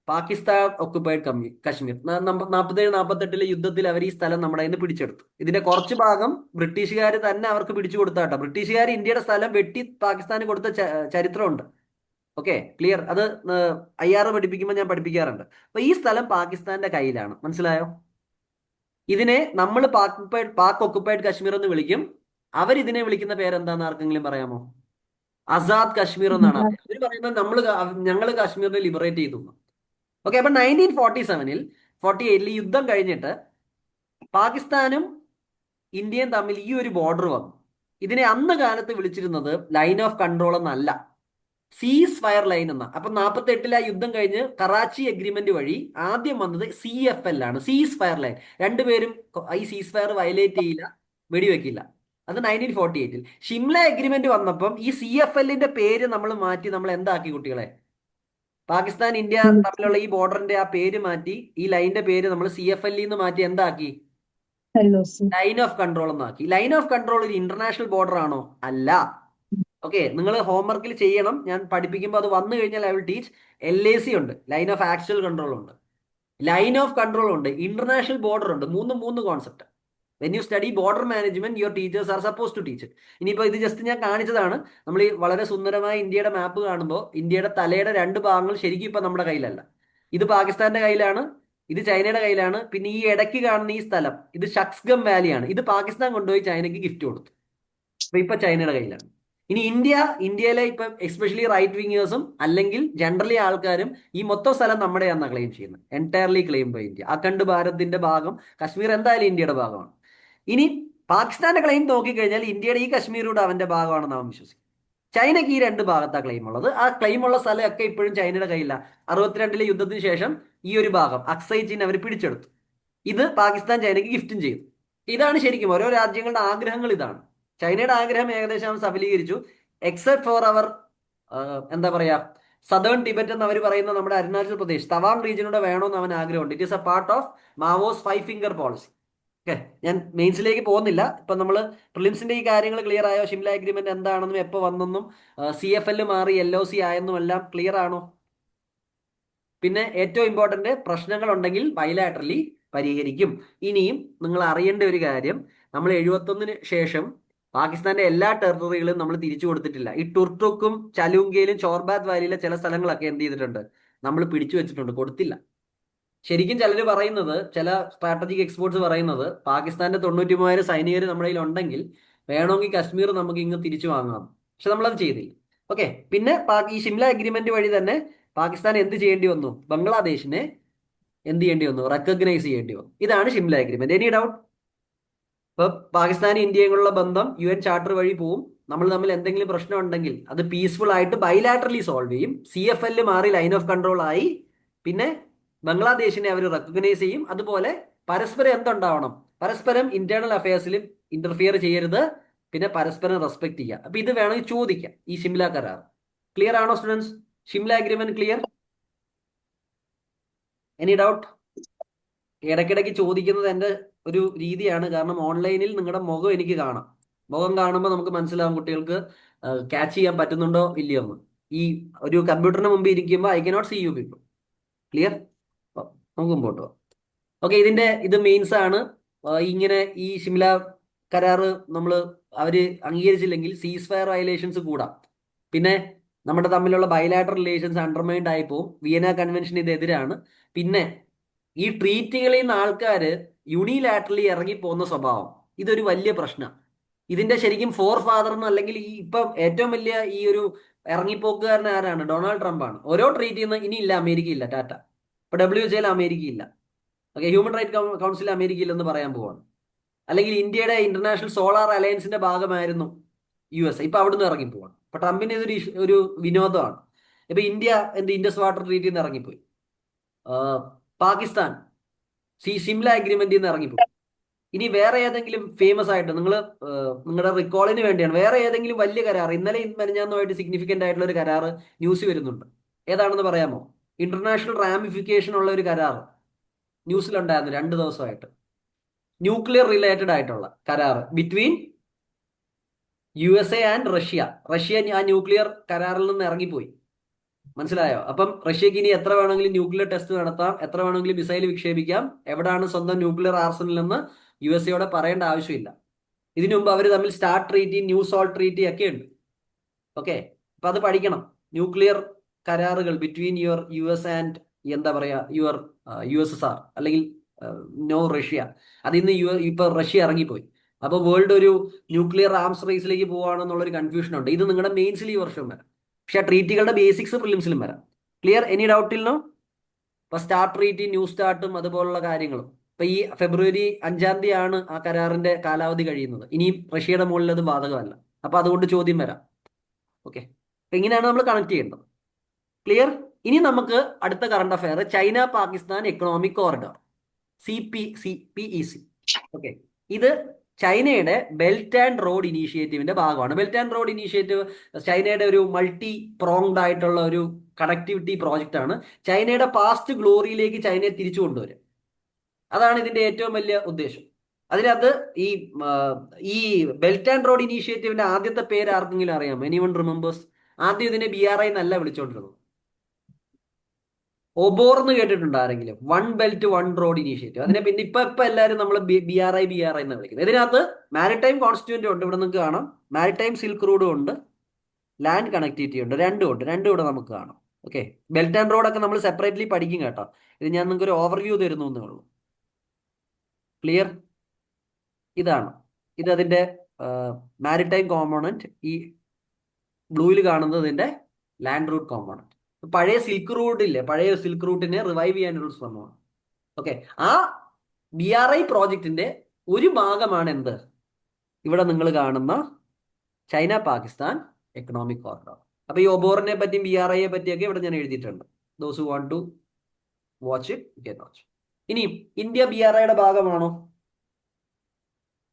പാകിസ്ഥാൻ ഒക്കുപൈഡ് കശ്മീർ 47-48 യുദ്ധത്തിൽ അവർ ഈ സ്ഥലം നമ്മുടെ കയ്യിൽ നിന്ന് പിടിച്ചെടുത്തു. ഇതിന്റെ കുറച്ച് ഭാഗം ബ്രിട്ടീഷുകാർ തന്നെ അവർക്ക് പിടിച്ചു കൊടുത്താട്ടോ. ബ്രിട്ടീഷുകാർ ഇന്ത്യയുടെ സ്ഥലം വെട്ടി പാകിസ്ഥാന് കൊടുത്ത ചരിത്രമുണ്ട്. Okay, clear. അത് IR പഠിപ്പിക്കുമ്പോൾ ഞാൻ പഠിപ്പിക്കാറുണ്ട്. അപ്പൊ ഈ സ്ഥലം പാകിസ്ഥാന്റെ കയ്യിലാണ്, മനസ്സിലായോ? ഇതിനെ നമ്മൾ പാക് ഒക്കുപൈഡ് കശ്മീർ എന്ന് വിളിക്കും. അവരിതിനെ വിളിക്കുന്ന പേരെന്താന്ന് ആർക്കെങ്കിലും പറയാമോ? ആസാദ് കശ്മീർ എന്നാണ്. അവർ പറയുന്നത് ഞങ്ങൾ കാശ്മീരിനെ ലിബറേറ്റ് ചെയ്തു. ഓക്കെ, അപ്പൊ 1947-48 യുദ്ധം കഴിഞ്ഞിട്ട് പാകിസ്ഥാനും ഇന്ത്യയും തമ്മിൽ ഈ ഒരു ബോർഡർ വന്നു. ഇതിനെ അന്ന് കാലത്ത് വിളിച്ചിരുന്നത് ലൈൻ ഓഫ് കൺട്രോൾ എന്നല്ല, സീസ് ഫയർ ലൈൻ എന്ന. അപ്പൊ 48 ആ യുദ്ധം കഴിഞ്ഞ് കറാച്ചി അഗ്രിമെന്റ് വഴി ആദ്യം വന്നത് CFL ആണ്, സീസ് ഫയർ ലൈൻ. രണ്ടുപേരും ഈ സീസ് ഫയർ വയലേറ്റ് ചെയ്യില്ല, വെടിവെക്കില്ല. അത് 1948. ഷിംല അഗ്രിമെന്റ് വന്നപ്പം ഈ CFLന്റെ പേര് നമ്മൾ മാറ്റി, നമ്മൾ എന്താക്കി കുട്ടികളെ? പാകിസ്ഥാൻ ഇന്ത്യ തമ്മിലുള്ള ഈ ബോർഡറിന്റെ ആ പേര് മാറ്റി, ഈ ലൈനിന്റെ പേര് നമ്മൾ CFL നിന്ന് മാറ്റി എന്താക്കി? ലൈൻ ഓഫ് കൺട്രോൾ എന്നാക്കി. ലൈൻ ഓഫ് കൺട്രോൾ ഒരു ഇന്റർനാഷണൽ ബോർഡർ ആണോ? അല്ല. ഓക്കെ, നിങ്ങൾ ഹോംവർക്കിൽ ചെയ്യണം. ഞാൻ പഠിപ്പിക്കുമ്പോൾ അത് വന്നു കഴിഞ്ഞാൽ ഐ വിൽ ടീച്ച്. LAC ഉണ്ട്, ലൈൻ ഓഫ് ആക്ച്വൽ കൺട്രോൾ ഉണ്ട്, ലൈൻ ഓഫ് കൺട്രോൾ ഉണ്ട്, ഇന്റർനാഷണൽ ബോർഡർ ഉണ്ട്. മൂന്ന് concept. When you study border management your teachers are suppose to teach. ഇനിയിപ്പോൾ ഇത് ജസ്റ്റ് ഞാൻ കാണിച്ചതാണ്. നമ്മൾ ഈ വളരെ സുന്ദരമായ ഇന്ത്യയുടെ മാപ്പ് കാണുമ്പോൾ ഇന്ത്യയുടെ തലയുടെ രണ്ട് ഭാഗങ്ങൾ ശരിക്കും ഇപ്പം നമ്മുടെ കയ്യിലല്ല. ഇത് പാകിസ്ഥാന്റെ കയ്യിലാണ്, ഇത് ചൈനയുടെ കയ്യിലാണ്. പിന്നെ ഈ ഇടയ്ക്ക് കാണുന്ന ഈ സ്ഥലം ഇത് ഷക്സ്ഗം വാലിയാണ്. ഇത് പാകിസ്ഥാൻ കൊണ്ടുപോയി ചൈനയ്ക്ക് ഗിഫ്റ്റ് കൊടുത്തു. അപ്പൊ ഇപ്പൊ ചൈനയുടെ കയ്യിലാണ്. ഇനി ഇന്ത്യയിലെ ഇപ്പൊ എസ്പെഷ്യലി റൈറ്റ് വിങ്ങേഴ്സും അല്ലെങ്കിൽ ജനറലി ആൾക്കാരും ഈ മൊത്തം സ്ഥലം നമ്മുടെയാണെന്ന് ക്ലെയിം ചെയ്യുന്നത്. Entirely claim by India. Akhand ഭാരതിന്റെ ഭാഗം കശ്മീർ എന്തായാലും ഇന്ത്യയുടെ ഭാഗമാണ്. ഇനി പാകിസ്ഥാന്റെ ക്ലെയിം നോക്കിക്കഴിഞ്ഞാൽ ഇന്ത്യയുടെ ഈ കശ്മീർ കൂടെ അവന്റെ ഭാഗമാണെന്ന് അവൻ വിശ്വസിക്കും. ചൈനയ്ക്ക് ഈ രണ്ട് ഭാഗത്താണ് ക്ലെയിം ഉള്ളത്. ആ ക്ലെയിം ഉള്ള സ്ഥലമൊക്കെ ഇപ്പോഴും ചൈനയുടെ കയ്യിലാണ്. 62-ലെ യുദ്ധത്തിന് ശേഷം ഈ ഒരു ഭാഗം അക്സൈ ചീൻ അവർ പിടിച്ചെടുത്തു. ഇത് പാകിസ്ഥാൻ ചൈനയ്ക്ക് ഗിഫ്റ്റും ചെയ്തു. ഇതാണ് ശരിക്കും ഓരോ രാജ്യങ്ങളുടെ ആഗ്രഹങ്ങൾ. ഇതാണ് ചൈനയുടെ ആഗ്രഹം. ഏകദേശം അവൻ സഫലീകരിച്ചു. എക്സെപ്റ്റ് ഫോർ അവർ എന്താ പറയാ സദേൺ ടിബറ്റ് എന്ന് അവർ പറയുന്ന നമ്മുടെ അരുണാചൽ പ്രദേശ് തവാങ് റീജിയനൂടെ വേണമെന്ന് അവൻ ആഗ്രഹമുണ്ട്. It is a part of Mao's 5 finger policy. Okay, ഞാൻ മെയിൻസിലേക്ക് പോകുന്നില്ല. ഇപ്പം നമ്മൾ പ്രിലിംസിന്റെ ഈ കാര്യങ്ങൾ ക്ലിയർ ആയോ? ഷിംല അഗ്രിമെന്റ് എന്താണെന്നും എപ്പോൾ വന്നെന്നും CFL മാറി LOC ആയെന്നും എല്ലാം ക്ലിയർ ആണോ? പിന്നെ ഏറ്റവും ഇമ്പോർട്ടന്റ്, പ്രശ്നങ്ങൾ ഉണ്ടെങ്കിൽ ബൈലാറ്ററലി പരിഹരിക്കും. ഇനിയും നിങ്ങൾ അറിയേണ്ട ഒരു കാര്യം, നമ്മൾ 71-ന് ശേഷം പാകിസ്ഥാന്റെ എല്ലാ ടെറിട്ടറികളും നമ്മൾ തിരിച്ചു കൊടുത്തിട്ടില്ല. ഈ ടുർട്ടുക്കും ചലുങ്കയിലും ചോർബാത് വാലിയിലെ ചില സ്ഥലങ്ങളൊക്കെ എന്ത് ചെയ്തിട്ടുണ്ട്, നമ്മൾ പിടിച്ചു വെച്ചിട്ടുണ്ട്, കൊടുത്തില്ല. ശരിക്കും ചിലർ പറയുന്നത്, ചില സ്ട്രാറ്റജിക് എക്സ്പേർട്സ് പറയുന്നത്, പാകിസ്ഥാന്റെ 93,000 സൈനികർ നമ്മുടെ കയ്യിൽ ഉണ്ടെങ്കിൽ വേണമെങ്കിൽ കശ്മീർ നമുക്ക് ഇങ്ങ് തിരിച്ചു വാങ്ങാം. പക്ഷെ നമ്മളത് ചെയ്തില്ല. ഓക്കെ, പിന്നെ ഈ ഷിംല അഗ്രിമെന്റ് വഴി തന്നെ പാകിസ്ഥാൻ എന്ത് ചെയ്യേണ്ടി വന്നു? ബംഗ്ലാദേശിനെ എന്ത് ചെയ്യേണ്ടി വന്നു? റെക്കഗ്നൈസ് ചെയ്യേണ്ടി വന്നു. ഇതാണ് ഷിംല അഗ്രിമെന്റ്. Any doubt? ഇപ്പൊ പാകിസ്ഥാനും ഇന്ത്യയുമുള്ള ബന്ധം UN ചാർട്ടർ വഴി പോവും. നമ്മൾ തമ്മിൽ എന്തെങ്കിലും പ്രശ്നം ഉണ്ടെങ്കിൽ അത് പീസ്ഫുൾ ആയിട്ട് ബൈലാറ്ററലി സോൾവ് ചെയ്യും. CFL മാറി ലൈൻ ഓഫ് കൺട്രോൾ ആയി. പിന്നെ ബംഗ്ലാദേശിനെ അവർ റെക്കഗ്നൈസ് ചെയ്യും. അതുപോലെ പരസ്പരം എന്തുണ്ടാവണം? പരസ്പരം ഇന്റേണൽ അഫയേഴ്സിലും ഇന്റർഫിയർ ചെയ്യരുത്. പിന്നെ പരസ്പരം റെസ്പെക്ട് ചെയ്യുക. അപ്പൊ ഇത് വേണമെങ്കിൽ ചോദിക്കാം ഈ ഷിംല കരാർ. ക്ലിയർ ആണോ students? Shimla agreement clear? Any doubt? ഇടയ്ക്കിടയ്ക്ക് ചോദിക്കുന്നത് എൻ്റെ ഒരു രീതിയാണ്. കാരണം ഓൺലൈനിൽ നിങ്ങളുടെ മുഖം എനിക്ക് കാണാം. മുഖം കാണുമ്പോൾ നമുക്ക് മനസ്സിലാവും കുട്ടികൾക്ക് ക്യാച്ച് ചെയ്യാൻ പറ്റുന്നുണ്ടോ ഇല്ലയോ എന്ന്. ഈ ഒരു കമ്പ്യൂട്ടറിന് മുമ്പ് ഇരിക്കുമ്പോൾ I cannot see you people. Clear? നമുക്ക് മുമ്പോട്ട് പോകാം. ഓക്കെ, ഇത് മെയിൻസ് ആണ്. ഇങ്ങനെ ഈ ഷിംല കരാറ് അവര് അംഗീകരിച്ചില്ലെങ്കിൽ സീസ് ഫയർ വയലേഷൻസ് കൂടാം. പിന്നെ നമ്മുടെ തമ്മിലുള്ള ബൈലാറ്ററൽ റിലേഷൻസ് അണ്ടർമൈൻഡ് ആയി പോകും. വിയന കൺവെൻഷൻ ഇതെതിരാണ്. പിന്നെ ഈ ട്രീറ്റുകളിൽ നിന്ന് ആൾക്കാർ യൂണിലാറ്ററലി ഇറങ്ങി പോകുന്ന സ്വഭാവം, ഇതൊരു വലിയ പ്രശ്നമാണ്. ഇതിന്റെ ശരിക്കും ഫോർ ഫാദർ എന്ന്, അല്ലെങ്കിൽ ഈ ഇപ്പം ഏറ്റവും വലിയ ഈ ഒരു ഇറങ്ങിപ്പോക്കുകാരൻ ആരാണ്? ഡൊണാൾഡ് ട്രംപ് ആണ്. ഓരോ ട്രീറ്റിൽ നിന്ന് ഇനി ഇല്ല, അമേരിക്ക ഇല്ല, ടാറ്റ. ഇപ്പൊ WHOയിൽ അമേരിക്ക ഇല്ല. Okay, human right council America ഇല്ലെന്ന് പറയാൻ പോവാണ്. അല്ലെങ്കിൽ ഇന്ത്യയുടെ ഇന്റർനാഷണൽ സോളാർ അലയൻസിന്റെ ഭാഗമായിരുന്നു US, ഇപ്പൊ അവിടുന്ന് ഇറങ്ങിപ്പോവാണ്. അപ്പൊ ട്രംപിന് ഇതൊരു ഒരു വിനോദമാണ്. ഇപ്പൊ ഇന്ത്യ ഇൻഡസ് വാട്ടർ ട്രീറ്റിൽ നിന്ന് ഇറങ്ങിപ്പോയി. പാകിസ്ഥാൻ ഷിംല അഗ്രിമെന്റിൽ നിന്ന് ഇറങ്ങിപ്പോയി. ഇനി വേറെ ഏതെങ്കിലും ഫേമസ് ആയിട്ട് നിങ്ങളുടെ റിക്കോളിന് വേണ്ടിയാണ് വേറെ ഏതെങ്കിലും വലിയ കരാർ ഇന്നലെ മെനഞ്ഞാന്നുമായിട്ട് സിഗ്നിഫിക്കന്റ് ആയിട്ടുള്ള ഒരു കരാർ ന്യൂസ് വരുന്നുണ്ട്? ഏതാണെന്ന് പറയാമോ? ഇന്റർനാഷണൽ റാമിഫിക്കേഷൻ ഉള്ള ഒരു കരാർ ന്യൂസിലുണ്ടായിരുന്നു 2 ദിവസമായിട്ട്. ന്യൂക്ലിയർ റിലേറ്റഡ് ആയിട്ടുള്ള കരാർ between USA and Russia. Russia ആ ന്യൂക്ലിയർ കരാറിൽ നിന്ന് ഇറങ്ങിപ്പോയി. മനസ്സിലായോ? അപ്പം റഷ്യക്ക് ഇനി എത്ര വേണമെങ്കിലും ന്യൂക്ലിയർ ടെസ്റ്റ് നടത്താം, എത്ര വേണമെങ്കിലും മിസൈൽ വിക്ഷേപിക്കാം. എവിടാണ് സ്വന്തം ന്യൂക്ലിയർ ആർസനൽ എന്ന് USA പറയേണ്ട ആവശ്യമില്ല. ഇതിനു മുമ്പ് അവർ തമ്മിൽ start treaty, new salt treaty ഒക്കെ ഉണ്ട്. ഓക്കെ, അപ്പൊ അത് പഠിക്കണം. ന്യൂക്ലിയർ കരാറുകൾ ബിറ്റ്വീൻ US ആൻഡ് എന്താ പറയാ USSR അല്ലെങ്കിൽ നോ റഷ്യ. അതിൽ നിന്ന് ഇപ്പൊ റഷ്യ ഇറങ്ങിപ്പോയി. അപ്പൊ വേൾഡ് ഒരു ന്യൂക്ലിയർ ആംസ് റേസിലേക്ക് പോവാണെന്നുള്ളൊരു കൺഫ്യൂഷൻ ഉണ്ട്. ഇത് നിങ്ങളുടെ മെയിൻസിൽ ഈ വർഷം വരാം. പക്ഷെ ആ ട്രീറ്റികളുടെ ബേസിക്സ് പ്രിലിംസിലും വരാം. ക്ലിയർ? എനി ഡൗട്ടിൽ? ഇപ്പൊ സ്റ്റാർട്ട് ട്രീറ്റി, ന്യൂ സ്റ്റാർട്ടും അതുപോലുള്ള കാര്യങ്ങളും. ഇപ്പൊ ഈ ഫെബ്രുവരി 5-ാം തീയതിയാണ് ആ കരാറിന്റെ കാലാവധി കഴിയുന്നത്. ഇനിയും റഷ്യയുടെ മുകളിൽ അത് ബാധകമല്ല. അപ്പൊ അതുകൊണ്ട് ചോദ്യം വരാം. ഓക്കെ, അപ്പൊ ഇങ്ങനെയാണ് നമ്മൾ കണക്ട് ചെയ്യേണ്ടത്. ക്ലിയർ? ഇനി നമുക്ക് അടുത്ത current affair, China Pakistan economic corridor, CPEC. Okay, ഇത് ചൈനയുടെ ബെൽറ്റ് ആൻഡ് റോഡ് ഇനീഷ്യേറ്റീവിന്റെ ഭാഗമാണ്. ബെൽറ്റ് ആൻഡ് റോഡ് ഇനീഷ്യേറ്റീവ് ചൈനയുടെ ഒരു മൾട്ടി പ്രോങ്ഡ് ആയിട്ടുള്ള ഒരു കണക്ടിവിറ്റി പ്രോജക്റ്റ് ആണ്. ചൈനയുടെ പാസ്റ്റ് ഗ്ലോറിയിലേക്ക് ചൈനയെ തിരിച്ചു കൊണ്ടുവരും. അതാണ് ഇതിന്റെ ഏറ്റവും വലിയ ഉദ്ദേശം. അതിനകത്ത് ഈ ബെൽറ്റ് ആൻഡ് റോഡ് ഇനീഷ്യേറ്റീവിന്റെ ആദ്യത്തെ പേര് ആർക്കെങ്കിലും അറിയാമോ? Anyone remembers? ആദ്യം ഇതിനെ BRI എന്നല്ല വിളിച്ചോണ്ടിരുന്നത്. ഒബോർ എന്ന് കേട്ടിട്ടുണ്ടോ ആരെങ്കിലും? One belt one road initiative. അതിനെ പിന്നെ ഇപ്പൊ എല്ലാവരും നമ്മൾ BRI എന്ന് വിളിക്കുന്നത്. ഇതിനകത്ത് മാരിടൈം കോൺസ്റ്റിറ്റ്യൂന്റ് ഉണ്ട്, ഇവിടെ നിങ്ങൾക്ക് കാണാം. മാരിടൈം സിൽക്ക് റൂട്ടും ഉണ്ട്, ലാൻഡ് കണക്ടിവിറ്റി ഉണ്ട്, രണ്ടും ഉണ്ട്. രണ്ടും ഇവിടെ നമുക്ക് കാണാം. ഓക്കെ, ബെൽറ്റ് ആൻഡ് റോഡ് ഒക്കെ നമ്മൾ സെപ്പറേറ്റ്ലി പഠിക്കും കേട്ടോ. ഇത് ഞാൻ നിങ്ങൾക്ക് ഒരു ഓവർവ്യൂ തരുന്നു എന്നേ ഉള്ളൂ. ക്ലിയർ? ഇതാണ് ഇത് അതിന്റെ മാരിടൈം കോമ്പോണന്റ്. ഈ ബ്ലൂയിൽ കാണുന്നത് ഇതിന്റെ ലാൻഡ് റൂട്ട് കോമ്പോണന്റ്. പഴയ സിൽക്ക് റൂട്ട് ഇല്ലേ, പഴയ സിൽക്ക് റൂട്ടിനെ റിവൈവ് ചെയ്യാനുള്ള ശ്രമമാണ്. ഓക്കെ, ആ BRI പ്രോജക്റ്റിന്റെ ഒരു ഭാഗമാണ് എന്ത്, ഇവിടെ നിങ്ങൾ കാണുന്ന ചൈന പാകിസ്ഥാൻ എക്കണോമിക് കോറിഡോർ. അപ്പൊ ഈ ഒബോറിനെ പറ്റിയും BRIയെ പറ്റിയൊക്കെ ഇവിടെ ഞാൻ എഴുതിയിട്ടുണ്ട്. Those who want to watch it can watch. ഇനി ഇന്ത്യ BRIയുടെ ഭാഗമാണോ?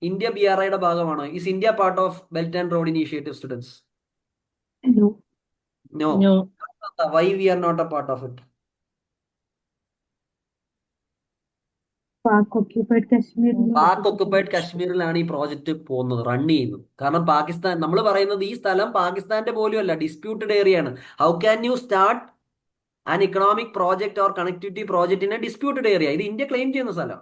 ഇന്ത്യ BRIയുടെ ഭാഗമാണോ? Is India part of belt and road initiative students? No. No. No. Why we are not a part of it? Pak occupied Kashmir. Pak occupied കാശ്മീരിലാണ് ഈ project പോകുന്നത്, run ചെയ്യുന്നത്. കാരണം പാകിസ്ഥാൻ, നമ്മൾ പറയുന്നത് ഈ സ്ഥലം പാകിസ്ഥാന്റെ പോലും അല്ല, ഡിസ്പ്യൂട്ടഡ് ഏരിയ ആണ്. How can you start an economic project or connectivity project in A disputed area? ഇത് ഇന്ത്യ ക്ലെയിം ചെയ്യുന്ന സ്ഥലം,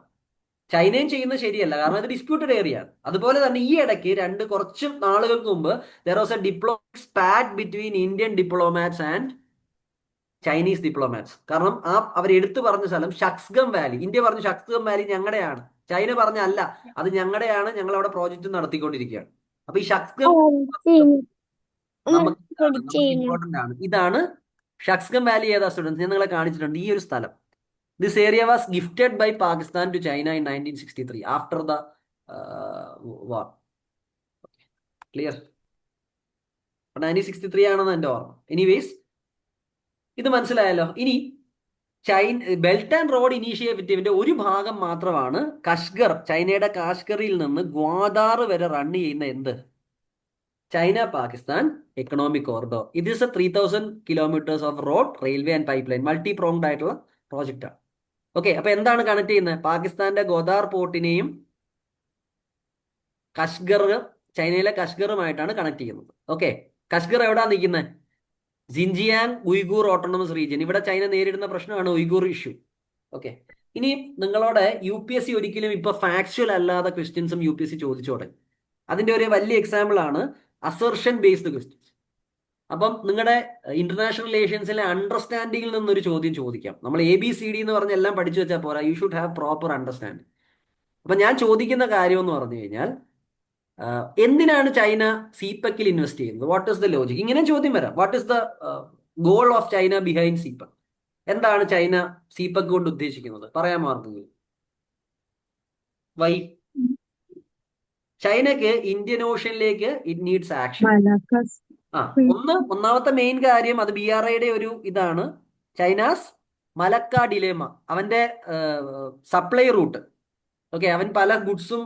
ചൈനയും ചെയ്യുന്നത് ശരിയല്ല, കാരണം ഇത് ഡിസ്പ്യൂട്ടഡ് ഏരിയ ആണ്. അതുപോലെ തന്നെ ഈ ഇടയ്ക്ക് കുറച്ച് നാളുകൾക്ക് മുമ്പ് there was A diplomatic spat between Indian diplomats and Chinese diplomats. കാരണം അവർ എടുത്തു പറഞ്ഞ സ്ഥലം ഷക്സ്ഗം വാലി. ഇന്ത്യ പറഞ്ഞു ഷക്സ്ഗം വാലി ഞങ്ങളുടെയാണ്, ചൈന പറഞ്ഞ അല്ല അത് ഞങ്ങളുടെയാണ്, ഞങ്ങൾ അവിടെ പ്രോജക്റ്റ് നടത്തിക്കൊണ്ടിരിക്കുകയാണ്. അപ്പൊ ഈ ഷക്സ്ഗം നമുക്ക് ഇമ്പോർട്ടന്റ് ആണ്. ഇതാണ് ഷക്സ്ഗം വാലി. ഏതാ സ്റ്റുഡൻസ്? ഞാൻ നിങ്ങളെ കാണിച്ചിട്ടുണ്ട് ഈ ഒരു സ്ഥലം. This area was gifted by Pakistan to China in 1963 after the war. Clear? 1963 ആണെന്ന് എൻ്റെ ഓർമ്മ. എനിവേസ്, ഇത് മനസ്സിലായല്ലോ. ഇനി ബെൽറ്റ് ആൻഡ് റോഡ് ഇനീഷ്യേറ്റീവിന്റെ ഒരു ഭാഗം മാത്രമാണ് കഷ്ഗർ, ചൈനയുടെ കാഷ്ഗറിൽ നിന്ന് ഗ്വാദാർ വരെ റൺ ചെയ്യുന്ന എന്ത്, ചൈന പാകിസ്ഥാൻ എക്കണോമിക് കോറിഡോർ. ഇത് is 3000 kilometres off road, railway and pipe line, multi pronged ആയിട്ടുള്ള പ്രോജക്റ്റാണ്. ഓക്കെ, അപ്പൊ എന്താണ് കണക്ട് ചെയ്യുന്നത്? പാകിസ്ഥാന്റെ ഗോദാർ പോർട്ടിനെയും കഷ്ഗർ, ചൈനയിലെ കഷ്ഗറുമായിട്ടാണ് കണക്ട് ചെയ്യുന്നത്. ഓക്കെ, കഷ്ഗർ എവിടാ നിൽക്കുന്നത്? Xinjiang Uyghur autonomous region. ഇവിടെ ചൈന നേരിടുന്ന പ്രശ്നമാണ് ഉയ്ഗൂർ ഇഷ്യൂ. ഓക്കെ, ഇനി നിങ്ങളോട് UPSC ഒരിക്കലും ഇപ്പൊ ഫാക്ച്വൽ അല്ലാത്ത ക്വസ്റ്റ്യൻസും UPSC ചോദിച്ചോടെ. അതിന്റെ ഒരു വലിയ എക്സാമ്പിൾ ആണ് അസർഷൻ ബേസ്ഡ് ക്വസ്റ്റ്യൻസ്. അപ്പം നിങ്ങളുടെ ഇന്റർനാഷണൽ റിലേഷൻസിലെ അണ്ടർസ്റ്റാൻഡിങ്ങിൽ നിന്നൊരു ചോദ്യം ചോദിക്കാം. നമ്മൾ ABCD എന്ന് പറഞ്ഞ എല്ലാം പഠിച്ചു വെച്ചാൽ പോരാ, you should have proper understanding. അപ്പൊ ഞാൻ ചോദിക്കുന്ന കാര്യം എന്ന് പറഞ്ഞു കഴിഞ്ഞാൽ, എന്തിനാണ് ചൈന CPEC-ൽ ഇൻവെസ്റ്റ് ചെയ്യുന്നത്? What is the logic? ഇങ്ങനെ ചോദ്യം വരാം. What is the goal of China behind CPEC? എന്താണ് ചൈന CPEC കൊണ്ട് ഉദ്ദേശിക്കുന്നത്? പറയാമോ ആർക്കെങ്കിലും? വൈ? ചൈനക്ക് ഇന്ത്യൻ ഓഷ്യനിലേക്ക് ഇറ്റ് നീഡ്സ് ആക്ഷൻ. Malaccas. ഒന്നാമത്തെ മെയിൻ കാര്യം, അത് BRIയുടെ ഒരു ഇതാണ്, ചൈനാസ് മലക്ക ഡിലേമ. അവന്റെ സപ്ലൈ റൂട്ട്. ഓക്കെ, അവൻ പല ഗുഡ്സും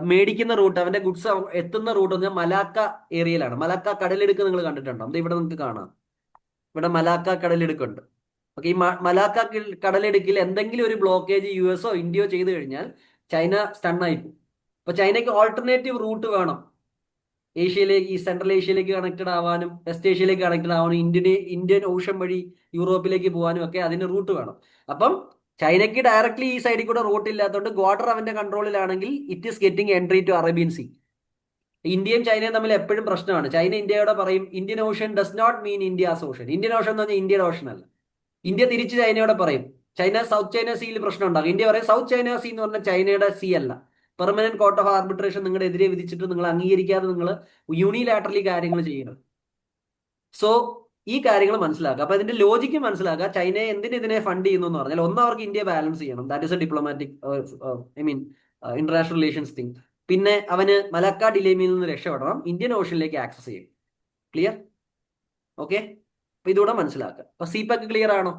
മേടിക്കുന്ന റൂട്ട്, അവന്റെ ഗുഡ്സ് എത്തുന്ന റൂട്ട് എന്ന് മലാക്ക ഏരിയയിലാണ്. മലാക്ക കടലിടുക്ക് നിങ്ങൾ കണ്ടിട്ടുണ്ടോ? അത് ഇവിടെ നിങ്ങൾക്ക് കാണാം. ഇവിടെ മലാക്ക കടലിടുക്കുണ്ട്. ഓക്കെ, ഈ മലാക്ക കടലിടുക്കിൽ എന്തെങ്കിലും ഒരു ബ്ലോക്കേജ് US-ഓ ഇന്ത്യയോ ചെയ്തു കഴിഞ്ഞാൽ ചൈന സ്റ്റണ്ണായി പോകും. അപ്പൊ ചൈനയ്ക്ക് ഓൾട്ടർനേറ്റീവ് റൂട്ട് വേണം. ഏഷ്യയിലേക്ക്, ഈ സെൻട്രൽ ഏഷ്യയിലേക്ക് കണക്റ്റഡ് ആവാനും വെസ്റ്റ് ഏഷ്യയിലേക്ക് കണക്റ്റഡ് ആവാനും ഇന്ത്യൻ ഓഷൻ വഴി യൂറോപ്പിലേക്ക് പോകാനും ഒക്കെ അതിന് റൂട്ട് വേണം. അപ്പം ചൈനയ്ക്ക് ഡയറക്ട്ലി ഈ സൈഡിൽ കൂടെ റൂട്ട് ഇല്ലാത്തതുകൊണ്ട് ഗ്വാഡർ അവന്റെ കൺട്രോളിലാണെങ്കിൽ it is getting entry to Arabian sea. ഇന്ത്യയും ചൈനയും തമ്മിൽ എപ്പോഴും പ്രശ്നമാണ്. ചൈന ഇന്ത്യയോട് പറയും Indian ocean does not mean India's ocean. Indian ocean എന്ന് പറഞ്ഞാൽ ഇന്ത്യയുടെ ഓഷൻ അല്ല. ഇന്ത്യ തിരിച്ച് ചൈനയോട് പറയും ചൈന സൗത്ത് ചൈന സീയിൽ പ്രശ്നം ഉണ്ടാകും. ഇന്ത്യ പറയും സൗത്ത് ചൈന സീ എന്ന് പറഞ്ഞാൽ ചൈനയുടെ സീ അല്ല. പെർമനന്റ് കോർട്ട് ഓഫ് ആർബിട്രേഷൻ നിങ്ങളുടെ എതിരെ വിധിച്ചിട്ട് നിങ്ങൾ അംഗീകരിക്കാതെ നിങ്ങൾ യൂണിലാറ്ററലി കാര്യങ്ങൾ ചെയ്യണം. സോ ഈ കാര്യങ്ങൾ മനസ്സിലാക്കുക. അപ്പൊ അതിന്റെ ലോജിക്ക് മനസ്സിലാക്കുക. ചൈനയെ ഇതിനെ ഫണ്ട് ചെയ്യുന്നു എന്ന് പറഞ്ഞാൽ, ഒന്ന് അവർക്ക് ഇന്ത്യ ബാലൻസ് ചെയ്യണം, that is A diplomatic international relations thing. പിന്നെ അവന് മലക്ക ഡിലേമിൽ നിന്ന് രക്ഷപ്പെടണം, ഇന്ത്യൻ ഓഷനിലേക്ക് ആക്സസ് ചെയ്യും. ക്ലിയർ? ഓക്കെ, അപ്പൊ ഇതുകൂടെ മനസ്സിലാക്കുക. അപ്പൊ CPEC ക്ലിയർ ആണോ?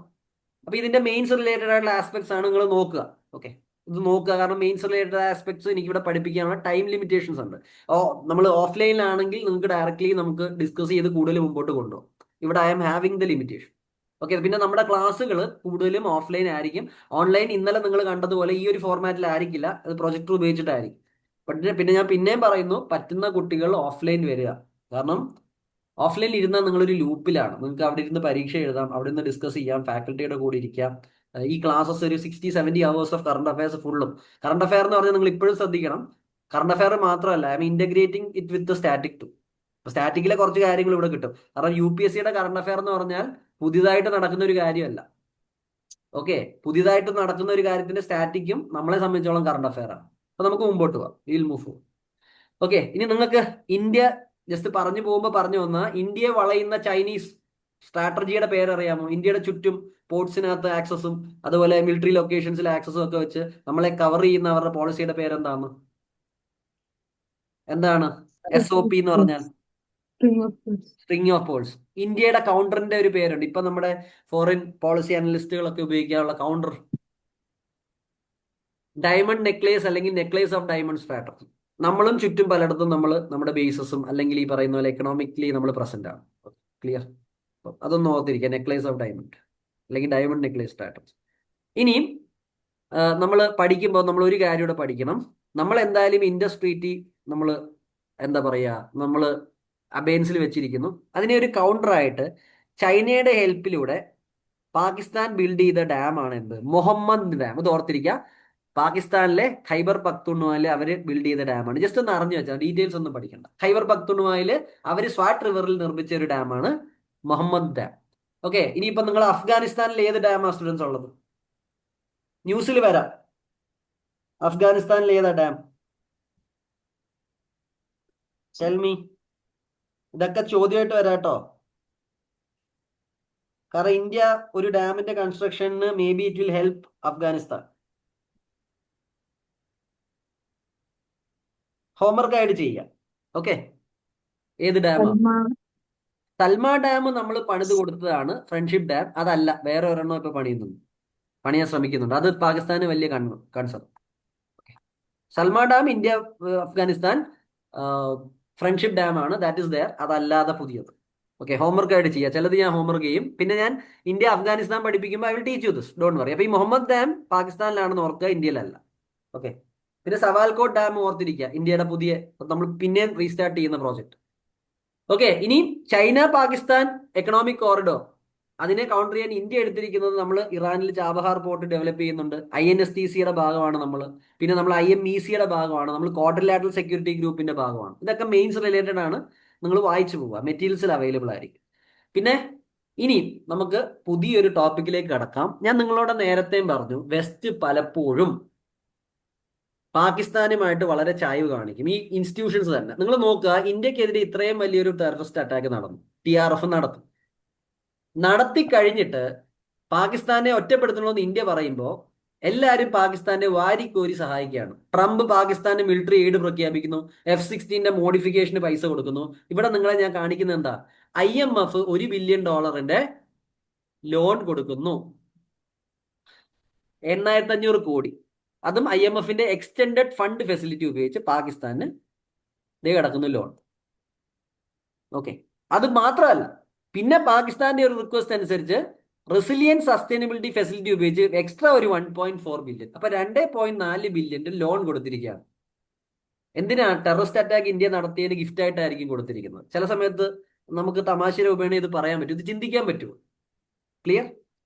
അപ്പൊ ഇതിന്റെ മെയിൻസ് റിലേറ്റഡ് ആയിട്ടുള്ള ആസ്പെക്ട്സ് ആണ് നിങ്ങൾ നോക്കുക. ഓക്കെ, ഇത് നോക്കുക. കാരണം മെയിൻസ് റിലേറ്റഡ് ആസ്പെക്ട്സ് എനിക്ക് ഇവിടെ പഠിപ്പിക്കാനുള്ള ടൈം ലിമിറ്റേഷൻസ് ഉണ്ട്. നമ്മൾ ഓഫ്ലൈനിലാണെങ്കിൽ നിങ്ങൾക്ക് ഡയറക്ട്ലി നമുക്ക് ഡിസ്കസ് ചെയ്ത് കൂടുതൽ മുമ്പോട്ട് കൊണ്ടുപോകും. ഇവിടെ I M having the limitation. Okay, പിന്നെ നമ്മുടെ ക്ലാസ്സുകൾ കൂടുതലും ഓഫ്ലൈൻ ആയിരിക്കും. ഓൺലൈൻ ഇന്നലെ നിങ്ങൾ കണ്ടതുപോലെ ഈ ഒരു ഫോർമാറ്റിലായിരിക്കില്ല, അത് പ്രൊജക്ടർ ഉപയോഗിച്ചിട്ടായിരിക്കും. പിന്നെ ഞാൻ പിന്നെയും പറയുന്നു, പറ്റുന്ന കുട്ടികൾ ഓഫ്ലൈൻ വരിക. കാരണം ഓഫ്ലൈനിൽ ഇരുന്നാൽ നിങ്ങളൊരു ലൂപ്പിലാണ്. നിങ്ങൾക്ക് അവിടെ ഇരുന്ന് പരീക്ഷ എഴുതാം, അവിടെ നിന്ന് ഡിസ്കസ് ചെയ്യാം, ഫാക്കൽറ്റിയുടെ കൂടെ ഇരിക്കാം. ഈ ക്ലാസ്സസ് ഒരു 60-70 hours ഓഫ് കറണ്ട് അഫയേഴ്സ് ഫുള്ളും. കറണ്ട് അഫയർ എന്ന് പറഞ്ഞാൽ നിങ്ങൾ ഇപ്പോഴും ശ്രദ്ധിക്കണം, കറണ്ട് അഫയർ മാത്രമല്ല, I'm integrating it with static too. സ്റ്റാറ്റിക്കിലെ കുറച്ച് കാര്യങ്ങൾ ഇവിടെ കിട്ടും. കാരണം UPSC-യുടെ കറണ്ട് അഫയർ എന്ന് പറഞ്ഞാൽ പുതിയതായിട്ട് നടക്കുന്ന ഒരു കാര്യമല്ല. ഓക്കെ, പുതിയതായിട്ട് നടക്കുന്ന ഒരു കാര്യത്തിന്റെ സ്റ്റാറ്റിക്കും നമ്മളെ സംബന്ധിച്ചോളം കറണ്ട് അഫയർ ആണ്. അപ്പൊ നമുക്ക് മുമ്പോട്ട് പോവാം. Will move forward. ഓക്കെ, ഇനി നിങ്ങൾക്ക് ഇന്ത്യ ജസ്റ്റ് പറഞ്ഞു പോകുമ്പോൾ പറഞ്ഞു വന്ന ഇന്ത്യയെ വളയുന്ന ചൈനീസ് സ്ട്രാറ്റജിയുടെ പേരറിയാമോ? ഇന്ത്യയുടെ ചുറ്റും പോർട്സിനകത്ത് ആക്സസും അതുപോലെ മിലിറ്ററി ലൊക്കേഷൻസിലെ ആക്സസും ഒക്കെ വെച്ച് നമ്മളെ കവർ ചെയ്യുന്ന അവരുടെ പോളിസിയുടെ പേരെന്താണ്? എന്താണ് SOP എന്ന് പറഞ്ഞാൽ? String of pearls. String of Paul's. ഇന്ത്യയുടെ കൗണ്ടറിന്റെ ഒരു പേരുണ്ട്. ഇപ്പൊ നമ്മുടെ ഫോറിൻ പോളിസി അനലിസ്റ്റുകളൊക്കെ ഉപയോഗിക്കാനുള്ള കൗണ്ടർ ഡയമണ്ട് നെക്ലേസ് അല്ലെങ്കിൽ നെക്ലേസ് ഓഫ് ഡയമണ്ട് സ്ട്രാറ്റജി. നമ്മളും ചുറ്റും പലയിടത്തും നമ്മൾ നമ്മുടെ ബേസസും അല്ലെങ്കിൽ ഈ പറയുന്ന പോലെ എക്കണോമിക്കലി നമ്മൾ പ്രസന്റ് ആണ്. ക്ലിയർ? അതൊന്നും ഓർത്തിരിക്കുക, നെക്ലേസ് ഓഫ് ഡയമണ്ട് അല്ലെങ്കിൽ ഡയമണ്ട് നെക്ലേസ് സ്ട്രാറ്റജി. ഇനിയും നമ്മൾ പഠിക്കുമ്പോൾ നമ്മൾ ഒരു കാര്യം കൂടെ പഠിക്കണം. നമ്മൾ എന്തായാലും ഇൻഡസ്ട്രീറ്റി നമ്മൾ എന്താ പറയുക, നമ്മൾ അബേൻസിൽ വെച്ചിരിക്കുന്നു. അതിനെ ഒരു കൗണ്ടറായിട്ട് ചൈനയുടെ ഹെൽപ്പിലൂടെ പാകിസ്ഥാൻ ബിൽഡ് ചെയ്ത ഡാം ആണ് എന്ത്? മുഹമ്മദ് ഡാം. ഇത് ഓർത്തിരിക്കുക, പാകിസ്ഥാനിലെ ഖൈബർ പക്തുൺവായിൽ അവർ ബിൽഡ് ചെയ്ത ഡാമാണ്. ജസ്റ്റ് ഒന്ന് അറിഞ്ഞു വെച്ചാൽ, ഡീറ്റെയിൽസ് ഒന്നും പഠിക്കണ്ട. ഖൈബർ പക്തുൺവായിൽ അവർ സ്വാറ്റ് റിവറിൽ നിർമ്മിച്ച ഒരു ഡാമാണ് മുഹമ്മദ് ഡാം. ഓക്കെ, ഇനിയിപ്പോ നിങ്ങൾ അഫ്ഗാനിസ്ഥാനിൽ ഏത് ഡാമാണ് സ്റ്റുഡൻസ് ഉള്ളത്? ന്യൂസിൽ വരാം. അഫ്ഗാനിസ്ഥാനിൽ ഏതാ ഡാം? Tell me. ഇതൊക്കെ ചോദ്യമായിട്ട് വരാം കേട്ടോ. കാരണം ഇന്ത്യ ഒരു ഡാമിന്റെ കൺസ്ട്രക്ഷന് may be it will help Afghanistan. Homework ആയിട്ട് ചെയ്യാം. ഓക്കെ, ഏത് ഡാമാണ്? Salma. സൽമ ഡാം നമ്മൾ പണിത് കൊടുത്തതാണ്. ഫ്രണ്ട്ഷിപ്പ് ഡാം അതല്ല, വേറെ ഒരെണ്ണം ഇപ്പൊ പണിയാൻ ശ്രമിക്കുന്നുണ്ട്. അത് പാകിസ്ഥാന് വലിയ concern. Salma dam India Afghanistan friendship dam ആണ്, ദാറ്റ് ഇസ് ദയർ. അതല്ലാതെ പുതിയത്. ഓക്കെ, ഹോംവർക്ക് ആയിട്ട് ചെയ്യാം. ചിലത് ഞാൻ ഹോംവർക്ക് ചെയ്യും. പിന്നെ ഞാൻ ഇന്ത്യ അഫ്ഗാനിസ്ഥാൻ പഠിപ്പിക്കുമ്പോൾ I will teach you this, don't worry. അപ്പൊ ഈ മുഹമ്മദ് ഡാം പാകിസ്ഥാനിലാണെന്ന് ഓർക്കുക, ഇന്ത്യയിലല്ല. ഓക്കെ, പിന്നെ സവാൽകോട്ട് ഡാം ഓർത്തിരിക്കുക, ഇന്ത്യയുടെ പുതിയ നമ്മൾ പിന്നെ റീസ്റ്റാർട്ട് ചെയ്യുന്ന പ്രോജക്ട്. ഓക്കെ, ഇനി ചൈന പാകിസ്ഥാൻ എക്കണോമിക് കോറിഡോർ, അതിനെ കൗണ്ടർ ചെയ്യാൻ ഇന്ത്യ എടുത്തിരിക്കുന്നത്, നമ്മൾ ഇറാനിൽ ചാബഹാർ പോർട്ട് ഡെവലപ്പ് ചെയ്യുന്നുണ്ട്. INSTC-യുടെ ഭാഗമാണ് നമ്മൾ. പിന്നെ നമ്മൾ IMEC-യുടെ ഭാഗമാണ് നമ്മൾ. ക്വാഡ്രിലാറ്ററൽ സെക്യൂരിറ്റി ഗ്രൂപ്പിന്റെ ഭാഗമാണ്. ഇതൊക്കെ മെയിൻസ് റിലേറ്റഡ് ആണ്. നിങ്ങൾ വായിച്ചു പോവുക, മെറ്റീരിയൽസിൽ അവൈലബിൾ ആയിരിക്കും. പിന്നെ ഇനി നമുക്ക് പുതിയൊരു ടോപ്പിക്കിലേക്ക് കടക്കാം. ഞാൻ നിങ്ങളോട് നേരത്തെയും പറഞ്ഞു, വെസ്റ്റ് പലപ്പോഴും പാകിസ്ഥാനുമായിട്ട് വളരെ ചായ്വ് കാണിക്കും. ഈ ഇൻസ്റ്റിറ്റ്യൂഷൻസ് തന്നെ നിങ്ങൾ നോക്കുക, ഇന്ത്യക്കെതിരെ ഇത്രയും വലിയൊരു ടെററിസ്റ്റ് അറ്റാക്ക് നടന്നു, TRF നടത്തി കഴിഞ്ഞിട്ട് പാകിസ്ഥാനെ ഒറ്റപ്പെടുത്തണമെന്ന് ഇന്ത്യ പറയുമ്പോൾ എല്ലാവരും പാകിസ്ഥാനെ വാരിക്കോരി സഹായിക്കുകയാണ്. ട്രംപ് പാകിസ്ഥാന് മിലിറ്ററി എയ്ഡ് പ്രഖ്യാപിക്കുന്നു, F-16 മോഡിഫിക്കേഷന് പൈസ കൊടുക്കുന്നു. ഇവിടെ നിങ്ങളെ ഞാൻ കാണിക്കുന്നത് എന്താ? IMF $1 ബില്യൺ ലോൺ കൊടുക്കുന്നു, 8,500 കോടി. അതും IMF-ന്റെ എക്സ്റ്റെൻഡഡ് ഫണ്ട് ഫെസിലിറ്റി ഉപയോഗിച്ച് പാകിസ്ഥാന് കിടക്കുന്ന ലോൺ. ഓക്കെ, അത് മാത്രമല്ല, പിന്നെ പാകിസ്ഥാന്റെ ഒരു റിക്വസ്റ്റ് അനുസരിച്ച് റെസിലിയൻസ് സസ്റ്റൈനബിലിറ്റി ഫെസിലിറ്റി ഉപയോഗിച്ച് എക്സ്ട്രാ ഒരു 1.4 ബില്യൺ, അപ്പൊ 2.4 ബില്യന്റെ ലോൺ കൊടുത്തിരിക്കുകയാണ്. എന്തിനാ? ടെററിസ്റ്റ് അറ്റാക്ക് ഇന്ത്യ നടത്തിയതിന് ഗിഫ്റ്റ് ആയിട്ടായിരിക്കും കൊടുത്തിരിക്കുന്നത്. ചില സമയത്ത് നമുക്ക് തമാശ രൂപേണ ഇത് പറയാൻ പറ്റും, ഇത് ചിന്തിക്കാൻ പറ്റുമോ? ക്ലിയർ?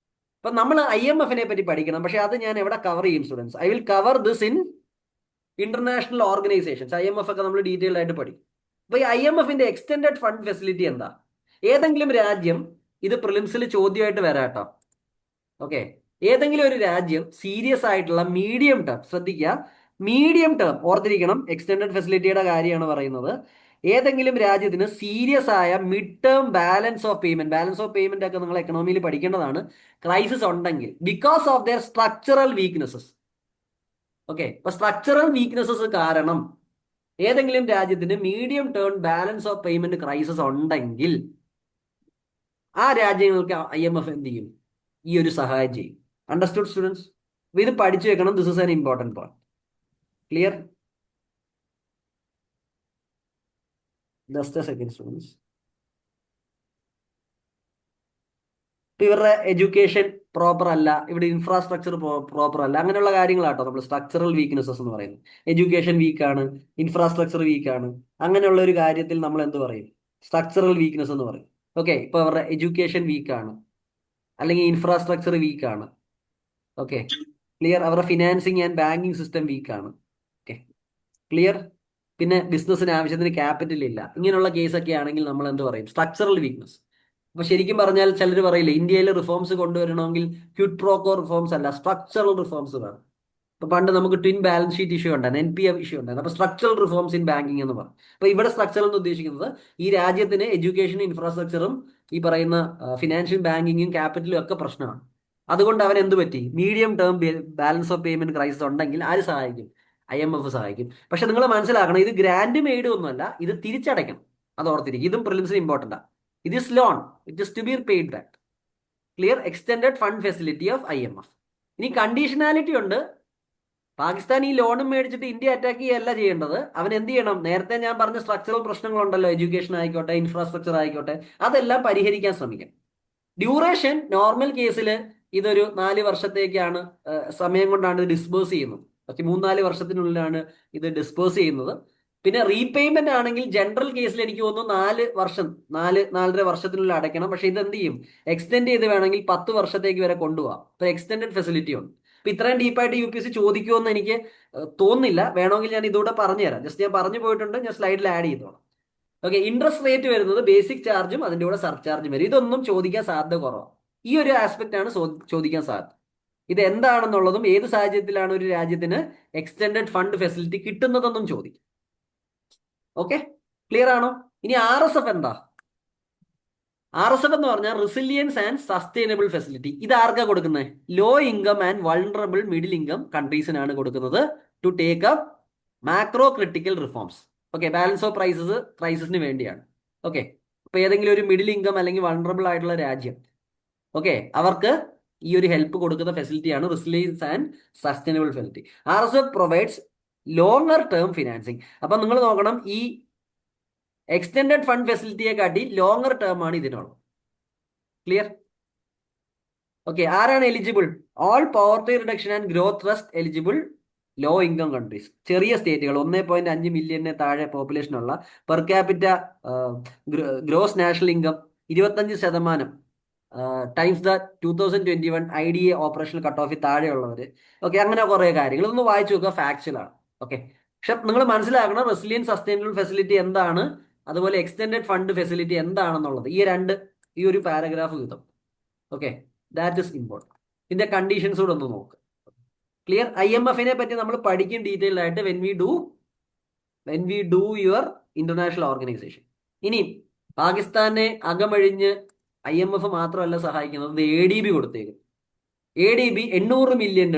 അപ്പൊ നമ്മൾ IMF-നെ പറ്റി പഠിക്കണം. പക്ഷെ അത് ഞാൻ എവിടെ കവർ ചെയ്യും students? I will cover this in international organisations. IMF ഒക്കെ നമ്മൾ ഡീറ്റെയിൽഡ് ആയിട്ട് പഠിക്കും. അപ്പൊ ഈ IMF-ന്റെ എക്സ്റ്റെൻഡഡ് ഫണ്ട് ഫെസിലിറ്റി എന്താ? ഏതെങ്കിലും രാജ്യം, ഇത് പ്രിലിംസിൽ ചോദ്യമായിട്ട് വരാട്ടോ. ഓക്കെ, ഏതെങ്കിലും ഒരു രാജ്യം സീരിയസ് ആയിട്ടുള്ള മീഡിയം ടേം, ശ്രദ്ധിക്കുക, മീഡിയം ടേം ഓർത്തിരിക്കണം, എക്സ്റ്റെൻഡഡ് ഫെസിലിറ്റിയുടെ കാര്യമാണ് പറയുന്നത്. ഏതെങ്കിലും രാജ്യത്തിന് സീരിയസ് ആയ mid term balance of payment ഒക്കെ നിങ്ങൾ എക്കണോമിയിൽ പഠിക്കേണ്ടതാണ്. ക്രൈസിസ് ഉണ്ടെങ്കിൽ because of their structural weaknesses. Okay, അപ്പൊ സ്ട്രക്ചറൽ വീക്ക്നെസ്സസ് കാരണം ഏതെങ്കിലും രാജ്യത്തിന് medium term balance of payment crisis ഉണ്ടെങ്കിൽ ആ രാജ്യങ്ങൾക്ക് IMF എന്ത് ചെയ്യും? ഈ ഒരു സഹായം ചെയ്യും. Understood students? ഇത് പഠിച്ചു വെക്കണം. This is an important point. Clear? Just a second students. ഇവരുടെ എഡ്യൂക്കേഷൻ പ്രോപ്പർ അല്ല, ഇവിടെ ഇൻഫ്രാസ്ട്രക്ചർ പ്രോപ്പർ അല്ല, അങ്ങനെയുള്ള കാര്യങ്ങളാട്ടോ നമ്മൾ സ്ട്രക്ചറൽ വീക്ക്നെസ്സസ് എന്ന് പറയുന്നത്. എഡ്യൂക്കേഷൻ വീക്കാണ്, ഇൻഫ്രാസ്ട്രക്ചർ വീക്കാണ്, അങ്ങനെയുള്ള ഒരു കാര്യത്തിൽ നമ്മൾ എന്ത് പറയും? സ്ട്രക്ചറൽ വീക്ക്നെസ് എന്ന് പറയും. ഓക്കെ, ഇപ്പോൾ അവരുടെ എഡ്യൂക്കേഷൻ വീക്കാണ്, അല്ലെങ്കിൽ ഇൻഫ്രാസ്ട്രക്ചർ വീക്കാണ്. Okay, clear. അവരുടെ ഫിനാൻസിങ് ആൻഡ് ബാങ്കിങ് സിസ്റ്റം വീക്കാണ്. Okay, clear. പിന്നെ ബിസിനസ്സിന് ആവശ്യത്തിന് ക്യാപിറ്റൽ ഇല്ല. ഇങ്ങനെയുള്ള കേസൊക്കെ ആണെങ്കിൽ നമ്മൾ എന്ത് പറയും? Structural weakness. അപ്പൊ ശരിക്കും പറഞ്ഞാൽ ചിലർ പറയില്ല, ഇന്ത്യയിൽ റിഫോംസ് കൊണ്ടുവരണമെങ്കിൽ ക്വിഡ് പ്രോക്കോ റിഫോംസ് അല്ല, സ്ട്രക്ചറൽ റിഫോംസ് വേണം. ഇപ്പൊ പണ്ട് നമുക്ക് ട്വിൻ ബാലൻസ് ഷീറ്റ് ഇഷ്യൂ ഉണ്ടായിരുന്നു, NPF ഇഷ്യൂ ഉണ്ടായിരുന്നു. അപ്പൊ സ്ട്രക്ചറൽ റിഫോംസ് ഇൻ ബാങ്കിങ് എന്ന് പറയും. അപ്പൊ ഇവിടെ സ്ട്രക്ചറൽ എന്ന് ഉദ്ദേശിക്കുന്നത് ഈ രാജ്യത്തിന് എഡ്യൂക്കേഷൻ ഇൻഫ്രാസ്ട്രക്ചറും ഈ പറയുന്ന ഫിനാൻഷ്യൽ ബാങ്കിങ്ങും ക്യാപിറ്റലും ഒക്കെ പ്രശ്നമാണ്. അതുകൊണ്ട് അവൻ എന്ത് പറ്റി? Medium term balance of payment crisis ഉണ്ടെങ്കിൽ ആര് സഹായിക്കും? IMF സഹായിക്കും. പക്ഷെ നിങ്ങൾ മനസ്സിലാക്കണം, ഇത് ഗ്രാൻഡും എയ്ഡും ഒന്നുമല്ല, ഇത് തിരിച്ചടയ്ക്കണം. അത് ഓർത്തിരിക്കും. ഇതും പ്രിലിംസിന് ഇമ്പോർട്ടൻ്റ് ആണ്. ഇത് is loan, it is to be paid back. Clear. Extended fund facility of IMF. ഇനി കണ്ടീഷനാലിറ്റി ഉണ്ട്. പാകിസ്ഥാൻ ഈ ലോണും മേടിച്ചിട്ട് ഇന്ത്യ അറ്റാക്ക് ചെയ്യല്ല ചെയ്യേണ്ടത്. അവൻ എന്ത് ചെയ്യണം? നേരത്തെ ഞാൻ പറഞ്ഞ സ്ട്രക്ചറൽ പ്രശ്നങ്ങളുണ്ടല്ലോ, എഡ്യൂക്കേഷൻ ആയിക്കോട്ടെ, ഇൻഫ്രാസ്ട്രക്ചർ ആയിക്കോട്ടെ, അതെല്ലാം പരിഹരിക്കാൻ ശ്രമിക്കാം. ഡ്യൂറേഷൻ നോർമൽ കേസിൽ ഇതൊരു 4 വർഷത്തേക്കാണ്, സമയം കൊണ്ടാണ് ഇത് ഡിസ്ബേഴ്സ് ചെയ്യുന്നത്. പക്ഷെ 3-4 വർഷത്തിനുള്ളിലാണ് ഇത് ഡിസ്ബേഴ്സ് ചെയ്യുന്നത്. പിന്നെ റീപേയ്മെന്റ് ആണെങ്കിൽ ജനറൽ കേസിൽ എനിക്ക് തോന്നുന്നു 4 വർഷം, 4-4.5 വർഷത്തിനുള്ളിൽ അടയ്ക്കണം. പക്ഷെ ഇത് എന്ത് ചെയ്യും? എക്സ്റ്റെൻഡ് ചെയ്ത് വേണമെങ്കിൽ 10 വർഷത്തേക്ക് വരെ കൊണ്ടുപോകാം. ഇപ്പൊ എക്സ്റ്റെൻഡഡ് ഫെസിലിറ്റി ഉണ്ട്. ഇപ്പൊ ഇത്രയും ഡീപ്പായിട്ട് UPSC ചോദിക്കുമെന്ന് എനിക്ക് തോന്നുന്നില്ല. വേണമെങ്കിൽ ഞാൻ ഇതുകൂടെ പറഞ്ഞുതരാം. ജസ്റ്റ് ഞാൻ പറഞ്ഞു പോയിട്ടുണ്ട്, ഞാൻ സ്ലൈഡിൽ ആഡ് ചെയ്തോളാം. ഓക്കെ, ഇൻട്രസ്റ്റ് റേറ്റ് വരുന്നത് ബേസിക് ചാർജും അതിന്റെ കൂടെ സർചാർജും വരും. ഇതൊന്നും ചോദിക്കാൻ സാധ്യത കുറവാണ്. ഈ ഒരു ആസ്പെക്ട് ആണ് ചോദിക്കാൻ സാധ്യത. ഇത് എന്താണെന്നുള്ളതും ഏത് സാഹചര്യത്തിലാണ് ഒരു രാജ്യത്തിന് എക്സ്റ്റെൻഡഡ് ഫണ്ട് ഫെസിലിറ്റി കിട്ടുന്നതെന്നും ചോദിക്കും. ഓക്കെ, ക്ലിയർ ആണോ? ഇനി RSF എന്താ? RSF എന്ന് പറഞ്ഞാൽ റിസിലിയൻസ് ആൻഡ് സസ്റ്റൈനബിൾ ഫെസിലിറ്റി. ഇത് ആർക്കാ കൊടുക്കുന്നത്? Low income and vulnerable middle income കൺട്രീസിനാണ് കൊടുക്കുന്നത്, to take up macro critical reforms. Okay, balance of ക്രൈസിസിന് വേണ്ടിയാണ്. ഓക്കെ, ഇപ്പൊ ഏതെങ്കിലും ഒരു മിഡിൽ ഇൻകം അല്ലെങ്കിൽ വൾണറബിൾ ആയിട്ടുള്ള രാജ്യം, ഓക്കെ, അവർക്ക് ഈ ഒരു ഹെൽപ്പ് കൊടുക്കുന്ന ഫെസിലിറ്റിയാണ് resilience and sustainable facility. RSF provides longer term financing. അപ്പൊ നിങ്ങൾ നോക്കണം, ഈ എക്സ്റ്റെൻഡഡ് ഫണ്ട് ഫെസിലിറ്റിയെ കാട്ടി ലോങ്ങർ ടേം ആണ് ഇതിനുള്ളത്. ക്ലിയർ. ഓക്കെ, ആരാണ് eligible? All poverty reduction and growth trust eligible low income countries. ചെറിയ സ്റ്റേറ്റുകൾ, 1.5 മില്യണിന് താഴെ പോപ്പുലേഷൻ ഉള്ള, per capita gross national income 25% times the 2021 IDA operational cut ഓഫിൽ താഴെയുള്ളവർ. ഓക്കെ, അങ്ങനെ കുറെ കാര്യങ്ങൾ ഇതൊന്ന് വായിച്ചു നോക്കുക, ഫാക്ച്വലാണ്. ഓക്കെ, പക്ഷെ നിങ്ങൾ മനസ്സിലാക്കണം, റെസിലിയൻസ് സസ്റ്റൈനബിൾ ഫെസിലിറ്റി എന്താണ്, അതുപോലെ എക്സ്റ്റെൻഡഡ് ഫണ്ട് ഫെസിലിറ്റി എന്താണെന്നുള്ളത് ഈ ഒരു പാരഗ്രാഫ് കിട്ടും. Okay, that is important. ഇതിന്റെ കണ്ടീഷൻസ് കൂടെ ഒന്ന് നോക്കുക. ക്ലിയർ. IMF-നെ പറ്റി നമ്മൾ പഠിക്കും ഡീറ്റെയിൽഡ് ആയിട്ട് when we do your international organisation. ഇനി പാകിസ്ഥാനെ അകമഴിഞ്ഞ് IMF മാത്രമല്ല സഹായിക്കുന്നത്, ADB കൊടുത്തേക്കും. ADB $800 million.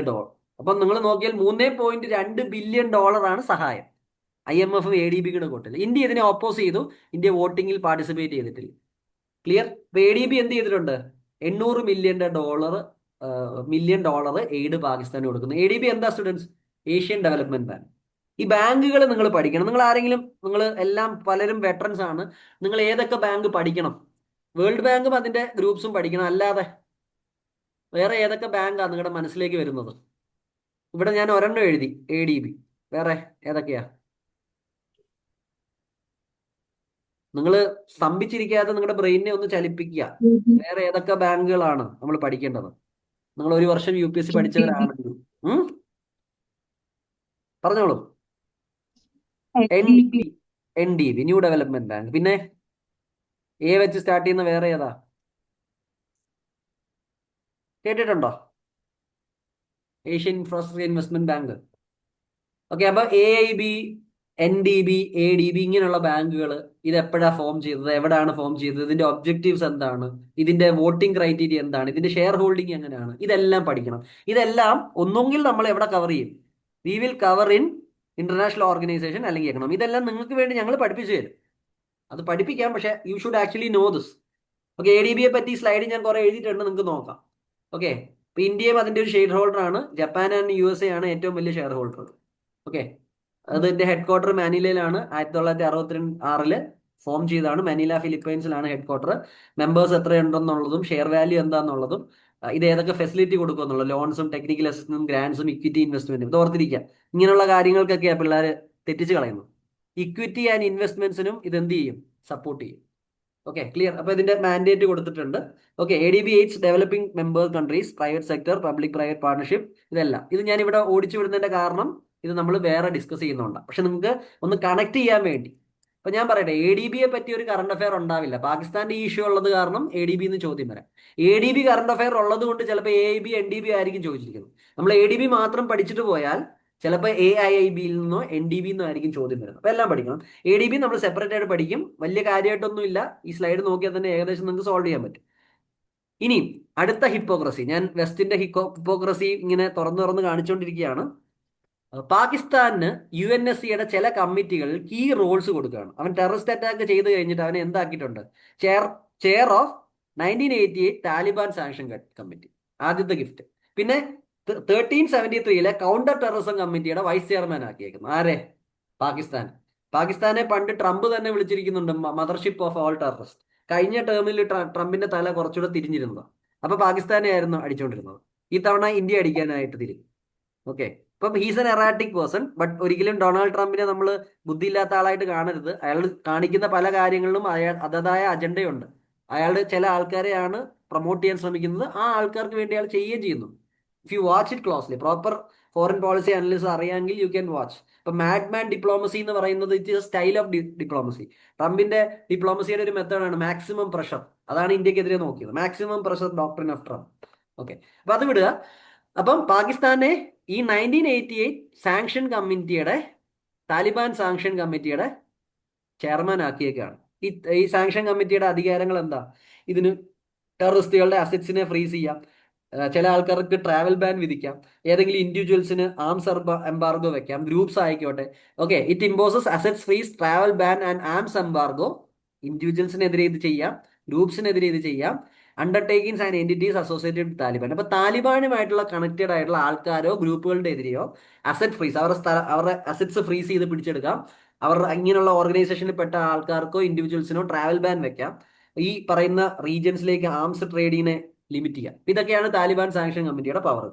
അപ്പം നിങ്ങൾ നോക്കിയാൽ $3.2 ബില്യൺ ആണ് സഹായം. IMF ADB കൊടുത്തില്ല. ഇന്ത്യ ഇതിനെ ഓപ്പോസ് ചെയ്തു. ഇന്ത്യ വോട്ടിങ്ങിൽ പാർട്ടിസിപ്പേറ്റ് ചെയ്തിട്ടില്ല. ക്ലിയർ. ഇപ്പൊ ADB എന്ത് ചെയ്തിട്ടുണ്ട്? $800 മില്യൺ എയ്ഡ് പാകിസ്ഥാന് കൊടുക്കുന്നു. ADB എന്താ സ്റ്റുഡൻസ്? Asian development bank. ഈ ബാങ്കുകൾ നിങ്ങൾ പഠിക്കണം. നിങ്ങൾ എല്ലാം പലരും വെറ്ററൻസ് ആണ്. നിങ്ങൾ ഏതൊക്കെ ബാങ്ക് പഠിക്കണം? വേൾഡ് ബാങ്കും അതിന്റെ ഗ്രൂപ്പ്സും പഠിക്കണം. അല്ലാതെ വേറെ ഏതൊക്കെ ബാങ്കാണ് നിങ്ങളുടെ മനസ്സിലേക്ക് വരുന്നത്? ഇവിടെ ഞാൻ ഒരെണ്ണം എഴുതി, ADB. വേറെ ഏതൊക്കെയാ? നിങ്ങൾ സ്തംഭിച്ചിരിക്കാതെ നിങ്ങളുടെ ബ്രെയിനിനെ ഒന്ന് ചലിപ്പിക്കുക. വേറെ ഏതൊക്കെ ബാങ്കുകളാണ് നമ്മൾ പഠിക്കേണ്ടത്? നിങ്ങൾ ഒരു വർഷം UPSC പഠിച്ചവരാണെങ്കിൽ പറഞ്ഞോളൂ. NDB, new development bank. പിന്നെ A വെച്ച് സ്റ്റാർട്ട് ചെയ്യുന്ന വേറെ ഏതാ? കേട്ടിട്ടുണ്ടോ? Asian infrastructure investment bank. Okay, അപ്പൊ AIB, NDB, ADB ഇങ്ങനെയുള്ള ബാങ്കുകൾ ഇത് എപ്പോഴാണ് ഫോം ചെയ്തത്, എവിടെയാണ് ഫോം ചെയ്തത്, ഇതിന്റെ ഒബ്ജക്റ്റീവ്സ് എന്താണ്, ഇതിന്റെ വോട്ടിംഗ് ക്രൈറ്റീരിയ എന്താണ്, ഇതിന്റെ ഷെയർ ഹോൾഡിംഗ് എങ്ങനെയാണ്, ഇതെല്ലാം പഠിക്കണം. ഇതെല്ലാം ഒന്നുകിൽ നമ്മൾ എവിടെ കവർ ചെയ്യും? We will cover in international organisation അല്ലെങ്കിൽ എക്കണോമി. ഇതെല്ലാം നിങ്ങൾക്ക് വേണ്ടി ഞങ്ങൾ പഠിപ്പിച്ചു തരും. അത് പഠിപ്പിക്കാം, പക്ഷേ you should actually know this. Okay, ADB-യെ പറ്റി സ്ലൈഡ് ഞാൻ കുറെ എഴുതിയിട്ടുണ്ട്, നിങ്ങൾക്ക് നോക്കാം. ഓക്കെ, ഇപ്പൊ ഇന്ത്യയും അതിന്റെ ഒരു ഷെയർ ഹോൾഡർ ആണ്. ജപ്പാൻ ആൻഡ് USA ആണ് ഏറ്റവും വലിയ ഷെയർ ഹോൾഡർ. ഓക്കെ, അതിന്റെ ഹെഡ് ക്വാർട്ടർ മാനിലയിലാണ്. 1966 ഫോം ചെയ്താണ്. മനില ഫിലിപ്പൈൻസിലാണ് ഹെഡ് ക്വാർട്ടർ. മെമ്പേഴ്സ് എത്രയുണ്ടെന്നുള്ളതും ഷെയർ വാല്യൂ എന്താണെന്നുള്ളതും ഇത് ഏതൊക്കെ ഫെസിലിറ്റി കൊടുക്കും എന്നുള്ളത്, ലോൺസും ടെക്നിക്കൽ അസിസ്റ്റൻസും ഗ്രാൻസും ഇക്വിറ്റി ഇൻവെസ്റ്റ്മെന്റും, ഇത് ഓർത്തിരിക്കുക. ഇങ്ങനെയുള്ള കാര്യങ്ങൾക്കൊക്കെയാണ് പിള്ളേർ തെറ്റിച്ച് കളയുന്നത്. ഇക്വിറ്റി ആൻഡ് ഇൻവെസ്റ്റ്മെന്റ്സിനും ഇത് എന്ത് ചെയ്യും? സപ്പോർട്ട് ചെയ്യും. Okay, clear. അപ്പൊ ഇതിന്റെ മാൻഡേറ്റ് കൊടുത്തിട്ടുണ്ട്. Okay, ADB AIDS developing member countries, private sector, public private partnership, ഇതെല്ലാം. ഇത് ഞാൻ ഇവിടെ ഓടിച്ചു വിടുന്നതിന്റെ കാരണം ഇത് നമ്മൾ വേറെ ഡിസ്കസ് ചെയ്യുന്നുണ്ട്. പക്ഷെ നിങ്ങൾക്ക് ഒന്ന് കണക്ട് ചെയ്യാൻ വേണ്ടി. അപ്പൊ ഞാൻ പറയട്ടെ, ADB യെ പറ്റി ഒരു കറണ്ട് അഫയർ ഉണ്ടാവില്ല. പാകിസ്ഥാന്റെ ഈ ഇഷ്യൂ ഉള്ളത് കാരണം ADB എന്ന് ചോദ്യം വരാം. ADB കറണ്ട് അഫയർ ഉള്ളത് കൊണ്ട് ചിലപ്പോൾ AIB NDB ആയിരിക്കും ചോദിച്ചിരിക്കുന്നത്. നമ്മൾ ADB മാത്രം പഠിച്ചിട്ട് പോയാൽ ചിലപ്പോൾ AIIBയിൽ നിന്നോ NDB നിന്നോ ആയിരിക്കും ചോദ്യം വരുന്നത്. അപ്പൊ എല്ലാം പഠിക്കണം. ADB നമ്മൾ സെപ്പറേറ്റ് ആയിട്ട് പഠിക്കും. വലിയ കാര്യമായിട്ടൊന്നും ഇല്ല. ഈ സ്ലൈഡ് നോക്കിയാൽ തന്നെ ഏകദേശം നിങ്ങൾക്ക് സോൾവ് ചെയ്യാൻ പറ്റും. ഇനി അടുത്ത ഹിപ്പോക്രസി, ഞാൻ വെസ്റ്റിന്റെ ഹിപ്പോക്രസി ഇങ്ങനെ തുറന്നു തുറന്ന് കാണിച്ചുകൊണ്ടിരിക്കുകയാണ്. പാകിസ്ഥാനിന് UNSCയുടെ ചില കമ്മിറ്റികൾ കീ റോൾസ് കൊടുക്കുകയാണ്. അവൻ ടെററിസ്റ്റ് അറ്റാക്ക് ചെയ്ത് കഴിഞ്ഞിട്ട് അവനെ എന്താക്കിയിട്ടുണ്ട്? Chair chair of 1988 Taliban sanction committee, ആദ്യത്തെ ഗിഫ്റ്റ്. പിന്നെ 1373 കൗണ്ടർ ടെററിസം കമ്മിറ്റിയുടെ വൈസ് ചെയർമാൻ ആക്കിയേക്കുന്നു. ആരെ? പാകിസ്ഥാനെ പണ്ട് ട്രംപ് തന്നെ വിളിച്ചിരിക്കുന്നുണ്ട് മദർഷിപ്പ് ഓഫ് ഓൾ ടെററിസ്റ്റ്. കഴിഞ്ഞ ടേമിൽ ട്രംപിന്റെ തല കുറച്ചുകൂടെ തിരിഞ്ഞിരുന്നത്. അപ്പൊ പാകിസ്ഥാനെ ആയിരുന്നു അടിച്ചുകൊണ്ടിരുന്നത്. ഈ തവണ ഇന്ത്യ അടിക്കാനായിട്ട് തിരിഞ്ഞു. ഓക്കെ, ഇപ്പം ഹീസ് എൻ എറാറ്റിക് പേഴ്സൺ. ബട്ട് ഒരിക്കലും ഡൊണാൾഡ് ട്രംപിനെ നമ്മൾ ബുദ്ധിയില്ലാത്ത ആളായിട്ട് കാണരുത്. അയാൾ കാണിക്കുന്ന പല കാര്യങ്ങളിലും അതതായ അജണ്ടയുണ്ട്. അയാളുടെ ചില ആൾക്കാരെയാണ് പ്രൊമോട്ട് ചെയ്യാൻ ശ്രമിക്കുന്നത്. ആ ആൾക്കാർക്ക് വേണ്ടി അയാൾ ചെയ്യുകയും ചെയ്യുന്നു. If you watch it closely, proper foreign policy analysis അറിയാമെങ്കിൽ യു ക്യാൻ വാച്ച്. ഇപ്പൊ മാഡ്മാൻ ഡിപ്ലോമസി എന്ന് പറയുന്നത് it is style of diplomacy. ട്രംപിന്റെ ഡിപ്ലോമസിയുടെ ഒരു മെത്തേഡാണ് മാക്സിമം പ്രഷർ. അതാണ് ഇന്ത്യക്കെതിരെ നോക്കിയത്, maximum pressure doctrine of Trump. Okay, അപ്പൊ അത് വിടുക. അപ്പം പാകിസ്ഥാനെ ഈ 1988 സാങ്ഷൻ കമ്മിറ്റിയുടെ, താലിബാൻ സാങ്ഷൻ കമ്മിറ്റിയുടെ ചെയർമാൻ ആക്കിയേക്കാണ്. ഈ സാങ്ഷൻ കമ്മിറ്റിയുടെ അധികാരങ്ങൾ എന്താ? ഇതിന് ടെററിസ്റ്റുകളുടെ അസറ്റ്സിനെ ഫ്രീസ് ചെയ്യാം, ചില ആൾക്കാർക്ക് ട്രാവൽ ബാൻ വിധിക്കാം, ഏതെങ്കിലും ഇൻഡിവിജ്വൽസിന് ആംസ് എംബാർഗോ വെക്കാം, ഗ്രൂപ്പ്സ് ആയിക്കോട്ടെ. Okay, it imposes assets freeze, travel ban and arms embargo. ഇൻഡിവിജ്വൽസിനെതിരെ ഇത് ചെയ്യാം, ഗ്രൂപ്പ്സിനെതിരെ ഇത് ചെയ്യാം. Undertakings and entities associated with Taliban. അപ്പൊ താലിബാനുമായിട്ടുള്ള കണക്റ്റഡ് ആയിട്ടുള്ള ആൾക്കാരോ ഗ്രൂപ്പുകളുടെ എതിരെയോ അസറ്റ് ഫ്രീസ്, അവരുടെ അസറ്റ്സ് ഫ്രീസ് ചെയ്ത് പിടിച്ചെടുക്കാം. അവർ ഇങ്ങനെയുള്ള ഓർഗനൈസേഷനിൽ പെട്ട ആൾക്കാർക്കോ ഇൻഡിവിജ്വൽസിനോ ട്രാവൽ ബാൻ വെക്കാം. ഈ പറയുന്ന റീജിയൻസിലേക്ക് ആംസ് ട്രേഡിങ്ങിനെ ലിമിറ്റ് ചെയ്യാം. ഇതൊക്കെയാണ് താലിബാൻ സാങ്ഷൻ കമ്മിറ്റിയുടെ പവർ.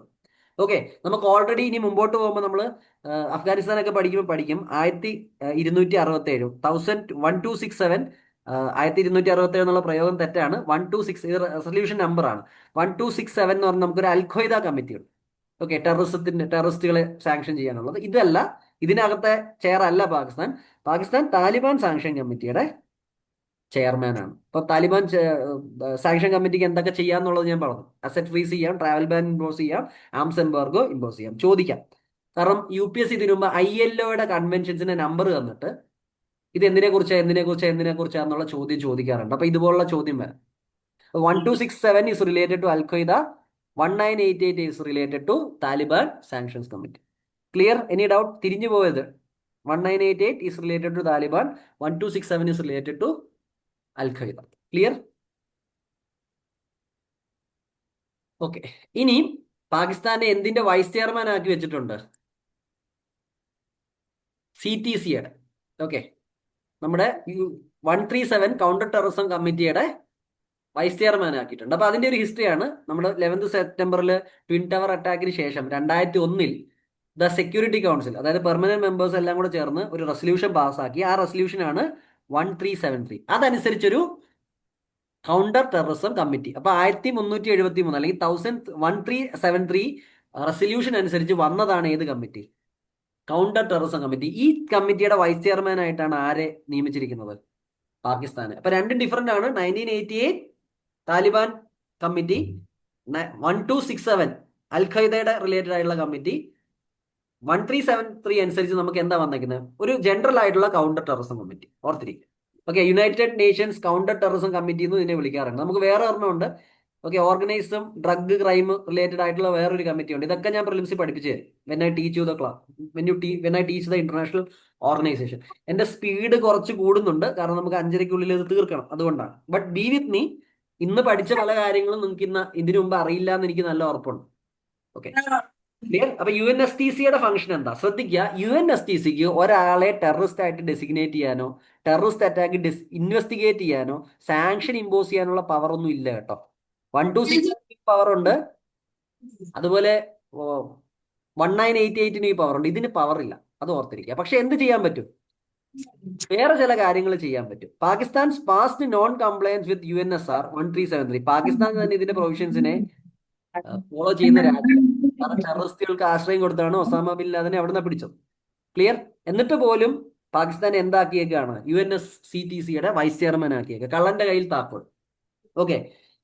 ഓക്കെ, നമുക്ക് ഓൾറെഡി ഇനി മുമ്പോട്ട് പോകുമ്പോൾ നമ്മൾ അഫ്ഗാനിസ്ഥാനൊക്കെ പഠിക്കും 1267 1267 1267 എന്നുള്ള പ്രയോഗം തെറ്റാണ്. 126 ഇത് റെസൊല്യൂഷൻ നമ്പറാണ്. 1267 എന്ന് പറഞ്ഞാൽ നമുക്കൊരു അൽഖ്വയ്ദ കമ്മിറ്റി ഉണ്ട്. ഓക്കെ, ടെററിസ്റ്റുകളെ സാങ്ഷൻ ചെയ്യാനുള്ളത്. ഇതല്ല, ഇതിനകത്തെ ചെയർ അല്ല പാകിസ്ഥാൻ താലിബാൻ സാങ്ഷൻ കമ്മിറ്റിയുടെ ചെയർമാൻ ആണ്. അപ്പൊ താലിബാൻ സാങ്ഷൻ കമ്മിറ്റിക്ക് എന്തൊക്കെ ചെയ്യാന്നുള്ളത് ഞാൻ പറഞ്ഞു. അസറ്റ് ഫ്രീസ് ചെയ്യാം, ട്രാവൽ ബാൻ ഇമ്പോസ് ചെയ്യാം, ആംസ് എംബാർഗോ ഇമ്പോസ് ചെയ്യാം. ചോദിക്കാം, കാരണം UPSC ഇതിനു മുമ്പ് ILOയുടെ കൺവെൻഷൻസിന്റെ നമ്പർ തന്നിട്ട് ഇത് എന്തിനെ കുറിച്ചാന്നുള്ള ചോദ്യം ചോദിക്കാറുണ്ട്. അപ്പൊ ഇതുപോലുള്ള ചോദ്യം വരാം. 1267 is related to Al-Qaeda, 1988 is related to Taliban Sanctions Committee. Clear? Any doubt? തിരിഞ്ഞു പോയത്. 1988 is related to Taliban, 1267 is related to Al-Qaeda. Clear? Okay, ഇനി പാകിസ്ഥാനെ എന്തിന്റെ വൈസ് ചെയർമാൻ ആക്കി വെച്ചിട്ടുണ്ട്? CTCയുടെ. ഓക്കെ, നമ്മുടെ 137 കൗണ്ടർ ടെററിസം കമ്മിറ്റിയുടെ വൈസ് ചെയർമാൻ ആക്കിയിട്ടുണ്ട്. അപ്പൊ അതിന്റെ ഒരു ഹിസ്റ്ററിയാണ്. നമ്മുടെ 11th സെപ്റ്റംബറിൽ ട്വിൻ ടവർ അറ്റാക്കിന് ശേഷം 2001 ദ സെക്യൂരിറ്റി കൗൺസിൽ, അതായത് പെർമനന്റ് മെമ്പേഴ്സ് എല്ലാം കൂടെ ചേർന്ന് ഒരു റെസൊല്യൂഷൻ പാസ്സാക്കി. ആ റെസൊല്യൂഷനാണ് 1373. അതനുസരിച്ചൊരു കൗണ്ടർ ടെററിസം കമ്മിറ്റി. അപ്പൊ 1373 അല്ലെങ്കിൽ 1373 റെസൊല്യൂഷൻ അനുസരിച്ച് വന്നതാണ് ഏത് കമ്മിറ്റി? Counter terrorism committee. ഈ കമ്മിറ്റിയുടെ വൈസ് ചെയർമാൻ ആയിട്ടാണ് ആരെ നിയമിച്ചിരിക്കുന്നത്? പാകിസ്ഥാന്. അപ്പൊ രണ്ടും ഡിഫറെന്റ് ആണ്. 1988 താലിബാൻ കമ്മിറ്റി, 1267 അൽ-ഖയ്ദയുടെ റിലേറ്റഡ് ആയിട്ടുള്ള കമ്മിറ്റി. 1373 അനുസരിച്ച് നമുക്ക് എന്താ വന്നേക്കുന്നത്? ഒരു ജനറൽ ആയിട്ടുള്ള കൗണ്ടർ ടെററിസം കമ്മിറ്റി. ഓർത്തിരിക്കുക. Okay, United Nations counter terrorism committee എന്ന് ഇതിനെ വിളിക്കാറുണ്ട്. നമുക്ക് വേറെ ഒരെണ്ണമുണ്ട്. ഓക്കെ, ഓർഗനൈസും ഡ്രഗ് ക്രൈം റിലേറ്റഡ് ആയിട്ടുള്ള വേറൊരു കമ്മിറ്റി ഉണ്ട്. ഇതൊക്കെ ഞാൻ പ്രിലിംസിൽ പഠിപ്പിച്ചു തരും. When I teach the international organisation. എന്റെ സ്പീഡ് കുറച്ച് കൂടുന്നുണ്ട്, കാരണം നമുക്ക് 5:30-ക്കുള്ളിൽ ഇത് തീർക്കണം, അതുകൊണ്ടാണ്. But B with me. ഇന്ന് പഠിച്ച പല കാര്യങ്ങളും നിങ്ങൾക്ക് ഇതിനു മുമ്പ് അറിയില്ല എന്ന് എനിക്ക് നല്ല ഉറപ്പുണ്ട്. Okay, clear? അപ്പൊ UNSTCയുടെ ഫംഗ്ഷൻ എന്താ? ശ്രദ്ധിക്കുക, UNSTCക്ക് ഒരാളെ ടെററിസ്റ്റ് ആയിട്ട് ഡെസിഗ്നേറ്റ് ചെയ്യാനോ ടെററിസ്റ്റ് അറ്റാക്ക് ഇൻവെസ്റ്റിഗേറ്റ് ചെയ്യാനോ സാങ്ഷൻ ഇമ്പോസ് ചെയ്യാനുള്ള പവർ ഒന്നും ഇല്ല കേട്ടോ. 1267 പവർ ഉണ്ട്, അതുപോലെ 1988 ഈ പവർ ഉണ്ട്. ഇതിന് പവർ ഇല്ല, അത് ഓർത്തിരിക്കുക. പക്ഷെ എന്ത് ചെയ്യാൻ പറ്റും? വേറെ ചില കാര്യങ്ങൾ ചെയ്യാൻ പറ്റും. പാകിസ്ഥാൻസ് പാസ്റ്റ് നോൺ കംപ്ലയൻസ് വിത്ത് UNSR 1373. പാകിസ്ഥാൻ തന്നെ ഇതിന്റെ പ്രൊവിഷൻസിനെ ഫോളോ ചെയ്യുന്ന രാജ്യം. കാരണം ടെററിസ്റ്റുകൾക്ക് ആശ്രയം കൊടുത്താണ് ഒസാമ ബിൻ ലാദനെ അവിടുന്ന് പിടിച്ചത്. ക്ലിയർ? എന്നിട്ട് പോലും പാകിസ്ഥാൻ എന്താക്കിയേക്കാണ്? UNSCTCയുടെ വൈസ് ചെയർമാൻ ആക്കിയേക്കുക. കള്ളന്റെ കയ്യിൽ താക്കോൽ. ഓക്കെ,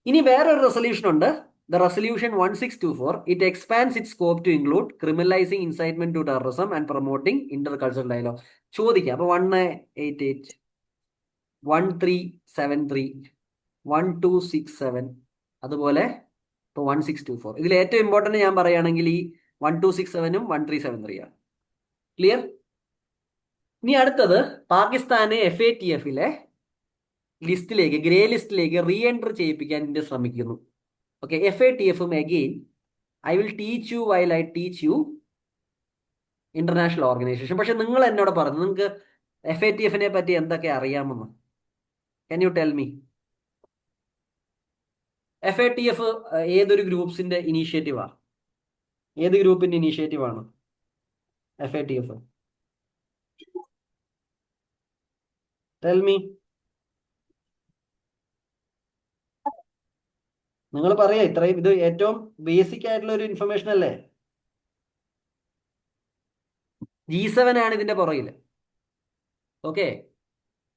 ഇനി വേറൊരു റെസൊല്യൂഷൻ ഉണ്ട്. The resolution 1624. It expands it scope to include criminalising incitement to terrorism and promoting inter cultural dialogue. ചോദിക്കാം. അപ്പൊ 188, 1373, 1267, അതുപോലെ ഇപ്പോൾ 1624. ഇതിൽ ഏറ്റവും ഇമ്പോർട്ടന്റ് ഞാൻ പറയുകയാണെങ്കിൽ ഈ 1267ഉം 1373 ആണ്. ക്ലിയർ? ഇനി അടുത്തത് പാകിസ്ഥാനെ FATFിലെ ലിസ്റ്റിലേക്ക്, ഗ്രേ ലിസ്റ്റിലേക്ക് റീ എൻട്രി ചെയ്യിപ്പിക്കാൻ ഇന്ത്യ ശ്രമിക്കുന്നു. ഓക്കെ, FATFും again I will teach you while I teach you international organisation. പക്ഷെ നിങ്ങൾ എന്നോട് പറഞ്ഞു നിങ്ങൾക്ക് FATFിനെ പറ്റി എന്തൊക്കെ അറിയാമെന്ന്. Can you tell me? FATF ഏതൊരു ഗ്രൂപ്പ്സിന്റെ ഇനീഷ്യേറ്റീവാ? ഏത് ഗ്രൂപ്പിന്റെ ഇനീഷ്യേറ്റീവാണ് FATF? Tell me. നിങ്ങൾ പറയാ. ഇത്രയും ഇത് ഏറ്റവും ബേസിക് ആയിട്ടുള്ള ഒരു ഇൻഫർമേഷൻ അല്ലേ? G7 ആണ് ഇതിന്റെ പുറകിൽ. Okay,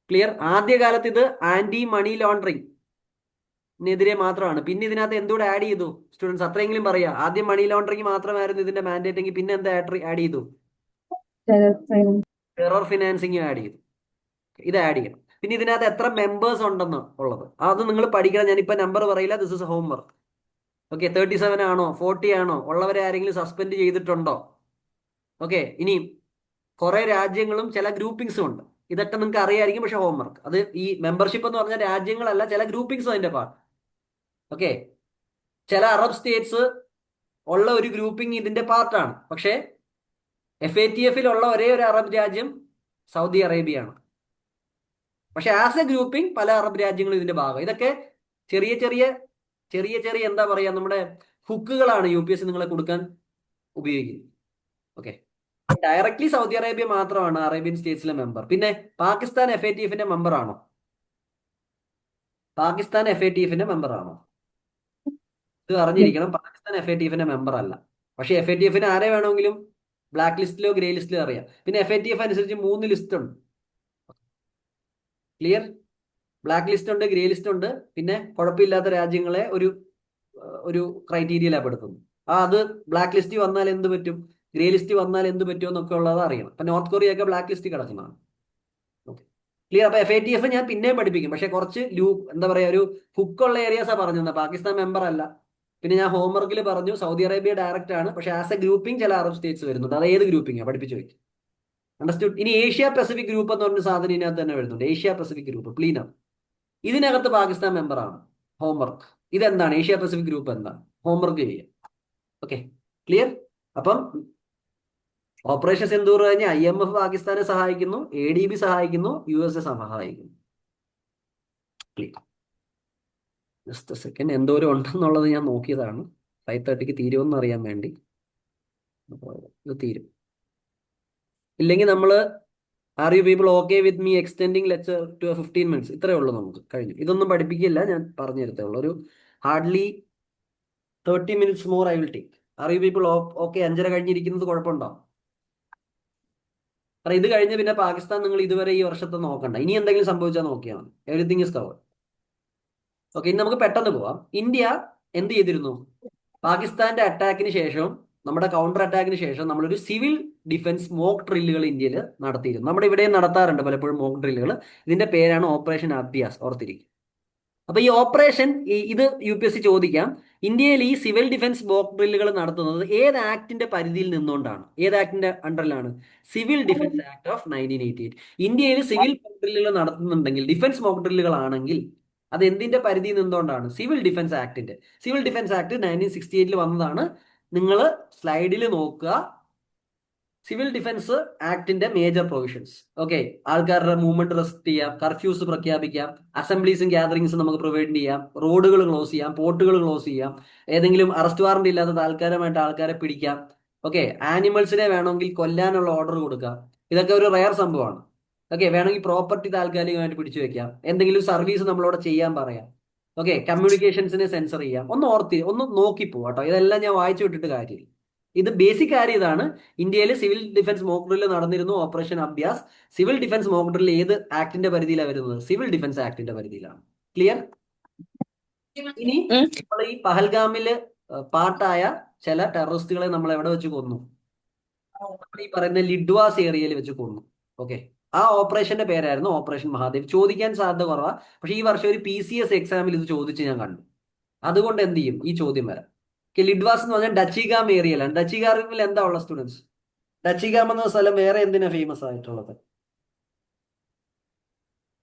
clear? ആദ്യകാലത്ത് ഇത് ആന്റി മണി ലോണ്ടറിംഗിനെതിരെ മാത്രമാണ്. പിന്നെ ഇതിനകത്ത് എന്തുകൂടെ ആഡ് ചെയ്തു സ്റ്റുഡൻസ്? അത്രയെങ്കിലും പറയാ. ആദ്യം മണി ലോണ്ടറിംഗ് മാത്രമായിരുന്നു ഇതിന്റെ മാൻഡേറ്റ് എങ്കിൽ പിന്നെ എന്താ ആഡ് ചെയ്തു? ടെറർ ഫിനാൻസിങ് ആഡ് ചെയ്തു. ഇത് ആഡ് ചെയ്യണം. പിന്നെ ഇതിനകത്ത് എത്ര മെമ്പേഴ്സ് ഉണ്ടെന്ന് ഉള്ളത് അത് നിങ്ങൾ പഠിക്കണം. ഞാനിപ്പോൾ നമ്പർ പറയില്ല. This is homework. ഓക്കെ, 37 ആണോ 40 ആണോ? ഉള്ളവരെ ആരെങ്കിലും സസ്പെൻഡ് ചെയ്തിട്ടുണ്ടോ? ഓക്കെ, ഇനി കുറെ രാജ്യങ്ങളും ചില ഗ്രൂപ്പിംഗ്സും ഉണ്ട്. ഇതൊക്കെ നിങ്ങൾക്ക് അറിയായിരിക്കും. പക്ഷെ ഹോംവർക്ക് അത് ഈ മെമ്പർഷിപ്പ് എന്ന് പറഞ്ഞാൽ രാജ്യങ്ങളല്ല, ചില ഗ്രൂപ്പിംഗ്സും അതിന്റെ പാർട്ട്. ഓക്കെ, ചില അറബ് സ്റ്റേറ്റ്സ് ഉള്ള ഒരു ഗ്രൂപ്പിംഗ് ഇതിന്റെ പാർട്ടാണ്. പക്ഷേ FATFിലുള്ള ഒരേ ഒരു അറബ് രാജ്യം സൗദി അറേബ്യയാണ്. പക്ഷെ ആസ് എ ഗ്രൂപ്പിംഗ് പല അറബ് രാജ്യങ്ങളും ഇതിന്റെ ഭാഗം. ഇതൊക്കെ ചെറിയ ചെറിയ ചെറിയ ചെറിയ എന്താ പറയാ, നമ്മുടെ ഹുക്കുകളാണ് UPSC നിങ്ങളെ കൊടുക്കാൻ ഉപയോഗിക്കുന്നത്. ഓക്കെ, ഡയറക്ട്ലി സൗദി അറേബ്യ മാത്രമാണ് അറേബ്യൻ സ്റ്റേറ്റ്സിലെ മെമ്പർ. പിന്നെ പാകിസ്ഥാൻ FATFിന്റെ മെമ്പർ ആണോ? പാകിസ്ഥാൻ FATFിന്റെ മെമ്പർ ആണോ? ഇത് അറിഞ്ഞിരിക്കണം. പാകിസ്ഥാൻ FATFിന്റെ മെമ്പർ അല്ല. പക്ഷെ FATFിന് ആരെ വേണമെങ്കിലും ബ്ലാക്ക് ലിസ്റ്റിലോ ഗ്രേ ലിസ്റ്റിലോ അറിയാം. പിന്നെ FATF അനുസരിച്ച് 3 ലിസ്റ്റ് ഉണ്ട്. ക്ലിയർ? ബ്ലാക്ക് ലിസ്റ്റ് ഉണ്ട്, ഗ്രേ ലിസ്റ്റ് ഉണ്ട്. പിന്നെ കുഴപ്പമില്ലാത്ത രാജ്യങ്ങളെ ഒരു ഒരു ക്രൈറ്റീരിയയിലാണ് പെടുത്തുന്നത്. അത് ബ്ലാക്ക് ലിസ്റ്റ് വന്നാൽ എന്ത് പറ്റും, ഗ്രേ ലിസ്റ്റ് വന്നാൽ എന്ത് പറ്റുമോ എന്നൊക്കെ ഉള്ളത് അറിയണം. അപ്പൊ നോർത്ത് കൊറിയ ഒക്കെ ബ്ലാക്ക് ലിസ്റ്റ് കിടക്കുന്നതാണ്. Okay, clear? അപ്പൊ FATF ഞാൻ പിന്നെയും പഠിപ്പിക്കും. പക്ഷെ കുറച്ച് എന്താ പറയാ, ഒരു ഹുക്കുള്ള ഏരിയാസാണ് പറഞ്ഞത്. പാകിസ്ഥാൻ മെമ്പർ അല്ല. പിന്നെ ഞാൻ ഹോംവർക്കിൽ പറഞ്ഞു സൗദി അറേബ്യ ഡയറക്റ്റ് ആണ്. പക്ഷെ ആസ് എ ഗ്രൂപ്പിംഗ് ചില അറബ് സ്റ്റേറ്റ്സ് വരുന്നുണ്ട്. അത് ഏത് ഗ്രൂപ്പിംഗാണ് പഠിപ്പിച്ചു വയ്ക്കും. അണ്ടർസ്റ്റുഡ്? ഇനി ഏഷ്യ പസഫിക് ഗ്രൂപ്പ് എന്ന് പറഞ്ഞ സാധനം ഇതിനകത്ത് തന്നെ വരുന്നുണ്ട്. Asia Pacific group plena. ഇതിനകത്ത് പാകിസ്ഥാൻ മെമ്പറാണ്. ഹോംവർക്ക് ഇതെന്താണ്? ഏഷ്യ പസഫിക് ഗ്രൂപ്പ് എന്താണ്? ഹോംവർക്ക് ചെയ്യാം. Okay, clear? അപ്പം ഓപ്പറേഷൻ സിന്ദൂർ കഴിഞ്ഞ് IMF പാകിസ്ഥാനെ സഹായിക്കുന്നു, ADB സഹായിക്കുന്നു, USA സഹായിക്കുന്നു. ക്ലിയർ? ജസ്റ്റ് സെക്കൻഡ്, എന്തോരം ഉണ്ടെന്നുള്ളത് ഞാൻ നോക്കിയതാണ്. 5:30ക്ക് തീരുമെന്ന് അറിയാൻ വേണ്ടി. ഇത് തീരും. ഇല്ലെങ്കിൽ നമ്മൾ are you people okay with me extending lecture to 15 minutes? ഇത്രയേ ഉള്ളൂ, നമുക്ക് കഴിഞ്ഞു. ഇതൊന്നും പഠിപ്പിക്കില്ല, ഞാൻ പറഞ്ഞു തരത്തേ ഉള്ളൂ. ഒരു hardly 30 minutes more I will take. R you people okay? 5:30 കഴിഞ്ഞിരിക്കുന്നത് കുഴപ്പമുണ്ടോ? കാരണം ഇത് കഴിഞ്ഞ് പിന്നെ പാകിസ്ഥാൻ നിങ്ങൾ ഇതുവരെ ഈ വർഷത്തെ നോക്കണ്ട. ഇനി എന്തെങ്കിലും സംഭവിച്ചാൽ നോക്കിയാൽ മതി. Everything is cover. ഓക്കെ, ഇനി നമുക്ക് പെട്ടെന്ന് പോവാം. ഇന്ത്യ എന്ത് ചെയ്തിരുന്നു? പാകിസ്ഥാന്റെ അറ്റാക്കിന് ശേഷം, നമ്മുടെ കൗണ്ടർ അറ്റാക്കിന് ശേഷം നമ്മളൊരു സിവിൽ ഡിഫൻസ് മോക്ക് ഡ്രില്ലുകൾ ഇന്ത്യയിൽ നടത്തിയിരുന്നു. നമ്മുടെ ഇവിടെയും നടത്താറുണ്ട് പലപ്പോഴും മോക്ക് ഡ്രില്ലുകൾ. ഇതിന്റെ പേരാണ് ഓപ്പറേഷൻ അഭ്യാസ്. ഓർത്തിരിക്കും. അപ്പൊ ഈ ഓപ്പറേഷൻ, ഇത് UPSC ചോദിക്കാം. ഇന്ത്യയിൽ ഈ സിവിൽ ഡിഫൻസ് മോക്ക് ഡ്രില്ലുകൾ നടത്തുന്നത് ഏത് ആക്ടിന്റെ പരിധിയിൽ നിന്നുകൊണ്ടാണ്? ഏത് ആക്ടിന്റെ അണ്ടറിലാണ്? Civil defence act of 1988. ഇന്ത്യയിൽ സിവിൽ മോക്ക് ഡ്രില്ലുകൾ നടത്തുന്നുണ്ടെങ്കിൽ, ഡിഫൻസ് മോക്ക് ഡ്രില്ലുകൾ ആണെങ്കിൽ അത് എന്തിന്റെ പരിധിയിൽ നിന്നുകൊണ്ടാണ്? സിവിൽ ഡിഫൻസ് ആക്ടിന്റെ. സിവിൽ ഡിഫൻസ് ആക്ട് 1968 വന്നതാണ്. നിങ്ങൾ സ്ലൈഡിൽ നോക്കുക. സിവിൽ ഡിഫൻസ് ആക്ടിന്റെ മേജർ പ്രൊവിഷൻസ്. ഓക്കെ, ആൾക്കാരുടെ മൂവ്മെന്റ് റെസ്ട്രിക്ട് ചെയ്യാം, കർഫ്യൂസ് പ്രഖ്യാപിക്കാം, അസംബ്ലീസും ഗ്യാതറിംഗ്സും നമുക്ക് പ്രൊവൈഡ് ചെയ്യാം, റോഡുകൾ ക്ലോസ് ചെയ്യാം, പോർട്ടുകൾ ക്ലോസ് ചെയ്യാം, ഏതെങ്കിലും അറസ്റ്റ് വാറന്റ് ഇല്ലാത്ത താൽക്കാലികമായിട്ട് ആൾക്കാരെ പിടിക്കാം. ഓക്കെ, ആനിമൽസിനെ വേണമെങ്കിൽ കൊല്ലാനുള്ള ഓർഡർ കൊടുക്കാം. ഇതൊക്കെ ഒരു റയർ സംഭവമാണ്. ഓക്കെ, വേണമെങ്കിൽ പ്രോപ്പർട്ടി താൽക്കാലികമായിട്ട് പിടിച്ചു വെക്കാം, എന്തെങ്കിലും സർവീസ് നമ്മളോട് ചെയ്യാൻ പറയാം. ഓക്കെ, കമ്മ്യൂണിക്കേഷൻസിനെ സെൻസർ ചെയ്യാം. ഒന്ന് നോക്കിപ്പോ കേട്ടോ, ഇതെല്ലാം ഞാൻ വായിച്ചു വിട്ടിട്ട് കാര്യമില്ല. ഇത് ബേസിക് കാര്യം ഇതാണ്. ഇന്ത്യയിൽ സിവിൽ ഡിഫൻസ് മോക്ക് ഡ്രിൽ നടന്നിരുന്നു, operation Abhyas. Civil defence mock drill ഏത് ആക്ടിന്റെ പരിധിയിലാണ് വരുന്നത്? സിവിൽ ഡിഫൻസ് ആക്ടിന്റെ പരിധിയിലാണ്. ക്ലിയർ? ഇനി നമ്മൾ ഈ പഹൽഗാമില് പാർട്ടായ ചില ടെററിസ്റ്റുകളെ നമ്മൾ എവിടെ വെച്ച് കൊന്നു? നമ്മൾ ഈ പറയുന്ന ലിഡ്വാസ് ഏരിയയിൽ വെച്ച് കൊന്നു. ഓക്കെ, ആ ഓപ്പറേഷന്റെ പേരായിരുന്നു ഓപ്പറേഷൻ മഹാദേവ്. ചോദിക്കാൻ സാധ്യത കുറവാ, പക്ഷെ ഈ വർഷം ഒരു PCS എക്സാമിൽ ഇത് ചോദിച്ച് ഞാൻ കണ്ടു. അതുകൊണ്ട് എന്ത് ചെയ്യും, ഈ ചോദ്യം വരാം. ലിഡ്വാസ് എന്ന് പറഞ്ഞാൽ ഡച്ചിഗാം ഏരിയയിലാണ്. ഡച്ചിഗാമിൽ എന്താ ഉള്ള സ്റ്റുഡൻസ്? ഡച്ചിഗാം എന്ന സ്ഥലം വേറെ എന്തിനാ ഫേമസ് ആയിട്ടുള്ളത്?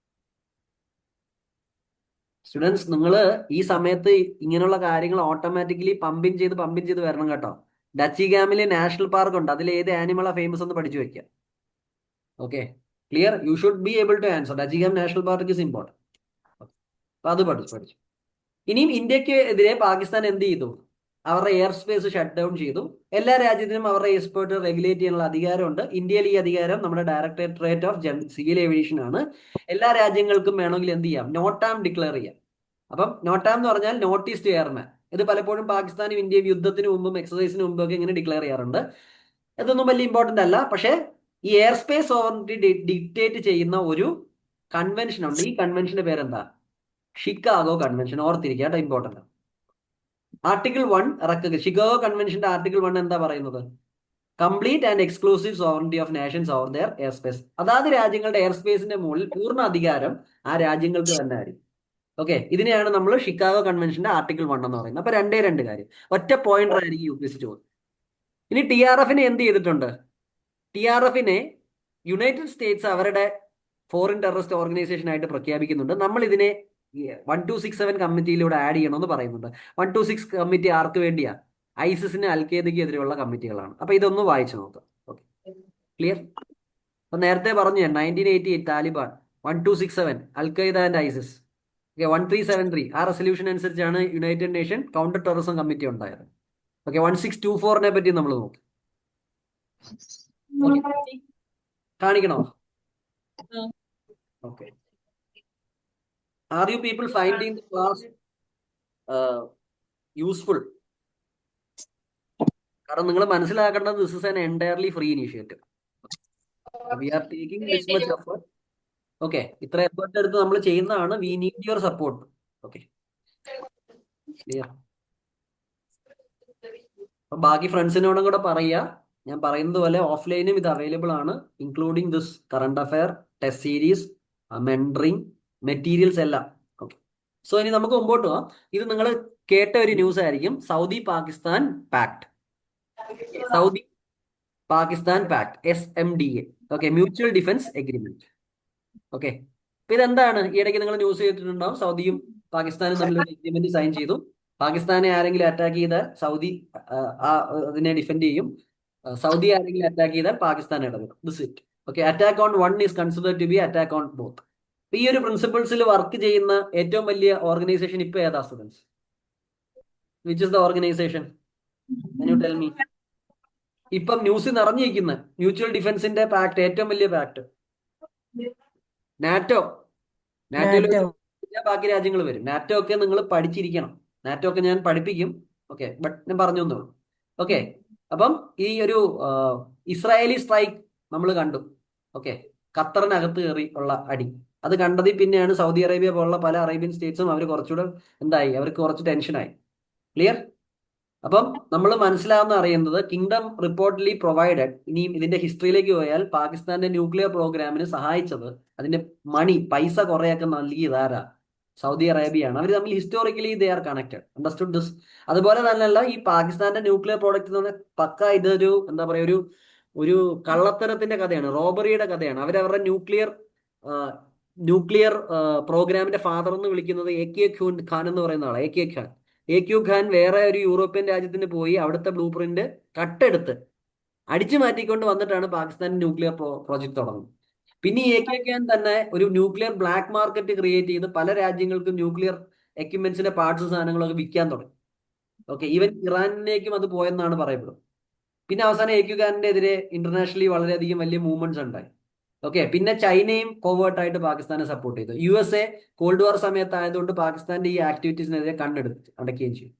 സ്റ്റുഡൻസ്, നിങ്ങൾ ഈ സമയത്ത് ഇങ്ങനെയുള്ള കാര്യങ്ങൾ ഓട്ടോമാറ്റിക്കലി പമ്പിൻ ചെയ്ത് വരണം കേട്ടോ. ഡച്ചിഗാമിൽ നാഷണൽ പാർക്ക് ഉണ്ട്, അതിൽ ഏത് ആനിമളാ ഫേമസ് എന്ന് പഠിച്ചു വെക്കുക. Okay, clear? You should be able to answer. Dachigam national park is important. അപ്പൊ അത് പഠിച്ചു. ഇനിയും ഇന്ത്യക്ക് എതിരെ പാകിസ്ഥാൻ എന്ത് ചെയ്തു? അവരുടെ എയർ സ്പേസ് ഷട്ട് ഡൗൺ ചെയ്തു. എല്ലാ രാജ്യത്തിനും അവരുടെ എയർസ്പേർട്ട് റെഗുലേറ്റ് ചെയ്യാനുള്ള അധികാരമുണ്ട്. ഇന്ത്യയിൽ ഈ അധികാരം നമ്മുടെ ഡയറക്ടറേറ്റ് ഓഫ് സിവിൽ ഏവിയേഷൻ ആണ്. എല്ലാ രാജ്യങ്ങൾക്കും വേണമെങ്കിൽ എന്ത് ചെയ്യാം? നോട്ടാം ഡിക്ലെയർ ചെയ്യാം. അപ്പം നോട്ടാം എന്ന് പറഞ്ഞാൽ നോട്ടീസ് ടു എയർമാൻ. ഇത് പലപ്പോഴും പാകിസ്ഥാനും ഇന്ത്യയും യുദ്ധത്തിന് മുമ്പും എക്സസൈസിന് മുമ്പും ഒക്കെ ഇങ്ങനെ ഡിക്ലെയർ ചെയ്യാറുണ്ട്. ഇതൊന്നും വലിയ ഇമ്പോർട്ടന്റ് അല്ല. പക്ഷേ ഈ എയർ സ്പേസ് സോവറിറ്റി ഡിക്റ്റേറ്റ് ചെയ്യുന്ന ഒരു കൺവെൻഷൻ ഉണ്ട്. ഈ കൺവെൻഷന്റെ പേരെന്താ? Chicago convention. ഓർത്തിരിക്കുക കേട്ടോ, ഇമ്പോർട്ടന്റ്. ആർട്ടിക്കിൾ 1 ഷിക്കാഗോ കൺവെൻഷന്റെ ആർട്ടിക്കിൾ 1 എന്താ പറയുന്നത്? Complete and exclusive sovereignty of nations over their air space. അതാത് രാജ്യങ്ങളുടെ എയർ സ്പേസിന്റെ മുകളിൽ പൂർണ്ണ അധികാരം ആ രാജ്യങ്ങൾക്ക് തന്നെ ആയിരിക്കും. ഓക്കെ, ഇതിനെയാണ് നമ്മൾ ഷിക്കാഗോ കൺവെൻഷന്റെ ആർട്ടിക്കിൾ 1 എന്ന് പറയുന്നത്. അപ്പൊ രണ്ട് കാര്യം, ഒറ്റ പോയിന്റർ ആയിരിക്കും UPSC ചോദ്യം. ഇനി TRFനെ എന്ത് ചെയ്തിട്ടുണ്ട്? TRFനെ യുണൈറ്റഡ് സ്റ്റേറ്റ്സ് അവരുടെ ഫോറിൻ ടെററിസ്റ്റ് ഓർഗനൈസേഷൻ ആയിട്ട് പ്രഖ്യാപിക്കുന്നുണ്ട്. നമ്മൾ ഇതിനെ 1267 കമ്മിറ്റിയിലൂടെ ആഡ് ചെയ്യണമെന്ന് പറയുന്നുണ്ട്. 1266 കമ്മിറ്റി ആർക്ക് വേണ്ടിയാ? ഐസിസിന് അൽഖയ്ദയ്ക്ക് എതിരെയുള്ള കമ്മിറ്റികളാണ്. അപ്പൊ ഇതൊന്ന് വായിച്ചു നോക്കാം. Okay, clear? അപ്പൊ നേരത്തെ പറഞ്ഞു 1988 Taliban, 1267 al Qaeda and ISIS. Okay, 1373 ആ റെസൊല്യൂഷൻ അനുസരിച്ചാണ് United Nation counter terrorism committee ഉണ്ടായത്. ഓക്കെ, 1624നെ പറ്റി നമ്മൾ നോക്കി. ഓക്കെ, കാണിക്കണോ? Okay, are you people finding the class useful? കാരണം നിങ്ങൾ മനസ്സിലാക്കേണ്ടത് this is an entirely free initiative. We are taking this much effort. Okay, ഇത്ര എഫേർട്ട് എടുത്ത് നമ്മൾ ചെയ്യുന്നതാണ്. We need your support. Okay, clear? അപ്പൊ ബാക്കി ഫ്രണ്ട്സിനോടും കൂടെ പറയുക, ഞാൻ പറയുന്നത് പോലെ ഓഫ്ലൈനും ഇത് അവൈലബിൾ ആണ്, including this current affair, test series, mentoring materials എല്ലാം. ഓക്കെ, സോ ഇനി നമുക്ക് മുമ്പോട്ട് പോവാം. ഇത് നിങ്ങൾ കേട്ട ഒരു ന്യൂസ് ആയിരിക്കും, Saudi Pakistan pact. Saudi Pakistan pact, SMDA. Okay, mutual defence agreement. Okay, അപ്പൊ ഇതെന്താണ്? ഈ ഇടയ്ക്ക് നിങ്ങൾ ന്യൂസ് കേട്ടിട്ടുണ്ടാവും, സൗദിയും പാകിസ്ഥാനും തമ്മിൽ ഒരു എഗ്രിമെന്റ് സൈൻ ചെയ്തു. പാകിസ്ഥാനെ ആരെങ്കിലും അറ്റാക്ക് ചെയ്താൽ സൗദി അതിനെ ഡിഫെൻഡ് ചെയ്യും. സൗദി ആരെങ്കിലും അറ്റാക്ക് ചെയ്താൽ പാകിസ്ഥാൻ ഇടപെടും. This it. Okay, attack on one is considered to be attack on both. ഈ ഒരു പ്രിൻസിപ്പിൾസിൽ വർക്ക് ചെയ്യുന്ന ഏറ്റവും വലിയ ഓർഗനൈസേഷൻ ഇപ്പൊ ഏതാ students? Which is the organisation? Can you tell me? ഇപ്പം ന്യൂസ് നിറഞ്ഞിരിക്കുന്ന മ്യൂച്വൽ ഡിഫൻസിന്റെ പാക്ട്, ഏറ്റവും വലിയ പാക്ട് നാറ്റോ. നാറ്റോയിൽ ബാക്കി രാജ്യങ്ങൾ വരും. നാറ്റോ ഒക്കെ നിങ്ങൾ പഠിച്ചിരിക്കണം. നാറ്റോ ഒക്കെ ഞാൻ പഠിപ്പിക്കും. ഓക്കെ, ബട്ട് ഞാൻ പറഞ്ഞു തന്നോളൂ. ഓക്കെ, അപ്പം ഈ ഒരു ഇസ്രായേലി സ്ട്രൈക്ക് നമ്മൾ കണ്ടു. ഓക്കെ, ഖത്തറിനകത്ത് കയറി ഉള്ള അടി, അത് കണ്ടതിൽ പിന്നെയാണ് സൗദി അറേബ്യ പോലുള്ള പല അറേബ്യൻ സ്റ്റേറ്റ്സും അവർ കുറച്ചുകൂടെ എന്തായി, അവർക്ക് കുറച്ച് ടെൻഷനായി. ക്ലിയർ? അപ്പം നമ്മൾ മനസ്സിലാവുന്ന അറിയുന്നത്, കിങ്ഡം റിപ്പോർട്ട്ലി പ്രൊവൈഡഡ്. ഇനിയും ഇതിന്റെ ഹിസ്റ്ററിയിലേക്ക് പോയാൽ പാകിസ്ഥാന്റെ ന്യൂക്ലിയർ പ്രോഗ്രാമിന് സഹായിച്ചത്, അതിന്റെ പൈസ കുറെയൊക്കെ നൽകിയത് ആരാ? സൗദി അറേബ്യയാണ്. അവർ തമ്മിൽ historically they are connected. Understood this? അതുപോലെ തന്നെയല്ല, ഈ പാകിസ്ഥാന്റെ ന്യൂക്ലിയർ പ്രോഡക്റ്റ് എന്ന് പറഞ്ഞാൽ പക്ക ഇതൊരു എന്താ പറയുക, ഒരു കള്ളത്തരത്തിന്റെ കഥയാണ്, റോബറിയുടെ കഥയാണ്. അവരവരുടെ ന്യൂക്ലിയർ പ്രോഗ്രാമിന്റെ ഫാദർ എന്ന് വിളിക്കുന്നത് AK ഖാൻ എന്ന് പറയുന്ന ആളാണ്. AK ഖാൻ വേറെ ഒരു യൂറോപ്യൻ രാജ്യത്തിന് പോയി അവിടുത്തെ ബ്ലൂ പ്രിന്റ് കട്ടെടുത്ത് അടിച്ചു മാറ്റിക്കൊണ്ട് വന്നിട്ടാണ് പാകിസ്ഥാൻ ന്യൂക്ലിയർ പ്രോജക്ട് തുടങ്ങുന്നത്. പിന്നെ ഈ AK ഖാൻ തന്നെ ഒരു ന്യൂക്ലിയർ ബ്ലാക്ക് മാർക്കറ്റ് ക്രിയേറ്റ് ചെയ്ത് പല രാജ്യങ്ങൾക്കും ന്യൂക്ലിയർ എക്യുപ്മെന്റ്സിന്റെ പാർട്സ് സാധനങ്ങളൊക്കെ വിൽക്കാൻ തുടങ്ങി. ഓക്കെ, ഈവൻ ഇറാനിലേക്കും അത് പോയെന്നാണ് പറയപ്പെടുന്നത്. പിന്നെ അവസാനം AK ഖാനിന്റെ എതിരെ ഇന്റർനാഷണലി വളരെയധികം വലിയ മൂവ്മെന്റ്സ് ഉണ്ടായി. ഓക്കെ, പിന്നെ ചൈനയും കോവേർട്ടായിട്ട് പാകിസ്ഥാനെ സപ്പോർട്ട് ചെയ്തു. USA കോൾഡ് വാർ സമയത്തായതുകൊണ്ട് പാകിസ്ഥാന്റെ ഈ ആക്ടിവിറ്റീസിനെതിരെ കണ്ണെടുത്ത് അടയ്ക്കുകയും ചെയ്തു.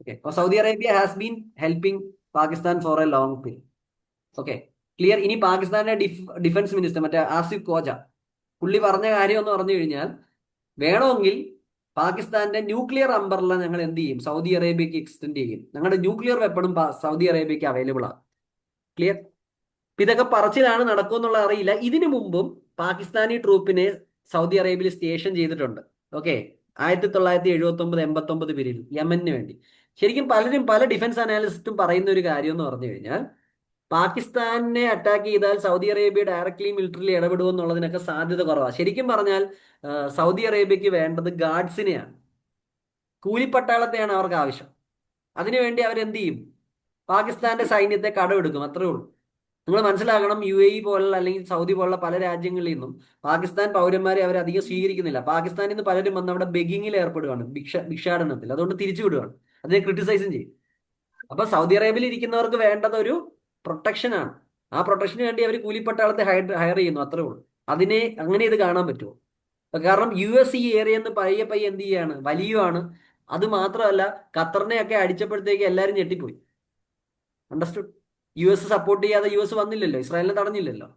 ഓക്കെ, അപ്പോൾ Saudi Arabia has been helping Pakistan for a long period. Okay, clear. ഇനി പാകിസ്ഥാന്റെ ഡിഫൻസ് മിനിസ്റ്റർ മറ്റേ ആസിഫ് കോജ പുള്ളി പറഞ്ഞ കാര്യം എന്ന് പറഞ്ഞു കഴിഞ്ഞാൽ, വേണമെങ്കിൽ പാകിസ്ഥാന്റെ ന്യൂക്ലിയർ അംബർല ഞങ്ങൾ എന്ത് ചെയ്യും, സൗദി അറേബ്യക്ക് എക്സ്റ്റെൻഡ് ചെയ്യും. ഞങ്ങളുടെ ന്യൂക്ലിയർ വെപ്പണും സൗദി അറേബ്യക്ക് അവൈലബിൾ ആണ്. ക്ലിയർ. ഇതൊക്കെ പറച്ചിലാണ് നടക്കുമെന്നുള്ള അറിയില്ല. ഇതിനു മുമ്പും പാകിസ്ഥാനി ട്രൂപ്പിനെ സൗദി അറേബ്യയിൽ സ്റ്റേഷൻ ചെയ്തിട്ടുണ്ട്. ഓക്കെ, 1979-89 പീരീഡിൽ യമന് വേണ്ടി. ശരിക്കും പല ഡിഫൻസ് അനാലിസ്റ്റും പറയുന്ന ഒരു കാര്യം എന്ന് പറഞ്ഞു കഴിഞ്ഞാൽ, പാകിസ്ഥാനെ അറ്റാക്ക് ചെയ്താൽ സൗദി അറേബ്യ ഡയറക്ട്ലി മിലിറ്ററിയിൽ ഇടപെടുമെന്നുള്ളതിനൊക്കെ സാധ്യത കുറവാണ്. ശരിക്കും പറഞ്ഞാൽ സൗദി അറേബ്യക്ക് വേണ്ടത് ഗാർഡ്സിനെയാണ്, കൂലിപ്പട്ടാളത്തെയാണ് അവർക്ക് ആവശ്യം. അതിനുവേണ്ടി അവരെന്ത് ചെയ്യും, പാകിസ്ഥാന്റെ സൈന്യത്തെ കടമെടുക്കും, അത്രേ ഉള്ളൂ. നിങ്ങൾ മനസ്സിലാക്കണം, UAE പോലുള്ള അല്ലെങ്കിൽ സൗദി പോലുള്ള പല രാജ്യങ്ങളിൽ നിന്നും പാകിസ്ഥാൻ പൗരന്മാരെ അവർ അധികം സ്വീകരിക്കുന്നില്ല. പാകിസ്ഥാനിൽ നിന്ന് പലരും വന്ന് അവിടെ ബെഗിങ്ങിൽ ഏർപ്പെടുകയാണ്, ഭിക്ഷാടനത്തിൽ. അതുകൊണ്ട് തിരിച്ചു വിടുകയാണ്, അതിനെ ക്രിട്ടിസൈസും ചെയ്യും. അപ്പൊ സൗദി അറേബ്യയിൽ ഇരിക്കുന്നവർക്ക് വേണ്ടത് ഒരു പ്രൊട്ടക്ഷനാണ്. ആ പ്രൊട്ടക്ഷന് വേണ്ടി അവർ കൂലിപ്പട്ടാളത്തെ ഹയർ ചെയ്യുന്നു, അത്രേ ഉള്ളൂ. അങ്ങനെ ഇത് കാണാൻ പറ്റുമോ? കാരണം US ഈ ഏരിയ എന്ന് പയ്യെ എന്ത് ചെയ്യാണ്, വലിയുവാണ്. അത് മാത്രമല്ല, ഖത്തറിനെയൊക്കെ അടിച്ചപ്പോഴത്തേക്ക് എല്ലാവരും ഞെട്ടിപ്പോയി. അണ്ടർസ്റ്റുഡ്? US സപ്പോർട്ട് ചെയ്യാതെ US വന്നില്ലല്ലോ, ഇസ്രായേലിനെ തടഞ്ഞില്ലല്ലോ.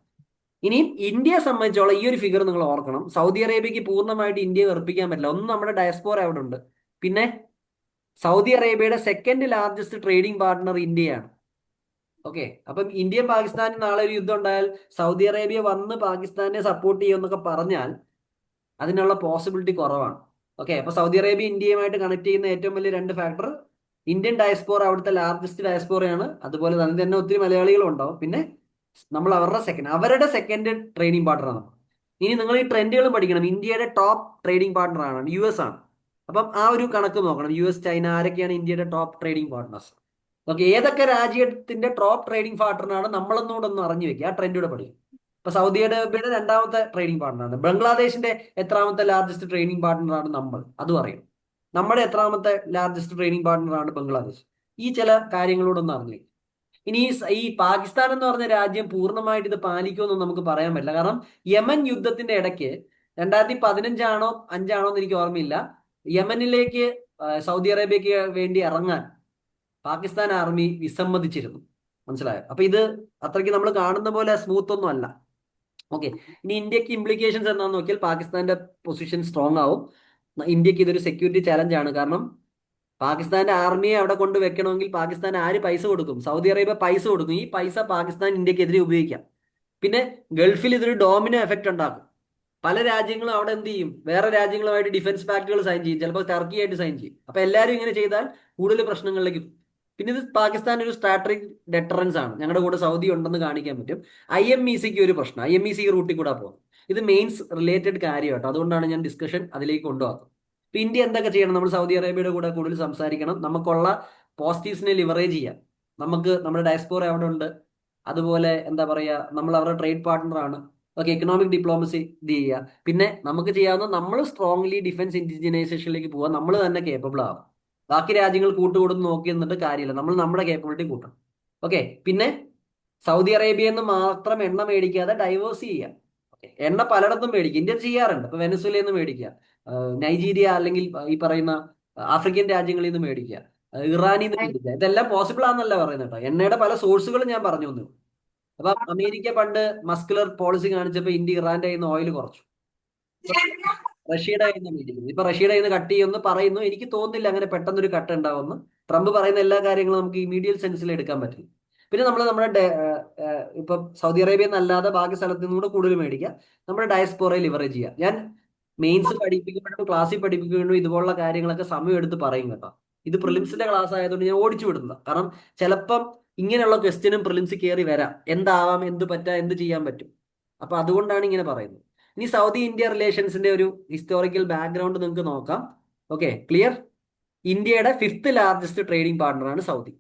ഇനി ഇന്ത്യയെ സംബന്ധിച്ചോളം ഈ ഒരു ഫിഗർ നിങ്ങൾ ഓർക്കണം. സൗദി അറേബ്യക്ക് പൂർണ്ണമായിട്ട് ഇന്ത്യയെ വെറുപ്പിക്കാൻ പറ്റില്ല. ഒന്ന്, നമ്മുടെ ഡയസ്പോറ അവിടെ ഉണ്ട്. പിന്നെ സൗദി അറേബ്യയുടെ സെക്കൻഡ് ലാർജസ്റ്റ് ട്രേഡിംഗ് പാർട്ട്ണർ ഇന്ത്യയാണ്. ഓക്കെ, അപ്പം ഇന്ത്യയും പാകിസ്ഥാനും നാളെ ഒരു യുദ്ധം ഉണ്ടായാൽ സൗദി അറേബ്യ വന്ന് പാകിസ്ഥാനെ സപ്പോർട്ട് ചെയ്യുമെന്നൊക്കെ പറഞ്ഞാൽ അതിനുള്ള പോസിബിലിറ്റി കുറവാണ്. ഓക്കെ, അപ്പൊ സൗദി അറേബ്യ ഇന്ത്യയുമായിട്ട് കണക്ട് ചെയ്യുന്ന ഏറ്റവും വലിയ 2 ഫാക്ടർ, ഇന്ത്യൻ ഡയസ്പോറ അവിടുത്തെ ലാർജസ്റ്റ് ഡയസ്പോറയാണ്, അതുപോലെ തന്നെ ഒത്തിരി മലയാളികളും ഉണ്ടാവും. പിന്നെ നമ്മൾ അവരുടെ സെക്കൻഡ് ട്രേഡിംഗ് പാർട്ണറാണ്. ഇനി നിങ്ങൾ ഈ ട്രെൻഡുകളും പഠിക്കണം. ഇന്ത്യയുടെ ടോപ്പ് ട്രേഡിംഗ് പാർട്ണറാണ് US ആണ്. അപ്പം ആ ഒരു കണക്ക് നോക്കണം. US, ചൈന, ആരൊക്കെയാണ് ഇന്ത്യയുടെ ടോപ്പ് ട്രേഡിംഗ് പാർട്ട്നേഴ്സ്. ഓക്കെ, ഏതൊക്കെ രാജ്യത്തിന്റെ ടോപ്പ് ട്രേഡിംഗ് പാർട്ണറാണ് നമ്മളൊന്നുകൂടെ ഒന്ന് അറിഞ്ഞു വെക്കുക. ആ ട്രെൻഡൂടെ പഠിക്കും. ഇപ്പൊ സൗദി അറേബ്യയുടെ 2ാമത്തെ ട്രേഡിംഗ് പാർട്ണറാണ്. ബംഗ്ലാദേശിന്റെ എത്രാമത്തെ ലാർജസ്റ്റ് ട്രേഡിംഗ് പാർട്ണറാണ് നമ്മൾ, അതും അറിയും. നമ്മുടെ എത്രാമത്തെ ലാർജസ്റ്റ് ട്രേഡിംഗ് പാർട്ണറാണ് ബംഗ്ലാദേശ്. ഈ ചില കാര്യങ്ങളോടൊന്ന് അറിഞ്ഞു. ഇനി ഈ പാകിസ്ഥാൻ എന്ന് പറഞ്ഞ രാജ്യം പൂർണ്ണമായിട്ട് ഇത് പാലിക്കുമെന്ന് നമുക്ക് പറയാൻ പറ്റില്ല. കാരണം യമൻ യുദ്ധത്തിന്റെ ഇടയ്ക്ക് 2015 ആണോ 5 എന്ന് എനിക്ക് ഓർമ്മയില്ല, യമനിലേക്ക് സൗദി അറേബ്യക്ക് വേണ്ടി ഇറങ്ങാൻ പാകിസ്ഥാൻ ആർമി വിസമ്മതിച്ചിരുന്നു. മനസ്സിലായോ? അപ്പൊ ഇത് അത്രയ്ക്ക് നമ്മൾ കാണുന്ന പോലെ സ്മൂത്ത് ഒന്നും അല്ല. ഓക്കെ, ഇനി ഇന്ത്യക്ക് ഇംപ്ലിക്കേഷൻസ് എന്താണെന്ന് നോക്കിയാൽ പാകിസ്ഥാന്റെ പൊസിഷൻ സ്ട്രോങ് ആവും. ഇന്ത്യക്ക് ഇതൊരു സെക്യൂരിറ്റി ചലഞ്ച് ആണ്. കാരണം പാകിസ്ഥാന്റെ ആർമിയെ അവിടെ കൊണ്ട് വെക്കണമെങ്കിൽ പാകിസ്ഥാൻ ആര് പൈസ കൊടുക്കും? സൗദി അറേബ്യ പൈസ കൊടുക്കും. ഈ പൈസ പാകിസ്ഥാൻ ഇന്ത്യക്കെതിരെ ഉപയോഗിക്കാം. പിന്നെ ഗൾഫിൽ ഇതൊരു ഡോമിനോ എഫക്റ്റ് ഉണ്ടാക്കും. പല രാജ്യങ്ങളും അവിടെ എന്ത് ചെയ്യും, വേറെ രാജ്യങ്ങളുമായിട്ട് ഡിഫൻസ് പാക്റ്റുകൾ സൈൻ ചെയ്യും, ചിലപ്പോൾ ടർക്കിയായിട്ട് സൈൻ ചെയ്യും. അപ്പൊ എല്ലാവരും ഇങ്ങനെ ചെയ്താൽ കൂടുതൽ പ്രശ്നങ്ങളിലേക്ക്. പിന്നെ ഇത് പാകിസ്ഥാൻ ഒരു സ്ട്രാറ്റജിക് ഡെറ്ററൻസ് ആണ്. ഞങ്ങളുടെ കൂടെ സൗദി ഉണ്ടെന്ന് കാണിക്കാൻ പറ്റും. IMECക്ക് ഒരു പ്രശ്നം, IMEC റൂട്ടിൽ കൂടെ പോകും. ഇത് മെയിൻസ് റിലേറ്റഡ് കാര്യം കേട്ടോ. അതുകൊണ്ടാണ് ഞാൻ ഡിസ്കഷൻ അതിലേക്ക് കൊണ്ടുപോകുന്നത്. ഇപ്പൊ ഇന്ത്യ എന്തൊക്കെ ചെയ്യണം? നമ്മൾ സൗദി അറേബ്യയുടെ കൂടെ കൂടുതൽ സംസാരിക്കണം. നമുക്കുള്ള പോസിറ്റീവ്സിനെ ലിവറേജ് ചെയ്യാം. നമ്മുടെ ഡയസ്പോറ അവിടെ ഉണ്ട്. അതുപോലെ എന്താ പറയുക, നമ്മൾ അവരുടെ ട്രേഡ് പാർട്ട്ണർ ആണ്. ഓക്കെ, എക്കണോമിക് ഡിപ്ലോമസി ഇത് ചെയ്യുക. പിന്നെ നമുക്ക് ചെയ്യാവുന്ന, നമ്മൾ സ്ട്രോങ്ലി ഡിഫൻസ് ഇൻഡിജിനൈസേഷനിലേക്ക് പോവുക. നമ്മൾ തന്നെ കേപ്പബിൾ ആവും. ബാക്കി രാജ്യങ്ങൾ കൂട്ടുകൂടുന്ന് നോക്കി നിന്നിട്ട് കാര്യമില്ല. നമ്മൾ നമ്മുടെ കേപ്പബിലിറ്റി കൂട്ടണം. ഓക്കെ, പിന്നെ സൗദി അറേബ്യയിൽ നിന്ന് മാത്രം എണ്ണ മേടിക്കാതെ ഡൈവേഴ്സ് ചെയ്യുക. ഓക്കെ, എണ്ണ പലയിടത്തും മേടിക്കുക. ഇന്ത്യ ചെയ്യാറുണ്ട്. ഇപ്പൊ വെനസ്വേലയിൽ നിന്ന് മേടിക്കുക, നൈജീരിയ അല്ലെങ്കിൽ ഈ പറയുന്ന ആഫ്രിക്കൻ രാജ്യങ്ങളിൽ നിന്ന് മേടിക്കുക, ഇറാനിൽ നിന്ന് മേടിക്കുക. ഇതെല്ലാം പോസിബിൾ ആണെന്നല്ല പറയുന്നത് കേട്ടോ. എണ്ണയുടെ പല സോഴ്സുകളും ഞാൻ പറഞ്ഞു തന്നു. അപ്പൊ അമേരിക്ക പണ്ട് മസ്കുലർ പോളിസി കാണിച്ചപ്പോൾ ഇന്ത്യ ഇറാന്റെ കയ്യിൽ നിന്ന് ഓയിൽ കുറച്ചു. റഷ്യയുടെ കയ്യിൽ നിന്ന് മേടിക്കുന്നു. ഇപ്പൊ റഷ്യയുടെ കയ്യിൽ നിന്ന് കട്ട് ചെയ്യുമെന്ന് പറയുന്നു. എനിക്ക് തോന്നുന്നില്ല അങ്ങനെ പെട്ടെന്നൊരു കട്ട് ഉണ്ടാവുമെന്ന്. ട്രംപ് പറയുന്ന എല്ലാ കാര്യങ്ങളും നമുക്ക് ഇമീഡിയറ്റ് സെൻസിൽ എടുക്കാൻ പറ്റില്ല. പിന്നെ നമ്മുടെ ഇപ്പൊ സൗദി അറേബ്യ എന്നല്ലാതെ ബാക്കി സ്ഥലത്ത് നിന്നുകൂടെ കൂടുതൽ മേടിക്കുക. നമ്മുടെ ഡയസ്പോറയെ ലിവറേജ് ചെയ്യുക. ഞാൻ മെയിൻസ് പഠിപ്പിക്കുമ്പോഴും ക്ലാസ്സിൽ പഠിപ്പിക്കുമ്പോഴും ഇതുപോലുള്ള കാര്യങ്ങളൊക്കെ സമയം എടുത്ത് പറയും കേട്ടോ. ഇത് പ്രിലിംസിന്റെ ക്ലാസ് ആയതുകൊണ്ട് ഞാൻ ഓടിച്ചു വിടുന്നത്. കാരണം ചിലപ്പം ഇങ്ങനെയുള്ള ക്വസ്റ്റ്യനും പ്രിലിംസ് കയറി വരാം. എന്താവാം, എന്ത് പറ്റാം, എന്ത് ചെയ്യാൻ പറ്റും. അപ്പൊ അതുകൊണ്ടാണ് ഇങ്ങനെ പറയുന്നത്. ഇനി സൗദി ഇന്ത്യ റിലേഷൻസിന്റെ ഒരു ഹിസ്റ്റോറിക്കൽ ബാക്ക്ഗ്രൗണ്ട് നിങ്ങൾക്ക് നോക്കാം. Okay, clear. ഇന്ത്യയുടെ 5th ലാർജസ്റ്റ് ട്രേഡിംഗ് പാർട്ണറാണ് സൗദി.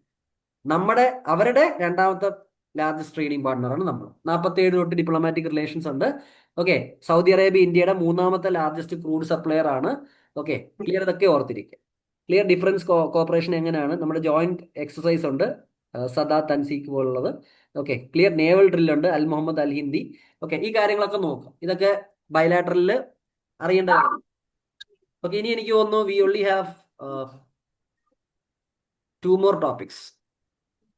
അവരുടെ 2ാമത്തെ ലാർജസ്റ്റ് ട്രേഡിംഗ് പാർട്ണറാണ് നമ്മൾ. 47 തൊട്ട് ഡിപ്ലോമാറ്റിക് റിലേഷൻസ് ഉണ്ട്. ഓക്കെ, സൗദി അറേബ്യ ഇന്ത്യയുടെ 3ാമത്തെ ലാർജസ്റ്റ് ക്രൂഡ് സപ്ലയർ ആണ്. Okay, clear. ഇതൊക്കെ ഓർത്തിരിക്കുക. ക്ലിയർ. ഡിഫറൻസ് കോപ്പറേഷൻ എങ്ങനെയാണ്? നമ്മുടെ ജോയിന്റ് എക്സസൈസ് ഉണ്ട്, സദാ തൻസീക്ക് പോലുള്ളത്. Okay, clear. നേവൽ ഡ്രില്ലുണ്ട്, Al Mohammed Al Hindi. Okay, ഈ കാര്യങ്ങളൊക്കെ നോക്കാം. ഇതൊക്കെ ബയലാറ്ററലിൽ അറിയേണ്ട കാര്യം. ഓക്കെ, ഇനി എനിക്ക് തോന്നുന്നു V only have 2 more topics,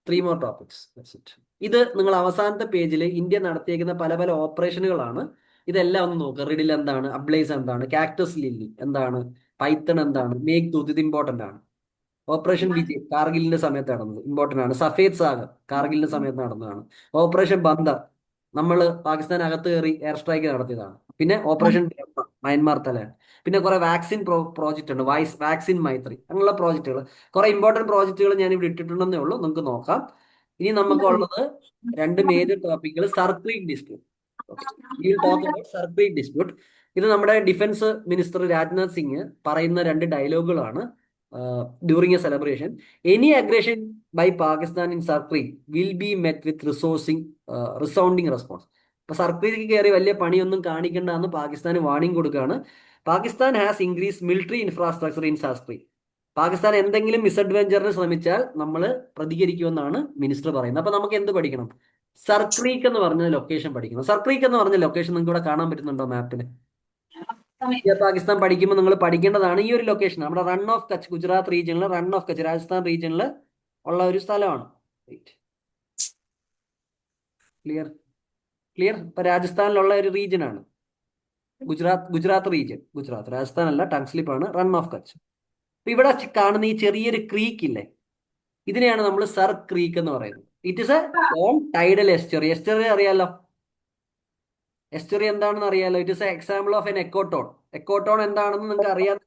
3 more topics. That's it. ഇത് നിങ്ങൾ അവസാനത്തെ പേജിൽ ഇന്ത്യ നടത്തിയേക്കുന്ന പല പല ഓപ്പറേഷനുകളാണ്. ഇതെല്ലാം ഒന്ന് നോക്കുക. റിഡിൽ എന്താണ്, അബ്ലേസ് എന്താണ്, കാക്ടസ് ലില്ലി എന്താണ്, പൈത്തൺ എന്താണ്, മേഘ് ദൂത് ഇത് ഇമ്പോർട്ടന്റ് ആണ്. ഓപ്പറേഷൻ വിജയ് കാർഗിലിന്റെ സമയത്ത് നടന്നത്, ഇമ്പോർട്ടന്റ് ആണ്. സഫേദ് സാഗർ കാർഗിലിന്റെ സമയത്ത് നടന്നതാണ്. ഓപ്പറേഷൻ ബന്ദർ നമ്മൾ പാകിസ്ഥാൻ അകത്ത് കയറി എയർ സ്ട്രൈക്ക് നടത്തിയതാണ്. പിന്നെ ഓപ്പറേഷൻ ബ്രഹ്മ മയന്മാർ തലയാണ്. പിന്നെ കുറെ വാക്സിൻ പ്രോജക്റ്റ് ഉണ്ട്, വാക്സിൻ മൈത്രി, അങ്ങനെയുള്ള പ്രോജക്റ്റുകൾ, കുറെ ഇമ്പോർട്ടന്റ് പ്രോജക്റ്റുകൾ ഞാൻ ഇവിടെ ഇട്ടിട്ടുണ്ടെന്നേ ഉള്ളൂ, നിങ്ങൾക്ക് നോക്കാം. ഇനി നമുക്കുള്ളത് 2 മേജർ ടോപ്പിക്കുകൾ. Sir Creek dispute. Will talk about Sir Creek dispute. ഇത് നമ്മുടെ ഡിഫൻസ് മിനിസ്റ്റർ രാജ്നാഥ് സിംഗ് പറയുന്ന 2 ഡയലോഗുകളാണ് during a celebration. Any aggression by Pakistan in Sir Creek will be met with resounding response. ഇപ്പൊ സർക്രീക്ക് കയറി വലിയ പണിയൊന്നും കാണിക്കേണ്ട എന്ന് പാകിസ്ഥാന് വാർണിംഗ് കൊടുക്കുകയാണ്. Pakistan has increase military infrastructure in Sir Creek. Pakistan എന്തെങ്കിലും മിസ്അഡ്വെഞ്ചറിന് ശ്രമിച്ചാൽ നമ്മൾ പ്രതികരിക്കുമെന്നാണ് മിനിസ്റ്റർ പറയുന്നത്. അപ്പൊ നമുക്ക് എന്ത് പഠിക്കണം? സർക്രീക്ക് എന്ന് പറഞ്ഞ ലൊക്കേഷൻ പഠിക്കണം. സർക്രീക്ക് എന്ന് പറഞ്ഞ ലൊക്കേഷൻ നിങ്ങൾക്ക് ഇവിടെ കാണാൻ പറ്റുന്നുണ്ടോ മാപ്പിൽ? ഇന്ത്യ പാകിസ്ഥാൻ പഠിക്കുമ്പോൾ നിങ്ങൾ പഠിക്കേണ്ടതാണ് ഈ ഒരു ലൊക്കേഷൻ. നമ്മുടെ റൺ ഓഫ് കച്ച്, ഗുജറാത്ത് റീജിയനിൽ, റൺ ഓഫ് കച്ച് രാജസ്ഥാൻ റീജിയനിൽ ഉള്ള ഒരു സ്ഥലമാണ്. Clear clear. ഇപ്പൊ രാജസ്ഥാനിലുള്ള ഒരു റീജിയൻ ആണ് ഗുജറാത്ത് റീജിയൻ. ഗുജറാത്ത്, രാജസ്ഥാൻ അല്ല, ടങ് സ്ലിപ്പ് ആണ്. Run of Kutch. അപ്പൊ ഇവിടെ കാണുന്ന ഈ ചെറിയൊരു ക്രീക്ക് ഇല്ലേ, ഇതിനെയാണ് നമ്മൾ സർ ക്രീക്ക് എന്ന് പറയുന്നത്. It is a long tidal estuary. Estuary അറിയാലോ, എസ്റ്ററി എന്താണെന്ന് അറിയാലോ. It is a example of an ecotone. Ecotone എന്താണെന്ന് നിങ്ങൾക്ക് അറിയാം.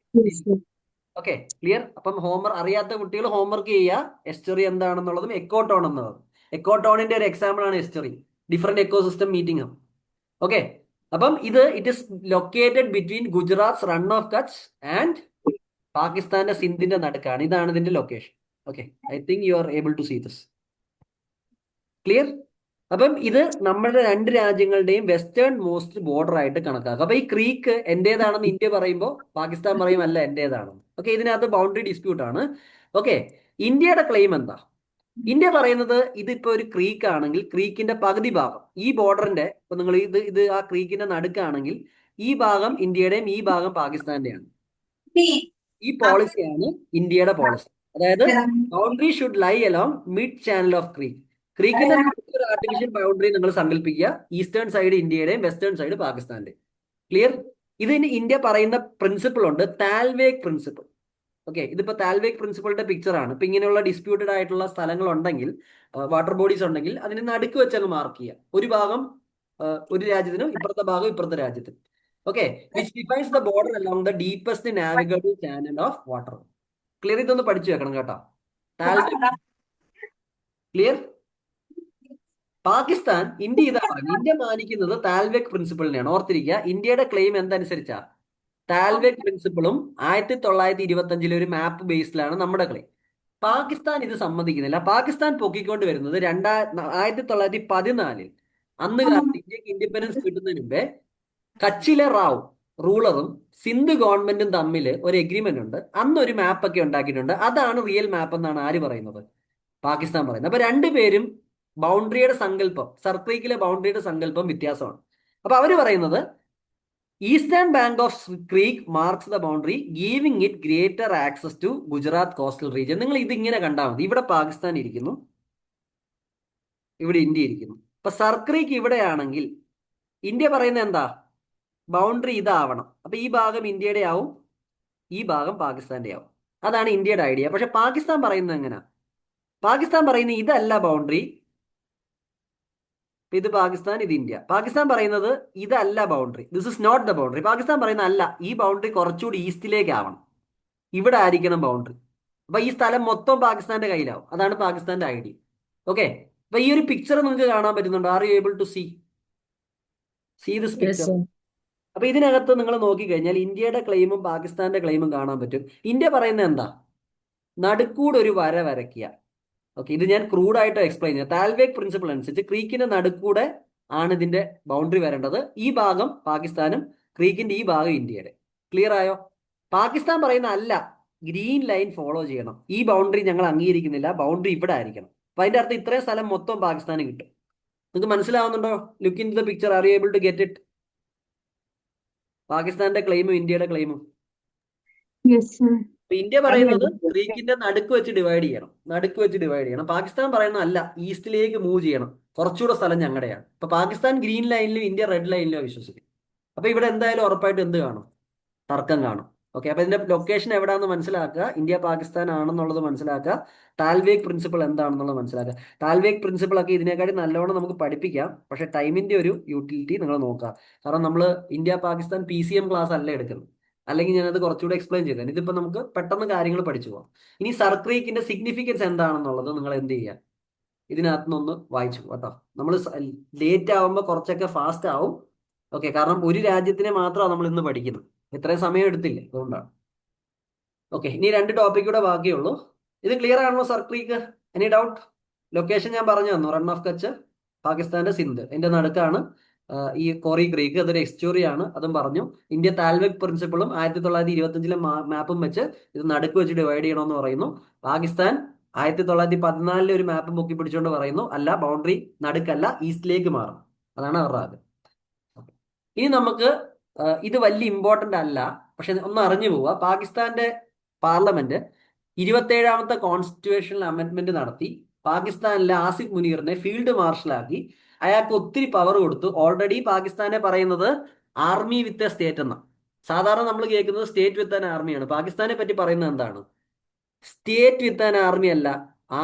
Okay, clear. അപ്പം അറിയാത്ത കുട്ടികൾ ഹോംവർക്ക് ചെയ്യുക, എസ്റ്ററി എന്താണെന്നുള്ളതും എക്കോട്ടോൺ എന്നുള്ളതും. എക്കോട്ടോണിന്റെ ഒരു എക്സാമ്പിൾ ആണ് estuary, different ecosystem meeting. Okay, അപ്പം it is located between Gujarat Rann of Kutch and പാകിസ്ഥാന്റെ സിന്ധിന്റെ നടുക്കാണ്. ഇതാണ് ഇതിന്റെ location. Okay, I think you are able to see this. Clear. അപ്പം ഇത് നമ്മുടെ 2 രാജ്യങ്ങളുടെയും വെസ്റ്റേൺ മോസ്റ്റ് ബോർഡർ ആയിട്ട് കണക്കാക്കുക. അപ്പൊ ഈ ക്രീക്ക് എന്റേതാണെന്ന് ഇന്ത്യ പറയുമ്പോൾ പാകിസ്ഥാൻ പറയും അല്ല എന്റേതാണെന്ന്. ഓക്കെ, ഇതിനകത്ത് ബൗണ്ടറി ഡിസ്പ്യൂട്ട് ആണ്. ഓക്കെ, ഇന്ത്യയുടെ ക്ലെയിം എന്താ? ഇന്ത്യ പറയുന്നത് ഇതിപ്പോ ഒരു ക്രീക്ക് ആണെങ്കിൽ ക്രീക്കിന്റെ പകുതി ഭാഗം ഈ ബോർഡറിന്റെ, ഇപ്പൊ നിങ്ങൾ ഇത് ആ ക്രീക്കിന്റെ നടുക്കാണെങ്കിൽ ഈ ഭാഗം ഇന്ത്യയുടെയും ഈ ഭാഗം പാകിസ്ഥാന്റെയാണ്. ഈ പോളിസിയാണ് ഇന്ത്യയുടെ പോളിസി. അതായത് boundary should lie along mid channel of creek. ക്രീക്കിന്റെ ഒരു ആർട്ടിഫിഷ്യൽ ബൗണ്ടറി നിങ്ങൾ സങ്കല്പിക്കുക. ഈസ്റ്റേൺ സൈഡ് ഇന്ത്യയുടെയും വെസ്റ്റേൺ സൈഡ് പാകിസ്ഥാന്റെയും. ക്ലിയർ. ഇതിന് ഇന്ത്യ പറയുന്ന പ്രിൻസിപ്പിൾ ഉണ്ട്, താൽവേക് പ്രിൻസിപ്പിൾ. ഓക്കെ, ഇതിപ്പോ താൽവേക് പ്രിൻസിപ്പിളിന്റെ പിക്ചർ ആണ്. ഇപ്പൊ ഇങ്ങനെയുള്ള ഡിസ്പ്യൂട്ടഡ് ആയിട്ടുള്ള സ്ഥലങ്ങൾ ഉണ്ടെങ്കിൽ, വാട്ടർ ബോഡീസ് ഉണ്ടെങ്കിൽ അതിന് നടുക്ക് വെച്ച് അങ്ങ് മാർക്ക് ചെയ്യുക. ഒരു ഭാഗം ഒരു രാജ്യത്തിനും ഇപ്പുറത്തെ ഭാഗം ഇപ്പുറത്തെ രാജ്യത്തിനും. Okay, which defines the border along the deepest navigable channel of water. Clear. ഇതൊന്ന് പഠിച്ചു വെക്കണം കേട്ടോ. ക്ലിയർ. പാകിസ്ഥാൻ ഇന്ത്യ ഇതാ പറഞ്ഞു, ഇന്ത്യ മാനിക്കുന്നത് താൽവേക് പ്രിൻസിപ്പിളിനെയാണ്. ഓർത്തിരിക്കുക, ഇന്ത്യയുടെ ക്ലെയിം എന്തനുസരിച്ചാ? താൽവേക് പ്രിൻസിപ്പിളും 1925 ഒരു മാപ്പ് ബേസിലാണ് നമ്മുടെ ക്ലെയിം. പാകിസ്ഥാൻ ഇത് സമ്മതിക്കുന്നില്ല. പാകിസ്ഥാൻ പൊക്കിക്കൊണ്ട് വരുന്നത് 1914 അന്ന് കാലത്ത് ഇന്ത്യക്ക് ഇൻഡിപെൻഡൻസ് കിട്ടുന്നതിന് മുമ്പേ കച്ചിലെ റാവു റൂളറും സിന്ധ് ഗവൺമെന്റും തമ്മിൽ ഒരു എഗ്രിമെന്റ് ഉണ്ട്. അന്നൊരു മാപ്പ് ഒക്കെ ഉണ്ടാക്കിയിട്ടുണ്ട്. അതാണ് റിയൽ മാപ്പ് എന്നാണ് ആര് പറയുന്നത്? പാകിസ്ഥാൻ പറയുന്നത്. അപ്പൊ രണ്ടുപേരും ബൗണ്ടറിയുടെ സങ്കല്പം, സർക്രീക്കിലെ ബൗണ്ടറിയുടെ സങ്കല്പം വ്യത്യാസമാണ്. അപ്പൊ അവര് പറയുന്നത് eastern bank of creek marks the boundary giving it greater access to Gujarat coastal region. നിങ്ങൾ ഇതിങ്ങനെ കണ്ടാൽ മതി. ഇവിടെ പാകിസ്ഥാൻ ഇരിക്കുന്നു, ഇവിടെ ഇന്ത്യ ഇരിക്കുന്നു. അപ്പൊ സർക്രീക്ക് ഇവിടെയാണെങ്കിൽ ഇന്ത്യ പറയുന്നത് എന്താ? ബൗണ്ടറി ഇതാവണം. അപ്പൊ ഈ ഭാഗം ഇന്ത്യയുടെ ആവും, ഈ ഭാഗം പാകിസ്ഥാന്റെ ആവും. അതാണ് ഇന്ത്യയുടെ ഐഡിയ. പക്ഷെ പാകിസ്ഥാൻ പറയുന്നത് എങ്ങനെയാ? പാകിസ്ഥാൻ പറയുന്നത് ഇതല്ല ബൗണ്ടറി, ഇത് പാകിസ്ഥാൻ, ഇത് ഇന്ത്യ. പാകിസ്ഥാൻ പറയുന്നത് ഇതല്ല boundary, this is not the boundary. Pakistan പറയുന്നത് അല്ല, ഈ ബൗണ്ടറി കുറച്ചുകൂടി ഈസ്റ്റിലേക്ക് ആവണം, ഇവിടെ ആയിരിക്കണം ബൗണ്ടറി. അപ്പൊ ഈ സ്ഥലം മൊത്തം പാകിസ്ഥാന്റെ കയ്യിലാവും. അതാണ് പാകിസ്ഥാന്റെ ഐഡിയ. ഓക്കെ, അപ്പൊ ഈ ഒരു പിക്ചർ നിങ്ങൾക്ക് കാണാൻ പറ്റുന്നുണ്ടോ? Are you able to see this picture? അപ്പൊ ഇതിനകത്ത് നിങ്ങൾ നോക്കിക്കഴിഞ്ഞാൽ ഇന്ത്യയുടെ ക്ലെയിമും പാകിസ്ഥാന്റെ ക്ലെയിമും കാണാൻ പറ്റും. ഇന്ത്യ പറയുന്നത് എന്താ? നടുക്കൂടെ ഒരു വര വരയ്ക്കുക. ഓക്കെ, ഇത് ഞാൻ ക്രൂഡായിട്ട് എക്സ്പ്ലെയിൻ ചെയ്യാം. താൽവേക് പ്രിൻസിപ്പിൾ അനുസരിച്ച് ക്രീക്കിന്റെ നടുക്കൂടെ ആണ് ഇതിന്റെ ബൗണ്ടറി വരേണ്ടത്. ഈ ഭാഗം പാകിസ്ഥാനും ക്രീക്കിന്റെ ഈ ഭാഗം ഇന്ത്യയുടെ. ക്ലിയർ ആയോ? പാകിസ്ഥാൻ പറയുന്ന അല്ല, ഗ്രീൻ ലൈൻ ഫോളോ ചെയ്യണം, ഈ ബൗണ്ടറി ഞങ്ങൾ അംഗീകരിക്കുന്നില്ല, ബൗണ്ടറി ഇവിടെ ആയിരിക്കണം. അപ്പൊ അതിന്റെ അർത്ഥം ഇത്രയും സ്ഥലം മൊത്തം പാകിസ്ഥാന് കിട്ടും. നിങ്ങൾക്ക് മനസ്സിലാവുന്നുണ്ടോ? Look in the picture, are you able to get it? പാകിസ്ഥാന്റെ ക്ലെയിമും ഇന്ത്യയുടെ ക്ലെയിമും. Yes, sir. ഇന്ത്യ അത് പറയുന്നത് കണ്ടിട്ടുണ്ട്. ഗ്രീക്കിന്റെ നടുക്ക് വെച്ച് ഡിവൈഡ് ചെയ്യണം, നടുക്ക് വെച്ച് ഡിവൈഡ് ചെയ്യണം. പാകിസ്ഥാൻ പറയുന്നത് അല്ല, ഈസ്റ്റിലേക്ക് മൂവ് ചെയ്യണം, കുറച്ചുകൂടെ സ്ഥലം ഞങ്ങളുടെയാണ്. ഇപ്പൊ പാകിസ്ഥാൻ ഗ്രീൻ ലൈനിലും ഇന്ത്യ റെഡ് ലൈനിലും വിശ്വസിക്കും. അപ്പൊ ഇവിടെ എന്തായാലും ഉറപ്പായിട്ട് എന്ത് കാണും? തർക്കം കാണും. ഓക്കെ, അപ്പൊ ഇതിന്റെ ലൊക്കേഷൻ എവിടാന്ന് മനസ്സിലാക്കുക, ഇന്ത്യ പാകിസ്ഥാൻ ആണെന്നുള്ളത് മനസ്സിലാക്കുക, താൽവേഗ് പ്രിൻസിപ്പിൾ എന്താണെന്നുള്ളത് മനസ്സിലാക്കുക. താൽവേഗ് പ്രിൻസിപ്പിൾ ഒക്കെ ഇതിനെക്കാട്ടി നല്ലവണ്ണം നമുക്ക് പഠിപ്പിക്കാം, പക്ഷെ ടൈമിന്റെ ഒരു യൂട്ടിലിറ്റി നിങ്ങൾ നോക്കുക. കാരണം നമ്മൾ ഇന്ത്യ പാകിസ്ഥാൻ PCM ക്ലാസ് അല്ല എടുക്കുന്നത്, അല്ലെങ്കിൽ ഞാനത് കുറച്ചുകൂടെ എക്സ്പ്ലെയിൻ ചെയ്തത്. ഇതിപ്പോ നമുക്ക് പെട്ടെന്ന് കാര്യങ്ങൾ പഠിച്ചു പോകാം. ഇനി സർക്രീക്കിന്റെ സിഗ്നിഫിക്കൻസ് എന്താണെന്നുള്ളത് നിങ്ങൾ എന്ത് ചെയ്യുക, ഇതിനകത്ത് നിന്ന് വായിച്ചു കേട്ടോ. നമ്മൾ ലേറ്റ് ആവുമ്പോൾ കുറച്ചൊക്കെ ഫാസ്റ്റ് ആവും. ഓക്കെ, കാരണം ഒരു രാജ്യത്തിനെ മാത്രമാണ് നമ്മൾ ഇന്ന് പഠിക്കുന്നത്, ഇത്രയും സമയം എടുത്തില്ലേ, അതുകൊണ്ടാണ്. ഓക്കെ, ഇനി 2 ടോപ്പിക് കൂടെ ബാക്കിയുള്ളൂ. ഇത് ക്ലിയർ ആണല്ലോ സർക്രീക്ക്? Any doubt? ലൊക്കേഷൻ ഞാൻ പറഞ്ഞു തന്നു, റൺ ഓഫ് കച്ച്, പാകിസ്ഥാന്റെ സിന്ധ്, അതിന്റെ നടുക്കാണ് ഈ കോറി ക്രീക്ക്, അതൊരു എക്സ്റ്റോറിയാണ്, അതും പറഞ്ഞു. ഇന്ത്യ താൽവെക് പ്രിൻസിപ്പിളും 1925 മാപ്പും വെച്ച് ഇത് നടുക്ക് വെച്ച് ഡിവൈഡ് ചെയ്യണമെന്ന് പറയുന്നു. പാകിസ്ഥാൻ 1914 ഒരു മാപ്പ് പൊക്കി പിടിച്ചുകൊണ്ട് പറയുന്നു, അല്ല, ബൗണ്ടറി നടുക്കല്ല, ഈസ്റ്റിലേക്ക് മാറും. അതാണ് അവരുടെ ആഗ്രഹം. ഇനി നമുക്ക് ഇത് വലിയ ഇമ്പോർട്ടന്റ് അല്ല, പക്ഷെ ഒന്ന് അറിഞ്ഞു പോവുക. പാകിസ്ഥാന്റെ പാർലമെന്റ് 27ാമത്തെ കോൺസ്റ്റിറ്റ്യൂഷണൽ അമെന്റ്മെന്റ് നടത്തി പാകിസ്ഥാനിലെ ആസിഫ് മുനീറിനെ ഫീൽഡ് മാർഷലാക്കി. അയാൾക്ക് ഒത്തിരി പവർ കൊടുത്തു. ഓൾറെഡി പാകിസ്ഥാനെ പറയുന്നത് ആർമി വിത്ത് എ സ്റ്റേറ്റ് എന്ന. സാധാരണ നമ്മൾ കേൾക്കുന്നത് സ്റ്റേറ്റ് വിത്ത് ആൻ ആർമിയാണ്. പാകിസ്ഥാനെ പറ്റി പറയുന്നത് എന്താണ്? സ്റ്റേറ്റ് വിത്ത് ആൻ ആർമി അല്ല,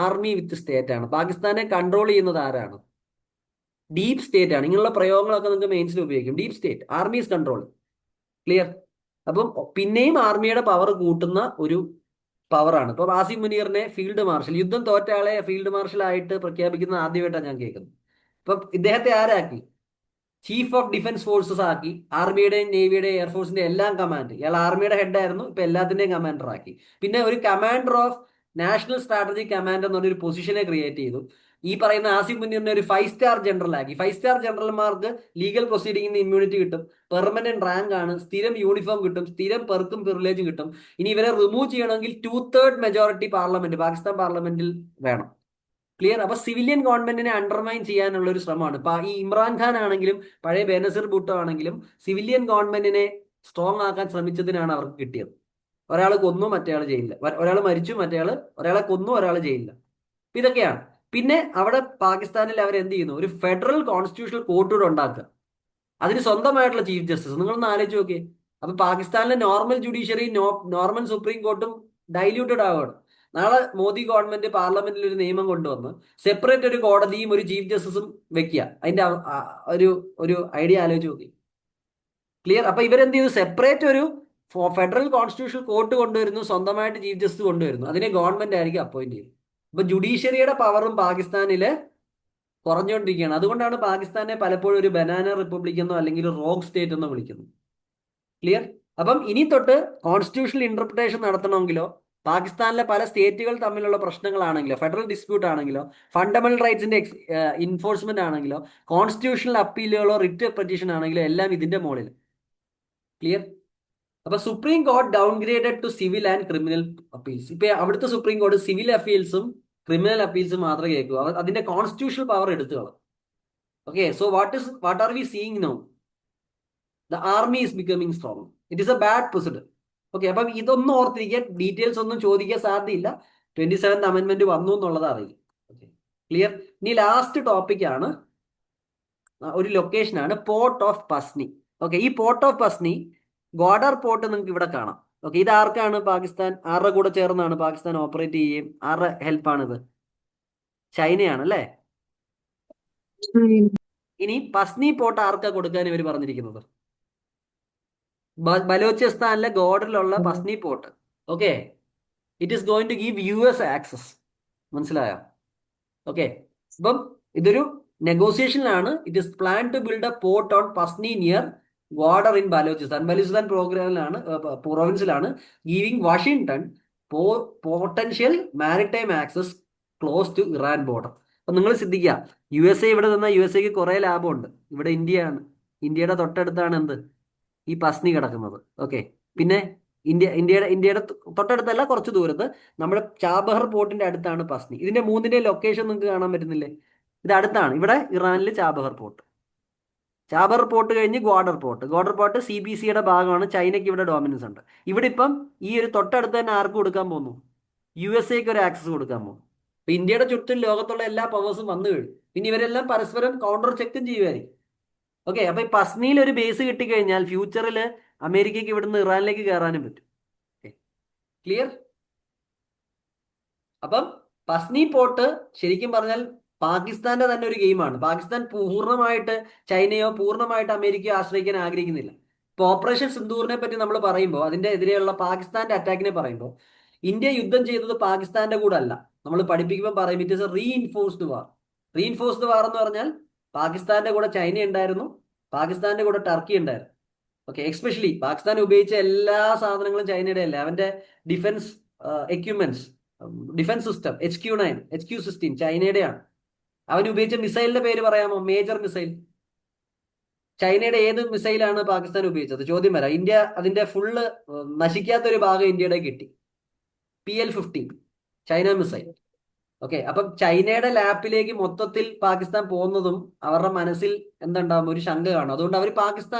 ആർമി വിത്ത് സ്റ്റേറ്റ് ആണ്. പാകിസ്ഥാനെ കൺട്രോൾ ചെയ്യുന്നത് ആരാണ്? ഡീപ് സ്റ്റേറ്റ് ആണ്. ഇങ്ങനെയുള്ള പ്രയോഗങ്ങളൊക്കെ നിങ്ങൾക്ക് മെയിൻസിൽ ഉപയോഗിക്കും. Deep state, army is control. Clear? അപ്പം പിന്നെയും ആർമിയുടെ പവർ കൂട്ടുന്ന ഒരു പവറാണ്. ഇപ്പൊ ആസിഫ് മുനീറിനെ ഫീൽഡ് മാർഷൽ, യുദ്ധം തോറ്റ ആളെ ഫീൽഡ് മാർഷൽ ആയിട്ട് പ്രഖ്യാപിക്കുന്നത് ആദ്യമായിട്ടാണ് ഞാൻ കേൾക്കുന്നത്. ഇപ്പൊ ഇദ്ദേഹത്തെ ആരാക്കി? ചീഫ് ഓഫ് ഡിഫൻസ് ഫോഴ്സസ് ആക്കി. ആർമിയുടെയും നേവിയുടെയും എയർഫോഴ്സിന്റെ എല്ലാം കമാൻഡ്. ഇയാൾ ആർമിയുടെ ഹെഡ് ആയിരുന്നു, ഇപ്പൊ എല്ലാത്തിന്റെയും കമാൻഡർ ആക്കി. പിന്നെ ഒരു commander of national strategic command എന്ന് പറഞ്ഞൊരു പൊസിഷനെ ക്രിയേറ്റ് ചെയ്തു. ഈ പറയുന്ന ആസിഫ് മുനീറിനെ ഒരു 5 സ്റ്റാർ ജനറൽ ആക്കി. 5 സ്റ്റാർ ജനറൽമാർക്ക് ലീഗൽ പ്രൊസീഡിംഗിന് ഇമ്മ്യൂണിറ്റി കിട്ടും, പെർമനന്റ് റാങ്ക് ആണ്, സ്ഥിരം യൂണിഫോം കിട്ടും, സ്ഥിരം പെർക്കും പ്രിവിലേജും കിട്ടും. ഇനി ഇവരെ റിമൂവ് ചെയ്യണമെങ്കിൽ 2/3 മെജോറിറ്റി പാർലമെന്റ്, പാകിസ്ഥാൻ പാർലമെന്റിൽ വേണം. ക്ലിയർ? അപ്പൊ സിവിലിയൻ ഗവൺമെന്റിനെ അണ്ടർമൈൻ ചെയ്യാനുള്ള ഒരു ശ്രമമാണ്. ഇപ്പൊ ഈ ഇമ്രാൻഖാൻ ആണെങ്കിലും പഴയ ബേനസീർ ഭൂട്ടോ ആണെങ്കിലും സിവിലിയൻ ഗവൺമെന്റിനെ സ്ട്രോങ് ആക്കാൻ ശ്രമിച്ചതിനാണ് അവർക്ക് കിട്ടിയത്. ഒരാൾ കൊന്നു, മറ്റേയാൾ ജയിലില്ല. ഒരാൾ മരിച്ചു, ഒരാളെ കൊന്നു, ഒരാൾ ജയിലില്ല. ഇതൊക്കെയാണ്. പിന്നെ അവിടെ പാകിസ്ഥാനിൽ അവർ എന്ത് ചെയ്യുന്നു? ഒരു ഫെഡറൽ കോൺസ്റ്റിറ്റ്യൂഷണൽ കോർട്ട് കൂടെ ഉണ്ടാക്കുക, അതിന് സ്വന്തമായിട്ടുള്ള ചീഫ് ജസ്റ്റിസ്. നിങ്ങളൊന്ന് ആലോചിച്ച് നോക്കിയേ. അപ്പൊ പാകിസ്ഥാനിലെ നോർമൽ ജുഡീഷ്യറി, നോർമൽ സുപ്രീം കോർട്ടും ഡൈല്യൂട്ടഡ് ആവുകയാണ്. നാളെ മോദി ഗവൺമെന്റ് പാർലമെന്റിൽ ഒരു നിയമം കൊണ്ടുവന്ന് സെപ്പറേറ്റ് ഒരു കോടതിയും ഒരു ചീഫ് ജസ്റ്റിസും വെക്കുക. അതിന്റെ ഒരു ഒരു ഐഡിയ ആലോചിച്ച് നോക്കി. ക്ലിയർ? അപ്പൊ ഇവരെന്ത് ചെയ്തു? സെപ്പറേറ്റ് ഒരു ഫെഡറൽ കോൺസ്റ്റിറ്റ്യൂഷണൽ കോർട്ട് കൊണ്ടുവരുന്നു, സ്വന്തമായിട്ട് ചീഫ് ജസ്റ്റിസ് കൊണ്ടുവരുന്നു, അതിനെ ഗവൺമെന്റ് ആയിരിക്കും അപ്പോയിന്റ് ചെയ്യുന്നത്. അപ്പൊ ജുഡീഷ്യറിയുടെ പവറും പാകിസ്ഥാനില് കുറഞ്ഞുകൊണ്ടിരിക്കുകയാണ്. അതുകൊണ്ടാണ് പാകിസ്ഥാനെ പലപ്പോഴും ഒരു ബനാന റിപ്പബ്ലിക് എന്നോ അല്ലെങ്കിൽ റോഗ് സ്റ്റേറ്റ് എന്നോ വിളിക്കുന്നത്. ക്ലിയർ? അപ്പം ഇനി തൊട്ട് കോൺസ്റ്റിറ്റ്യൂഷണൽ ഇന്റർപ്രിട്ടേഷൻ നടത്തണമെങ്കിലോ, പാകിസ്ഥാനിലെ പല സ്റ്റേറ്റുകൾ തമ്മിലുള്ള പ്രശ്നങ്ങളാണെങ്കിലോ, ഫെഡറൽ ഡിസ്പ്യൂട്ട് ആണെങ്കിലോ, ഫണ്ടമെന്റൽ റൈറ്റ്സിന്റെ എൻഫോഴ്സ്മെന്റ് ആണെങ്കിലോ, കോൺസ്റ്റിറ്റ്യൂഷണൽ അപ്പീലുകളോ റിറ്റ് പെറ്റീഷൻ ആണെങ്കിലോ എല്ലാം ഇതിന്റെ മുകളിൽ. ക്ലിയർ? അപ്പൊ supreme court downgraded to civil and criminal appeals. ഇപ്പൊ അവിടുത്തെ സുപ്രീം കോർട്ട് സിവിൽ അപ്പീൽസും ക്രിമിനൽ അപ്പീൽസും മാത്രമേ കേൾക്കൂ. അതിന്റെ കോൺസ്റ്റിറ്റ്യൂഷണൽ പവർ എടുത്തു കളയും. Okay, so what are we seeing now? The army is becoming strong. It is a bad president. Okay, അപ്പം ഇതൊന്നും ഓർത്തിരിക്കാൻ, ഡീറ്റെയിൽസ് ഒന്നും ചോദിക്കാൻ സാധ്യതയില്ല. 27th അമെന്റ്മെന്റ് വന്നു എന്നുള്ളത് അറിയില്ല. Okay, clear? ഇനി ലാസ്റ്റ് ടോപ്പിക് ആണ്, ഒരു ലൊക്കേഷനാണ് പോർട്ട് ഓഫ് പസ്നി. ഓക്കെ, ഈ പോർട്ട് ഓഫ് പസ്നി, ഗ്വാഡർ പോർട്ട് നിങ്ങൾക്ക് ഇവിടെ കാണാം. ഓക്കെ, ഇത് ആർക്കാണ്? പാകിസ്ഥാൻ ആരുടെ കൂടെ ചേർന്നാണ് പാകിസ്ഥാൻ ഓപ്പറേറ്റ് ചെയ്യുകയും ആരുടെ ഹെൽപ്പാണിത്? ചൈനയാണ് അല്ലേ? China. ഇനി പസ്നി പോർട്ട് ആർക്കാ കൊടുക്കാൻ ഇവർ പറഞ്ഞിരിക്കുന്നത്? ബലോചിസ്ഥാനിലെ ഗോഡറിലുള്ള Pasni port. Okay, it is going to give US access. മനസ്സിലായോ? ഓക്കെ, അപ്പം ഇതൊരു നെഗോസിയേഷനിലാണ്. It is plan to build a port on Pasni near Gwadar in Balochistan. Balochistan പ്രൊവിൻസിലാണ് giving Washington potential maritime access close to Iran border. അപ്പൊ നിങ്ങൾ ശ്രദ്ധിക്കുക, USA ഇവിടെ നിന്നാൽ USA കുറെ ലാഭമുണ്ട്. ഇവിടെ ഇന്ത്യയാണ്, ഇന്ത്യയുടെ തൊട്ടടുത്താണ് എന്ത്? ഈ പസ്നി കിടക്കുന്നത്. ഓക്കെ, പിന്നെ ഇന്ത്യയുടെ തൊട്ടടുത്തല്ല, കുറച്ച് ദൂരത്ത് നമ്മുടെ ചാബഹർ പോർട്ടിന്റെ അടുത്താണ് പസ്നി. ഇതിന്റെ മൂന്നിന്റെ ലൊക്കേഷൻ നിങ്ങൾക്ക് കാണാൻ പറ്റുന്നില്ലേ? ഇത് അടുത്താണ്. ഇവിടെ ഇറാനിൽ ചാബഹർ പോർട്ട്. ചാബഹർ പോർട്ട് കഴിഞ്ഞ് ഗ്വാഡർ പോർട്ട്. ഗ്വാഡർ പോർട്ട് CBCയുടെ ഭാഗമാണ്. ചൈനയ്ക്ക് ഇവിടെ ഡോമിനൻസ് ഉണ്ട്. ഇവിടെ ഇപ്പം ഈ ഒരു തൊട്ടടുത്ത് തന്നെ ആർക്ക് കൊടുക്കാൻ പോകുന്നു? USA ഒരു ആക്സസ് കൊടുക്കാൻ പോകുന്നു. ഇപ്പൊ ഇന്ത്യയുടെ ചുറ്റും ലോകത്തുള്ള എല്ലാ പവേഴ്സും വന്നു കഴിഞ്ഞു. പിന്നെ ഇവരെല്ലാം പരസ്പരം കൗണ്ടർ ചെക്കും ചെയ്യുമായിരിക്കും. ഓക്കെ, അപ്പൊ ഈ പസ്നിയിൽ ഒരു ബേസ് കിട്ടിക്കഴിഞ്ഞാൽ ഫ്യൂച്ചറിൽ അമേരിക്കയ്ക്ക് ഇവിടുന്ന് ഇറാനിലേക്ക് കയറാനും പറ്റും. ക്ലിയർ? അപ്പം പസ്നി പോർട്ട് ശരിക്കും പറഞ്ഞാൽ പാകിസ്ഥാന്റെ തന്നെ ഒരു ഗെയിമാണ്. പാകിസ്ഥാൻ പൂർണ്ണമായിട്ട് ചൈനയോ പൂർണ്ണമായിട്ട് അമേരിക്കയോ ആശ്രയിക്കാൻ ആഗ്രഹിക്കുന്നില്ല. ഇപ്പൊ ഓപ്പറേഷൻ സിന്ദൂറിനെ പറ്റി നമ്മൾ പറയുമ്പോൾ, അതിന്റെ എതിരെയുള്ള പാകിസ്ഥാന്റെ അറ്റാക്കിനെ പറയുമ്പോൾ, ഇന്ത്യ യുദ്ധം ചെയ്തത് പാകിസ്ഥാന്റെ കൂടെ അല്ല. നമ്മൾ പഠിപ്പിക്കുമ്പോൾ പറയും it is a reinforced war. Reinforced war എന്ന് പറഞ്ഞാൽ പാകിസ്ഥാന്റെ കൂടെ ചൈന ഉണ്ടായിരുന്നു, പാകിസ്ഥാന്റെ കൂടെ ടർക്കി ഉണ്ടായിരുന്നു. ഓക്കെ, എക്സ്പെഷ്യലി പാകിസ്ഥാൻ ഉപയോഗിച്ച എല്ലാ സാധനങ്ങളും ചൈനയുടെ അല്ല. അവന്റെ defence equipments, defence system HQ9 HQ16 ചൈനയുടെയാണ്. അവൻ ഉപയോഗിച്ച മിസൈലിന്റെ പേര് പറയാമോ? മേജർ മിസൈൽ ചൈനയുടെ ഏത് മിസൈലാണ് പാകിസ്ഥാൻ ഉപയോഗിച്ചത്? ചോദ്യം വരാം. ഇന്ത്യ അതിന്റെ ഫുള്ള് നശിക്കാത്തൊരു ഭാഗം ഇന്ത്യയുടെ കിട്ടി. PL-15 China missile. ഓക്കെ, അപ്പം ചൈനയുടെ ലാപ്പിലേക്ക് മൊത്തത്തിൽ പാകിസ്ഥാൻ പോകുന്നതും അവരുടെ മനസ്സിൽ എന്തുണ്ടാവും? ഒരു ശങ്ക കാണും. അതുകൊണ്ട് അവർ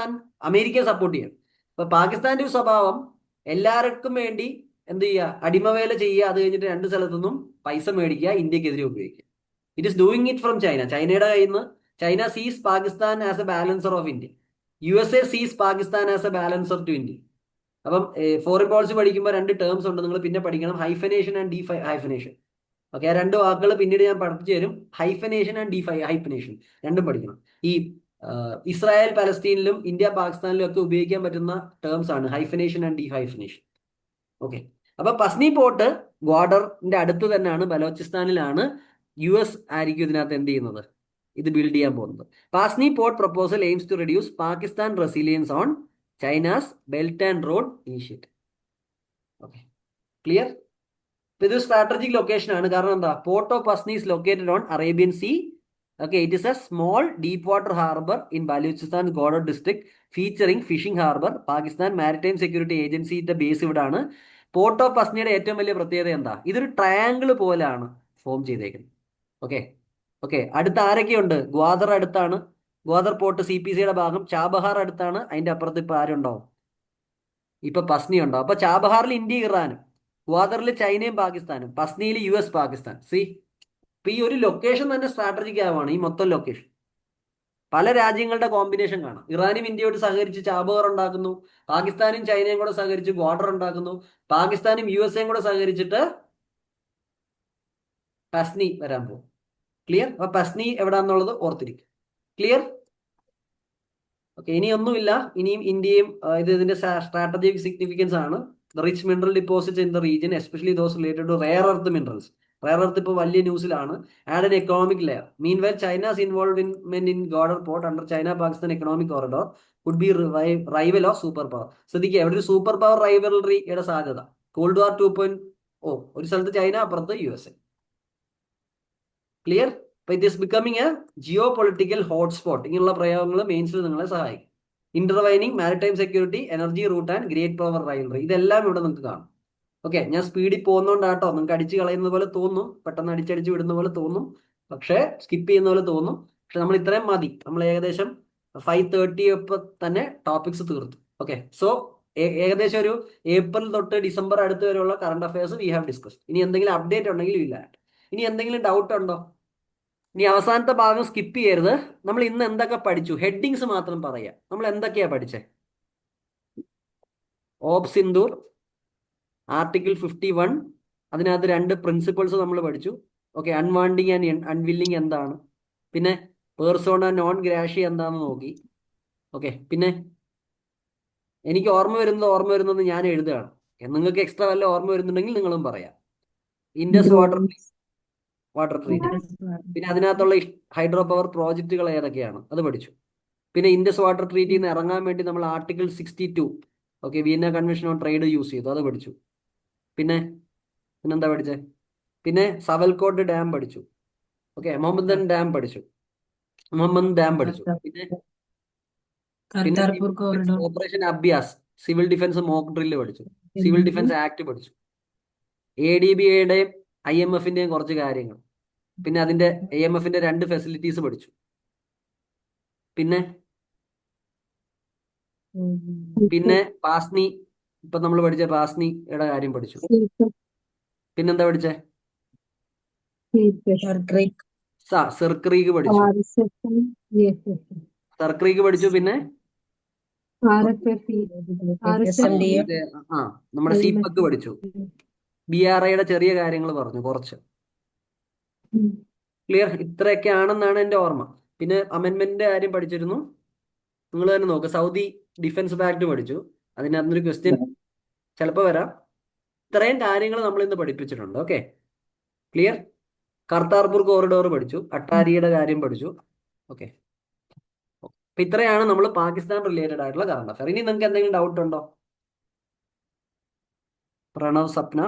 അമേരിക്കയെ സപ്പോർട്ട് ചെയ്യും. അപ്പൊ പാകിസ്ഥാന്റെ ഒരു സ്വഭാവം എല്ലാവർക്കും വേണ്ടി എന്ത് ചെയ്യുക? അടിമവേല ചെയ്യുക. അത് കഴിഞ്ഞിട്ട് രണ്ട് സ്ഥലത്തുനിന്നും പൈസ മേടിക്കുക, ഇന്ത്യക്കെതിരെ ഉപയോഗിക്കുക. It is doing it from China. ചൈനയുടെ കയ്യിൽ നിന്ന് China sees Pakistan as a balancer of India. USA sees Pakistan as a balancer to India. അപ്പം ഫോറിൻ പോളിസി പഠിക്കുമ്പോൾ രണ്ട് ടേംസ് ഉണ്ട്, നിങ്ങൾ പിന്നെ പഠിക്കണം. Hyphenation and dehyphenation. Okay, ആ രണ്ട് വാക്കുകൾ പിന്നീട് ഞാൻ പഠിപ്പിച്ചു തരും. ഹൈഫനേഷൻ ആൻഡ് ഡി ഹൈഫനേഷൻ രണ്ടും പഠിക്കണം. ഈ ഇസ്രായേൽ പലസ്തീനിലും ഇന്ത്യ പാകിസ്ഥാനിലും ഒക്കെ ഉപയോഗിക്കാൻ പറ്റുന്ന ടേംസ് ആണ് hyphenation and dehyphenation. Okay, അപ്പൊ പസ്നി പോർട്ട് ഗ്വാഡറിന്റെ അടുത്ത് തന്നെയാണ്, ബലോച്ചിസ്ഥാനിലാണ്. US ആയിരിക്കും ഇതിനകത്ത് എന്ത് ചെയ്യുന്നത്? ഇത് ബിൽഡ് ചെയ്യാൻ പോകുന്നത്. Pasni port proposal aims to reduce Pakistan resilience on China's belt and road initiative. Okay, clear? ഇത് സ്ട്രാറ്റജിക് ലൊക്കേഷൻ ആണ്. കാരണം എന്താ? Port of Pasni is located on Arabian sea. Okay, it is a small deep water harbour in Balochistan Gwadar district featuring fishing harbour. Pakistan maritime security ഏജൻസിയുടെ base ഇവിടാണ്. Port of പസ്നിയുടെ ഏറ്റവും വലിയ പ്രത്യേകത എന്താ? ഇതൊരു ട്രയാങ്കിൾ പോലെയാണ് ഫോം ചെയ്തേക്കുന്നത്. ഓക്കെ ഓക്കെ, അടുത്ത് ആരൊക്കെയുണ്ട്? ഗ്വാദർ അടുത്താണ്. ഗ്വാദർ പോർട്ട് CPCയുടെ ഭാഗം. ചാബഹാർ അടുത്താണ്. അതിന്റെ അപ്പുറത്ത് ഇപ്പൊ ആരുണ്ടാവും? ഇപ്പൊ പസ്നി ഉണ്ടാവും. അപ്പൊ ചാബഹാറിൽ ഇന്ത്യ ഇറാനും, ഗ്വാദറിൽ ചൈനയും പാകിസ്ഥാനും, പസ്നിയിൽ US പാകിസ്ഥാൻ. ഇപ്പൊ ഈ ഒരു ലൊക്കേഷൻ തന്നെ സ്ട്രാറ്റജിക് ആവാണ്. ഈ മൊത്തം ലൊക്കേഷൻ പല രാജ്യങ്ങളുടെ കോമ്പിനേഷൻ കാണാം. ഇറാനും ഇന്ത്യയോട് സഹകരിച്ച് ചാബഹാർ ഉണ്ടാക്കുന്നു, പാകിസ്ഥാനും ചൈനയും കൂടെ സഹകരിച്ച് ഗ്വാഡർ ഉണ്ടാക്കുന്നു, പാകിസ്ഥാനും USAയും കൂടെ സഹകരിച്ചിട്ട് പസ്നി വരാൻ പോകും. ക്ലിയർ? അപ്പൊ പസ്നി എവിടാന്നുള്ളത് ഓർത്തിരിക്കും. ക്ലിയർ? ഓക്കെ, ഇനിയൊന്നുമില്ല. ഇനിയും ഇന്ത്യയും ഇതിന്റെ സ്ട്രാറ്റജിക് സിഗ്നിഫിക്കൻസ് ആണ്. Rich mineral deposits in the region, especially those related to rare earth minerals. Rare earth ഇപ്പോൾ വലിയ ന്യൂസിലാണ്. Add an economic layer. Mean well China's involvement in Gwadar port under China Pakistan economic corridor would be rival of super power. ശ്രദ്ധിക്കുക, അവിടെ ഒരു super power റൈവലറിയുടെ സാധ്യത. Cold war 2.0. ഒരു സ്ഥലത്ത് ചൈന, അപ്പുറത്ത് USA. ക്ലിയർ? അപ്പൊ it is becoming a geo political hotspot. ഇങ്ങനെയുള്ള പ്രയോഗങ്ങൾ മെയിൻസിൽ നിങ്ങളെ സഹായിക്കും. Intervening maritime security, energy route and great power rivalry. ഇതെല്ലാം ഇവിടെ നിങ്ങൾക്ക് കാണും. ഓക്കെ, ഞാൻ സ്പീഡിൽ പോകുന്നോണ്ടാട്ടോ നിങ്ങൾക്ക് അടിച്ച് കളയുന്നത് പോലെ തോന്നും, പെട്ടെന്ന് അടിച്ചടിച്ച് വിടുന്ന പോലെ തോന്നും, പക്ഷേ സ്കിപ്പ് ചെയ്യുന്ന പോലെ തോന്നും. പക്ഷെ നമ്മൾ ഇത്രയും മതി. നമ്മൾ ഏകദേശം 5:30 തന്നെ ടോപ്പിക്സ് തീർത്തു. ഓക്കെ, സോ ഏകദേശം ഒരു ഏപ്രിൽ തൊട്ട് ഡിസംബർ അടുത്ത് വരെയുള്ള current affairs we have discuss. ഇനി എന്തെങ്കിലും അപ്ഡേറ്റ് ഉണ്ടെങ്കിൽ ഇല്ല. ഇനി എന്തെങ്കിലും ഡൗട്ട് ഉണ്ടോ? ഇനി അവസാനത്തെ ഭാഗം സ്കിപ്പ് ചെയ്യരുത്. നമ്മൾ ഇന്ന് എന്തൊക്കെ പഠിച്ചു? ഹെഡിങ്സ് മാത്രം പറയാം. നമ്മൾ എന്തൊക്കെയാ പഠിച്ചേ? ഓബ് സിന്ദൂർ, ആർട്ടിക്കിൾ 51, അതിനകത്ത് 2 പ്രിൻസിപ്പിൾസ് നമ്മൾ പഠിച്ചു. ഓക്കെ, അൺവാണ്ടിങ് ആൻഡ് അൺവില്ലിങ് എന്താണ്, പിന്നെ പേഴ്സോണ നോൺ ഗ്രാഷ്യ എന്താണെന്ന് നോക്കി. ഓക്കെ, പിന്നെ എനിക്ക് ഓർമ്മ വരുന്നത് ഞാൻ എഴുതുകയാണ്. നിങ്ങൾക്ക് എക്സ്ട്രാ വല്ല ഓർമ്മ വരുന്നുണ്ടെങ്കിൽ നിങ്ങളും പറയാം. ഇൻഡസ് വാട്ടർ ട്രീറ്റ്മെന്റ്, പിന്നെ അതിനകത്തുള്ള ഹൈഡ്രോ പവർ പ്രോജക്റ്റുകൾ ഏതൊക്കെയാണ് അത് പഠിച്ചു. പിന്നെ ഇൻഡസ് വാട്ടർ ട്രീറ്റിൽ നിന്ന് ഇറങ്ങാൻ വേണ്ടി നമ്മൾ article 62, okay, Vienna convention on trade use ചെയ്തു, അത് പഠിച്ചു. പിന്നെന്താ പഠിച്ചേ? പിന്നെ സവൽകോട്ട് ഡാം പഠിച്ചു. ഓക്കെ, മുഹമ്മദൻ ഡാം പഠിച്ചു. പിന്നെ operation Abhyas, civil defence mock drill പഠിച്ചു. സിവിൽ ഡിഫൻസ് ആക്ട് പഠിച്ചു. ADBയുടെയും IMFന്റെയും കുറച്ച് കാര്യങ്ങൾ. പിന്നെ അതിന്റെ AMFന്റെ 2 ഫെസിലിറ്റീസ് പഠിച്ചു. പിന്നെ പിന്നെ പാസ്നി, ഇപ്പൊ നമ്മൾ പഠിച്ച പാസ്നിയുടെ കാര്യം പഠിച്ചു. പിന്നെന്താ പഠിച്ചേ? സെർക്രീക്ക് പഠിച്ചു. സെർക്രീക്ക് പഠിച്ചു. പിന്നെ മറ്റേ നമ്മുടെ CPEC പഠിച്ചു. BRIയുടെ ചെറിയ കാര്യങ്ങൾ പറഞ്ഞു കുറച്ച്. ക്ലിയർ? ഇത്രയൊക്കെ ആണെന്നാണ് എൻ്റെ ഓർമ്മ. പിന്നെ അമെൻമെന്റിന്റെ കാര്യം പഠിച്ചിരുന്നു. നിങ്ങൾ തന്നെ നോക്ക്. സൗദി ഡിഫൻസ് പാക്ട് പഠിച്ചു. അതിനകത്തൊരു ക്വസ്റ്റ്യൻ ചിലപ്പോൾ വരാം. ഇത്രയും കാര്യങ്ങൾ നമ്മൾ ഇന്ന് പഠിപ്പിച്ചിട്ടുണ്ട്. Okay, clear? കർത്താർപൂർ കോറിഡോർ പഠിച്ചു. അട്ടാരിയുടെ കാര്യം പഠിച്ചു. ഓക്കെ, അപ്പൊ ഇത്രയാണ് നമ്മൾ പാകിസ്ഥാൻ റിലേറ്റഡ് ആയിട്ടുള്ള കറണ്ട് അഫയർ. ഇനി നിങ്ങൾക്ക് എന്തെങ്കിലും ഡൗട്ട് ഉണ്ടോ? Pranav, Swapna,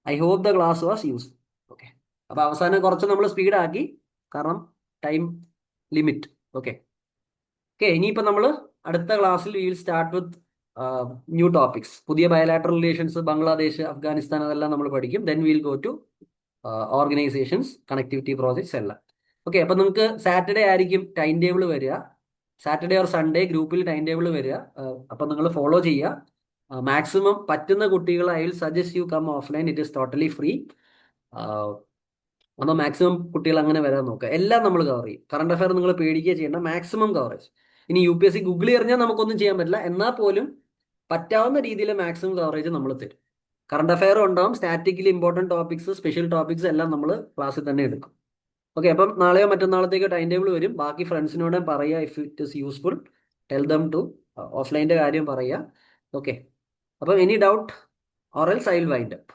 I hope the class was use. Okay, അപ്പൊ അവസാനം കുറച്ച് നമ്മൾ സ്പീഡാക്കി, കാരണം ടൈം ലിമിറ്റ്. ഓക്കെ ഓക്കെ ഇനിയിപ്പോ നമ്മൾ അടുത്ത ക്ലാസ്സിൽ we will start with new topics. പുതിയ ബയലാറ്ററൽ റിലേഷൻസ്, ബംഗ്ലാദേശ്, അഫ്ഗാനിസ്ഥാൻ, അതെല്ലാം നമ്മൾ പഠിക്കും. Then will go to organisations, connectivity projects എല്ലാം. ഓക്കെ, അപ്പൊ നിങ്ങൾക്ക് സാറ്റർഡേ ആയിരിക്കും ടൈം ടേബിൾ വരിക. സാറ്റർഡേ ഓർ സൺഡേ ഗ്രൂപ്പിൽ ടൈം ടേബിൾ വരിക. അപ്പൊ നിങ്ങൾ ഫോളോ ചെയ്യുക. മാക്സിമം പറ്റുന്ന കുട്ടികൾ I will suggest you come offline. It is totally free. അപ്പോൾ മാക്സിമം കുട്ടികൾ അങ്ങനെ വരാൻ നോക്കുക. എല്ലാം നമ്മൾ കവർ ചെയ്യും. കറണ്ട് അഫയർ നിങ്ങൾ പേടിക്കുക ചെയ്യേണ്ട, മാക്സിമം കവറേജ്. ഇനി UPSC ഗൂഗിൾ എറിഞ്ഞാൽ നമുക്കൊന്നും ചെയ്യാൻ പറ്റില്ല. എന്നാൽ പോലും പറ്റാവുന്ന രീതിയിൽ മാക്സിമം കവറേജ് നമ്മൾ തരും. കറണ്ട് അഫയർ ഉണ്ടാവും, statically important topics, special topics എല്ലാം നമ്മൾ ക്ലാസ്സിൽ തന്നെ എടുക്കും. ഓക്കെ, അപ്പം നാളെയോ മറ്റന്നാളത്തേക്കോ ടൈം ടേബിൾ വരും. ബാക്കി ഫ്രണ്ട്സിനോട് പറയുക. If it is useful tell them too. ഓഫ്ലൈൻ്റെ കാര്യം പറയുക. ഓക്കെ, അപ്പം any doubt or else I will wind up.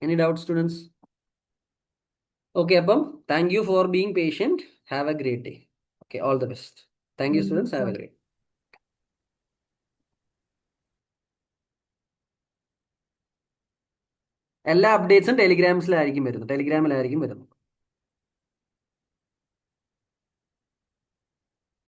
Any doubt students? Okay, അപ്പം thank you for being patient. Have a great day. Okay, all the best. Thank you students. Have a great. എല്ലാ അപ്ഡേറ്റ്സും ടെലിഗ്രാമിലായിരിക്കും വരുന്നത്.